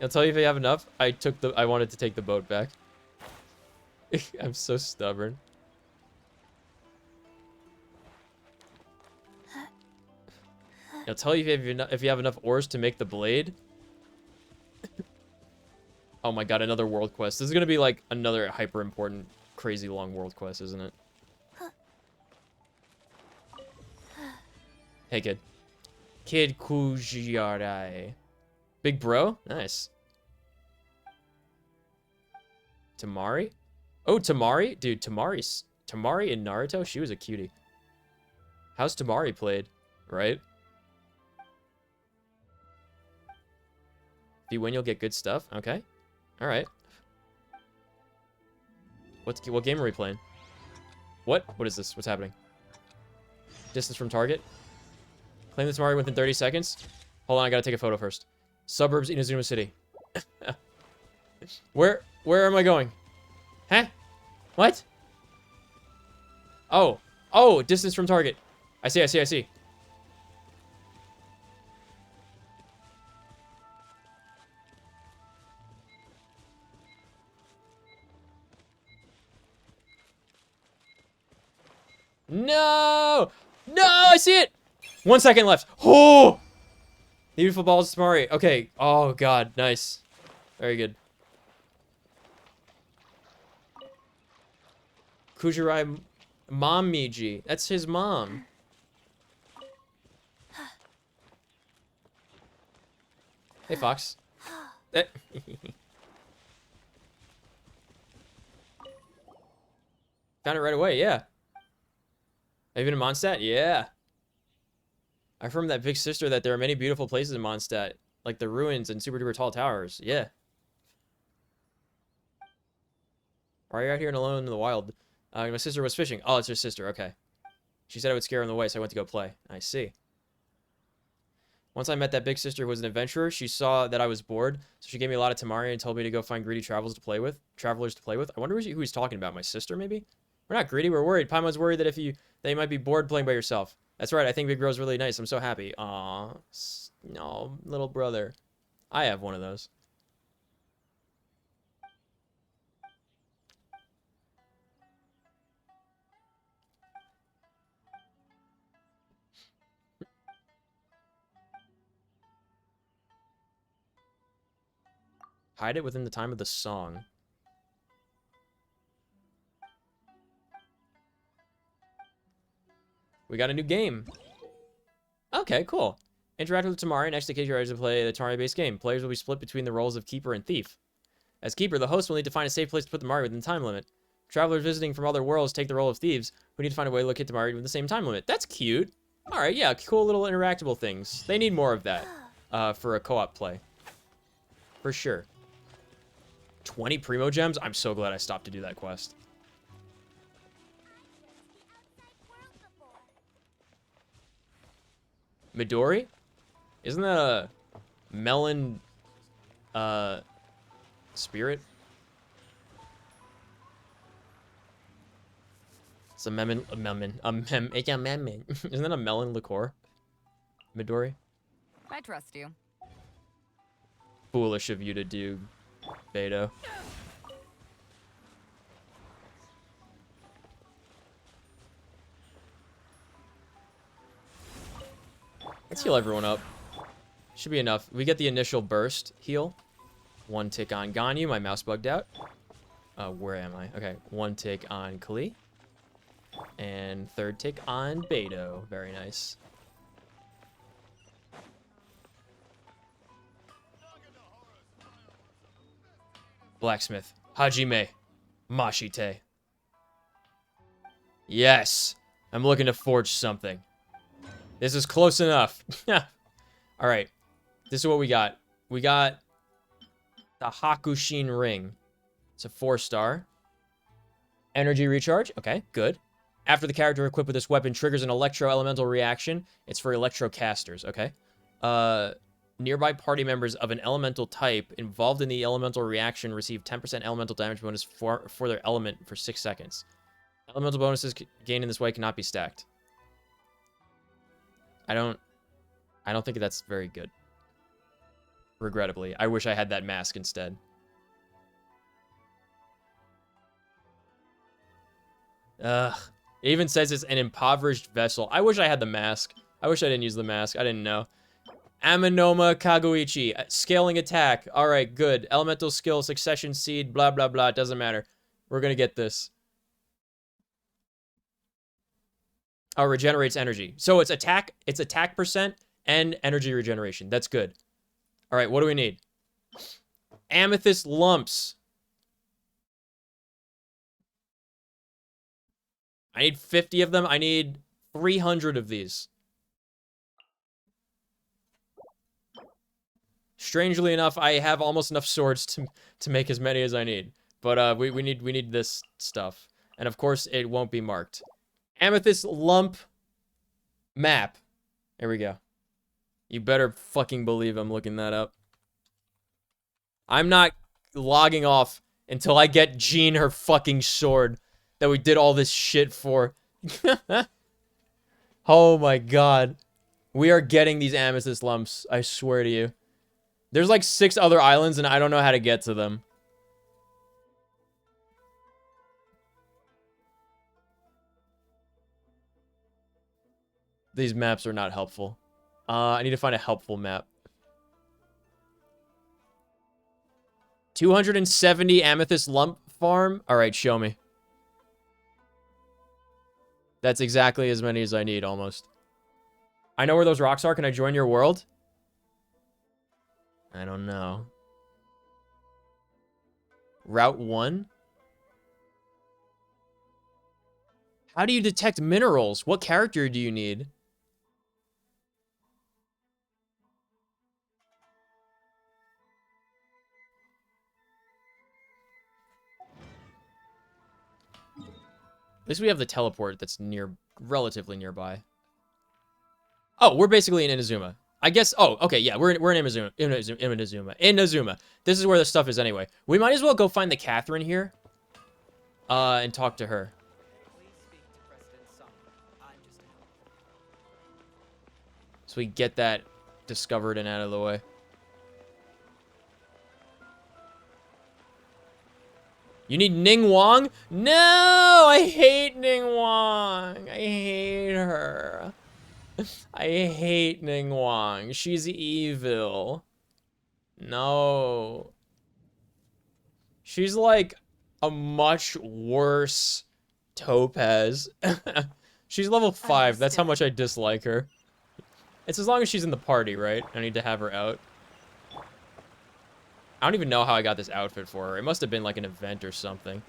[SPEAKER 1] I'll tell you if I have enough. I wanted to take the boat back. I'm so stubborn. I'll tell you if you have enough ores to make the blade. Oh my god, another world quest. This is gonna be like another hyper important, crazy long world quest, isn't it? Hey, kid. Kid Kujiarai. Big bro? Nice. Tamari? Oh, Tamari? Dude, Tamari in Naruto? She was a cutie. How's Tamari played? Right? If you win, you'll get good stuff. Okay. Alright. What game are we playing? What? What is this? What's happening? Distance from target? Claim the Tamari within 30 seconds? Hold on, I gotta take a photo first. Suburbs, Inazuma City. Where am I going? Huh? What? Oh. Oh, distance from target. I see. No! No, I see it! 1 second left. Oh! The beautiful balls, Tamari. Okay. Oh, God. Nice. Very good. Kujirai Mom Miji. That's his mom. Hey, Fox. Found it right away, yeah. Have you been to Mondstadt? Yeah. I heard from that big sister that there are many beautiful places in Mondstadt, like the ruins and super duper tall towers. Yeah. Why are you out here and alone in the wild? My sister was fishing. Oh, it's her sister. Okay. She said I would scare her in the way, so I went to go play. I see. Once I met that big sister who was an adventurer, she saw that I was bored, so she gave me a lot of tamari and told me to go find greedy travelers to play with. I wonder who he's talking about. My sister, maybe? We're not greedy. We're worried. Paimon's worried that that you might be bored playing by yourself. That's right. I think Big Bro's really nice. I'm so happy. Aw. No, little brother. I have one of those. Hide it within the time of the song. We got a new game. Okay, cool. Interact with Tamari and execute your to play the Tamari-based game. Players will be split between the roles of Keeper and Thief. As Keeper, the host will need to find a safe place to put the Tamari within the time limit. Travelers visiting from other worlds take the role of thieves, who need to find a way to locate Tamari within the same time limit. That's cute. Alright, yeah, cool little interactable things. They need more of that for a co-op play. For sure. 20 Primo Gems? I'm so glad I stopped to do that quest. Midori? Isn't that a melon spirit? It's a melon. It's a melon. Isn't that a melon liqueur? Midori?
[SPEAKER 7] I trust you.
[SPEAKER 1] Foolish of you to do, Beto. Let's heal everyone up. Should be enough. We get the initial burst heal. 1 tick on Ganyu. My mouse bugged out. Where am I? Okay, 1 tick on Kali. And 3rd tick on Beto. Very nice. Blacksmith. Hajime. Mashite. Yes. I'm looking to forge something. This is close enough. Alright. This is what we got. We got the Hakushin Ring. It's a 4-star. Energy recharge. Okay, good. After the character equipped with this weapon triggers an electro-elemental reaction, it's for electro-casters, okay? Nearby party members of an elemental type involved in the elemental reaction receive 10% elemental damage bonus for their element for 6 seconds. Elemental bonuses gained in this way cannot be stacked. I don't think that's very good. regrettably. I wish I had that mask instead. Ugh. It even says it's an impoverished vessel. I wish I had the mask. I wish I didn't use the mask. I didn't know. Aminoma Kagoichi. Scaling attack. Alright, good. Elemental skill, succession seed, blah, blah, blah. It doesn't matter. We're gonna get this. Oh, regenerates energy. So it's attack percent and energy regeneration. That's good. Alright, what do we need? Amethyst lumps. I need 50 of them. I need 300 of these. Strangely enough, I have almost enough swords to make as many as I need. But we need this stuff. And of course, it won't be marked. Amethyst lump map. Here we go. You better fucking believe I'm looking that up. I'm not logging off until I get Jean her fucking sword that we did all this shit for. Oh my god. We are getting these amethyst lumps, I swear to you. There's like 6 other islands and I don't know how to get to them. These maps are not helpful. I need to find a helpful map. 270 amethyst lump farm? Alright, show me. That's exactly as many as I need, almost. I know where those rocks are. Can I join your world? I don't know. Route 1? How do you detect minerals? What character do you need? At least we have the teleport that's relatively nearby. Oh, we're basically in Inazuma. I guess, oh, okay, yeah, we're in Inazuma. This is where the stuff is anyway. We might as well go find the Catherine here. And talk to her. So we get that discovered and out of the way. You need Ning Wang? No! I hate Ning Wang. I hate her. I hate Ning Wang. She's evil. No. She's like a much worse Topaz. She's level 5. That's how much I dislike her. It's as long as she's in the party, right? I need to have her out. I don't even know how I got this outfit for her. It must have been like an event or something.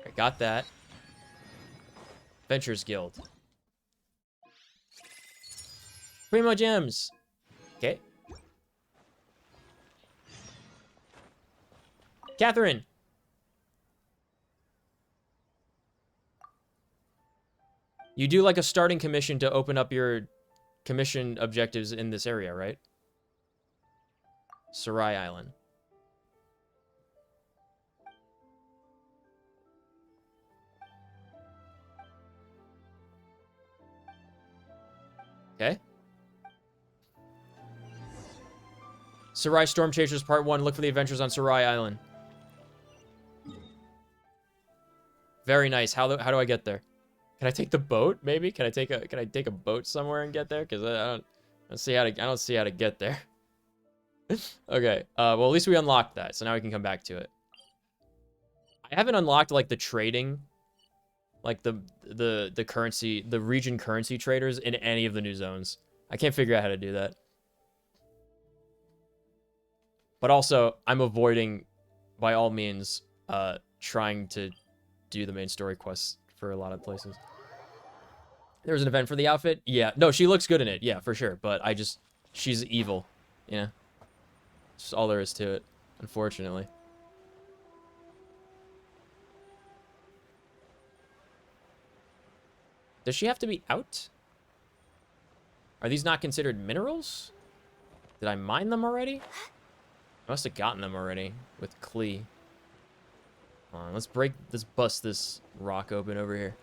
[SPEAKER 1] I got that. Ventures Guild. Primo Gems. Okay. Catherine. You do like a starting commission to open up your commission objectives in this area, right? Sarai Island. Okay. Sarai Storm Chasers Part 1. Look for the adventures on Sarai Island. Very nice. How do I get there? Can I take the boat? Maybe. Can I take a boat somewhere and get there? Because I don't see how to get there. Okay. Well, at least we unlocked that, so now we can come back to it. I haven't unlocked like the trading, like the currency, the region currency traders in any of the new zones. I can't figure out how to do that. But also, I'm avoiding, by all means, trying to do the main story quests for a lot of places. There was an event for the outfit? Yeah. No, she looks good in it. Yeah, for sure. But she's evil. Yeah. That's all there is to it, unfortunately. Does she have to be out? Are these not considered minerals? Did I mine them already? I must have gotten them already with Klee. Hold on, let's bust this rock open over here.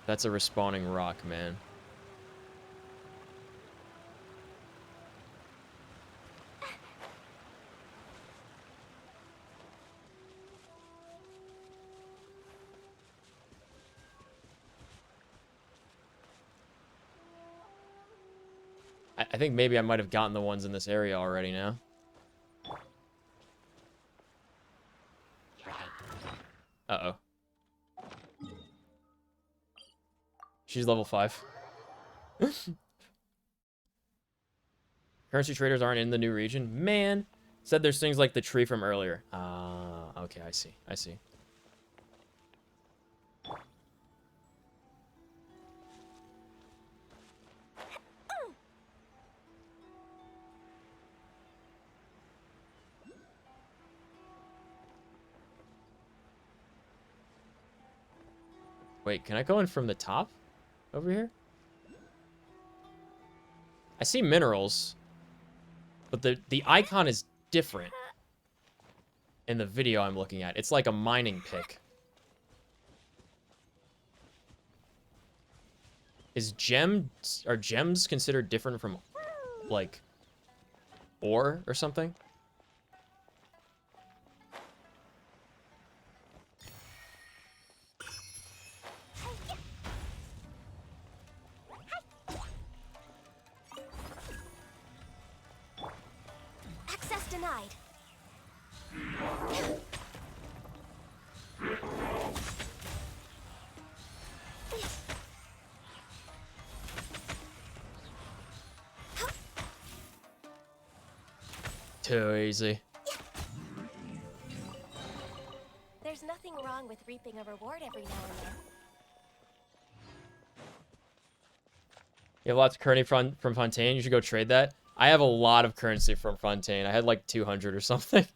[SPEAKER 1] That's a respawning rock, man. I think maybe I might have gotten the ones in this area already now. Uh-oh. She's level 5. Currency traders aren't in the new region. Man, said there's things like the tree from earlier. Okay, I see. I see. Wait, can I go in from the top over here? I see minerals, but the icon is different in the video I'm looking at. It's like a mining pick. Are gems considered different from, like, ore or something?
[SPEAKER 2] Access denied.
[SPEAKER 1] Too easy.
[SPEAKER 2] There's nothing wrong with reaping a reward every now and then.
[SPEAKER 1] You have lots of currency from Fontaine. You should go trade that. I have a lot of currency from Fontaine. I had like 200 or something.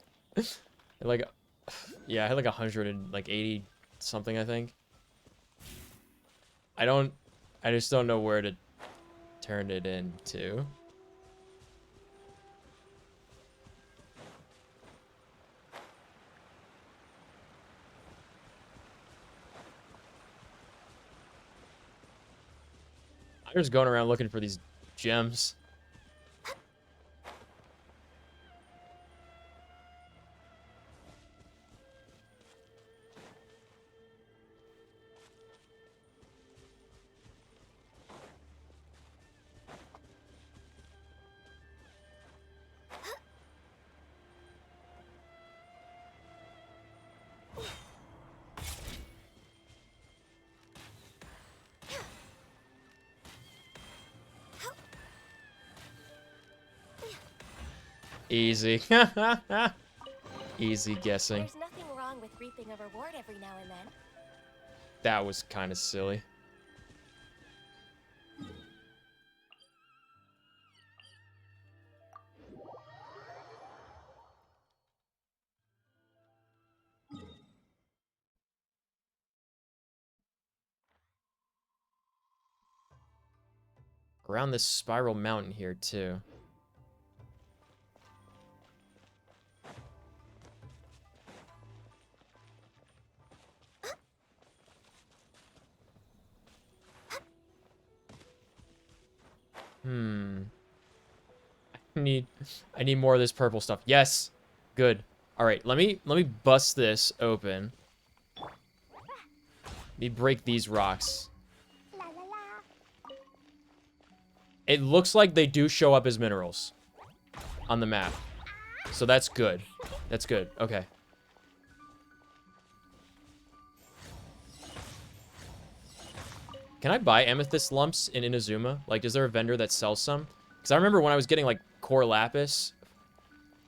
[SPEAKER 1] Like, yeah, I had like 180 something, I think. I just don't know where to turn it into. I'm just going around looking for these gems. Easy. Easy guessing.
[SPEAKER 2] There's nothing wrong with reaping a reward every now and then.
[SPEAKER 1] That was kind of silly. Around this spiral mountain here, too. I need more of this purple stuff. Yes. Good. All right, let me bust this open. Let me break these rocks. It looks like they do show up as minerals on the map. So that's good. That's good. Okay. Can I buy amethyst lumps in Inazuma? Like, is there a vendor that sells some? Because I remember when I was getting, like, Core Lapis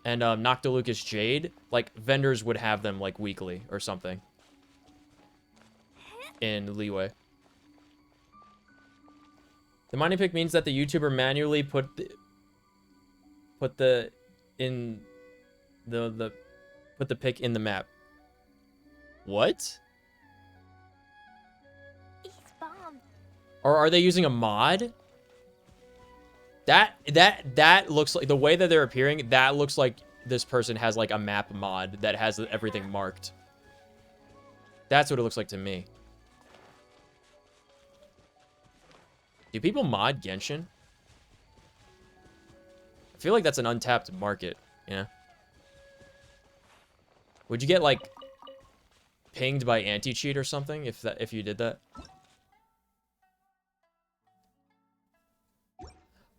[SPEAKER 1] and Noctilucous Jade, like, vendors would have them, like, weekly or something. In Leeway. The mining pick means that the YouTuber manually put the pick in the map. What? Or are they using a mod? That looks like, the way that they're appearing, that looks like this person has like a map mod that has everything marked. That's what it looks like to me. Do people mod Genshin? I feel like that's an untapped market, yeah. Would you get like pinged by anti-cheat or something if you did that?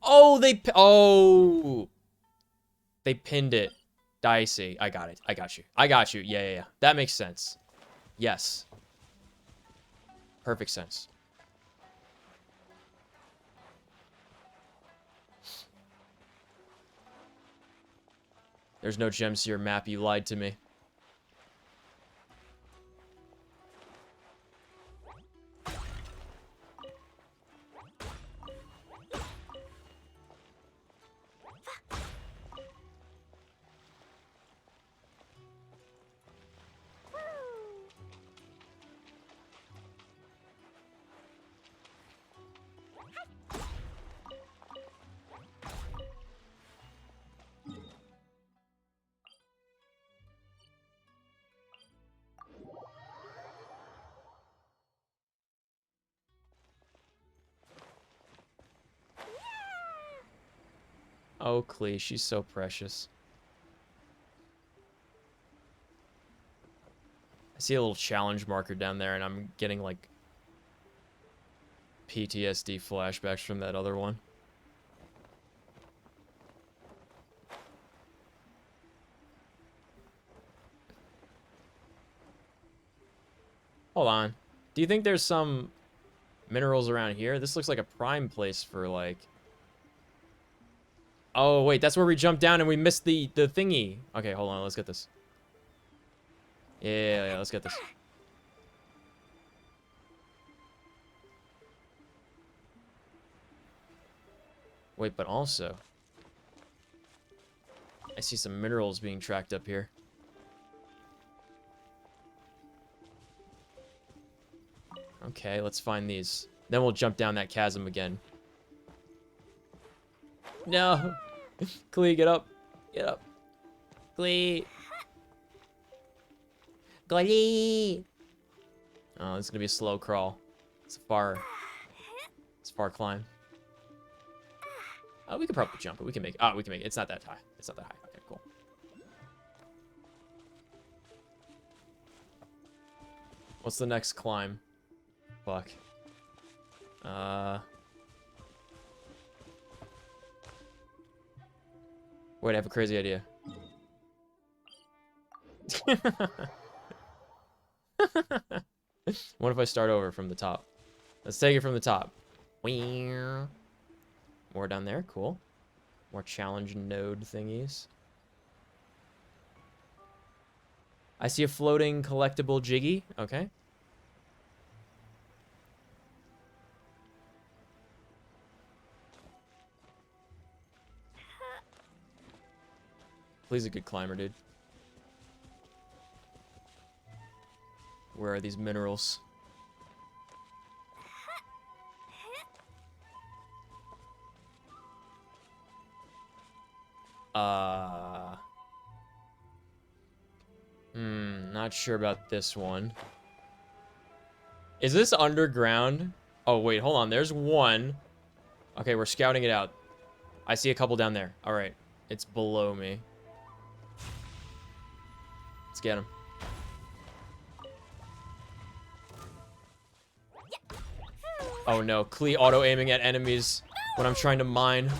[SPEAKER 1] Oh, they pinned it. Dicey. I got it. I got you. I got you. Yeah, yeah, yeah. That makes sense. Yes. Perfect sense. There's no gems to your map. You lied to me. Oh, Klee, she's so precious. I see a little challenge marker down there, and I'm getting, like, PTSD flashbacks from that other one. Hold on. Do you think there's some minerals around here? This looks like a prime place for, like... Oh, wait, that's where we jumped down and we missed the thingy. Okay, hold on, let's get this. Yeah, let's get this. Wait, but also... I see some minerals being tracked up here. Okay, let's find these. Then we'll jump down that chasm again. No! Klee, get up. Get up.
[SPEAKER 6] Glee. Glee.
[SPEAKER 1] Oh, this is gonna be a slow crawl. It's a far climb. Oh, we could probably jump it. We can make it. Oh, we can make it. It's not that high. It's not that high. Okay, cool. What's the next climb? Fuck. Wait, I have a crazy idea. What if I start over from the top? Let's take it from the top. More down there, cool. More challenge node thingies. I see a floating collectible Jiggy. Okay. Please a good climber, dude. Where are these minerals? Not sure about this one. Is this underground? Oh, wait, hold on. There's one. Okay, we're scouting it out. I see a couple down there. All right. It's below me. Let's get him. Oh no, Klee auto-aiming at enemies when I'm trying to mine.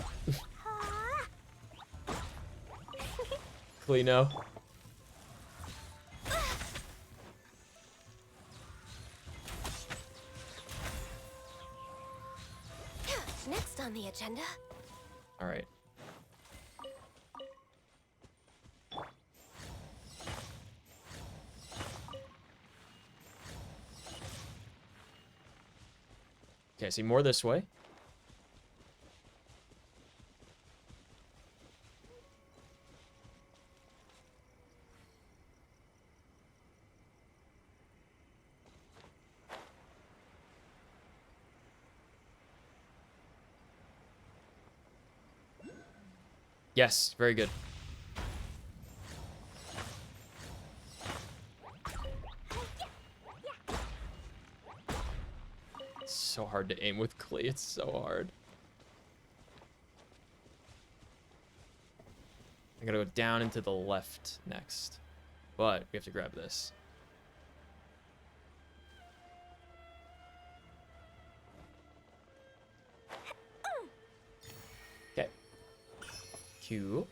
[SPEAKER 1] Klee, no.
[SPEAKER 2] Next on the agenda.
[SPEAKER 1] All right. Okay, see more this way. Yes, very good. so hard to aim with Klee. It's so hard. I gotta go down into the left next. But we have to grab this. Okay. Q.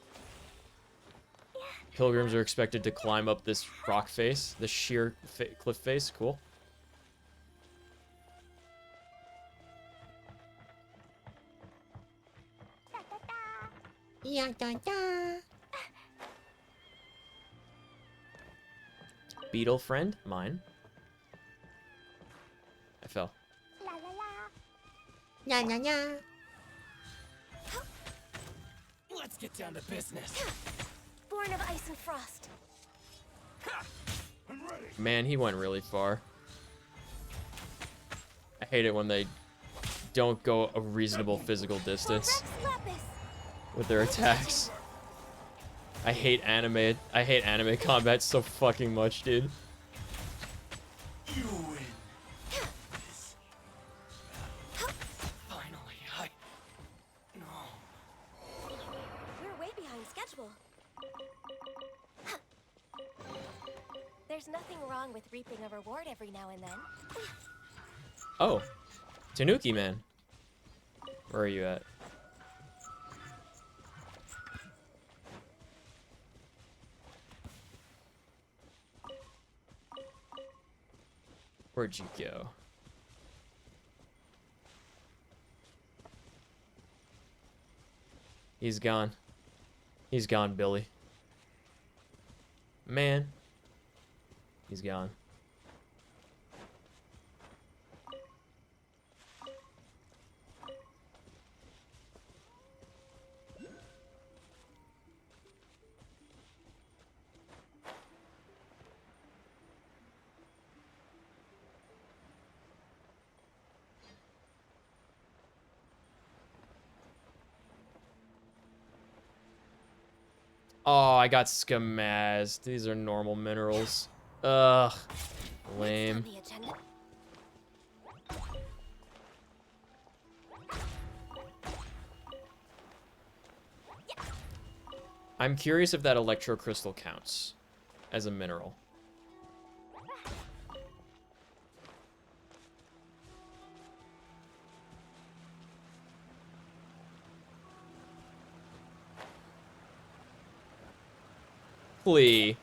[SPEAKER 1] Pilgrims are expected to climb up this rock face, the sheer cliff face. Cool.
[SPEAKER 6] Yeah, da, da.
[SPEAKER 1] Beetle friend, mine. I fell.
[SPEAKER 6] Yeah, yeah, yeah.
[SPEAKER 8] Let's get down to business.
[SPEAKER 2] Born of ice and frost.
[SPEAKER 1] Man, he went really far. I hate it when they don't go a reasonable physical distance with their attacks. I hate anime combat so fucking much, dude.
[SPEAKER 8] You win. Finally, no.
[SPEAKER 2] We're way behind schedule. There's nothing wrong with reaping a reward every now and then.
[SPEAKER 1] Oh, Tanuki man. Where are you at? Where'd you go? He's gone. He's gone, Billy. Man. He's gone. Oh, I got scamazed. These are normal minerals. Ugh. Lame. I'm curious if that electro crystal counts as a mineral. Klee.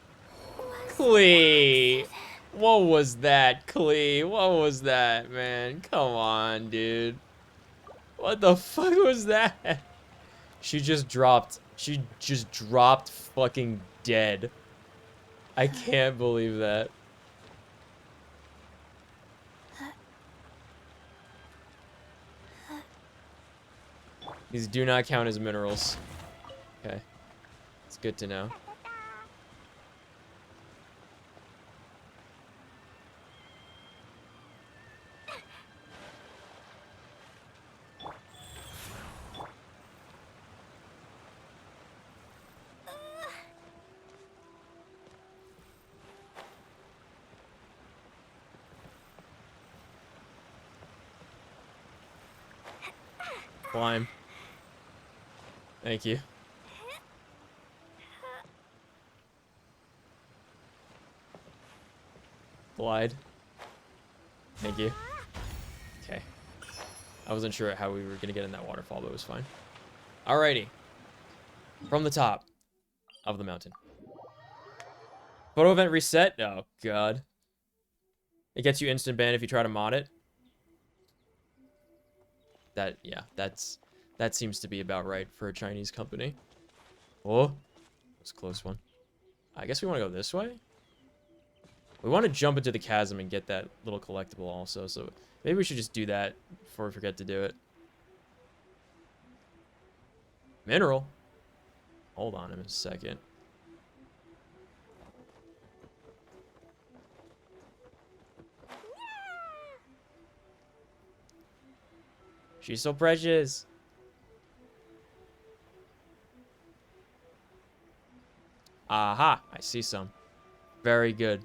[SPEAKER 1] Klee. What was that, Klee? What was that, man? Come on, dude. What the fuck was that? She just dropped fucking dead. I can't believe that. These do not count as minerals. Okay. It's good to know. Climb. Thank you. Glide. Thank you. Okay. I wasn't sure how we were gonna get in that waterfall, but it was fine. Alrighty. From the top of the mountain. Photo event reset? Oh, God. It gets you instant ban if you try to mod it. That seems to be about right for a Chinese company. Oh, that's a close one. I guess we want to go this way. We want to jump into the chasm and get that little collectible also, so maybe we should just do that before we forget to do it. Mineral. Hold on a second. She's so precious. Aha, I see some. Very good.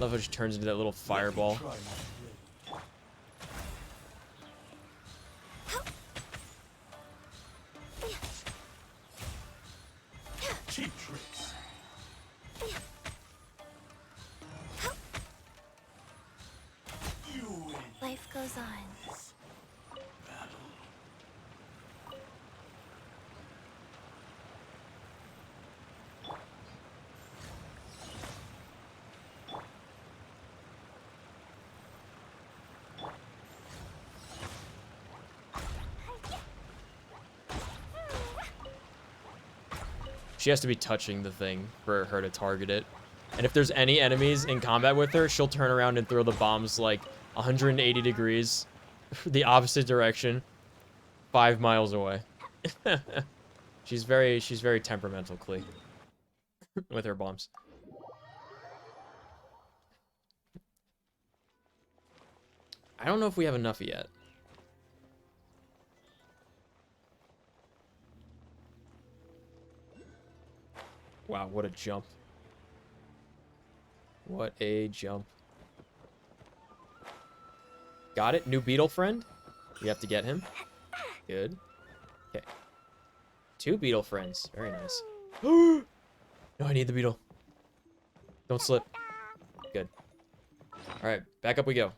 [SPEAKER 1] Love how she turns into that little fireball.
[SPEAKER 8] Cheap tricks. You win.
[SPEAKER 2] Life goes on.
[SPEAKER 1] She has to be touching the thing for her to target it. And if there's any enemies in combat with her, she'll turn around and throw the bombs like 180 degrees, the opposite direction, 5 miles away. she's very temperamental, Klee, with her bombs. I don't know if we have enough yet. Wow, what a jump. What a jump. Got it. New beetle friend. We have to get him. Good. Okay. 2 beetle friends. Very nice. No, I need the beetle. Don't slip. Good. All right, back up we go.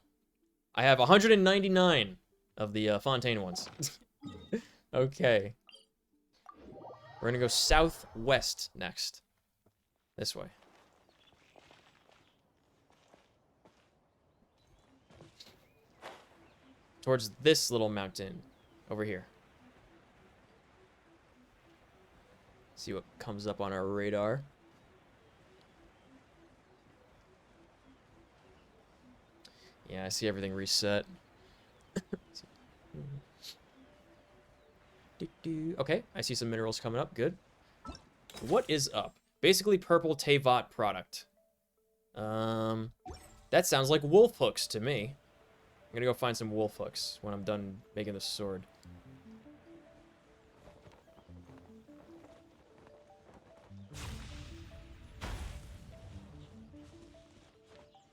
[SPEAKER 1] I have 199 of the Fontaine ones. Okay. We're gonna go southwest next. This way. Towards this little mountain over here. See what comes up on our radar. Yeah, I see everything reset. Okay, I see some minerals coming up. Good. What is up? Basically purple Teyvat product. That sounds like wolf hooks to me. I'm gonna go find some wolf hooks when I'm done making the sword.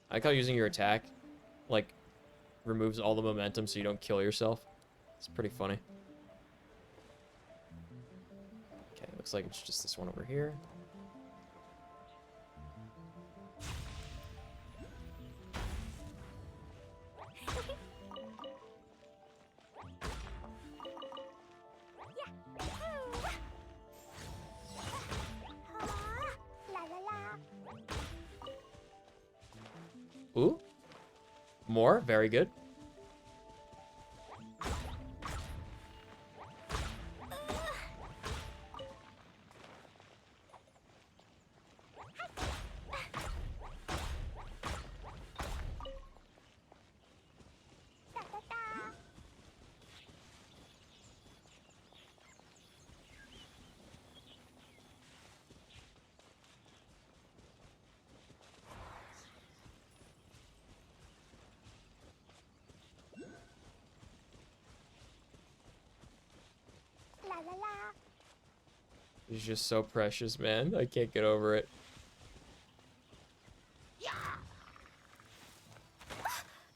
[SPEAKER 1] I like how using your attack, like, removes all the momentum so you don't kill yourself. It's pretty funny. Okay, looks like it's just this one over here. Ooh. More. Very good. He's just so precious, man. I can't get over it.
[SPEAKER 2] Yeah.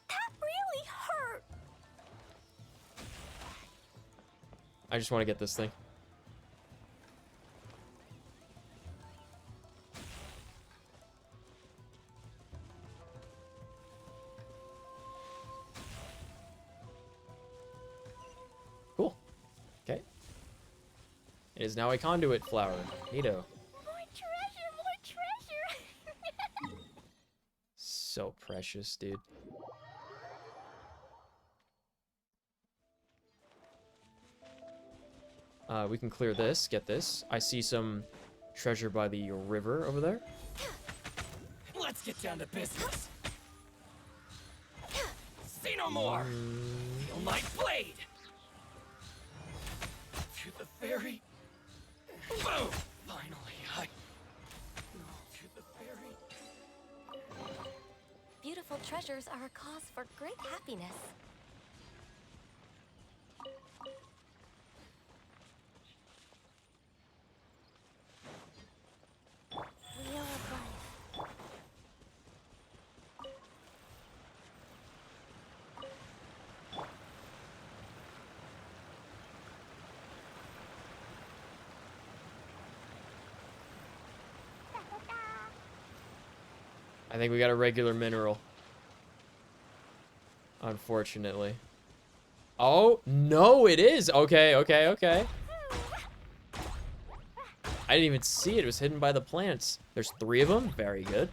[SPEAKER 2] That really hurt.
[SPEAKER 1] I just want to get this thing. Cool. Okay. It is now a conduit flower. Neato.
[SPEAKER 2] More treasure, more treasure.
[SPEAKER 1] So precious, dude. We can clear this, get this. I see some treasure by the river over there.
[SPEAKER 8] Let's get down to business. See no more. Feel my blade. To the ferry. Boom! Finally, to the ferry.
[SPEAKER 2] Beautiful treasures are a cause for great happiness. Wheel of life.
[SPEAKER 1] I think we got a regular mineral. Unfortunately. Oh, no, it is. Okay, okay, okay. I didn't even see it. It was hidden by the plants. There's 3 of them. Very good.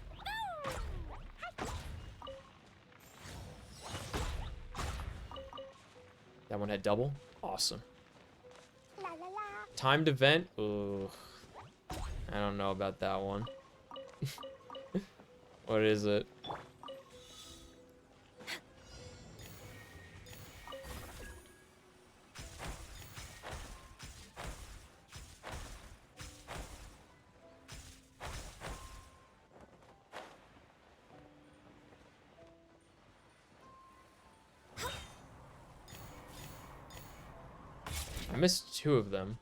[SPEAKER 1] That one had double. Awesome. Timed event. Ooh. I don't know about that one. What is it? I missed 2 of them.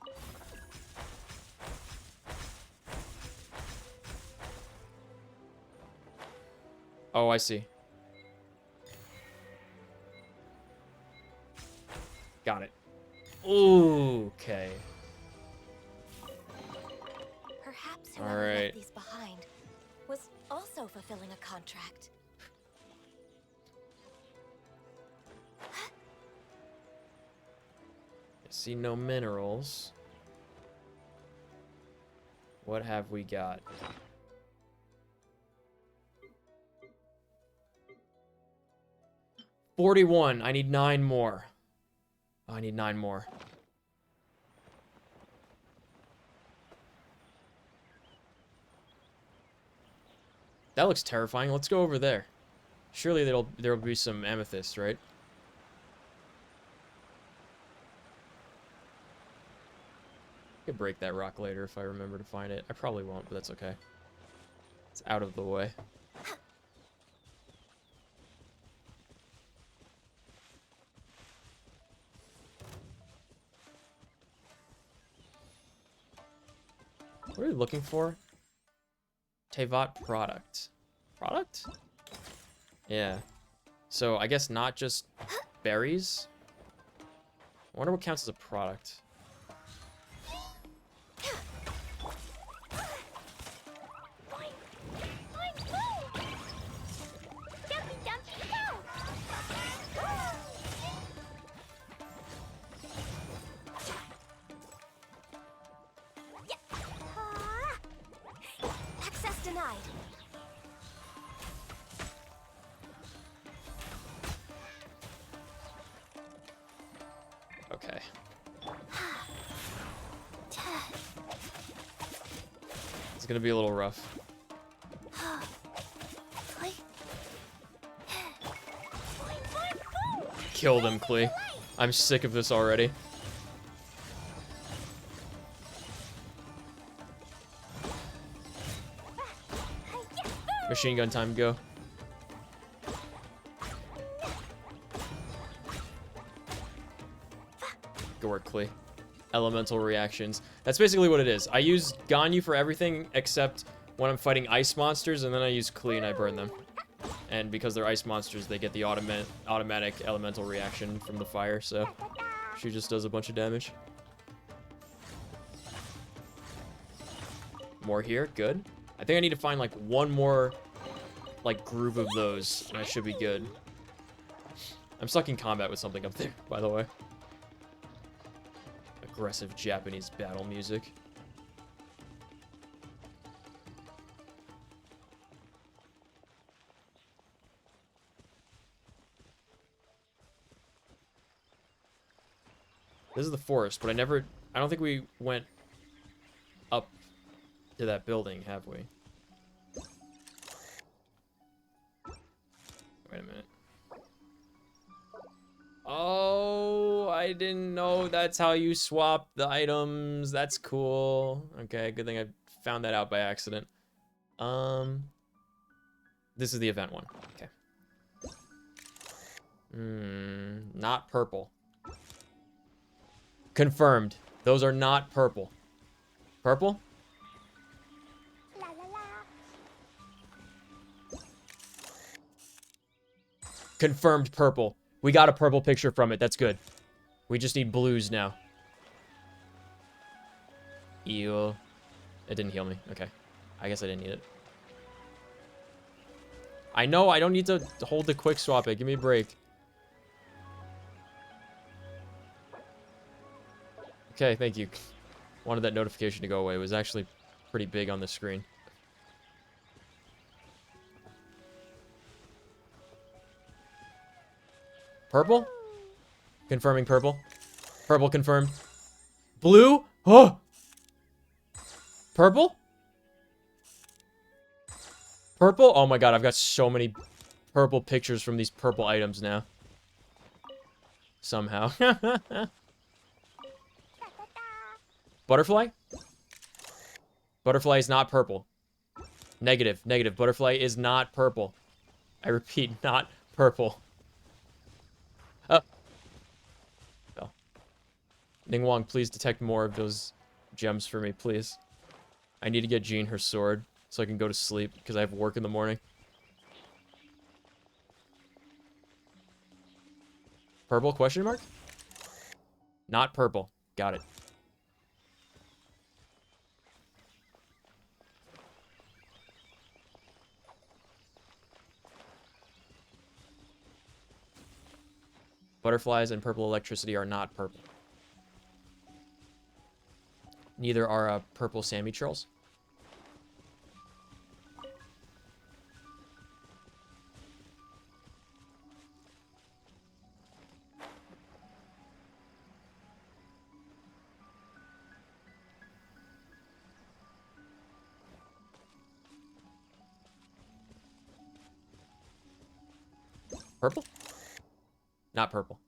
[SPEAKER 1] Oh, I see. Got it. Ooh, okay.
[SPEAKER 2] Perhaps
[SPEAKER 1] All
[SPEAKER 2] whoever
[SPEAKER 1] right.
[SPEAKER 2] left these behind was also fulfilling a contract.
[SPEAKER 1] I see no minerals. What have we got? $41. I need 9 more. Oh, I need 9 more. That looks terrifying. Let's go over there. Surely there'll be some amethyst, right? I could break that rock later if I remember to find it. I probably won't, but that's okay. It's out of the way. What are we looking for? Tevat product. Product? Yeah. So I guess not just berries. I wonder what counts as a product.
[SPEAKER 2] Access denied.
[SPEAKER 1] Okay. It's gonna be a little rough. Kill them, Klee. I'm sick of this already. Machine gun time, go. Good work, Klee. Elemental reactions. That's basically what it is. I use Ganyu for everything except when I'm fighting ice monsters, and then I use Klee and I burn them. And because they're ice monsters, they get the automatic elemental reaction from the fire, so she just does a bunch of damage. More here, good. I think I need to find like one more like groove of those, and I should be good. I'm stuck in combat with something up there, by the way. Aggressive Japanese battle music. This is the forest, but I don't think we went up to that building, have we? Wait a minute. Oh, I didn't know that's how you swap the items. That's cool. Okay, good thing I found that out by accident. This is the event one. Okay. Not purple. Confirmed. Those are not purple. Purple? Confirmed purple. We got a purple picture from it. That's good. We just need blues now. Ew. It didn't heal me. Okay. I guess I didn't need it. I know, I don't need to hold the quick swap it. Give me a break. Okay, thank you. Wanted that notification to go away. It was actually pretty big on the screen. Purple? Confirming purple. Purple confirmed. Blue? Oh! Purple? Purple? Oh my god, I've got so many purple pictures from these purple items now. Somehow. Butterfly? Butterfly is not purple. Negative, negative. Butterfly is not purple. I repeat, not purple. Oh. Ningguang, please detect more of those gems for me, please. I need to get Jean her sword so I can go to sleep because I have work in the morning. Purple question mark? Not purple. Got it. Butterflies and purple electricity are not purple. Neither are purple Sammy Trolls. Purple? Not purple.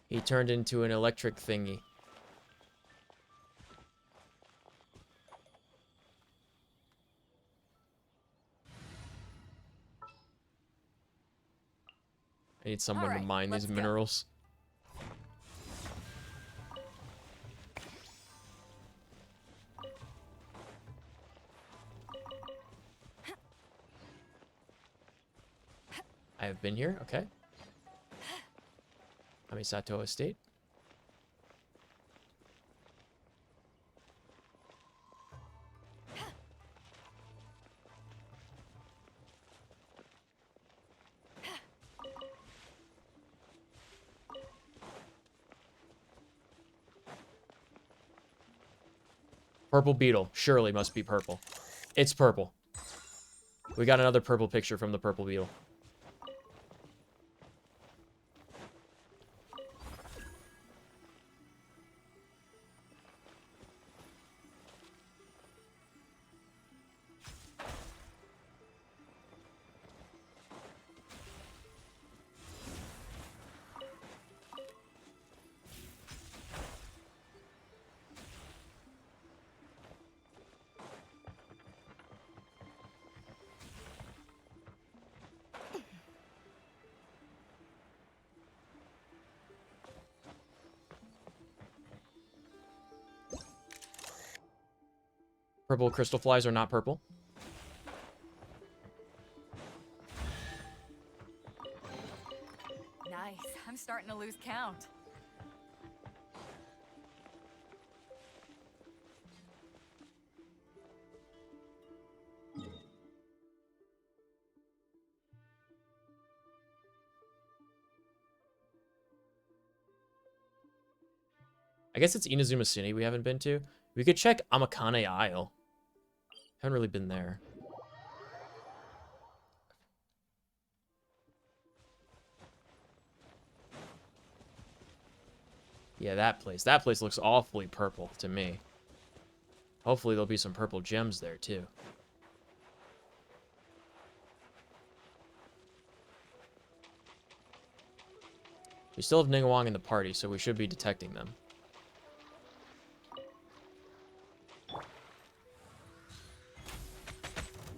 [SPEAKER 1] He turned into an electric thingy. I need someone to mine these minerals. I have been here, okay. Amisato Estate. Purple beetle. Surely must be purple. It's purple. We got another purple picture from the purple beetle. Purple crystal flies are not purple.
[SPEAKER 7] Nice. I'm starting to lose count.
[SPEAKER 1] I guess it's Inazuma City we haven't been to. We could check Amakane Isle. Haven't really been there. Yeah, that place. That place looks awfully purple to me. Hopefully there'll be some purple gems there too. We still have Ningguang in the party, so we should be detecting them.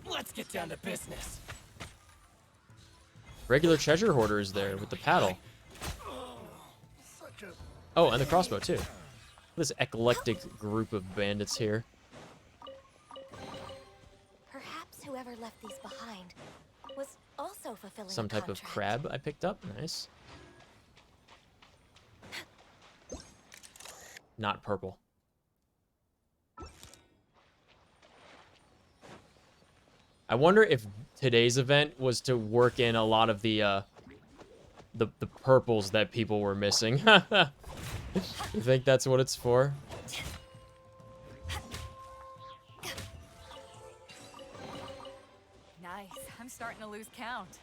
[SPEAKER 8] Let's get down to business.
[SPEAKER 1] Regular treasure hoarder is there with the paddle. Oh, and the crossbow too. This eclectic group of bandits here.
[SPEAKER 2] Perhaps whoever left these behind was also also fulfilling
[SPEAKER 1] Some
[SPEAKER 2] a
[SPEAKER 1] type of
[SPEAKER 2] contract.
[SPEAKER 1] crab I picked up. Nice. Not purple. I wonder if today's event was to work in a lot of the purples that people were missing. You think that's what it's for?
[SPEAKER 7] Nice. I'm starting to lose count.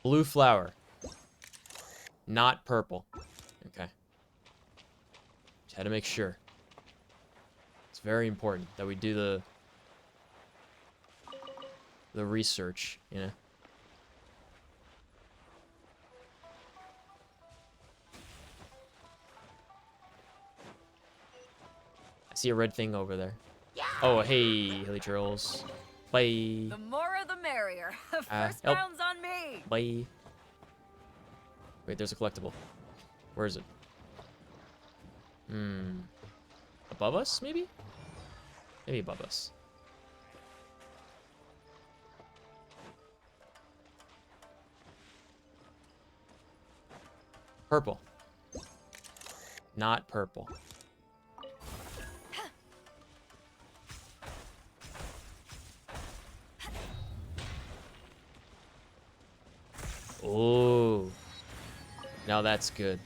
[SPEAKER 1] Blue flower. Not purple. Okay. Just had to make sure. It's very important that we do the research, you know. I see a red thing over there. Oh, hey, hilly trolls. Bye.
[SPEAKER 7] The more the merrier. First
[SPEAKER 1] help.
[SPEAKER 7] round's on me.
[SPEAKER 1] Bye. Wait, there's a collectible. Where is it? Above us, maybe? Maybe above us. Purple. Not purple. Oh. Now that's good.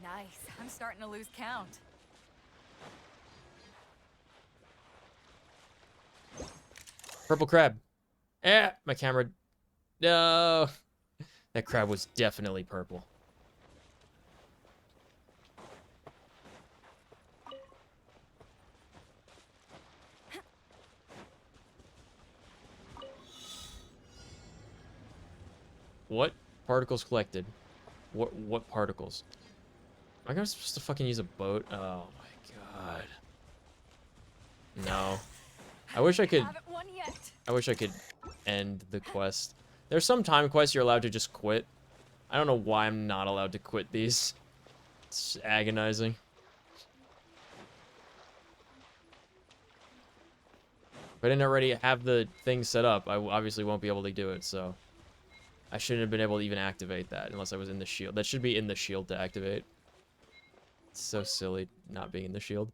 [SPEAKER 7] Nice. I'm starting to lose count.
[SPEAKER 1] Purple crab. Eh, my camera. No. That crab was definitely purple. What particles collected? What particles? Am I supposed to fucking use a boat? Oh my god. No. I wish I could.
[SPEAKER 7] Haven't won yet.
[SPEAKER 1] I wish I could end the quest. There's some time quests you're allowed to just quit. I don't know why I'm not allowed to quit these. It's agonizing. If I didn't already have the thing set up, I obviously won't be able to do it, so... I shouldn't have been able to even activate that unless I was in the shield. That should be in the shield to activate. It's so silly not being in the shield.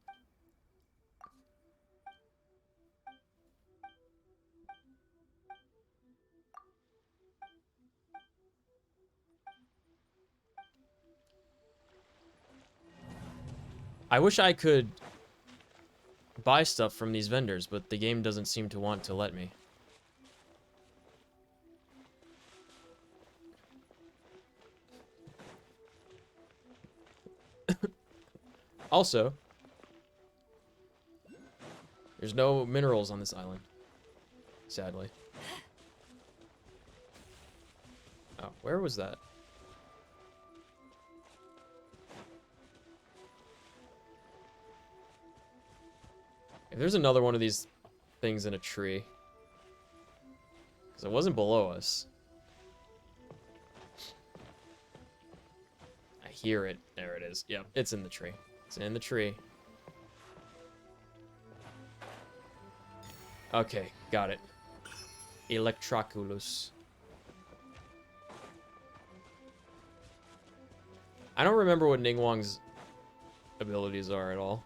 [SPEAKER 1] I wish I could buy stuff from these vendors, but the game doesn't seem to want to let me. Also, there's no minerals on this island, sadly. Oh, where was that? If there's another one of these things in a tree, because it wasn't below us. I hear it. There it is. Yep, it's in the tree. It's in the tree. Okay, got it. Electroculus. I don't remember what Ningguang's abilities are at all.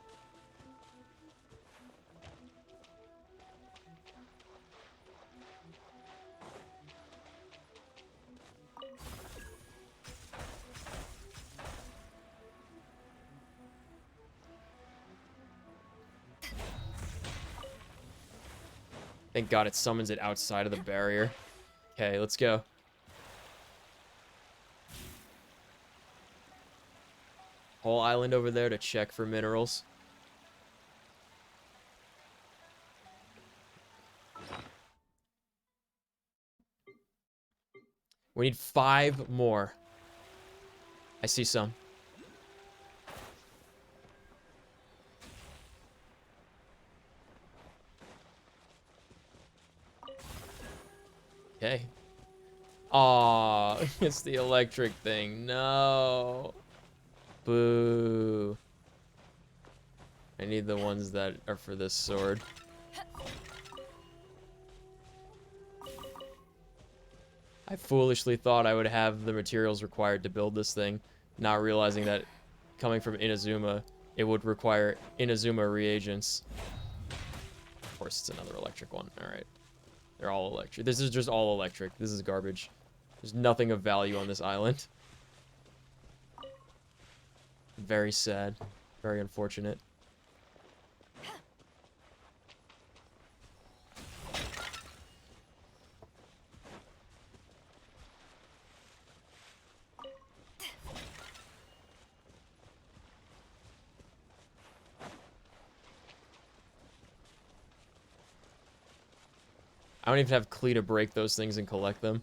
[SPEAKER 1] Thank God it summons it outside of the barrier. Okay, let's go. Whole island over there to check for minerals. We need 5 more. I see some. Okay. Aw, it's the electric thing. No. Boo. I need the ones that are for this sword. I foolishly thought I would have the materials required to build this thing, not realizing that coming from Inazuma, it would require Inazuma reagents. Of course, it's another electric one. All right. They're all electric. This is just all electric. This is garbage. There's nothing of value on this island. Very sad. Very unfortunate. I don't even have Klee to break those things and collect them.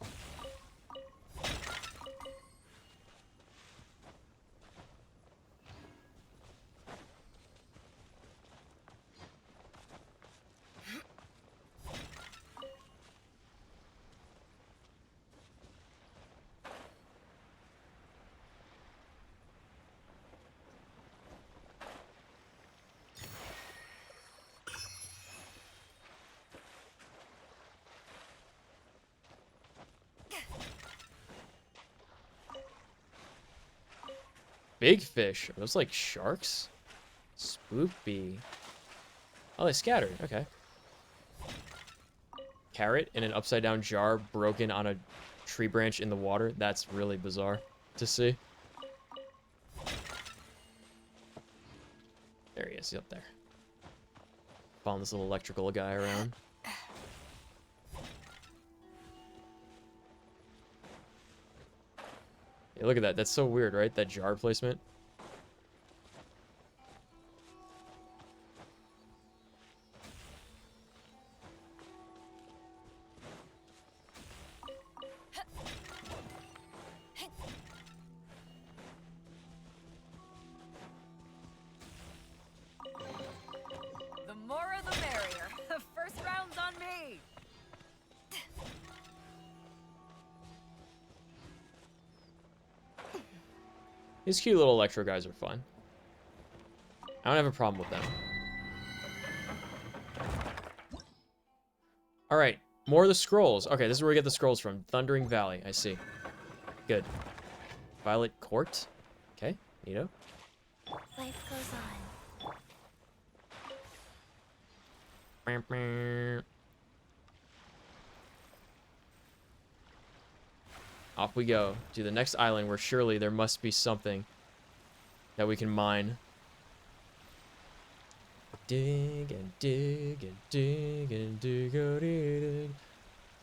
[SPEAKER 1] Big fish. Are those like sharks? Spoopy. Oh, they scattered. Okay. Carrot in an upside down jar broken on a tree branch in the water. That's really bizarre to see. There he is. He's up there. Following this little electrical guy around. Yeah, look at that. That's so weird, right? That jar placement.
[SPEAKER 7] The more the merrier. First round's on me.
[SPEAKER 1] These cute little electro guys are fun. I don't have a problem with them. Alright, more of the scrolls. Okay, this is where we get the scrolls from. Thundering Valley, I see. Good. Violet Court. Okay, neato.
[SPEAKER 2] Life goes on.
[SPEAKER 1] Off we go to the next island where surely there must be something that we can mine. Dig and dig and dig and dig. Is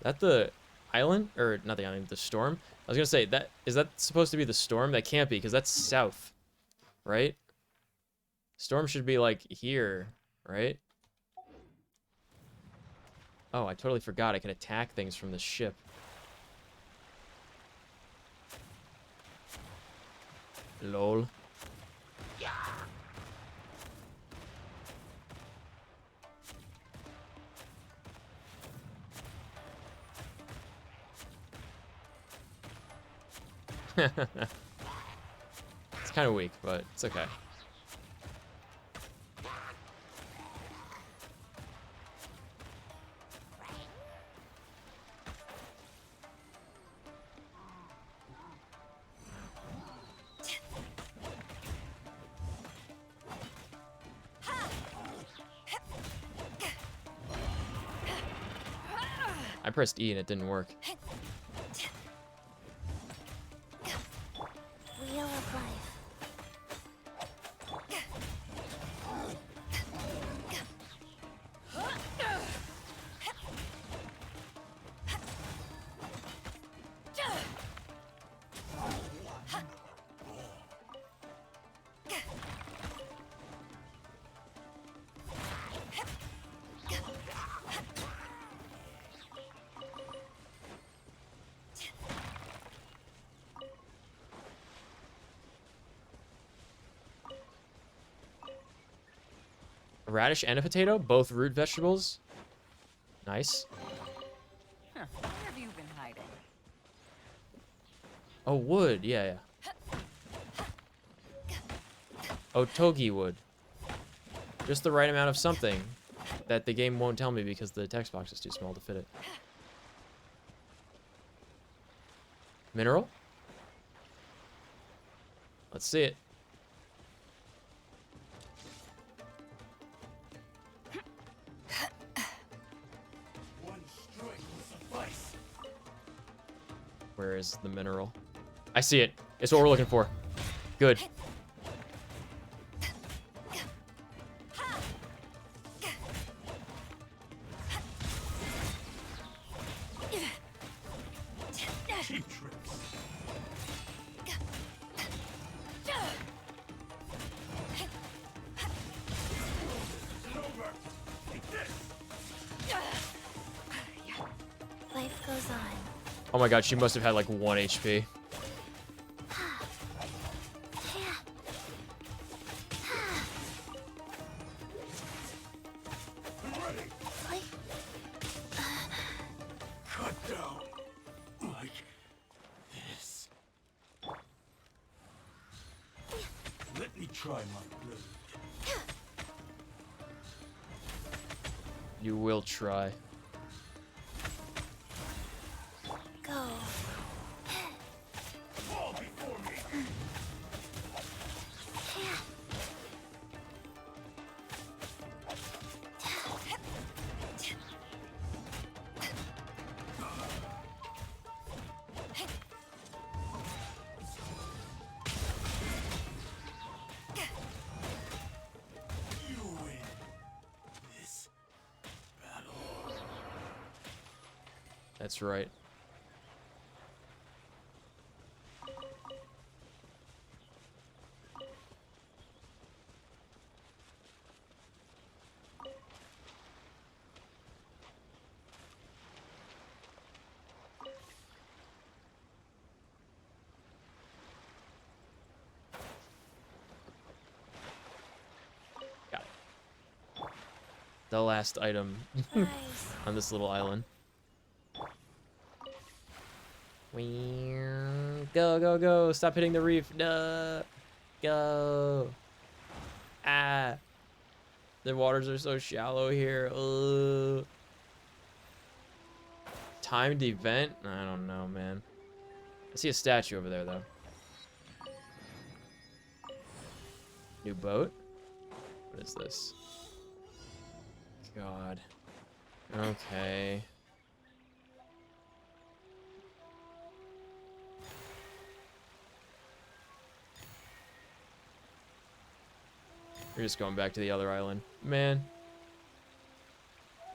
[SPEAKER 1] that the island? Or not the island, the storm? I was gonna say, is that supposed to be the storm? That can't be, because that's south. Right? Storm should be like here, right? Oh, I totally forgot I can attack things from the ship. Lol. It's kind of weak, but it's okay. I pressed E and it didn't work.
[SPEAKER 2] Wheel of life.
[SPEAKER 1] radish and a potato, both root vegetables. Nice.
[SPEAKER 7] Huh. Where have you been hiding?
[SPEAKER 1] Oh, wood. Yeah, yeah. Otogi wood. Just the right amount of something that the game won't tell me because the text box is too small to fit it. Mineral? Let's see it.
[SPEAKER 8] One strike will suffice.
[SPEAKER 1] Where is the mineral? I see it. It's what we're looking for. Good.
[SPEAKER 8] Cheap tricks.
[SPEAKER 2] Life goes on.
[SPEAKER 1] Oh my god, she must have had like 1 HP.
[SPEAKER 8] Cut down. Like this. Let me try my blade.
[SPEAKER 1] You will try.
[SPEAKER 2] Go.
[SPEAKER 8] Fall before me. You win this battle.
[SPEAKER 1] That's right. Got it. The last item
[SPEAKER 2] Nice.
[SPEAKER 1] on this little island. Go, go, go. Stop hitting the reef. No. Go. Ah. The waters are so shallow here. Ugh. Timed event? I don't know, man. I see a statue over there, though. New boat? What is this? God. Okay. We're just going back to the other island. Man.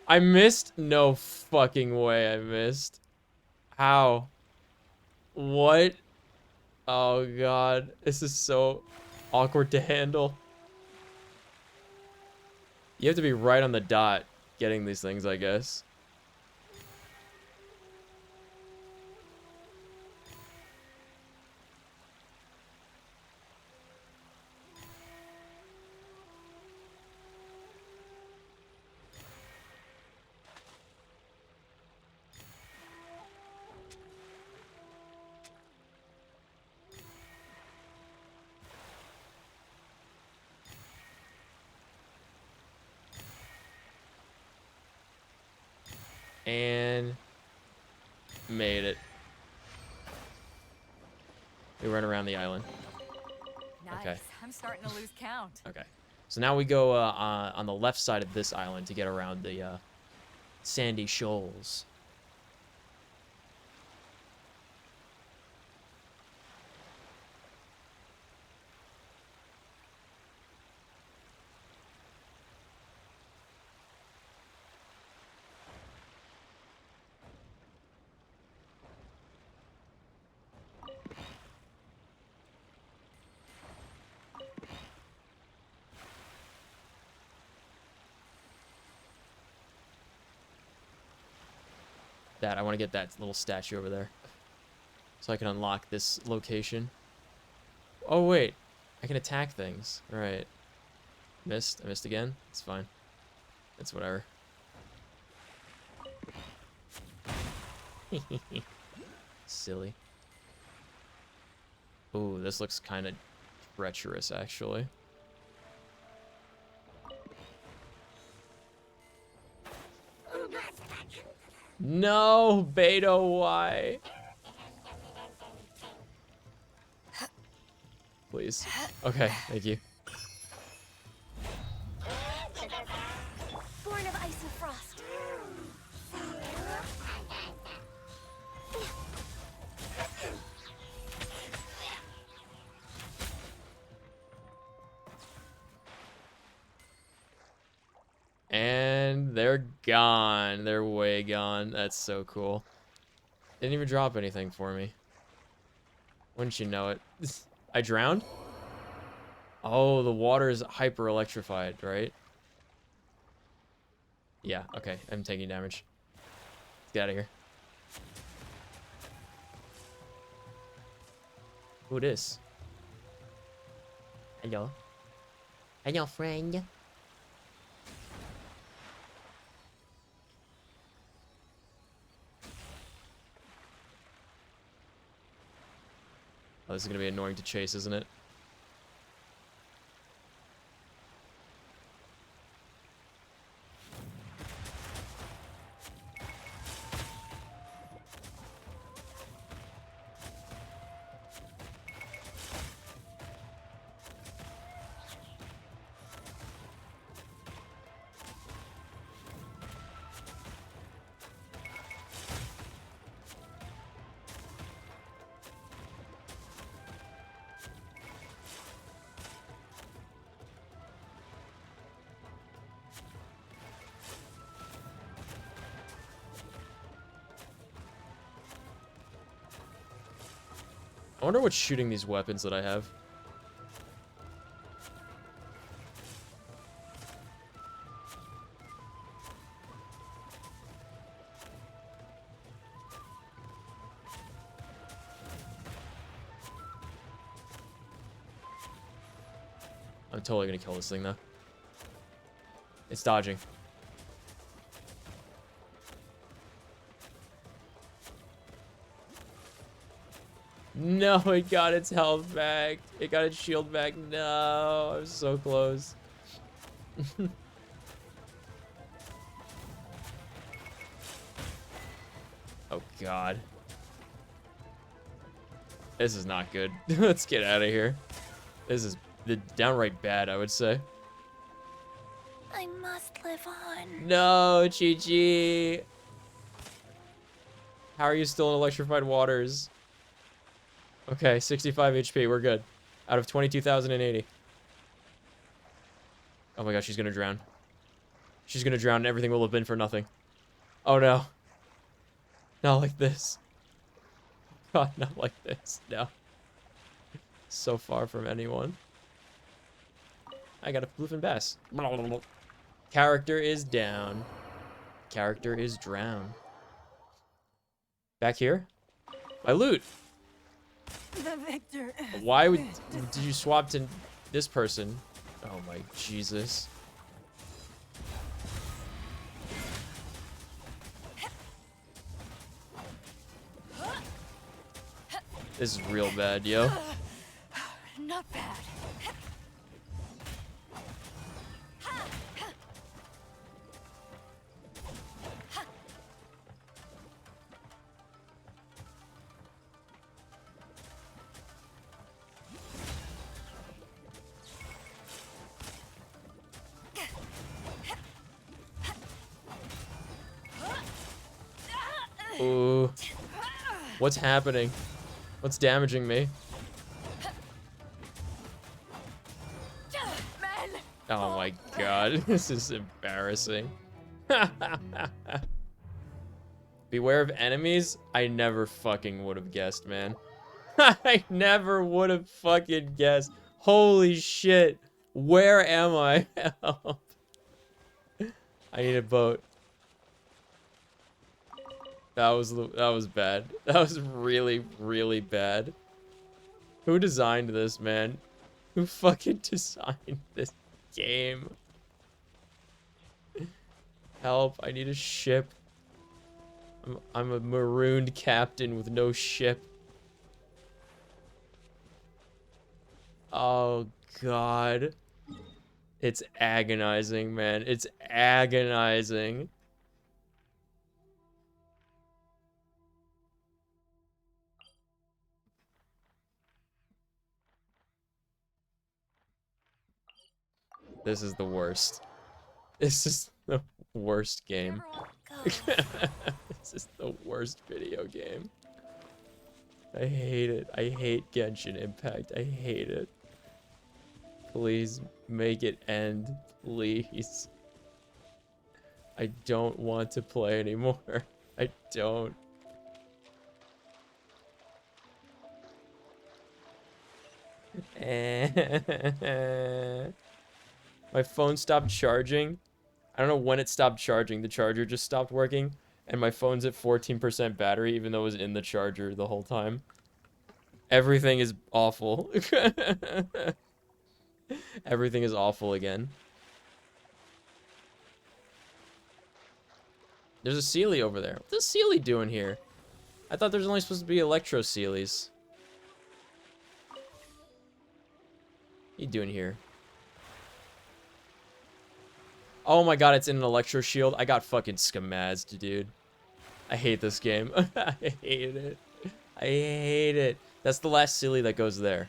[SPEAKER 1] I missed? No fucking way I missed. How? What? Oh god. This is so awkward to handle. You have to be right on the dot getting these things, I guess. And made it. We run around the island.
[SPEAKER 7] Nice.
[SPEAKER 1] Okay.
[SPEAKER 7] I'm starting to lose count.
[SPEAKER 1] Okay. So now we go on the left side of this island to get around the sandy shoals. I want to get that little statue over there. So I can unlock this location. Oh, wait. I can attack things. Right. Missed. I missed again. It's fine. It's whatever. Silly. Ooh, this looks kind of treacherous, actually. No, Beta, why? Please. Okay, thank you.
[SPEAKER 2] Born of ice and frost.
[SPEAKER 1] And they're gone. They're way gone. That's so cool. Didn't even drop anything for me. Wouldn't you know it? I drowned? Oh, the water is hyper electrified, right? Yeah, okay. I'm taking damage. Let's get out of here. Who it is?
[SPEAKER 6] Hello. Hello, friend.
[SPEAKER 1] Oh, this is gonna be annoying to chase, isn't it? I wonder what's shooting these weapons that I have. I'm totally gonna kill this thing though. It's dodging. No, it got its health back. It got its shield back. No, I was so close. Oh, God. This is not good. Let's get out of here. This is downright bad, I would say.
[SPEAKER 2] I must live on.
[SPEAKER 1] No, Chi-Chi. How are you still in electrified waters? Okay, 65 HP. We're good. Out of 22,080. Oh my gosh, she's gonna drown. She's gonna drown and everything will have been for nothing. Oh no. Not like this. God, not like this. No. So far from anyone. I got a bluefin bass. Character is down. Character is drowned. Back here? My loot.
[SPEAKER 7] The victor.
[SPEAKER 1] Why did you swap to this person? Oh my Jesus. This is real bad, yo.
[SPEAKER 7] Not bad.
[SPEAKER 1] Ooh. What's happening? What's damaging me? Oh my God, this is embarrassing. Beware of enemies? I never fucking would have guessed, man. I never would have fucking guessed. Holy shit. Where am I? Help. I need a boat. That was bad. That was really, really bad. Who designed this, man? Who fucking designed this? game. Help, I need a ship. I'm a marooned captain with no ship. Oh, God. It's agonizing, man. It's agonizing. This is the worst. This is the worst game. This is the worst video game. I hate it. I hate Genshin Impact. I hate it. Please make it end. Please. I don't want to play anymore. I don't. My phone stopped charging. I don't know when it stopped charging. The charger just stopped working. And my phone's at 14% battery, even though it was in the charger the whole time. Everything is awful. Everything is awful again. There's a Sealy over there. What's a Sealy doing here? I thought there's only supposed to be Electro Sealies. What are you doing here? Oh my god, it's in an Electro Shield. I got fucking skamazzed, dude. I hate this game. I hate it. I hate it. That's the last Sealy that goes there.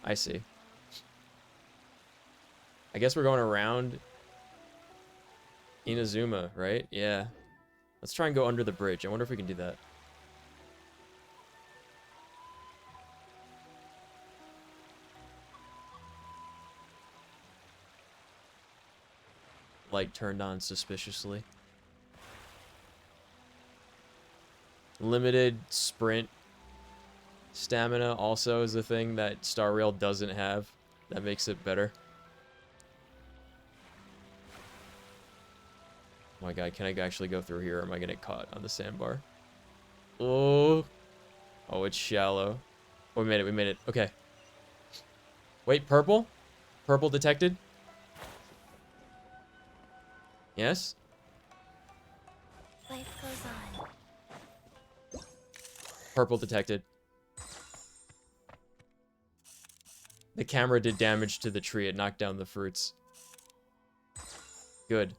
[SPEAKER 1] I see. I guess we're going around Inazuma, right? Yeah. Let's try and go under the bridge. I wonder if we can do that. Light turned on suspiciously. Limited sprint stamina also is a thing that Star Rail doesn't have. That makes it better. Oh my god, can I actually go through here or am I gonna get caught on the sandbar? Oh. Oh, it's shallow. Oh, we made it, we made it. Okay. Wait, purple? Purple detected? Yes?
[SPEAKER 2] Life goes on.
[SPEAKER 1] Purple detected. The camera did damage to the tree. It knocked down the fruits. Good.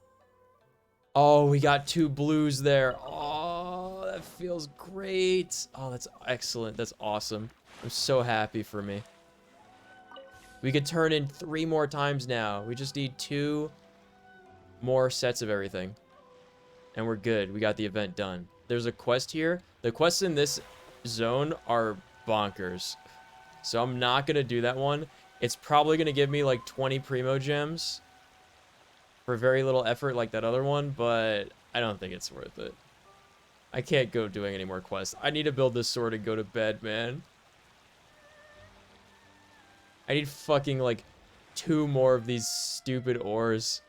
[SPEAKER 1] Oh, we got 2 blues there. Oh, that feels great. Oh, that's excellent. That's awesome. I'm so happy for me. We could turn in 3 more times now. We just need 2 more sets of everything. And we're good. We got the event done. There's a quest here. The quests in this zone are bonkers. So I'm not going to do that one. It's probably going to give me like 20 Primo Gems for very little effort like that other one, but I don't think it's worth it. I can't go doing any more quests. I need to build this sword and go to bed, man. I need fucking like 2 more of these stupid ores.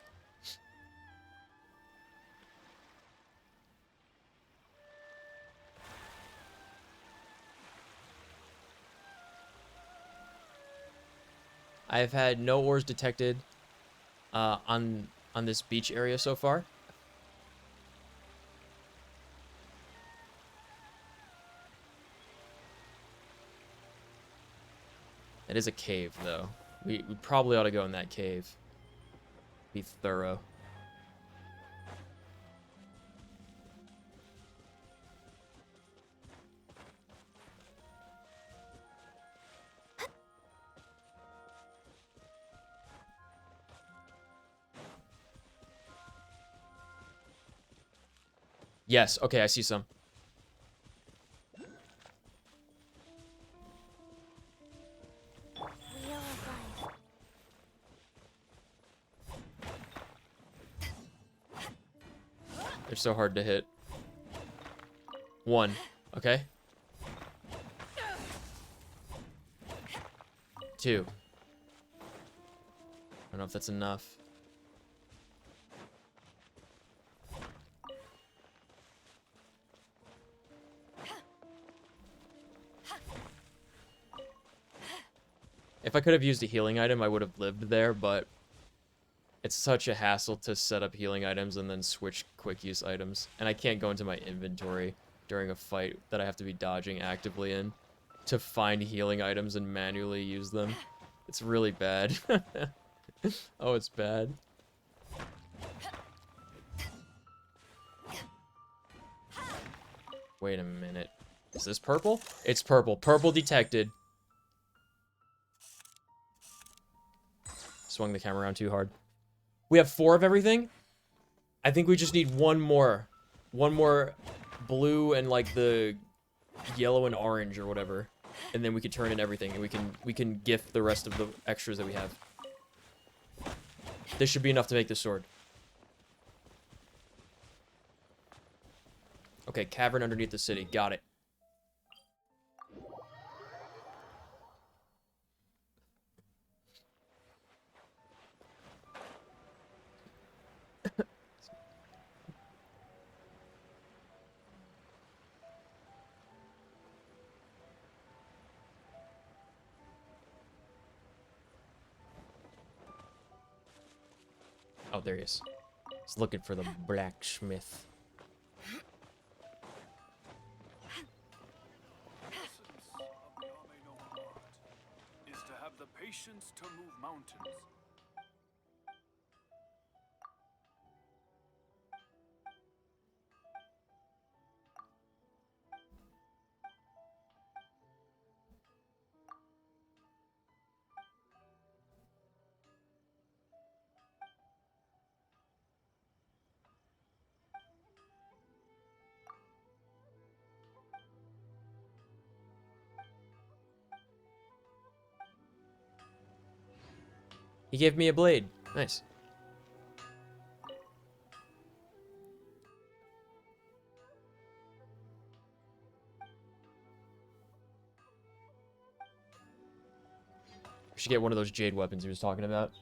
[SPEAKER 1] I've had no ores detected on this beach area so far. It is a cave, though. We probably ought to go in that cave. Be thorough. Yes, okay, I see some.
[SPEAKER 2] Wheel of life.
[SPEAKER 1] They're so hard to hit. 1, okay? 2. I don't know if that's enough. If I could have used a healing item, I would have lived there, but It's such a hassle to set up healing items and then switch quick use items. And I can't go into my inventory during a fight that I have to be dodging actively in to find healing items and manually use them. It's really bad. Oh, it's bad. Wait a minute. Is this purple? It's purple. Purple detected. Swung the camera around too hard. We have 4 of everything? I think we just need one more. One more blue and like the yellow and orange or whatever. And then we can turn in everything and we can gift the rest of the extras that we have. This should be enough to make the sword. Okay, cavern underneath the city. Got it. Oh, there he is. He's looking for the blacksmith.
[SPEAKER 8] Is to have the patience to move mountains.
[SPEAKER 1] He gave me a blade. Nice. We should get one of those jade weapons he was talking about.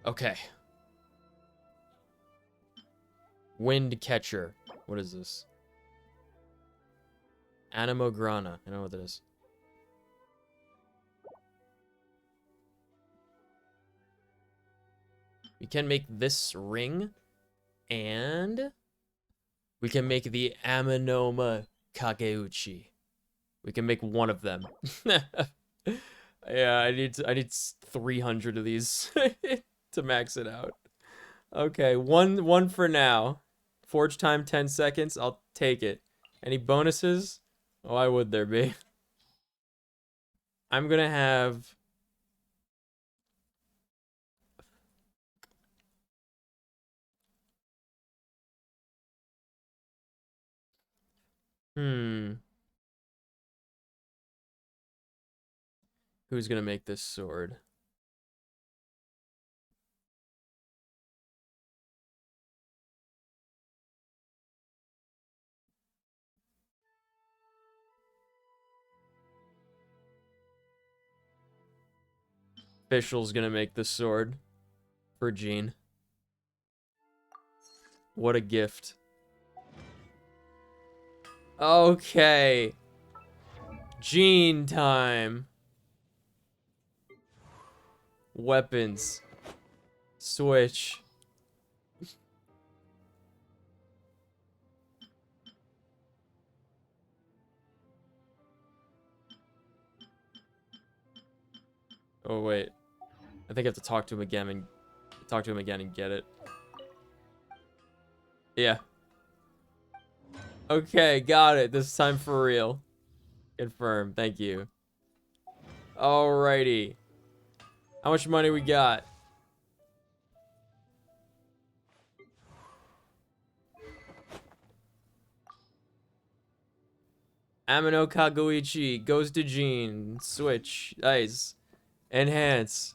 [SPEAKER 1] Okay. Wind catcher. What is this? Animograna. I know what that is. We can make this ring. And we can make the Aminoma Kageuchi. We can make one of them. Yeah, I need 300 of these to max it out. Okay, one for now. Forge time 10 seconds. I'll take it. Any bonuses? Oh, why would there be? I'm gonna have Who's gonna make this sword? Official's gonna make the sword for Jean. What a gift. Okay. Jean time. Weapons. Switch. Oh wait. I think I have to talk to him again and get it. Yeah. Okay, got it. This time for real. Confirm. Thank you. Alrighty. How much money we got? Amino Kagoichi goes to Jean. Switch. Nice. Enhance.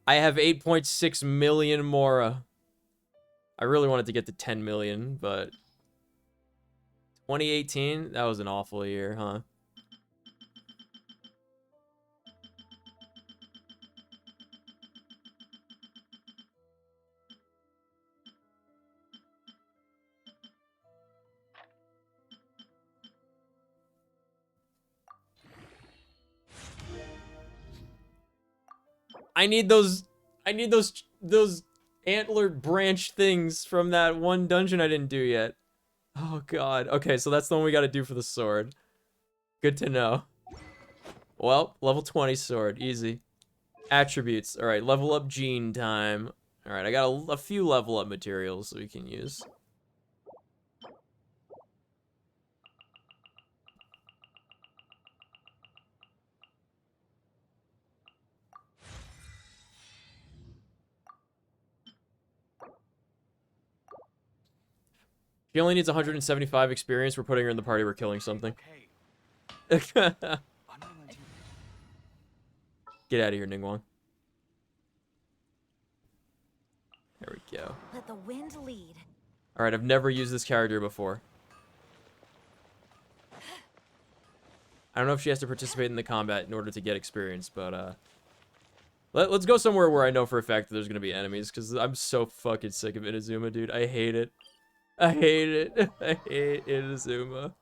[SPEAKER 1] I have 8.6 million Mora. I really wanted to get to 10 million, but 2018, that was an awful year, huh? I need those antler branch things from that one dungeon I didn't do yet. Oh god. Okay, so that's the one we gotta do for the sword. Good to know. Well, level 20 sword, easy. Attributes. Alright, level up Jean time. Alright, I got a few level up materials that we can use. She only needs 175 experience. We're putting her in the party. We're killing something. Get out of here, Ningguang. There we go.
[SPEAKER 7] Let the wind lead.
[SPEAKER 1] Alright, I've never used this character before. I don't know if she has to participate in the combat in order to get experience, but, let's go somewhere where I know for a fact that there's gonna be enemies, because I'm so fucking sick of Inazuma, dude. I hate it. I hate it. I hate Inazuma.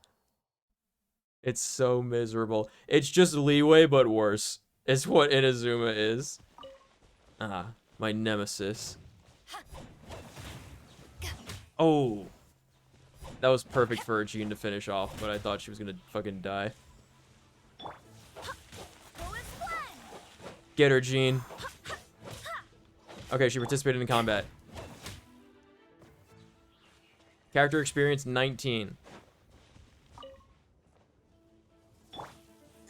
[SPEAKER 1] It's so miserable. It's just Leeway, but worse. It's what Inazuma is. Ah, my nemesis. Oh. That was perfect for Jean to finish off, but I thought she was gonna fucking die. Get her, Jean. Okay, she participated in combat. Character experience 19.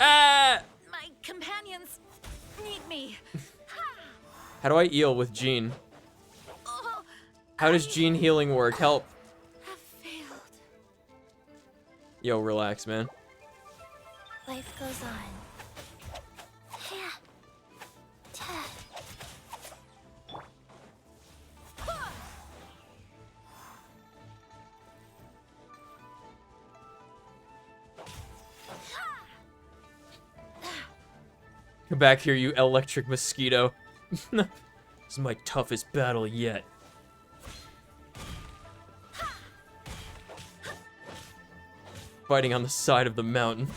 [SPEAKER 1] Ah!
[SPEAKER 7] My companions need me.
[SPEAKER 1] How do I heal with Jean?
[SPEAKER 7] Oh,
[SPEAKER 1] How does Jean healing work? Help.
[SPEAKER 2] Have failed.
[SPEAKER 1] Yo, relax, man.
[SPEAKER 2] Life goes on.
[SPEAKER 1] Come back here, you electric mosquito. This is my toughest battle yet. Fighting on the side of the mountain.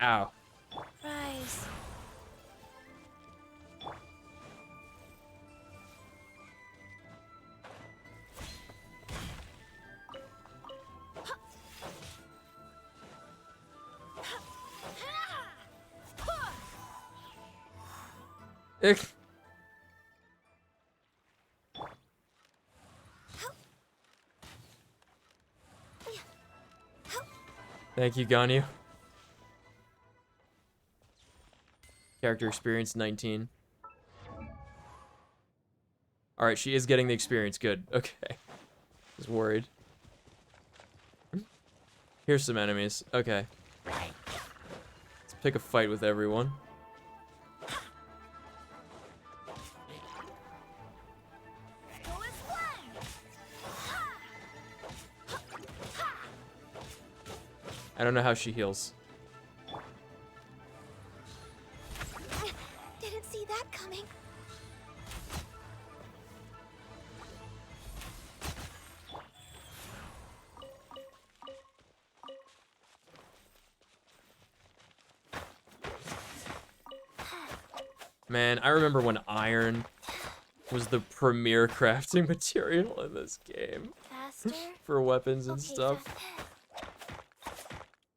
[SPEAKER 1] Ow.
[SPEAKER 2] Rise.
[SPEAKER 1] Ick. Thank you, Ganyu. Character experience 19. Alright, she is getting the experience. Good. Okay. Was worried. Here's some enemies. Okay. Let's pick a fight with everyone. I don't know how she heals.
[SPEAKER 2] Didn't see that coming.
[SPEAKER 1] Man, I remember when iron was the premier crafting material in this game.
[SPEAKER 2] Faster.
[SPEAKER 1] For weapons and
[SPEAKER 2] Okay,
[SPEAKER 1] stuff.
[SPEAKER 2] fast.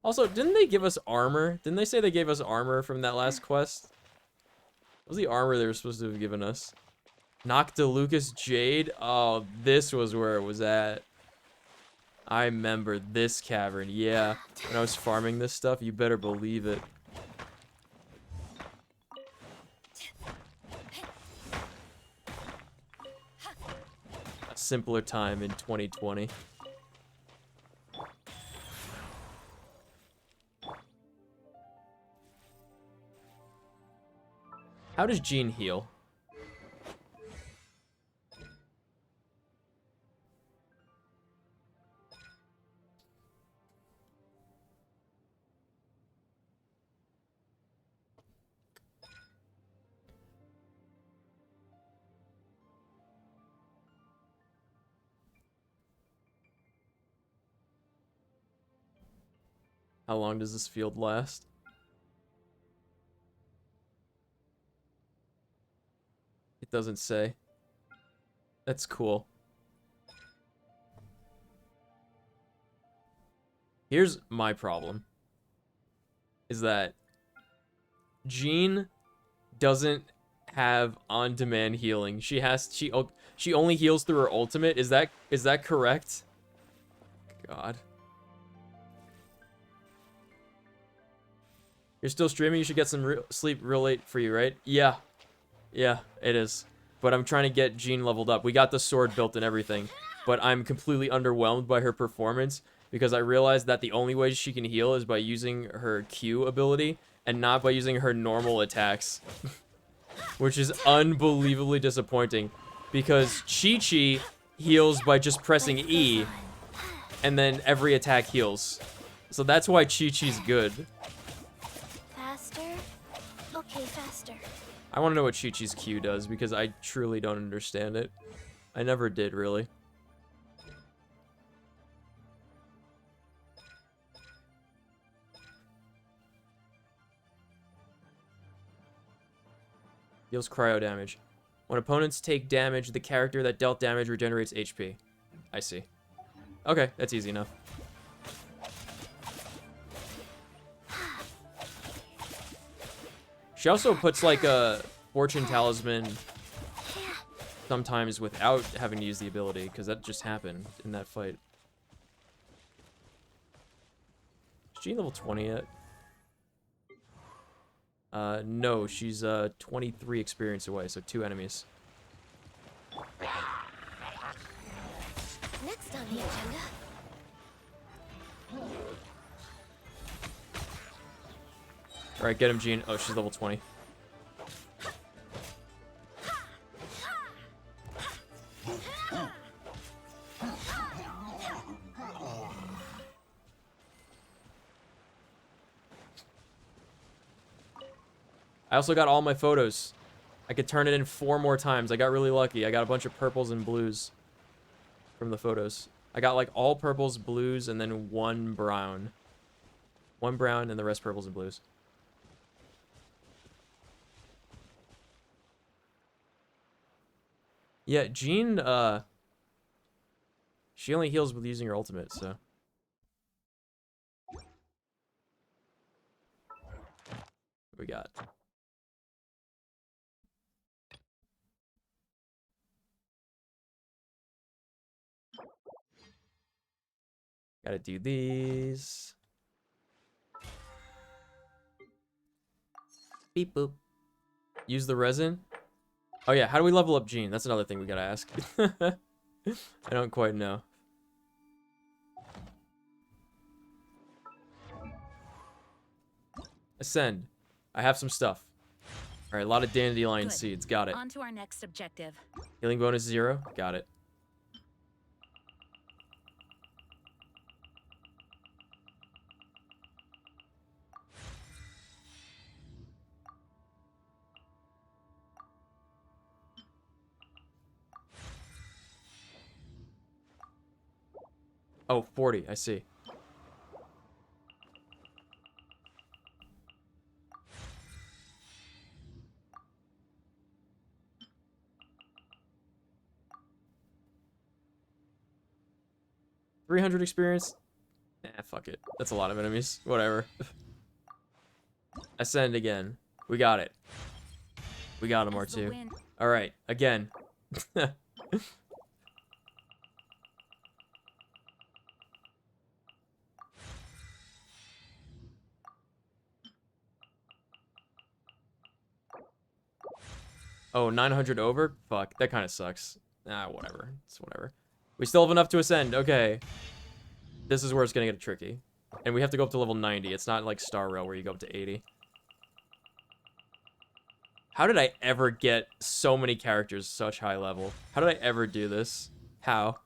[SPEAKER 1] Also, didn't they give us armor? Didn't they say they gave us armor from that last quest? What was the armor they were supposed to have given us? Nocta Lucas Jade? Oh, this was where it was at. I remember this cavern, yeah. When I was farming this stuff, you better believe it. A simpler time in 2020. How does Jean heal? How long does this field last? It doesn't say. That's cool. Here's my problem. Is that Jean doesn't have on-demand healing. She only heals through her ultimate. Is that correct? God. You're still streaming? You should get some sleep real late for you, right? Yeah. Yeah, it is. But I'm trying to get Jean leveled up. We got the sword built and everything. But I'm completely underwhelmed by her performance because I realized that the only way she can heal is by using her Q ability and not by using her normal attacks. Which is unbelievably disappointing because Chi-Chi heals by just pressing E and then every attack heals. So that's why Chi-Chi's good.
[SPEAKER 2] Faster? Okay, faster.
[SPEAKER 1] I want to know what Chi-Chi's Q does because I truly don't understand it. I never did, really. Deals cryo damage. When opponents take damage, the character that dealt damage regenerates HP. I see. Okay, that's easy enough. She also puts like a fortune talisman sometimes without having to use the ability, because that just happened in that fight. Is she level 20 yet? No, she's 23 experience away, so 2 enemies.
[SPEAKER 2] Next on the agenda.
[SPEAKER 1] Alright, get him, Jean. Oh, she's level 20. I also got all my photos. I could turn it in 4 more times. I got really lucky. I got a bunch of purples and blues from the photos. I got like all purples, blues, and then 1 brown. 1 brown and the rest purples and blues. Yeah, Jean, she only heals with using her ultimate, so. What we got? Gotta do these. Beep boop. Use the resin. Oh yeah, how do we level up Jean? That's another thing we gotta ask. I don't quite know. Ascend. I have some stuff. Alright, a lot of dandelion seeds. Got it.
[SPEAKER 7] On to our next objective.
[SPEAKER 1] Healing bonus 0. Got it. Oh, 40. I see. $300 experience? Fuck it. That's a lot of enemies. Whatever. Ascend again. We got it. We got him, R2. Alright, again. Oh, 900 over? Fuck, that kind of sucks. Ah, whatever. It's whatever. We still have enough to ascend. Okay. This is where it's gonna get tricky. And we have to go up to level 90. It's not like Star Rail where you go up to 80. How did I ever get so many characters such high level? How did I ever do this? How?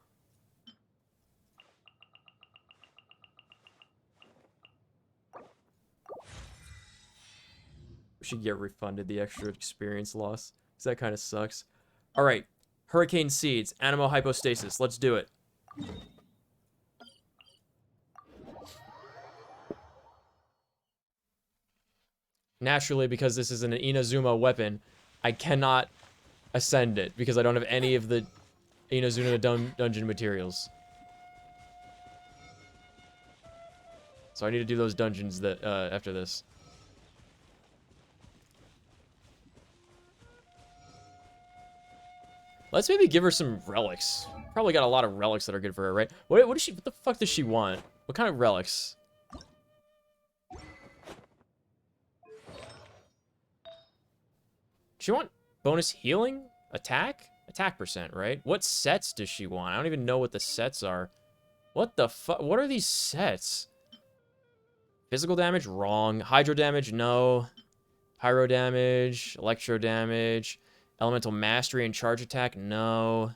[SPEAKER 1] We should get refunded the extra experience loss. Because that kind of sucks. Alright. Hurricane Seeds. Animo Hypostasis. Let's do it. naturally, because this is an Inazuma weapon, I cannot ascend it because I don't have any of the Inazuma dungeon materials. So I need to do those dungeons that after this. Let's maybe give her some relics. Probably got a lot of relics that are good for her, right? What the fuck does she want? What kind of relics? Does she want bonus healing? Attack? Attack percent, right? What sets does she want? I don't even know what the sets are. What the fuck? What are these sets? Physical damage? Wrong. Hydro damage? No. Pyro damage? Electro damage? Elemental mastery and charge attack? No.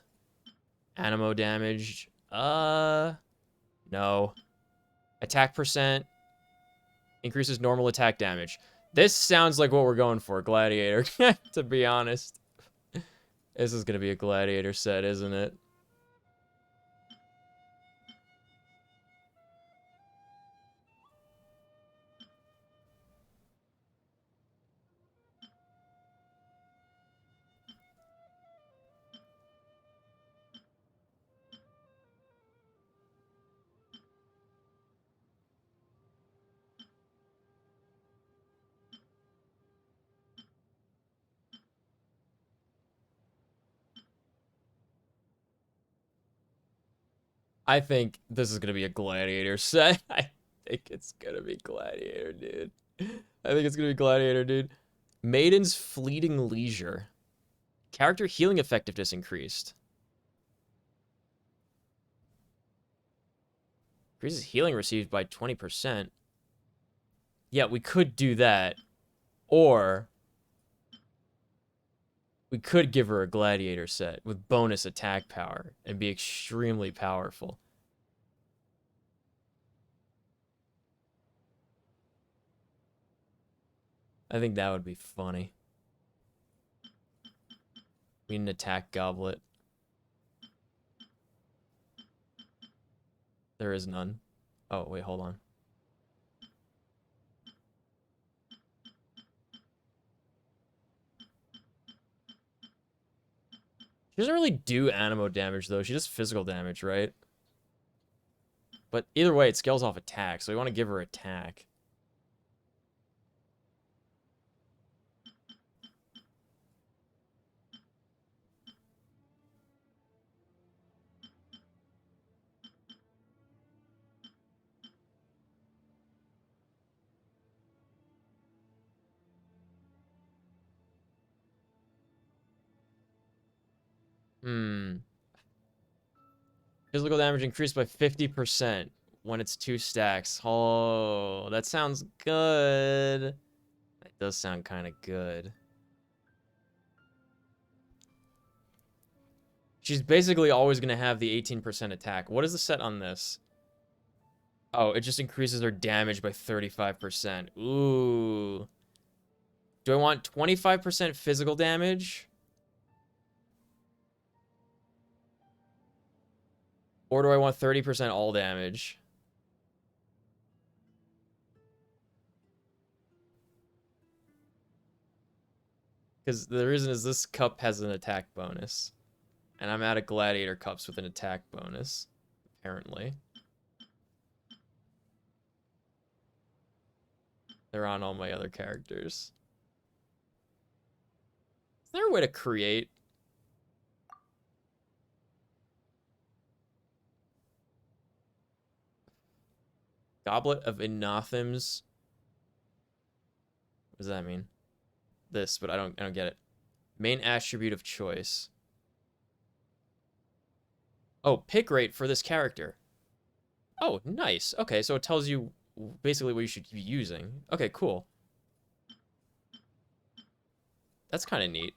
[SPEAKER 1] Animo damage? No. Attack percent? Increases normal attack damage. This sounds like what we're going for, Gladiator, to be honest. This is gonna be a Gladiator set, isn't it? I think this is gonna be a Gladiator set. I think it's gonna be Gladiator, dude. I think it's gonna be Gladiator, dude. Maiden's Fleeting Leisure. Character healing effectiveness increased. Increases healing received by 20%. Yeah, we could do that. Or we could give her a Gladiator set with bonus attack power and be extremely powerful. I think that would be funny. We need an attack goblet. There is none. Oh, wait, hold on. She doesn't really do animo damage, though. She does physical damage, right? But either way, it scales off attack, so we want to give her attack. Physical damage increased by 50% when it's 2 stacks. Oh, that sounds good. That does sound kind of good. She's basically always going to have the 18% attack. What is the set on this? Oh, it just increases her damage by 35%. Ooh. Do I want 25% physical damage? Or do I want 30% all damage? Because the reason is this cup has an attack bonus. And I'm out of Gladiator cups with an attack bonus, apparently. They're on all my other characters. Is there a way to create? Goblet of Anathems. What does that mean? This, but I don't get it. Main attribute of choice. Oh, pick rate for this character. Oh, nice. Okay, so it tells you basically what you should be using. Okay, cool. That's kind of neat.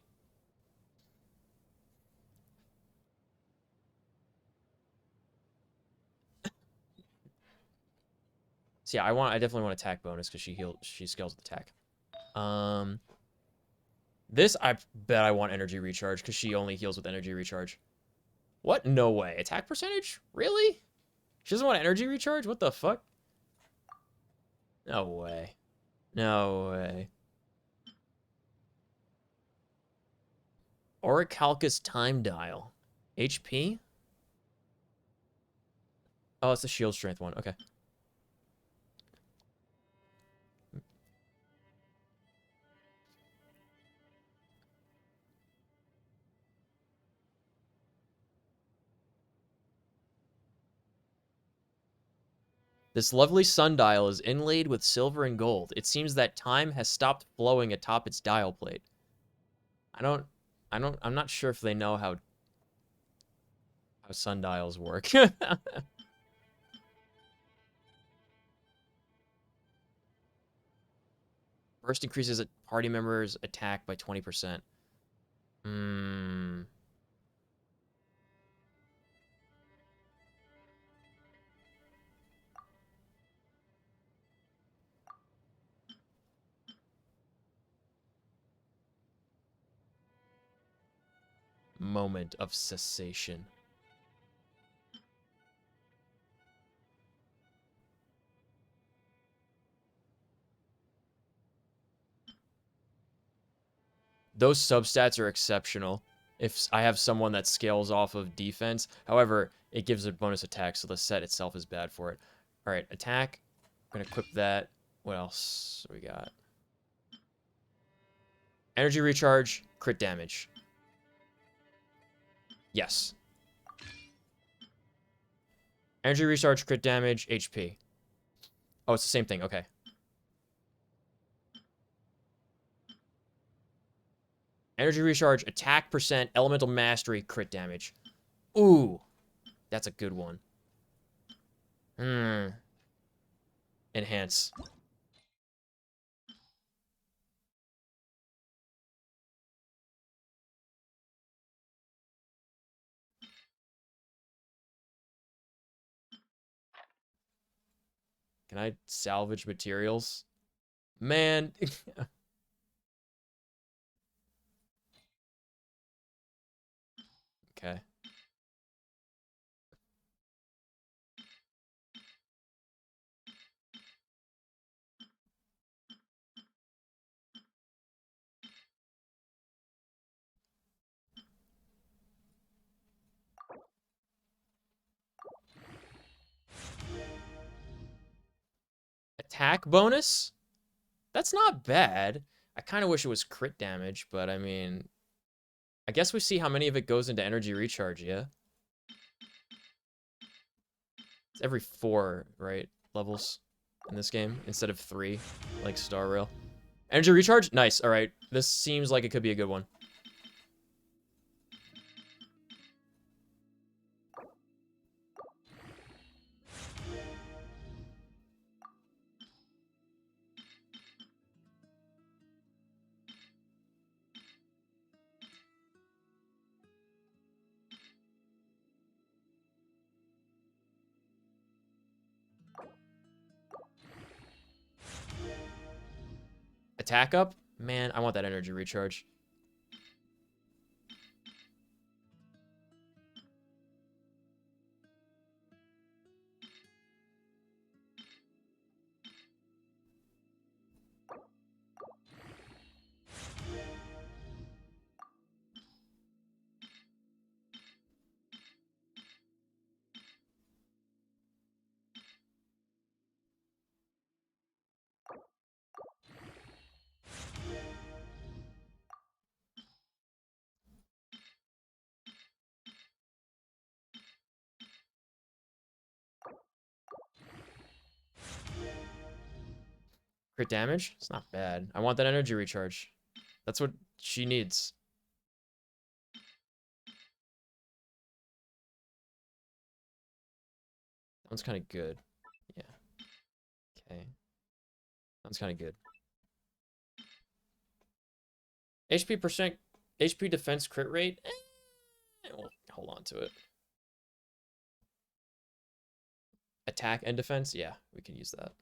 [SPEAKER 1] So yeah, I definitely want attack bonus because she scales with attack. This I bet I want energy recharge because she only heals with energy recharge. What? No way. Attack percentage? Really? She doesn't want energy recharge? What the fuck? No way. No way. Orichalcus time dial. HP? Oh, it's the shield strength one. Okay. This lovely sundial is inlaid with silver and gold. It seems that time has stopped flowing atop its dial plate. I'm not sure if they know how sundials work. Burst increases a party member's attack by 20%. Moment of cessation. Those substats are exceptional if I have someone that scales off of defense. However, it gives a bonus attack, so the set itself is bad for it. All right, attack. I'm going to equip that. What else we got? Energy recharge, crit damage. Yes. Energy recharge, crit damage, HP. Oh, it's the same thing. Okay. Energy recharge, attack percent, elemental mastery, crit damage. Ooh, that's a good one. Enhance. Can I salvage materials? Man. Okay. Attack bonus? That's not bad. I kind of wish it was crit damage, but I mean, I guess we see how many of it goes into energy recharge, yeah? It's every 4, right, levels in this game instead of 3, like Star Rail. Energy recharge? Nice, all right. This seems like it could be a good one. Attack up? Man, I want that energy recharge. Crit damage? It's not bad. I want that energy recharge. That's what she needs. That one's kind of good. Yeah. Okay. That one's kind of good. HP percent, HP defense crit rate? We'll hold on to it. Attack and defense? Yeah, we can use that.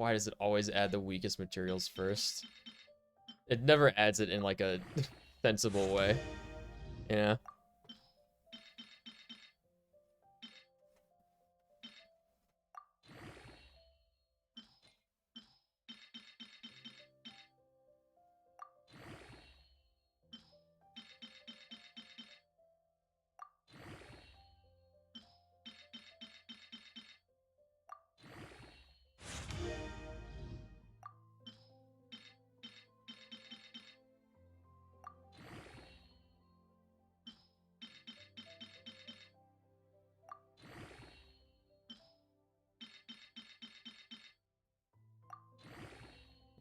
[SPEAKER 1] Why does it always add the weakest materials first? It never adds it in like a sensible way. Yeah.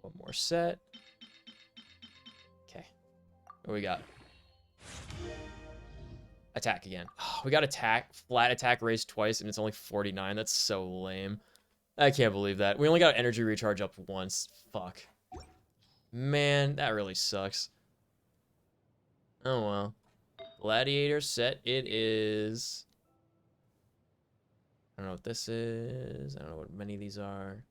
[SPEAKER 1] One more set. Okay. What we got? Attack again. Oh, we got attack. Flat attack raised twice, and it's only 49. That's so lame. I can't believe that. We only got energy recharge up once. Fuck. Man, that really sucks. Oh, well. Gladiator set it is. I don't know what this is. I don't know what many of these are.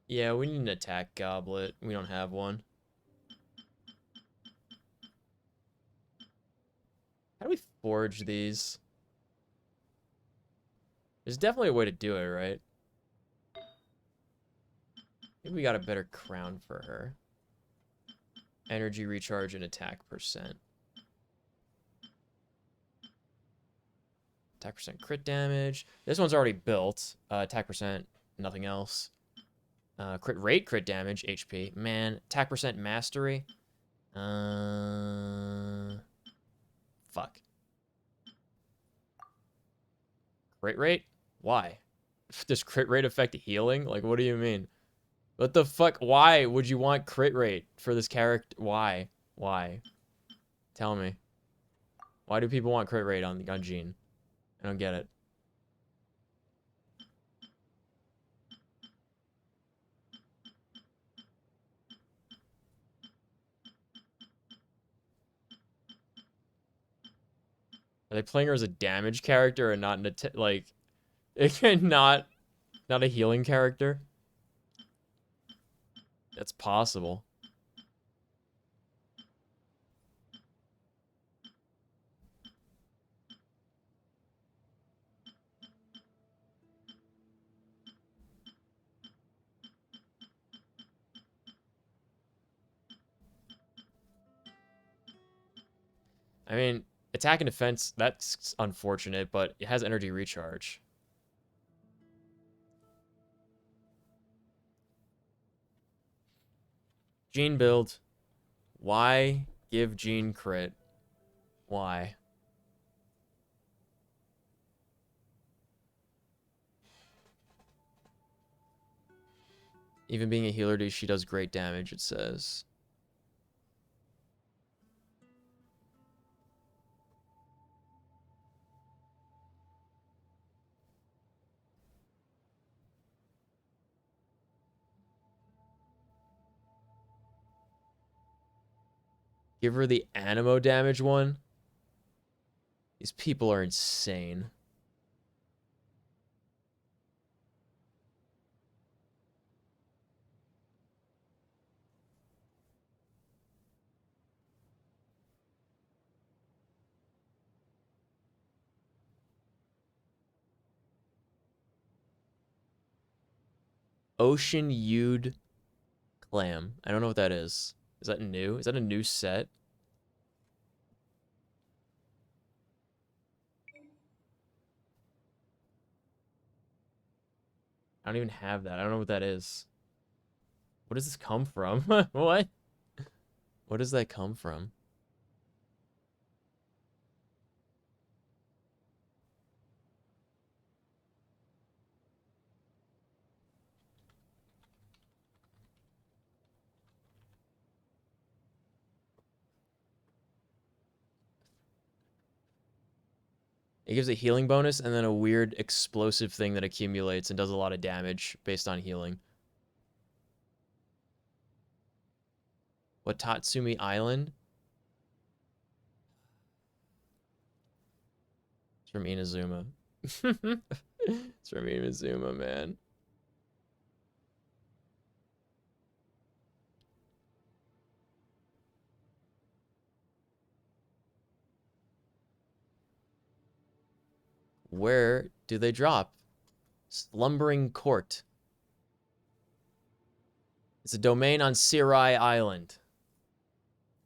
[SPEAKER 1] Yeah, we need an attack goblet. We don't have one. How do we forge these? There's definitely a way to do it, right? Maybe we got a better crown for her. Energy recharge and attack percent. Attack percent crit damage. This one's already built. Attack percent, nothing else. Crit rate, crit damage, HP. Man, attack percent mastery. Fuck. Crit rate? Why? Does crit rate affect healing? Like, what do you mean? What the fuck? Why would you want crit rate for this character? Why? Why? Tell me. Why do people want crit rate on Jean? I don't get it. Are they playing her as a damage character and not an like not a healing character? That's possible. I mean, attack and defense, that's unfortunate, but it has energy recharge. Jean build. Why give Jean crit? Why? Even being a healer, she does great damage, it says. Give her the animo damage one? These people are insane. Ocean Yude Clam. I don't know what that is. Is that new? Is that a new set? I don't even have that. I don't know what that is. What does this come from? What? What does that come from? It gives a healing bonus and then a weird explosive thing that accumulates and does a lot of damage based on healing. What, Tatsumi Island? from Inazuma. It's from Inazuma, man. Where do they drop? Slumbering Court. It's a domain on Sirai Island.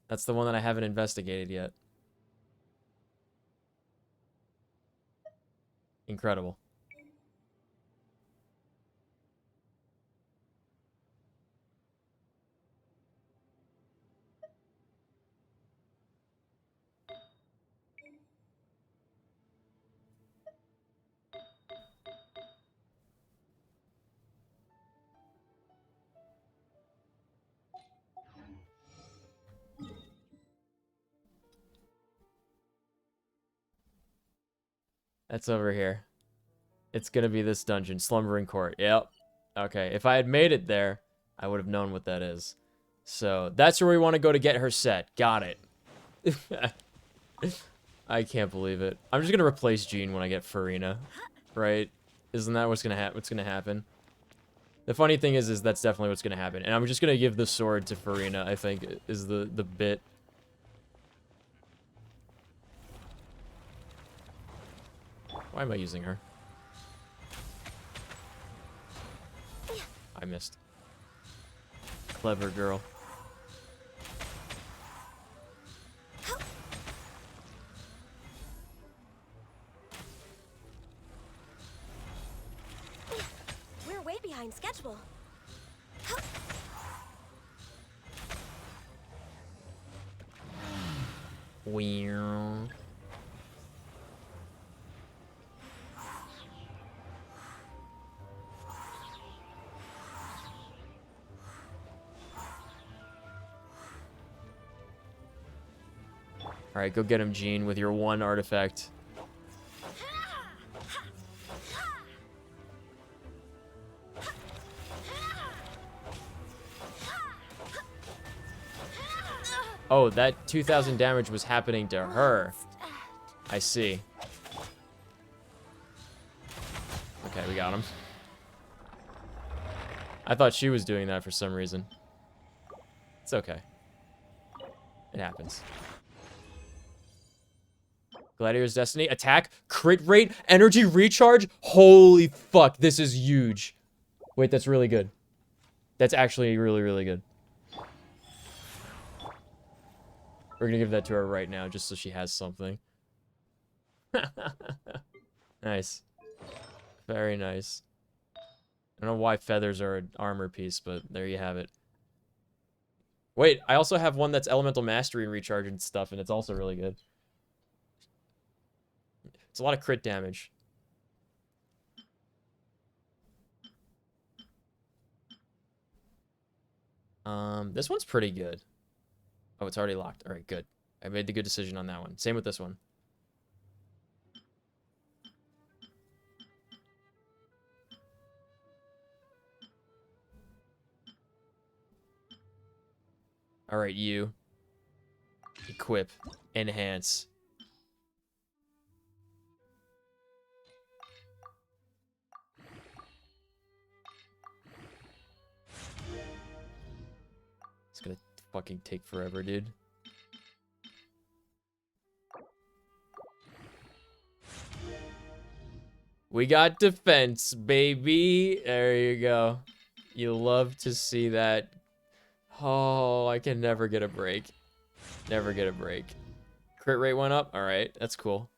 [SPEAKER 1] That's the one that I haven't investigated yet. Incredible. That's over here. It's gonna be this dungeon, Slumbering Court. Yep. Okay, if I had made it there, I would have known what that is. So, that's where we want to go to get her set. Got it. I can't believe it. I'm just gonna replace Jean when I get Farina. Right? Isn't that what's gonna happen? The funny thing is that's definitely what's gonna happen. And I'm just gonna give the sword to Farina, I think, is the bit. Why am I using her? I missed. Clever girl.
[SPEAKER 2] We're way behind schedule.
[SPEAKER 1] Weird. Alright, go get him, Jean, with your one artifact. Oh, that 2,000 damage was happening to her. I see. Okay, we got him. I thought she was doing that for some reason. It's okay. It happens. Gladiator's Destiny. Attack. Crit rate. Energy recharge. Holy fuck. This is huge. Wait, that's really good. That's actually really, really good. We're gonna give that to her right now, just so she has something. Nice. Very nice. I don't know why feathers are an armor piece, but there you have it. Wait, I also have one that's Elemental Mastery and recharge and stuff, and it's also really good. It's a lot of crit damage. This one's pretty good. Oh, it's already locked. All right, good. I made the good decision on that one. Same with this one. All right, you. Equip. Enhance. It's gonna fucking take forever, dude. We got defense, baby. There you go. You love to see that. Oh, I can never get a break. Never get a break. Crit rate went up. All right, that's cool.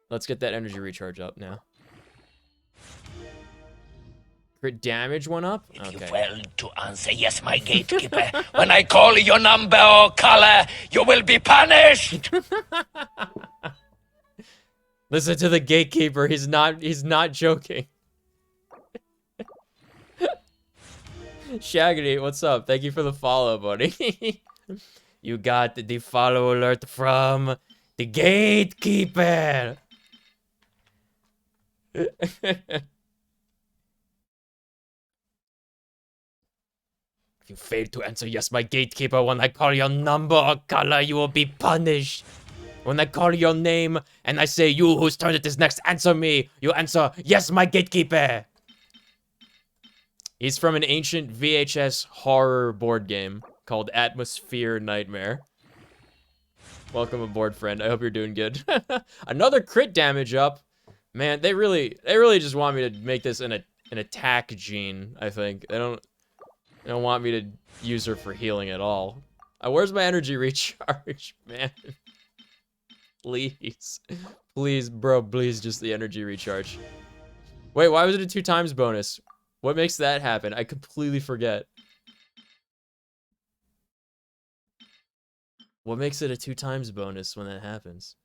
[SPEAKER 1] Let's get that energy recharge up now. Crit damage went up?
[SPEAKER 4] If you
[SPEAKER 1] Okay.
[SPEAKER 4] fail to answer yes, my gatekeeper, when I call your number or color, you will be punished.
[SPEAKER 1] Listen to the gatekeeper. He's not joking. Shaggy, what's up? Thank you for the follow, buddy. You got the follow alert from the gatekeeper. If you fail to answer yes, my gatekeeper, when I call your number or color, you will be punished. When I call your name and I say, you whose turn it is next, answer me. You answer, yes, my gatekeeper. He's from an ancient VHS horror board game called Atmosphere Nightmare. Welcome aboard, friend. I hope you're doing good. Another crit damage up. Man, they really just want me to make this an attack gene, I think. They don't want me to use her for healing at all. Where's my energy recharge, man? Please. Please, bro, please, just the energy recharge. Wait, why was it a 2 times bonus? What makes that happen? I completely forget. What makes it a 2 times bonus when that happens?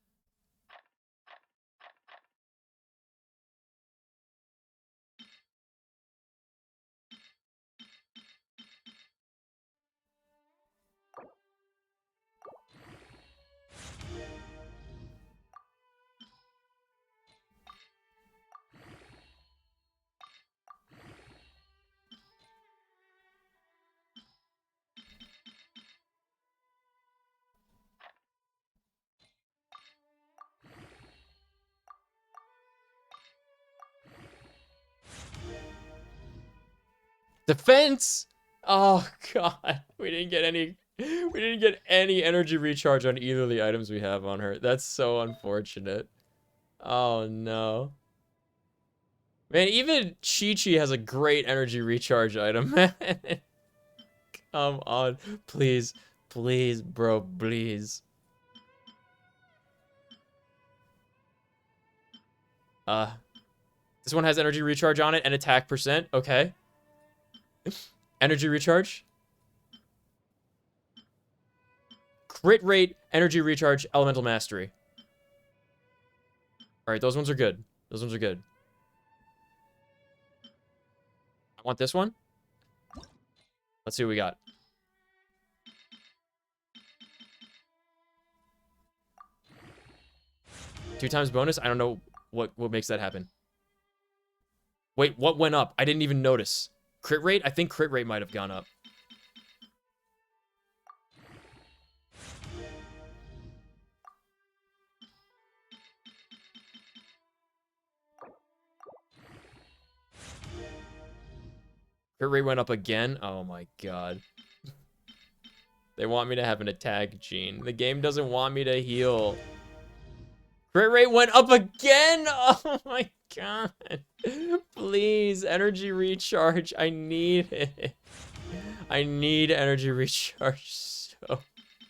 [SPEAKER 1] Defense! Oh god, we didn't get any energy recharge on either of the items we have on her. That's so unfortunate. Oh no. Man, even Chi-Chi has a great energy recharge item. Come on. Please. Please, bro. Please. This one has energy recharge on it and attack percent. Okay. Energy recharge. Crit rate, energy recharge, elemental mastery. Alright, those ones are good. Those ones are good. I want this one. Let's see what we got. Two times bonus? I don't know what makes that happen. Wait, what went up? I didn't even notice. Crit rate? I think crit rate might have gone up. Crit rate went up again? Oh my god. They want me to have an attack gene. The game doesn't want me to heal. Crit rate went up again? Oh my god. Please, energy recharge. I need it. I need energy recharge so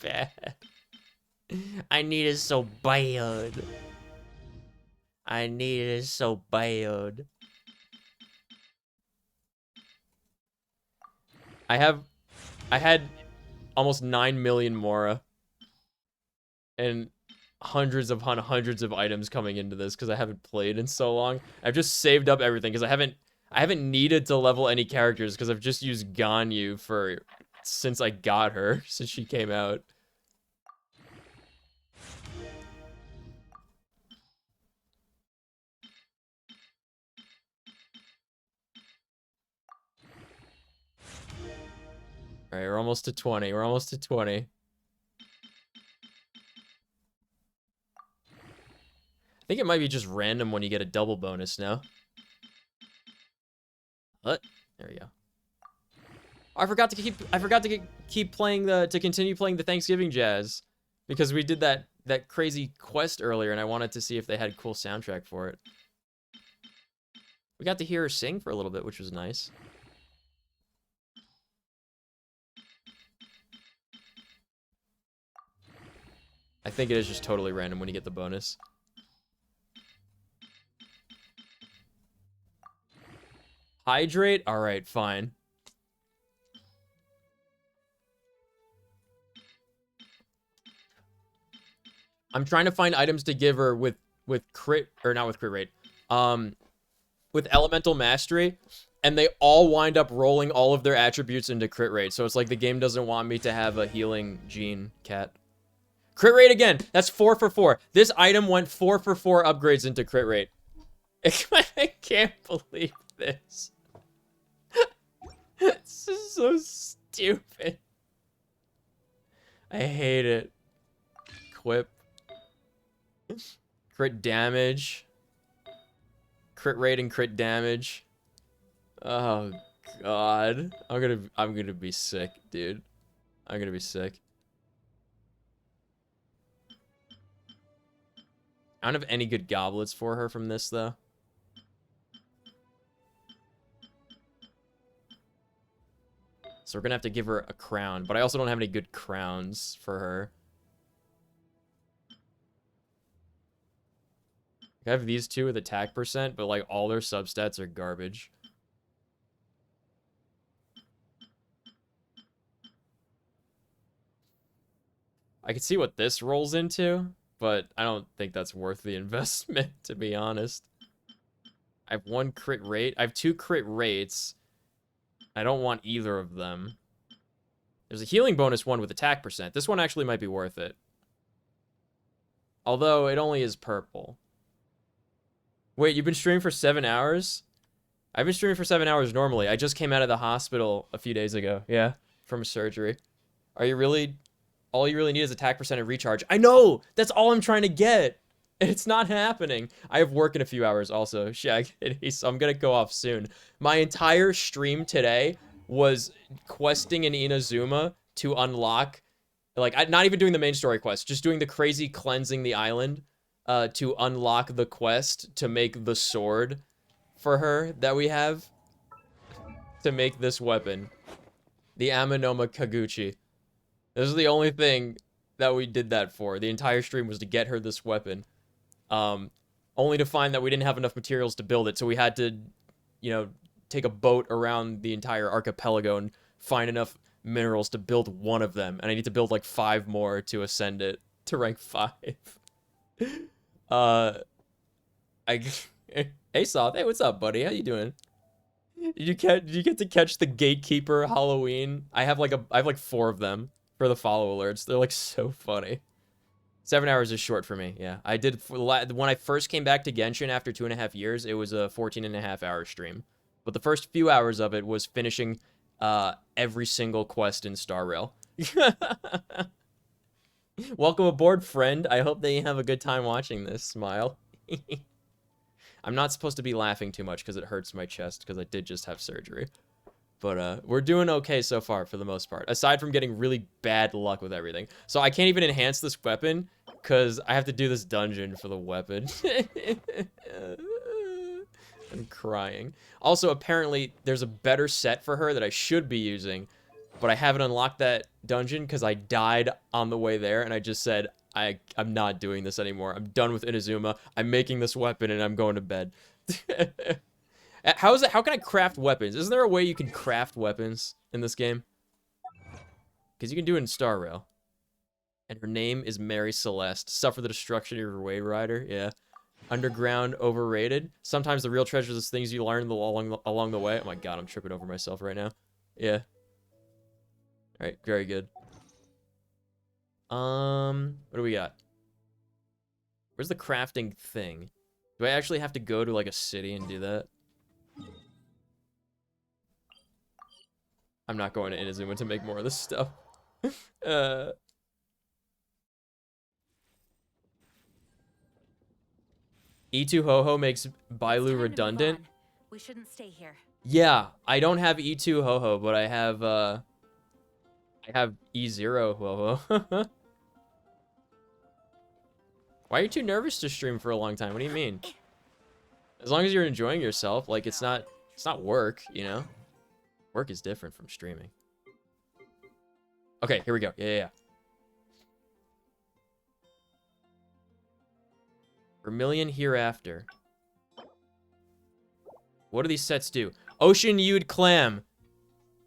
[SPEAKER 1] bad. I need it so bad. I need it so bad. I had almost 9 million Mora. And hundreds of items coming into this because I haven't played in so long. I've just saved up everything because I haven't needed to level any characters because I've just used Ganyu since I got her, since she came out. Alright, we're almost to 20. We're almost to 20. I think it might be just random when you get a double bonus now. What? There we go. Oh, I forgot to keep playing to continue playing the Thanksgiving jazz because we did that crazy quest earlier and I wanted to see if they had a cool soundtrack for it. We got to hear her sing for a little bit, which was nice. I think it is just totally random when you get the bonus. Hydrate? Alright, fine. I'm trying to find items to give her with crit, or not with crit rate. With elemental mastery, and they all wind up rolling all of their attributes into crit rate. So it's like the game doesn't want me to have a healing gene, cat. Crit rate again. That's 4 for 4. This item went 4 for 4 upgrades into crit rate. I can't believe this. This is so stupid. I hate it. Quip. Crit damage. Crit rate and crit damage. Oh god. I'm gonna be sick, dude. I'm gonna be sick. I don't have any good goblets for her from this though. So we're gonna have to give her a crown, but I also don't have any good crowns for her. I have these two with attack percent, but like all their substats are garbage. I can see what this rolls into, but I don't think that's worth the investment, to be honest. I have one crit rate. I have two crit rates. I don't want either of them. There's a healing bonus one with attack percent. This one actually might be worth it. Although it only is purple. Wait, you've been streaming for 7 hours? I've been streaming for 7 hours normally. I just came out of the hospital a few days ago. Yeah, from surgery. Are you really... All you really need is attack percent and recharge. I know! That's all I'm trying to get! It's not happening. I have work in a few hours also. Shag, so I'm gonna go off soon. My entire stream today was questing in Inazuma to unlock... Like, not even doing the main story quest. Just doing the crazy cleansing the island to unlock the quest to make the sword for her that we have. To make this weapon. The Amanoma Kaguchi. This is the only thing that we did that for. The entire stream was to get her this weapon. Only to find that we didn't have enough materials to build it, so we had to, you know, take a boat around the entire archipelago and find enough minerals to build one of them. And I need to build like 5 more to ascend it to rank 5. Hey Soth, hey, what's up, buddy? How you doing? Did you get to catch the Gatekeeper Halloween? I have like 4 of them for the follow alerts. They're like so funny. 7 hours is short for me. Yeah, I did when I first came back to Genshin after 2.5 years. It was a 14.5-hour stream, but the first few hours of it was finishing every single quest in Star Rail. Welcome aboard, friend. I hope that you have a good time watching this. Smile. I'm not supposed to be laughing too much because it hurts my chest because I did just have surgery. But we're doing okay so far for the most part, aside from getting really bad luck with everything. So I can't even enhance this weapon because I have to do this dungeon for the weapon. I'm crying. Also, apparently, there's a better set for her that I should be using, but I haven't unlocked that dungeon because I died on the way there, and I just said, I'm not doing this anymore. I'm done with Inazuma. I'm making this weapon, and I'm going to bed. How can I craft weapons? Isn't there a way you can craft weapons in this game? Because you can do it in Star Rail. And her name is Mary Celeste. Suffer the destruction of your Way Rider. Yeah. Underground, overrated. Sometimes the real treasures is things you learn along the way. Oh my god, I'm tripping over myself right now. Yeah. Alright, very good. What do we got? Where's the crafting thing? Do I actually have to go to like a city and do that? I'm not going to Inazuma to make more of this stuff. E2 Ho-Ho makes Bailu redundant.
[SPEAKER 7] We shouldn't stay here.
[SPEAKER 1] Yeah, I don't have E2 Ho-Ho, but I have E0 Ho-Ho. Why are you too nervous to stream for a long time? What do you mean? As long as you're enjoying yourself, like it's not work, you know? Work is different from streaming. Okay, here we go. Yeah. Vermilion Hereafter. What do these sets do? Ocean Hued Clam.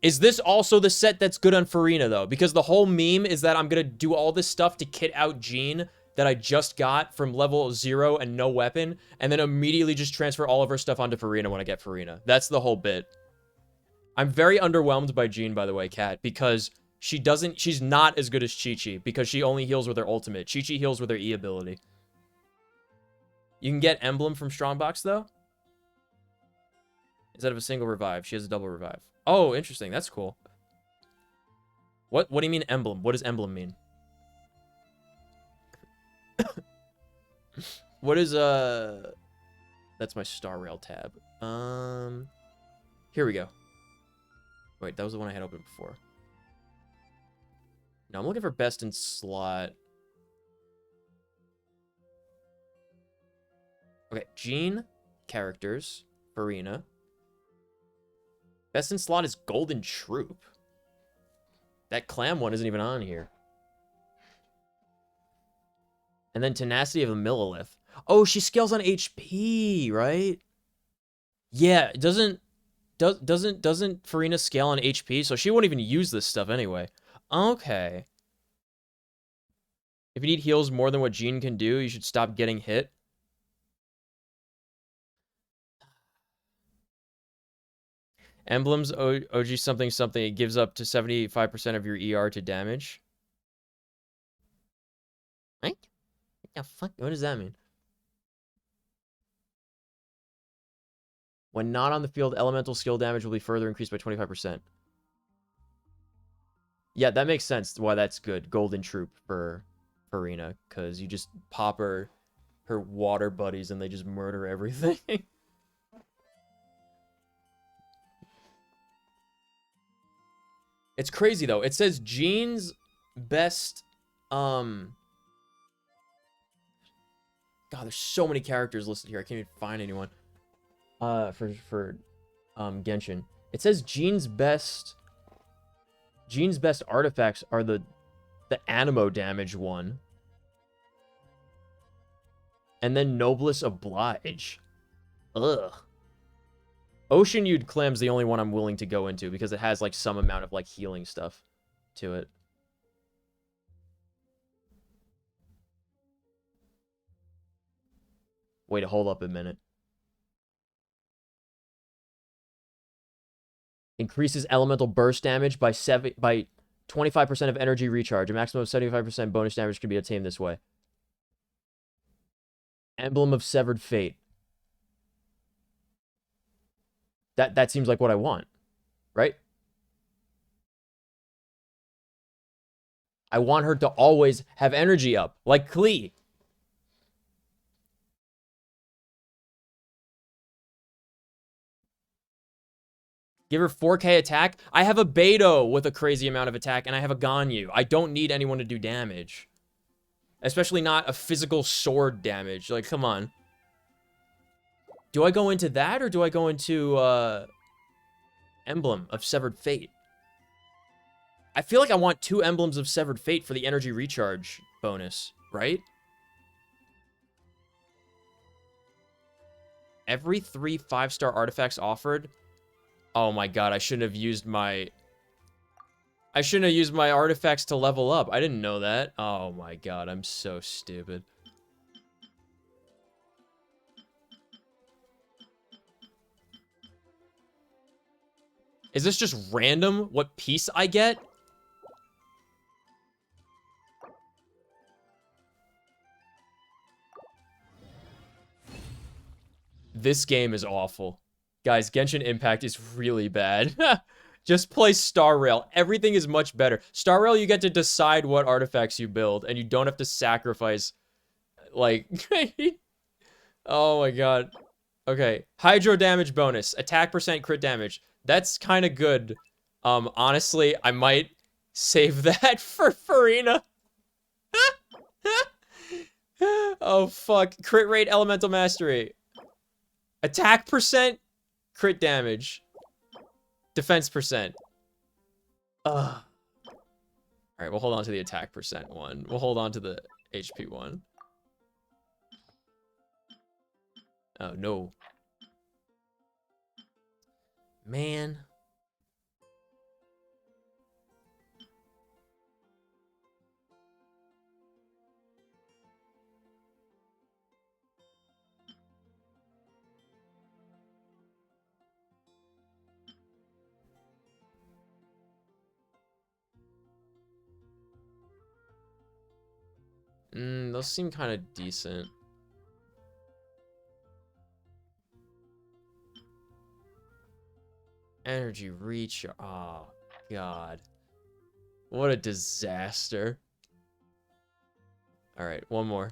[SPEAKER 1] Is this also the set that's good on Farina, though? Because the whole meme is that I'm gonna do all this stuff to kit out Jean that I just got from level 0 and no weapon, and then immediately just transfer all of her stuff onto Farina when I get Farina. That's the whole bit. I'm very underwhelmed by Jean, by the way, Kat, because she's not as good as Chi-Chi, because she only heals with her ultimate. Chi-Chi heals with her E ability. You can get Emblem from Strongbox, though. Instead of a single revive, she has a double revive. Oh, interesting. That's cool. What do you mean Emblem? What does Emblem mean? What is that's my Star Rail tab. Here we go. Wait, that was the one I had open before. No, I'm looking for best in slot. Okay, Gene, characters, Farina. Best in slot is Golden Troop. That clam one isn't even on here. And then Tenacity of a Millilith. Oh, she scales on HP, right? Yeah, doesn't Farina scale on HP? So she won't even use this stuff anyway. Okay. If you need heals more than what Jean can do, you should stop getting hit. Emblems OG something something. It gives up to 75% of your ER to damage. What? What the fuck? What does that mean? When not on the field, elemental skill damage will be further increased by 25%. Yeah, that makes sense why that's good. Golden Troop for Farina, because you just pop her water buddies and they just murder everything. It's crazy though. It says Jean's best God, there's so many characters listed here. I can't even find anyone. For Genshin. It says Jean's best artifacts are the Animo damage one. And then Noblesse Oblige. Ugh. Ocean You'd Clam's the only one I'm willing to go into because it has like some amount of like healing stuff to it. Wait, hold up a minute. Increases elemental burst damage by 25% of energy recharge. A maximum of 75% bonus damage can be obtained this way. Emblem of Severed Fate. That seems like what I want, right? I want her to always have energy up, like Klee. Give her 4K attack. I have a Beto with a crazy amount of attack, and I have a Ganyu. I don't need anyone to do damage. Especially not a physical sword damage. Like, come on. Do I go into that, or do I go into, Emblem of Severed Fate? I feel like I want 2 Emblems of Severed Fate for the energy recharge bonus, right? Every 3 5-star artifacts offered. Oh my god, I shouldn't have used my artifacts to level up. I didn't know that. Oh my god, I'm so stupid. Is this just random what piece I get? This game is awful. Guys, Genshin Impact is really bad. Just play Star Rail. Everything is much better. Star Rail, you get to decide what artifacts you build, and you don't have to sacrifice, like... Oh my god. Okay. Hydro damage bonus. Attack percent crit damage. That's kind of good. Honestly, I might save that for Farina. Oh, fuck. Crit rate, elemental mastery. Attack percent, crit damage. Defense percent. Ugh. Alright, we'll hold on to the attack percent one. We'll hold on to the HP one. Oh, no. Man. Those seem kind of decent. Energy reach. Oh, God. What a disaster. Alright, one more.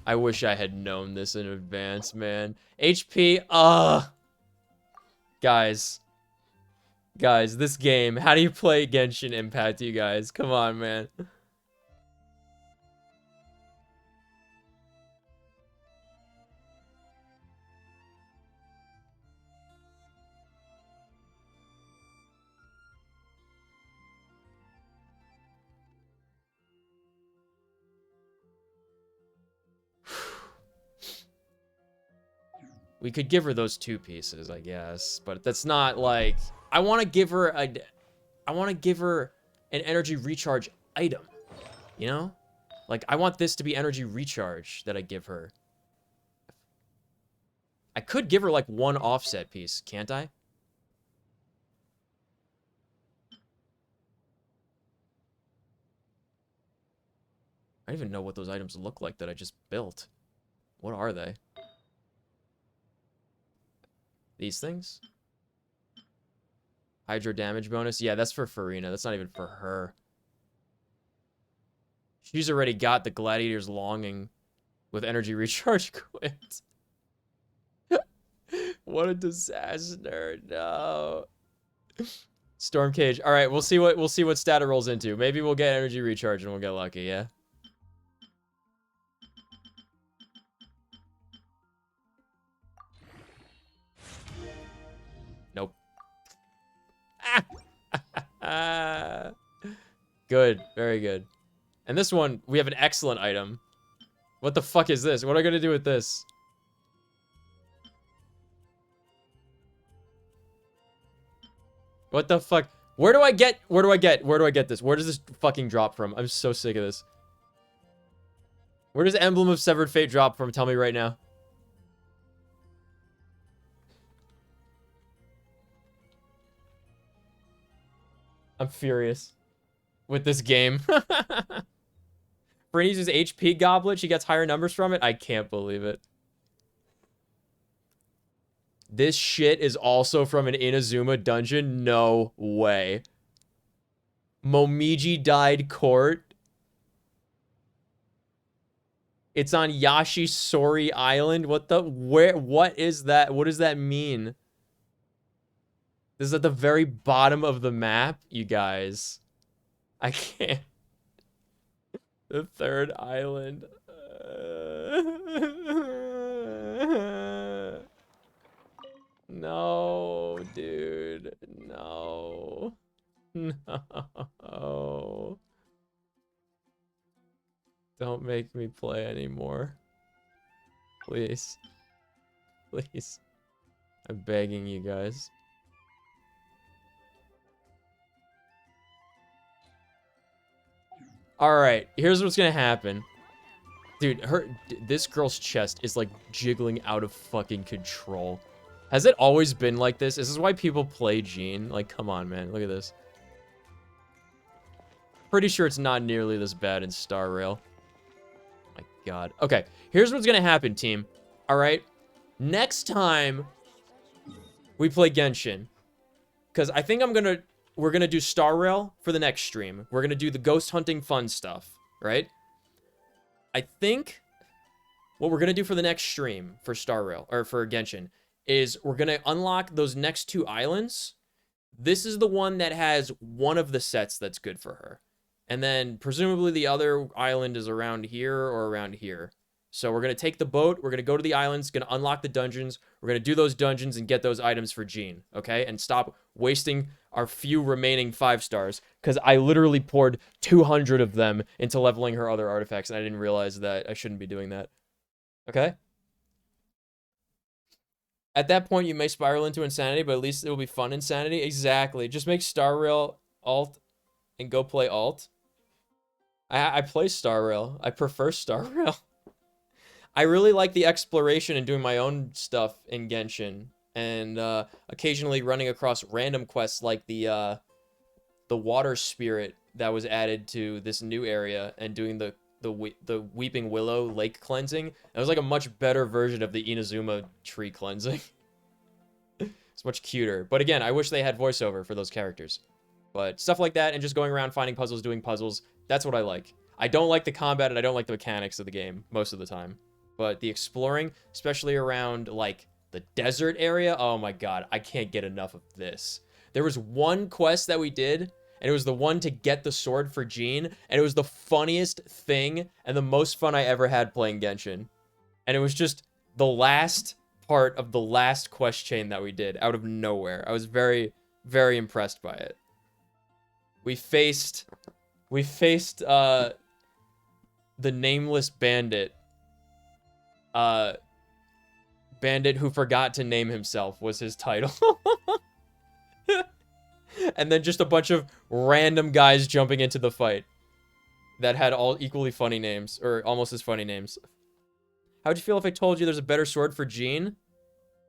[SPEAKER 1] I wish I had known this in advance, man. HP, guys. Guys, this game, how do you play Genshin Impact, you guys? Come on, man. We could give her those 2 pieces, I guess, but that's not like... I want to give her an energy recharge item, you know? Like, I want this to be energy recharge that I give her. I could give her, like, 1 offset piece, can't I? I don't even know what those items look like that I just built. What are they? These things? Hydro damage bonus? Yeah, that's for Farina. That's not even for her. She's already got the Gladiator's Longing with energy recharge equipped. What a disaster. No. Storm Cage. All right, we'll see what stat it rolls into. Maybe we'll get energy recharge and we'll get lucky, yeah? Nope. Good. Very good. And this one, we have an excellent item. What the fuck is this? What am I gonna do with this? What the fuck? Where do I get this? Where does this fucking drop from? I'm so sick of this. Where does Emblem of Severed Fate drop from? Tell me right now. I'm furious with this game. Britney uses HP Goblet. She gets higher numbers from it. I can't believe it. This shit is also from an Inazuma dungeon. No way. Momiji died court. It's on Yashisori Island. What is that? What does that mean? This is at the very bottom of the map, you guys. I can't. The third island. No, dude. No. No. Don't make me play anymore. Please. Please. I'm begging you guys. Alright, here's what's gonna happen. Dude, this girl's chest is like jiggling out of fucking control. Has it always been like this? Is this why people play Jean? Like, come on, man. Look at this. Pretty sure it's not nearly this bad in Star Rail. My god. Okay, here's what's gonna happen, team. Alright? Next time we play Genshin. Because I think we're gonna do Star Rail for the next stream. We're gonna do the ghost hunting fun stuff, right? I think what we're gonna do for the next stream for Star Rail, or for Genshin, is we're gonna unlock those next 2 islands. This is the one that has one of the sets that's good for her. And then presumably the other island is around here or around here. So we're gonna take the boat, we're gonna go to the islands, gonna unlock the dungeons, we're gonna do those dungeons and get those items for Jean, okay? And stop wasting our few remaining 5 stars, because I literally poured 200 of them into leveling her other artifacts, and I didn't realize that I shouldn't be doing that. Okay? At that point, you may spiral into insanity, but at least it will be fun insanity. Exactly. Just make Star Rail alt and go play alt. I play Star Rail. I prefer Star Rail. I really like the exploration and doing my own stuff in Genshin. And occasionally running across random quests like the water spirit that was added to this new area and doing the Weeping Willow lake cleansing. It was like a much better version of the Inazuma tree cleansing. It's much cuter. But again, I wish they had voiceover for those characters. But stuff like that and just going around finding puzzles, doing puzzles, that's what I like. I don't like the combat and I don't like the mechanics of the game most of the time. But the exploring, especially around, like, the desert area, oh my god, I can't get enough of this. There was one quest that we did, and it was the one to get the sword for Jean, and it was the funniest thing and the most fun I ever had playing Genshin. And it was just the last part of the last quest chain that we did out of nowhere. I was very, very impressed by it. We faced the nameless bandit. Bandit who forgot to name himself was his title. And then just a bunch of random guys jumping into the fight that had all equally funny names, or almost as funny names. How'd you feel if I told you there's a better sword for Jean?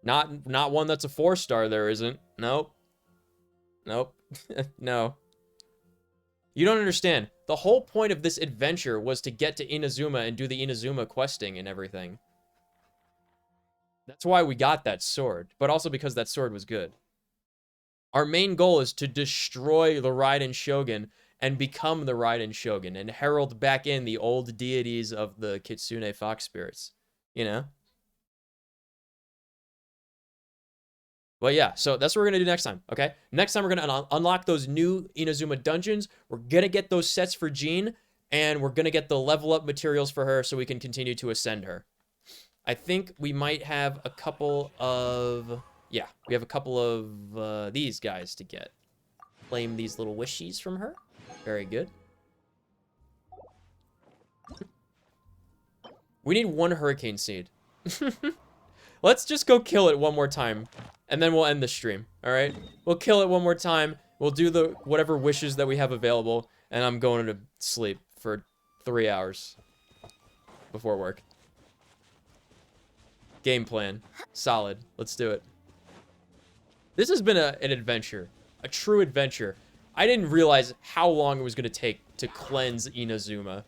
[SPEAKER 1] Not one that's a 4-star, there isn't. Nope. Nope. No. You don't understand. The whole point of this adventure was to get to Inazuma and do the Inazuma questing and everything. That's why we got that sword, but also because that sword was good. Our main goal is to destroy the Raiden Shogun and become the Raiden Shogun and herald back in the old deities of the Kitsune Fox spirits, you know? But yeah, so that's what we're going to do next time, okay? Next time we're going to unlock those new Inazuma dungeons. We're going to get those sets for Jean, and we're going to get the level up materials for her so we can continue to ascend her. I think we might have a couple of... Yeah, we have a couple of these guys to get. Claim these little wishies from her. Very good. We need one hurricane seed. Let's just go kill it one more time. And then we'll end the stream, alright? We'll kill it one more time. We'll do the whatever wishes that we have available. And I'm going to sleep for 3 hours. Before work. Game plan. Solid. Let's do it. This has been an adventure. A true adventure. I didn't realize how long it was going to take to cleanse Inazuma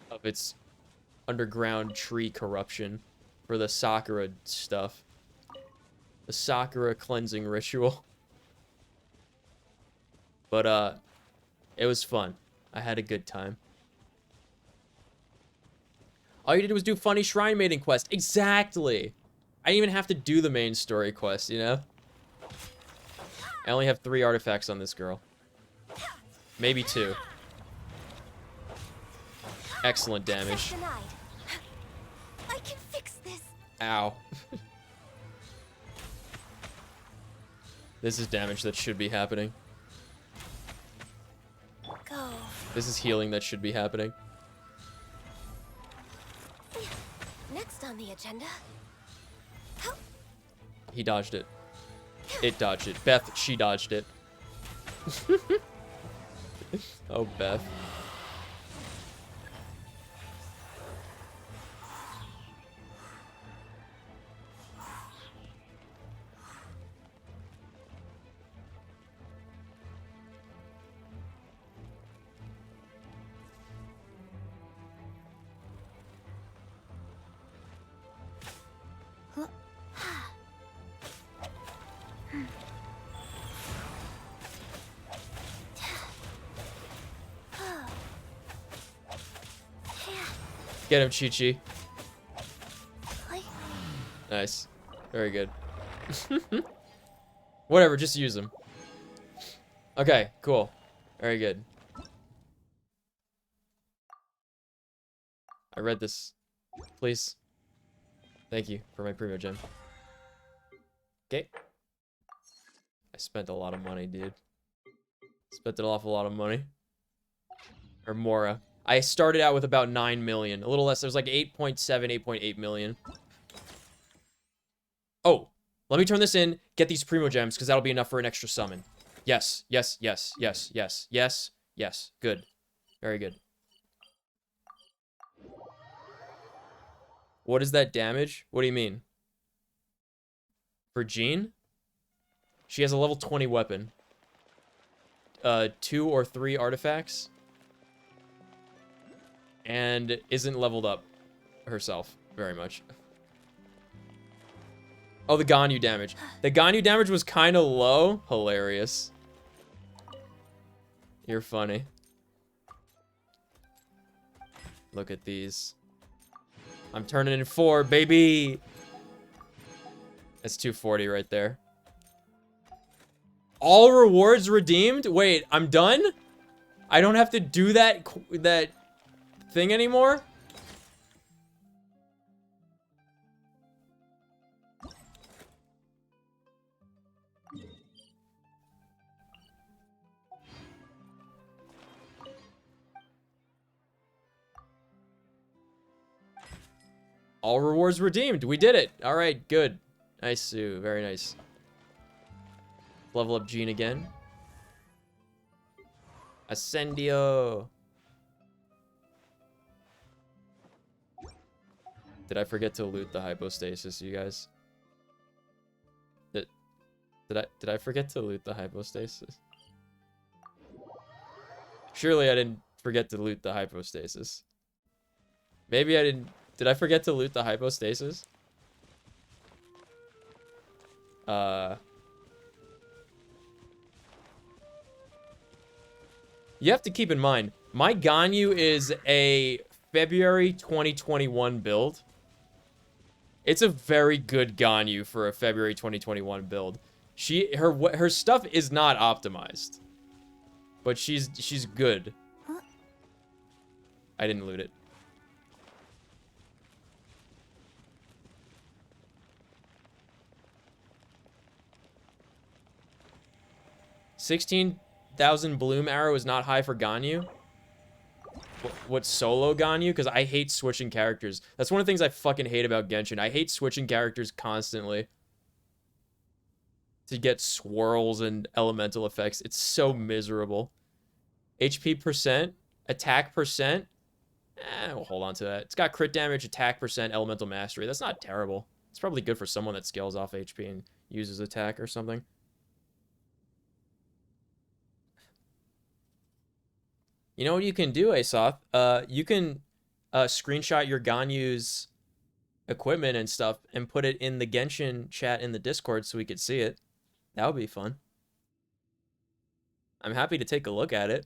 [SPEAKER 1] of its underground tree corruption for the Sakura stuff. The Sakura cleansing ritual. But, it was fun. I had a good time. All you did was do funny shrine maiden quest. Exactly! I didn't even have to do the main story quest, you know? I only have 3 artifacts on this girl. Maybe 2. Excellent damage.
[SPEAKER 2] I can fix this.
[SPEAKER 1] Ow. This is damage that should be happening.
[SPEAKER 2] Go.
[SPEAKER 1] This is healing that should be happening.
[SPEAKER 2] Next on the agenda.
[SPEAKER 1] He dodged it. It dodged it. Beth, she dodged it. Oh, Beth. Get him, Chi-Chi. Nice. Very good. Whatever, just use them. Okay, cool. Very good. I read this. Please. Thank you for my Primo Gem. Okay. I spent a lot of money, dude. Spent an awful lot of money. Or Mora. I started out with about 9 million. A little less. There's like 8.7, 8.8 million. Oh, let me turn this in, get these Primo Gems, because that'll be enough for an extra summon. Yes, yes, yes, yes, yes, yes, yes. Good. Very good. What is that damage? What do you mean? For Jean? She has a level 20 weapon. 2 or 3 artifacts. And isn't leveled up herself very much. Oh, the Ganyu damage. The Ganyu damage was kind of low. Hilarious. You're funny. Look at these. I'm turning in 4, baby. That's 240 right there. All rewards redeemed? Wait, I'm done? I don't have to do that thing anymore? All rewards redeemed. We did it. All right, good. Nice, Sue. Very nice. Level up Jean again. Ascendio. Did I forget to loot the hypostasis, you guys? Did I forget to loot the hypostasis? Surely I didn't forget to loot the hypostasis. Maybe I didn't. Did I forget to loot the hypostasis? You have to keep in mind, my Ganyu is a February 2021 build. It's a very good Ganyu for a February 2021 build. Her stuff is not optimized, but she's good. I didn't loot it. $16,000 Bloom Arrow is not high for Ganyu. What solo Ganyu? Because I hate switching characters. That's one of the things I fucking hate about Genshin. I hate switching characters constantly to get swirls and elemental effects. It's so miserable. HP percent, attack percent. We'll hold on to that. It's got crit damage, attack percent, elemental mastery. That's not terrible. It's probably good for someone that scales off HP and uses attack or something. You know what you can do, Asoth? You can screenshot your Ganyu's equipment and stuff and put it in the Genshin chat in the Discord so we could see it. That would be fun. I'm happy to take a look at it.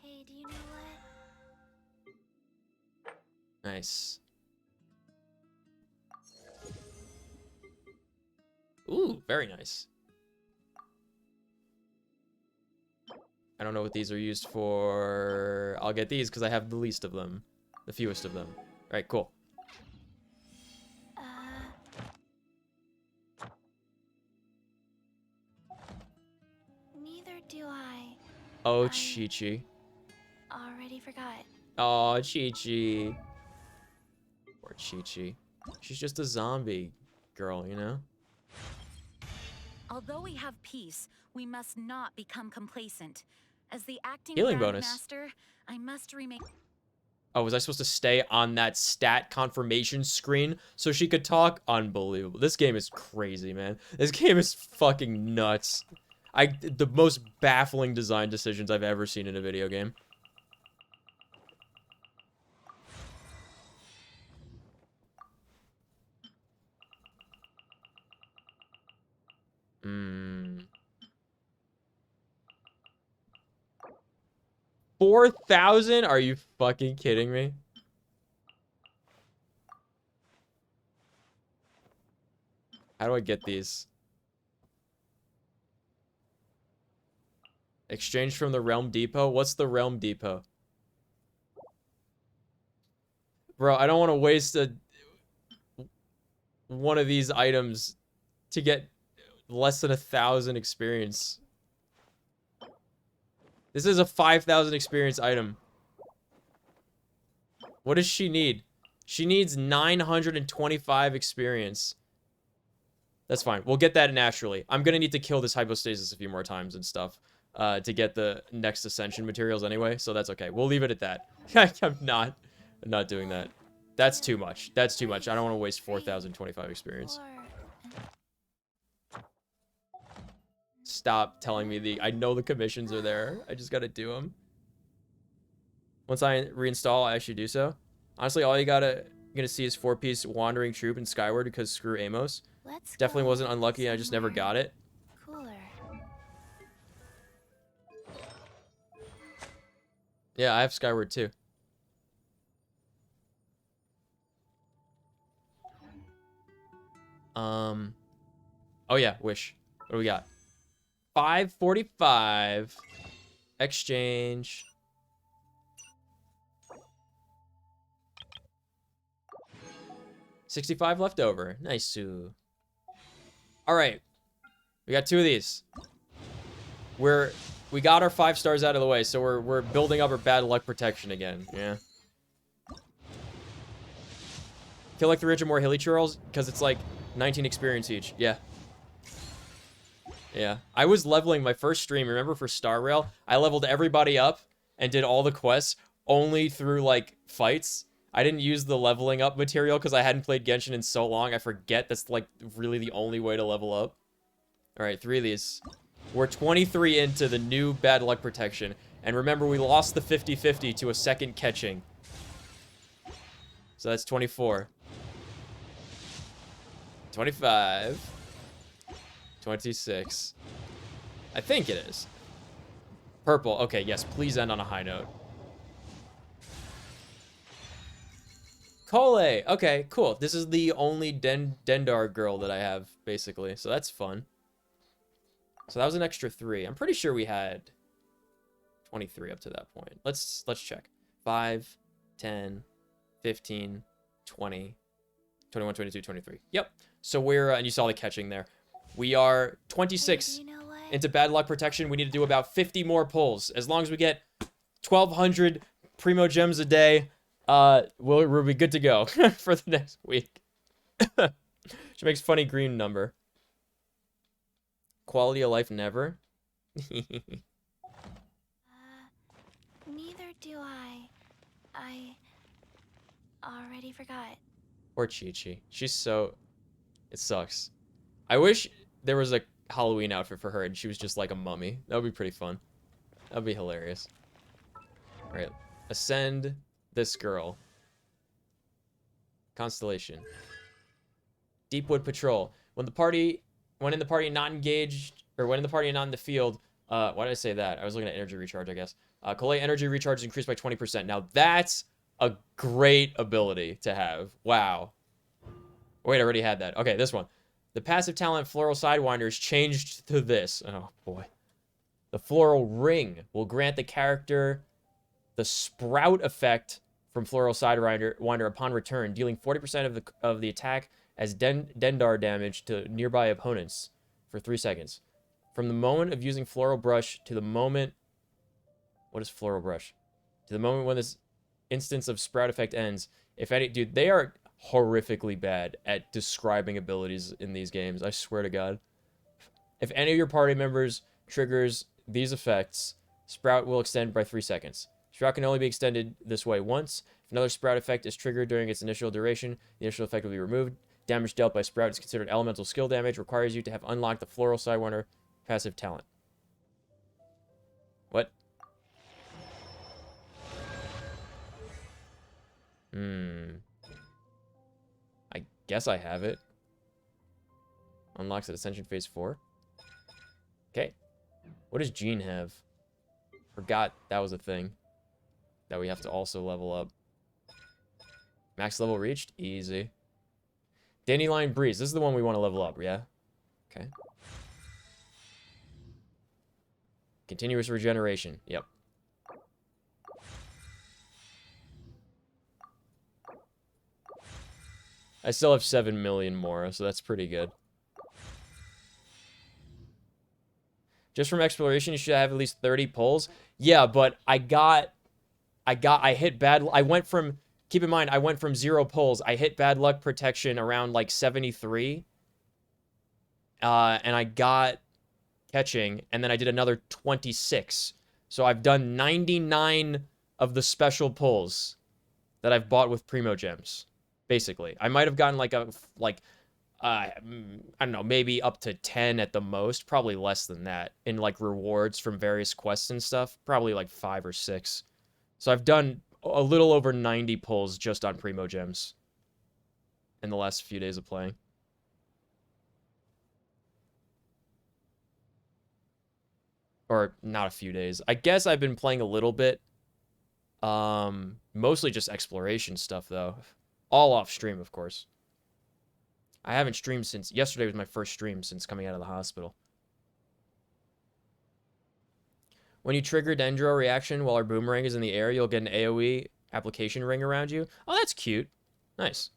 [SPEAKER 2] Hey, do you know what?
[SPEAKER 1] Nice. Ooh, very nice. I don't know what these are used for. I'll get these because I have the least of them. The fewest of them. All right, cool.
[SPEAKER 2] Neither do I.
[SPEAKER 1] Oh, Chi-Chi.
[SPEAKER 2] Already forgot.
[SPEAKER 1] Oh, Chi-Chi. Poor Chi-Chi. She's just a zombie girl, you know?
[SPEAKER 7] Although we have peace, we must not become complacent. As the acting
[SPEAKER 1] Healing bonus.
[SPEAKER 7] Grandmaster, I must remain.
[SPEAKER 1] Oh, was I supposed to stay on that stat confirmation screen so she could talk? Unbelievable. This game is crazy, man. This game is fucking nuts. The most baffling design decisions I've ever seen in a video game. Hmm. 4,000? Are you fucking kidding me? How do I get these? Exchange from the Realm Depot? What's the Realm Depot? Bro, I don't want to waste one of these items to get less than 1,000 experience. This is a 5,000 experience item. What does she need? She needs 925 experience. That's fine. We'll get that naturally. I'm gonna need to kill this hypostasis a few more times and stuff to get the next ascension materials anyway, so that's okay. We'll leave it at that. I'm not doing that. That's too much. That's too much. I don't want to waste 4,025 experience. Stop telling me I know the commissions are there. I just gotta do them. Once I reinstall, I actually do so. Honestly, all you're gonna see is 4-piece Wandering Troop and Skyward because screw Amos. Definitely wasn't unlucky. I just never got it.
[SPEAKER 2] Cooler.
[SPEAKER 1] Yeah, I have Skyward too. Oh yeah, Wish. What do we got? 545. Exchange. $65 left over. Nice, Sue. All right. We got 2 of these. We got our 5 stars out of the way, so we're building up our bad luck protection again. Yeah. Kill like 300 more hilly churls because it's like 19 experience each. Yeah. Yeah. I was leveling my first stream, remember, for Star Rail? I leveled everybody up and did all the quests only through like fights. I didn't use the leveling up material because I hadn't played Genshin in so long. I forget that's like really the only way to level up. All right, 3 of these. We're 23 into the new bad luck protection. And remember, we lost the 50-50 to a second catching. So that's 24. 25. 26. I think it is. Purple. Okay, yes, please end on a high note. Kole. Okay, cool. This is the only Dendar girl that I have, basically. So that's fun. So that was an extra 3. I'm pretty sure we had 23 up to that point. Let's check. 5, 10, 15, 20, 21, 22, 23. Yep. So we're, and you saw the catching there. We are 26
[SPEAKER 2] You know what?
[SPEAKER 1] into bad luck protection. We need to do about 50 more pulls. As long as we get 1,200 Primo Gems a day, we'll be good to go for the next week. She makes funny green number. Quality of life never.
[SPEAKER 2] Neither do I. I already forgot.
[SPEAKER 1] Poor Chi-Chi. She's so... It sucks. I wish there was a Halloween outfit for her and she was just like a mummy. That would be pretty fun. That would be hilarious. Alright. Ascend this girl. Constellation. Deepwood Patrol. When in the party not engaged, or when in the party and not in the field, why did I say that? I was looking at energy recharge, I guess. Collate energy recharge is increased by 20%. Now that's a great ability to have. Wow. Wait, I already had that. Okay, this one. The passive talent Floral Sidewinder is changed to this. Oh, boy. The Floral Ring will grant the character the Sprout effect from Floral Sidewinder upon return, dealing 40% of the attack as Dendar damage to nearby opponents for 3 seconds. From the moment of using Floral Brush to the moment... What is Floral Brush? To the moment when this instance of Sprout effect ends. If any... Dude, they are horrifically bad at describing abilities in these games. I swear to God. If any of your party members triggers these effects, Sprout will extend by 3 seconds. Sprout can only be extended this way once. If another Sprout effect is triggered during its initial duration, the initial effect will be removed. Damage dealt by Sprout is considered elemental skill damage. Requires you to have unlocked the Floral Sidewinder passive talent. What? I guess I have it. Unlocks at Ascension Phase 4. Okay. What does Jean have? Forgot that was a thing that we have to also level up. Max level reached? Easy. Dandelion Breeze. This is the one we want to level up, yeah? Okay. Continuous regeneration. Yep. I still have 7 million more, so that's pretty good. Just from exploration, you should have at least 30 pulls. Yeah, but I hit bad... I went from... Keep in mind, I went from 0 pulls. I hit bad luck protection around, like, 73. And I got catching, and then I did another 26. So I've done 99 of the special pulls that I've bought with Primo Gems. Basically, I might have gotten I don't know, maybe up to 10 at the most, probably less than that in like rewards from various quests and stuff, probably like 5 or 6. So I've done a little over 90 pulls just on Primo Gems in the last few days of playing. Or not a few days. I guess I've been playing a little bit Mostly just exploration stuff, though. All off stream, of course. I haven't streamed since... Yesterday was my first stream since coming out of the hospital. When you trigger Dendro reaction while our boomerang is in the air, you'll get an AoE application ring around you. Oh, that's cute. Nice.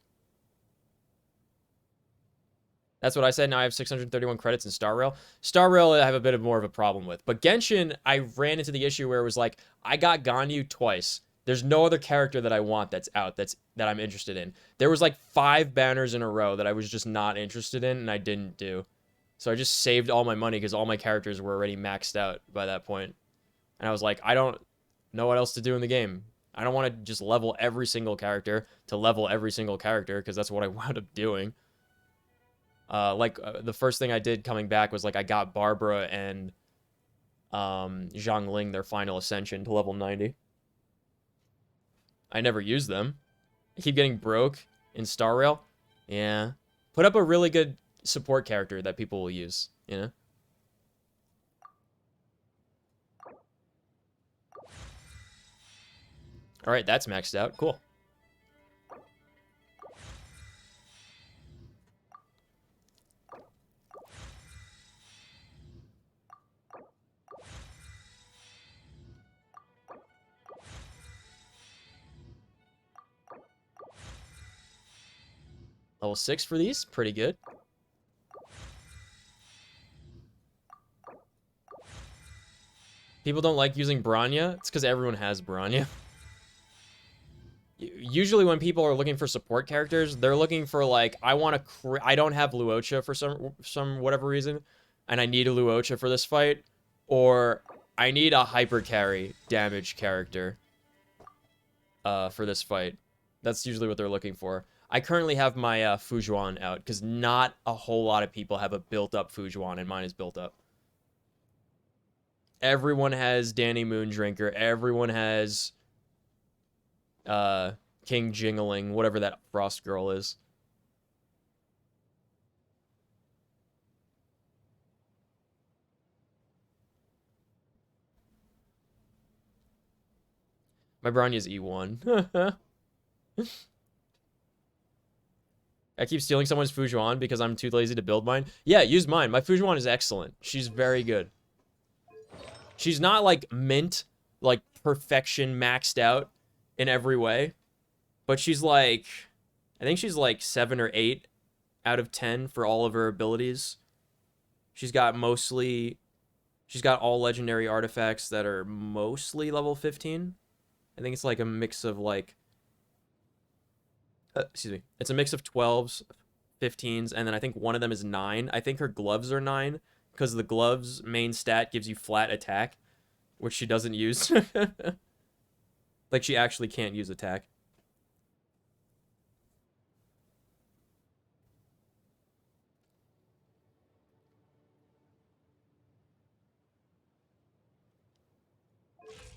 [SPEAKER 1] That's what I said. Now I have 631 credits in Star Rail. Star Rail I have a bit more of a problem with. But Genshin, I ran into the issue where it was like, I got Ganyu twice. There's no other character that I want that's out, that I'm interested in. There was like 5 banners in a row that I was just not interested in, and I didn't do. So I just saved all my money because all my characters were already maxed out by that point. And I was like, I don't know what else to do in the game. I don't want to just level every single character to level every single character, because that's what I wound up doing. The first thing I did coming back was, like, I got Barbara and Zhang Ling their final ascension to level 90. I never used them. I keep getting broke in Star Rail. Yeah. Put up a really good support character that people will use, you know? Alright, that's maxed out. Cool. Level 6 for these? Pretty good. People don't like using Bronya. It's because everyone has Bronya. Usually when people are looking for support characters, they're looking for, like, I don't have Luocha for some whatever reason, and I need a Luocha for this fight, or I need a hyper carry damage character for this fight. That's usually what they're looking for. I currently have my Fujuan out, because not a whole lot of people have a built-up Fujuan, and mine is built up. Everyone has Danny Moondrinker. Everyone has King Jingling, whatever that Frost Girl is. My Bronya's E1. I keep stealing someone's Fujuan because I'm too lazy to build mine. Yeah, use mine. My Fujuan is excellent. She's very good. She's not, like, mint, like, perfection maxed out in every way. But she's, like, I think she's, like, 7 or 8 out of 10 for all of her abilities. She's got all legendary artifacts that are mostly level 15. I think it's, like, a mix of, like, excuse me. It's a mix of 12s, 15s, and then I think one of them is 9. I think her gloves are 9, because the gloves' main stat gives you flat attack, which she doesn't use. Like, she actually can't use attack.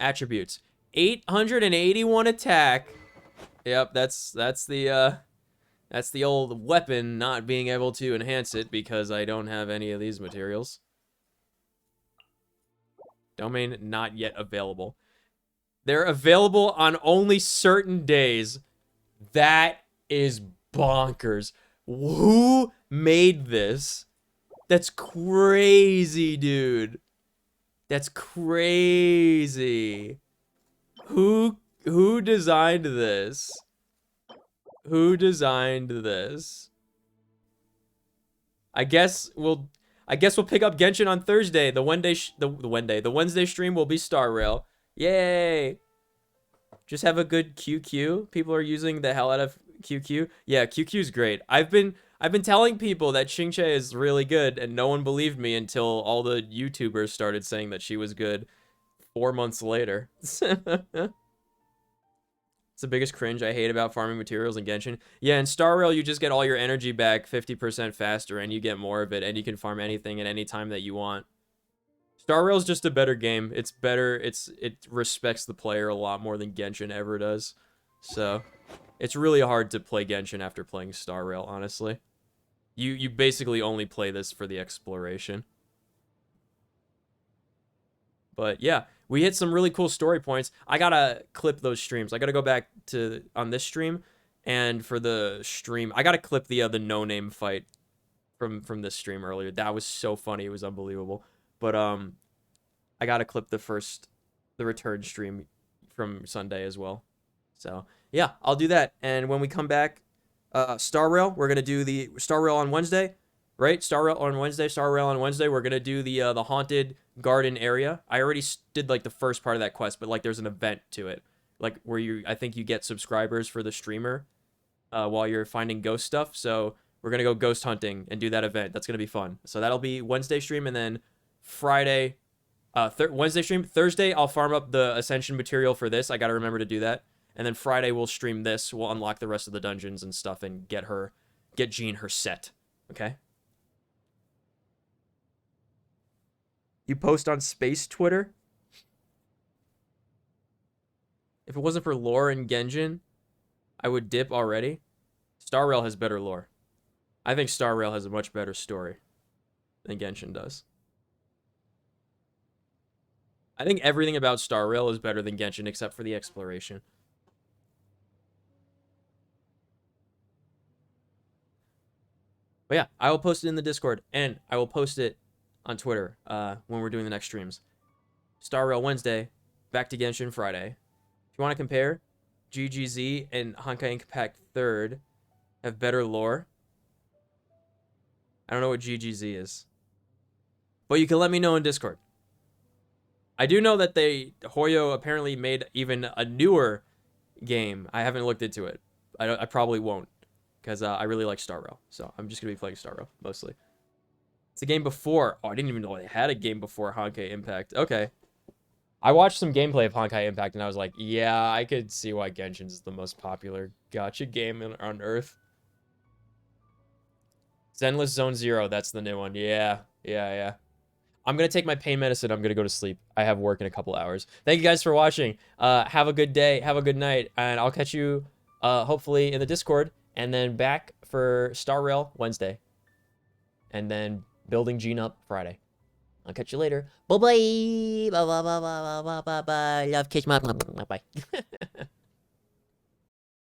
[SPEAKER 1] Attributes. 881 attack. Yep, that's the old weapon not being able to enhance it because I don't have any of these materials. Domain not yet available. They're available on only certain days. That is bonkers. Who made this? That's crazy, dude. That's crazy. Who designed this? Who designed this? I guess we'll pick up Genshin on Thursday. The Wednesday stream will be Star Rail. Yay! Just have a good QQ. People are using the hell out of QQ. Yeah, QQ's great. I've been telling people that Xingche is really good, and no one believed me until all the YouTubers started saying that she was good 4 months later. It's the biggest cringe I hate about farming materials in Genshin. Yeah, in Star Rail, you just get all your energy back 50% faster, and you get more of it, and you can farm anything at any time that you want. Star Rail's just a better game. It's better. It respects the player a lot more than Genshin ever does. So, it's really hard to play Genshin after playing Star Rail, honestly. You basically only play this for the exploration. But yeah, we hit some really cool story points. I gotta clip those streams. I gotta go back to on this stream, and for the stream, I gotta clip the no name fight from this stream earlier. That was so funny. It was unbelievable. But I gotta clip the return stream from Sunday as well. So yeah, I'll do that. And when we come back, Star Rail, we're gonna do the Star Rail on Wednesday, right? Star Rail on Wednesday. We're gonna do the haunted garden area. I already did like the first part of that quest, but like there's an event to it, like where I think you get subscribers for the streamer, while you're finding ghost stuff. So we're gonna go ghost hunting and do that event. That's gonna be fun. So that'll be Wednesday stream, and then Friday, Wednesday stream. Thursday I'll farm up the Ascension material for this. I gotta remember to do that. And then Friday we'll stream this. We'll unlock the rest of the dungeons and stuff and get Jean her set. Okay. You post on Space Twitter? If it wasn't for lore and Genjin, I would dip already. Star Rail has better lore. I think Star Rail has a much better story than Genshin does. I think everything about Star Rail is better than Genshin except for the exploration. But yeah, I will post it in the Discord, and I will post it on Twitter when we're doing the next streams. Star Rail Wednesday, back to Genshin Friday. If you want to compare, GGZ and Honkai Impact 3rd have better lore. I don't know what GGZ is, but you can let me know in Discord. I do know that Hoyo apparently made even a newer game. I haven't looked into it. I probably won't, because I really like Star Rail, so I'm just gonna be playing Star Rail mostly. It's a game before. Oh, I didn't even know they had a game before Honkai Impact. Okay. I watched some gameplay of Honkai Impact, and I was like, yeah, I could see why Genshin's the most popular gacha game on Earth. Zenless Zone Zero, that's the new one. Yeah. I'm going to take my pain medicine. I'm going to go to sleep. I have work in a couple hours. Thank you guys for watching. Have a good day. Have a good night. And I'll catch you hopefully in the Discord. And then back for Star Rail Wednesday. And then building Jean up Friday. I'll catch you later.
[SPEAKER 6] Bye-bye. Bye-bye. Love, kiss, bye-bye.